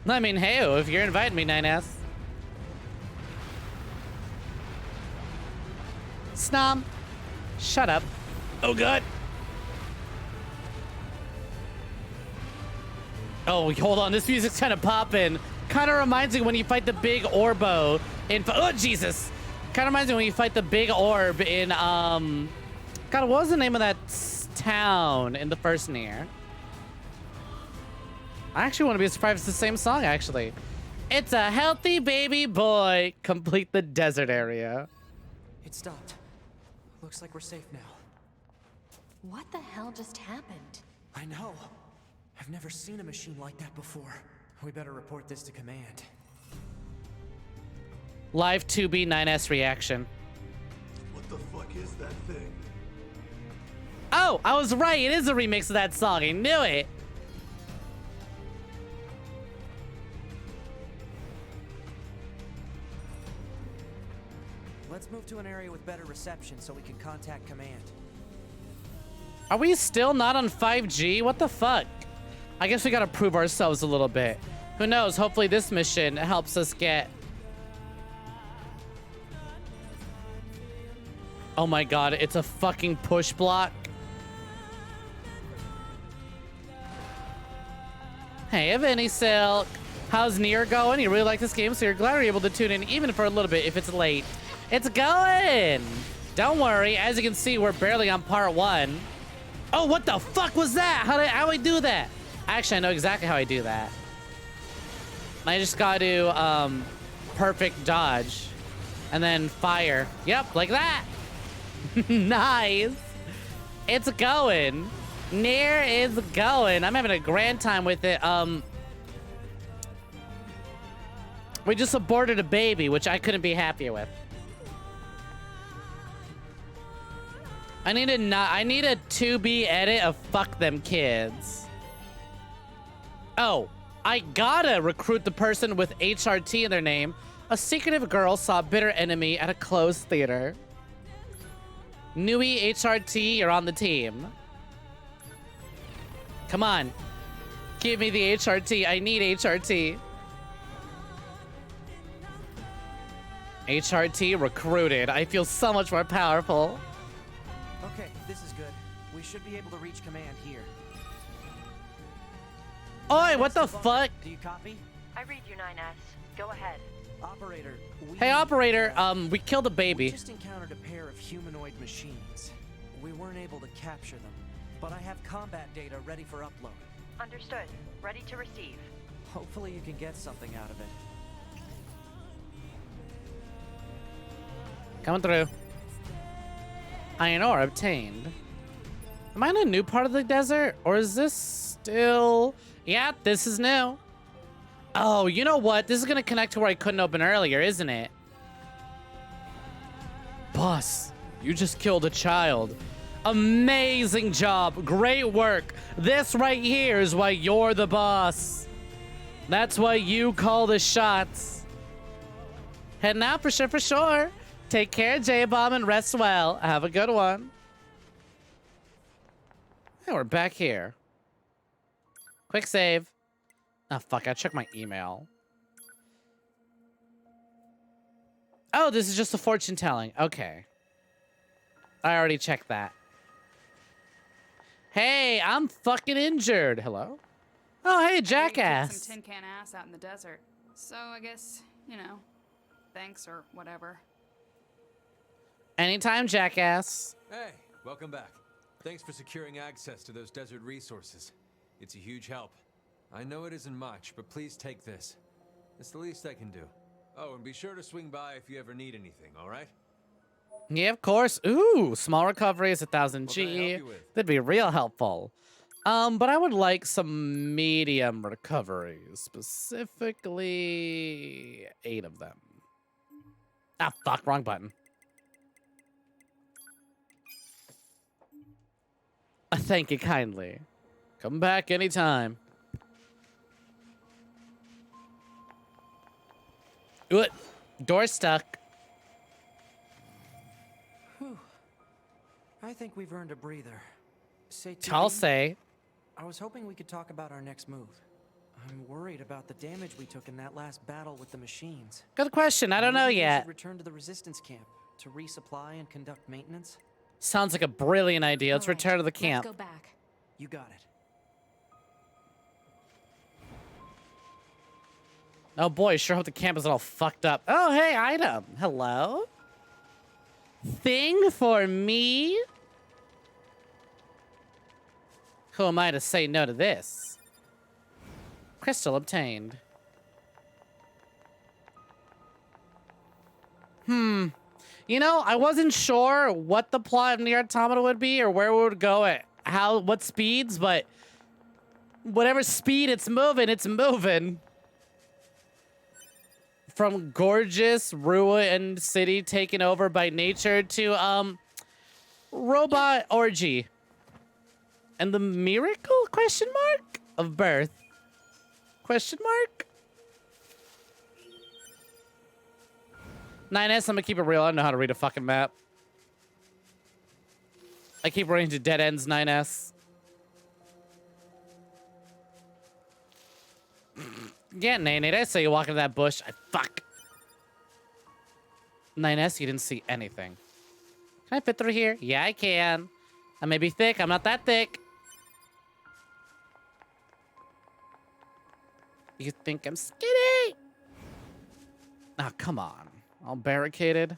A: I mean, hey, if you're inviting me, 9S. Snom. Shut up. Oh, God. Oh, hold on. This music's kind of popping. Kind of reminds me when you fight the big Orbo in... Oh, Jesus. Kind of reminds me when you fight the big orb in, God, what was the name of that town in the first NieR? I actually want to be surprised if it's the same song, actually. It's a healthy baby boy. Complete the desert area.
H: It stopped. Looks like we're safe now.
C: What the hell just happened?
H: I know. I've never seen a machine like that before. We better report this to command.
A: Live 2B 9S reaction.
N: What the fuck is that thing?
A: Oh, I was right. It is a remix of that song. I knew it.
H: Let's move to an area with better reception so we can contact command.
A: Are we still not on 5G? What the fuck? I guess we gotta prove ourselves a little bit. Who knows? Hopefully this mission helps us get... Oh my god, it's a fucking push block. Hey, Vinny Silk. How's NieR going? You really like this game, so you're glad you're able to tune in even for a little bit if it's late. It's going! Don't worry, as you can see, we're barely on part 1. Oh, what the fuck was that? How do I do that? Actually, I know exactly how I do that. I just gotta do, perfect dodge. And then fire. Yep, like that. Nice. It's going. NieR is going. I'm having a grand time with it. We just aborted a baby, which I couldn't be happier with. I need a 2B edit of fuck them kids. Oh, I gotta recruit the person with HRT in their name. A secretive girl saw a bitter enemy at a closed theater. Nui HRT, you're on the team. Come on. Give me the HRT. I need HRT. HRT recruited. I feel so much more powerful.
H: Okay, this is good. We should be able to reach command here.
A: Oi, what the fuck?
H: Do you copy?
D: I read you, 9S. Go ahead.
H: Operator,
A: Hey, operator, we killed a baby.
H: We just encountered a pair of humanoid machines. We weren't able to capture them, but I have combat data ready for upload.
D: Understood. Ready to receive.
H: Hopefully you can get something out of it.
A: Coming through. Iron ore obtained. Am I in a new part of the desert? Or is this still... Yeah, this is new. Oh, you know what? This is going to connect to where I couldn't open earlier, isn't it? Boss, you just killed a child. Amazing job. Great work. This right here is why you're the boss. That's why you call the shots. Heading out for sure, for sure. Take care, J-Bomb, and rest well. Have a good one. Hey, we're back here. Quick save. Oh, fuck. I checked my email. Oh, this is just a fortune telling. Okay. I already checked that. Hey, I'm fucking injured. Hello? Oh, hey, jackass.
L: Some tin can ass out in the desert. So I guess, you know, thanks or whatever.
A: Anytime, jackass.
K: Hey, welcome back. Thanks for securing access to those desert resources. It's a huge help. I know it isn't much, but please take this. It's the least I can do. Oh, and be sure to swing by if you ever need anything, all right?
A: Yeah, of course. Ooh, small recovery is 1,000
K: What can I help
A: G.
K: you with?
A: That'd be real helpful. But I would like some medium recovery, specifically 8 of them. Ah, fuck, wrong button. Thank you kindly. Come back anytime. Ooh, door stuck.
H: Whew. I think we've earned a breather. Say,
A: I'll
H: 2B,
A: say.
H: I was hoping we could talk about our next move. I'm worried about the damage we took in that last battle with the machines.
A: Good question. I don't know
H: Maybe we
A: yet.
H: should return to the resistance camp to resupply and conduct maintenance.
A: Sounds like a brilliant idea. Let's return to the camp.
C: Let's go back.
H: You got it.
A: Oh boy, sure hope the camp isn't all fucked up. Oh, hey, item. Hello? Thing for me? Who am I to say no to this? Crystal obtained. You know, I wasn't sure what the plot of NieR Automata would be or where we would go at what speeds, but whatever speed it's moving. From gorgeous ruined city taken over by nature to robot orgy. And the miracle question mark of birth. Question mark? 9S, I'm gonna keep it real. I don't know how to read a fucking map. I keep running to dead ends, 9S. Yeah, Nate, I saw you walking to that bush. Fuck. 9S, you didn't see anything. Can I fit through here? Yeah, I can. I may be thick. I'm not that thick. You think I'm skinny? Oh, come on. All barricaded.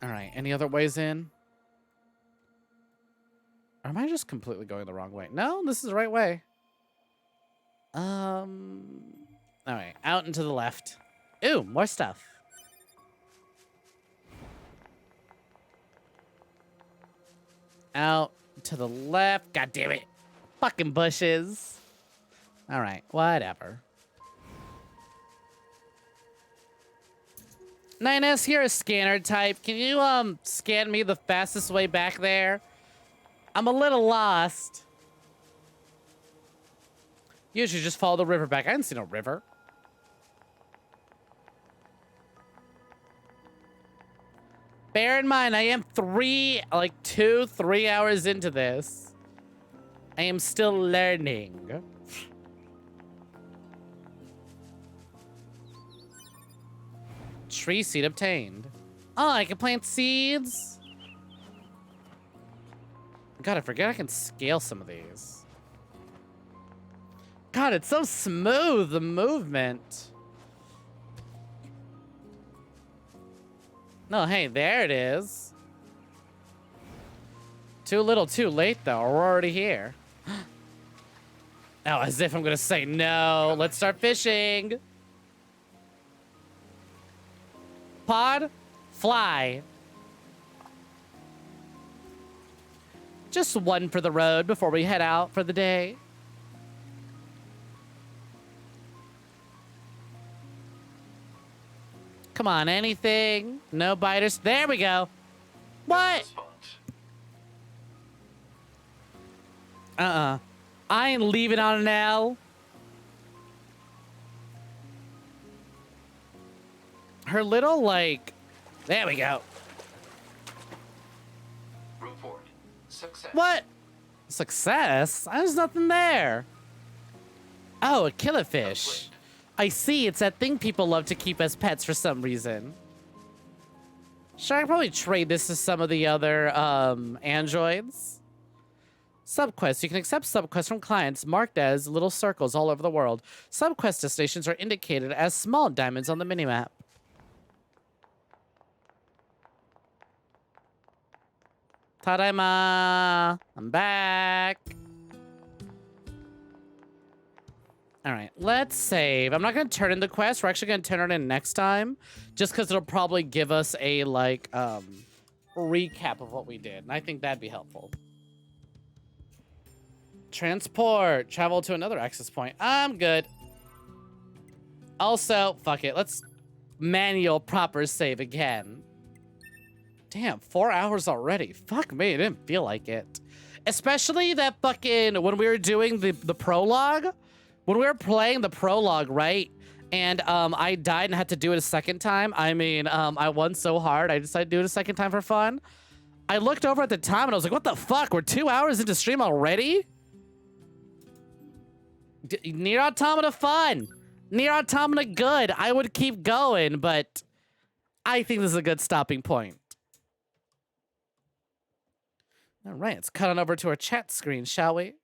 A: All right, any other ways in? Or am I just completely going the wrong way? No, this is the right way. All right, out and to the left. Ooh, more stuff. Out to the left. God damn it. Fucking bushes. All right, whatever. 9S, you're a scanner type. Can you scan me the fastest way back there? I'm a little lost. You should just follow the river back. I didn't see no river. Bear in mind, I am 2, 3 hours into this. I am still learning. Tree seed obtained. Oh, I can plant seeds. God, I forget I can scale some of these. God, it's so smooth, the movement. No, hey, there it is. Too little, too late, though. We're already here. Oh, as if I'm gonna say no. Let's start fishing. Pod, fly. Just one for the road before we head out for the day. Come on, anything? No biters. There we go. What? I ain't leaving on an L. Her little, there we go.
F: Report. Success.
A: What? Success? There's nothing there. Oh, a killifish. I see. It's that thing people love to keep as pets for some reason. Sure, I could probably trade this to some of the other androids. Subquests. You can accept subquests from clients marked as little circles all over the world. Subquest destinations are indicated as small diamonds on the minimap. Tadaima! I'm back. All right, let's save. I'm not gonna turn in the quest. We're actually gonna turn it in next time, just because it'll probably give us a like recap of what we did, and I think that'd be helpful. Transport, travel to another access point. I'm good. Also, fuck it. Let's manual proper save again. Damn, 4 hours already. Fuck me, it didn't feel like it. Especially that fucking, when we were doing the prologue, when we were playing the prologue, right? And I died and had to do it a second time. I mean, I won so hard, I decided to do it a second time for fun. I looked over at the time and I was like, what the fuck? We're 2 hours into stream already? NieR Automata fun. NieR Automata good. I would keep going, but I think this is a good stopping point. All right, let's cut on over to our chat screen, shall we?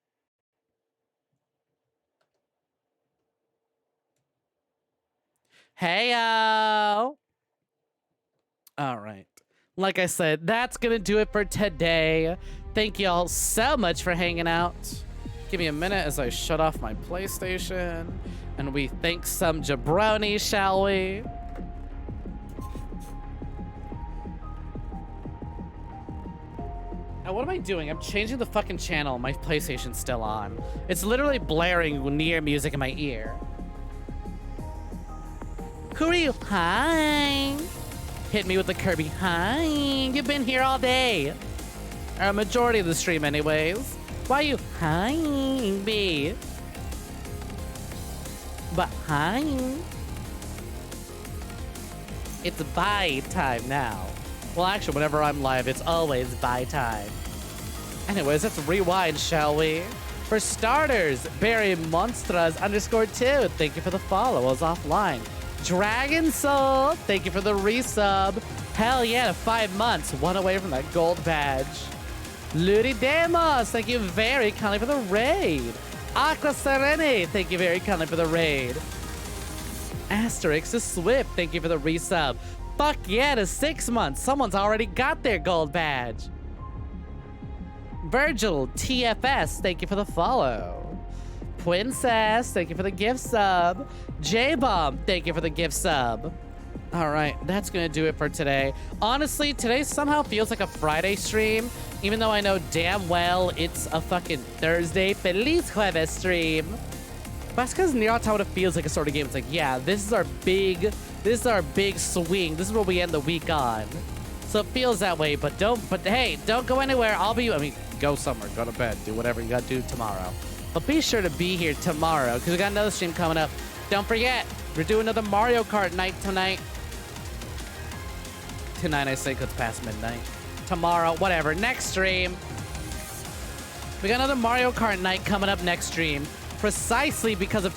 A: Hey-o! All right. Like I said, that's gonna do it for today. Thank you all so much for hanging out. Give me a minute as I shut off my PlayStation. And we thank some jabroni, shall we? What am I doing? I'm changing the fucking channel. My PlayStation's still on. It's literally blaring NieR music in my ear. Who are you? Hi. Hit me with the Kirby. Hi. You've been here all day. Or a majority of the stream anyways. Why are you hiing me? But hi. It's buy time now. Well, actually, whenever I'm live, it's always buy time. Anyways, let's rewind, shall we? For starters, Barry Monstras _2, thank you for the follow. I was offline. Dragon Soul, thank you for the resub. Hell yeah, 5 months, one away from that gold badge. Ludi Demos, thank you very kindly for the raid. Aqua Serene, thank you very kindly for the raid. Asterix is Swift, thank you for the resub. Fuck yeah, to 6 months. Someone's already got their gold badge. Virgil TFS, thank you for the follow. Princess, thank you for the gift sub. J-Bomb, thank you for the gift sub. All right, that's gonna do it for today. Honestly, today somehow feels like a Friday stream, even though I know damn well it's a fucking Thursday Feliz Jueves stream. But that's because NieR Automata feels like a sort of game. It's like, yeah, this is our big swing. This is where we end the week on. So it feels that way, but hey, don't go anywhere. Go somewhere, go to bed, do whatever you gotta do tomorrow. But be sure to be here tomorrow, because we got another stream coming up. Don't forget, we're doing another Mario Kart night tonight. Tonight, I say, 'cause it's past midnight. Tomorrow, whatever, next stream. We got another Mario Kart night coming up next stream. Precisely because of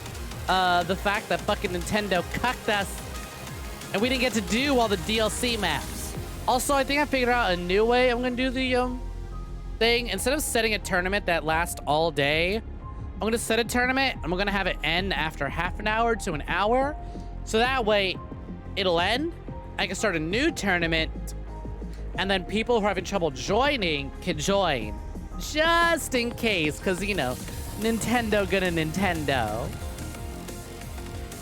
A: the fact that fucking Nintendo cucked us and we didn't get to do all the DLC maps. Also, I think I figured out a new way I'm gonna do the thing. Instead of setting a tournament that lasts all day, I'm gonna set a tournament and we're gonna have it end after half an hour to an hour. So that way it'll end, I can start a new tournament, and then people who are having trouble joining can join. Just in case, because, you know, Nintendo gonna Nintendo.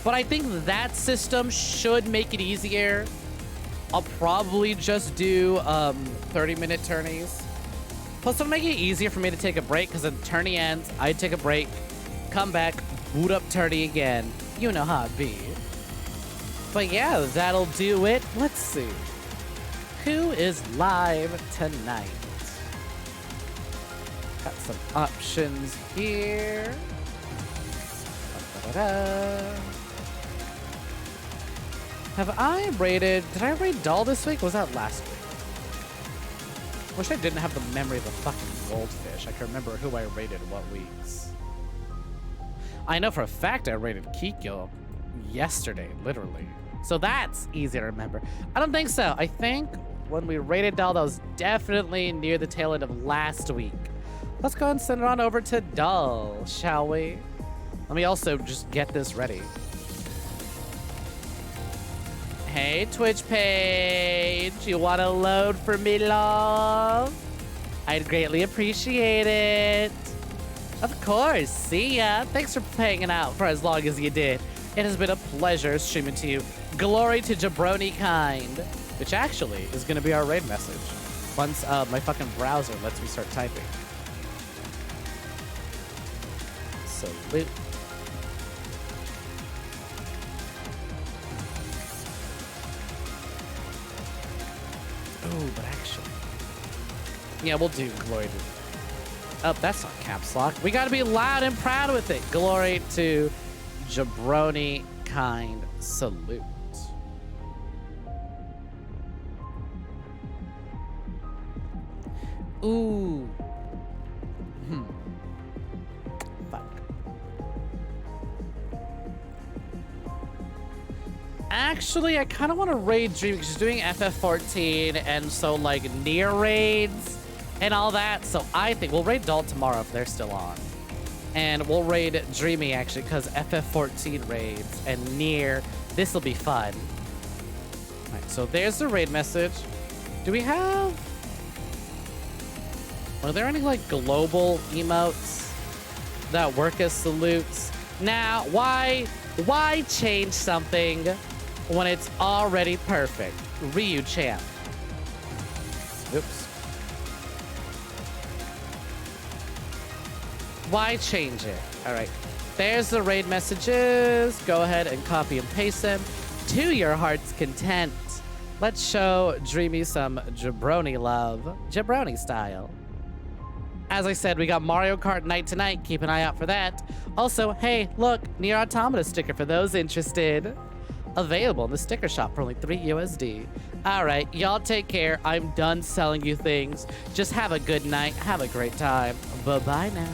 A: But I think that system should make it easier. I'll probably just do 30-minute tourneys. Plus, it'll make it easier for me to take a break, because the tourney ends, I take a break, come back, boot up tourney again. You know how it be. But yeah, that'll do it. Let's see. Who is live tonight? Got some options here. Da-da-da-da. Have I rated... Did I raid Doll this week? Or was that last week? Wish I didn't have the memory of a fucking goldfish. I can remember who I rated what weeks. I know for a fact I rated Kikyo yesterday, literally. So that's easy to remember. I don't think so. I think when we rated Doll, that was definitely near the tail end of last week. Let's go and send it on over to Doll, shall we? Let me also just get this ready. Hey, Twitch page. You want to load for me, love? I'd greatly appreciate it. Of course. See ya. Thanks for hanging out for as long as you did. It has been a pleasure streaming to you. Glory to Jabroni Kind, which actually is going to be our raid message once my fucking browser lets me start typing. Salute. Oh, but actually, yeah, we'll do glory to. Oh, that's not caps lock. We got to be loud and proud with it. Glory to Jabroni Kind. Salute. Ooh. Fuck. Actually, I kind of want to raid Dream because she's doing FF14 and so like NieR raids and all that. So I think we'll raid Doll tomorrow if they're still on. And we'll raid Dreamy actually because FF14 raids and NieR. This will be fun. All right, so there's the raid message. Do we have... Are there any like global emotes that work as salutes? Now, why change something when it's already perfect? Ryu champ. Oops. Why change it? All right. There's the raid messages. Go ahead and copy and paste them to your heart's content. Let's show Dreamy some jabroni love. Jabroni style. As I said, we got Mario Kart night tonight. Keep an eye out for that. Also, hey, look, NieR Automata sticker for those interested. Available in the sticker shop for only 3 USD. All right, y'all take care. I'm done selling you things. Just have a good night. Have a great time. Bye-bye now.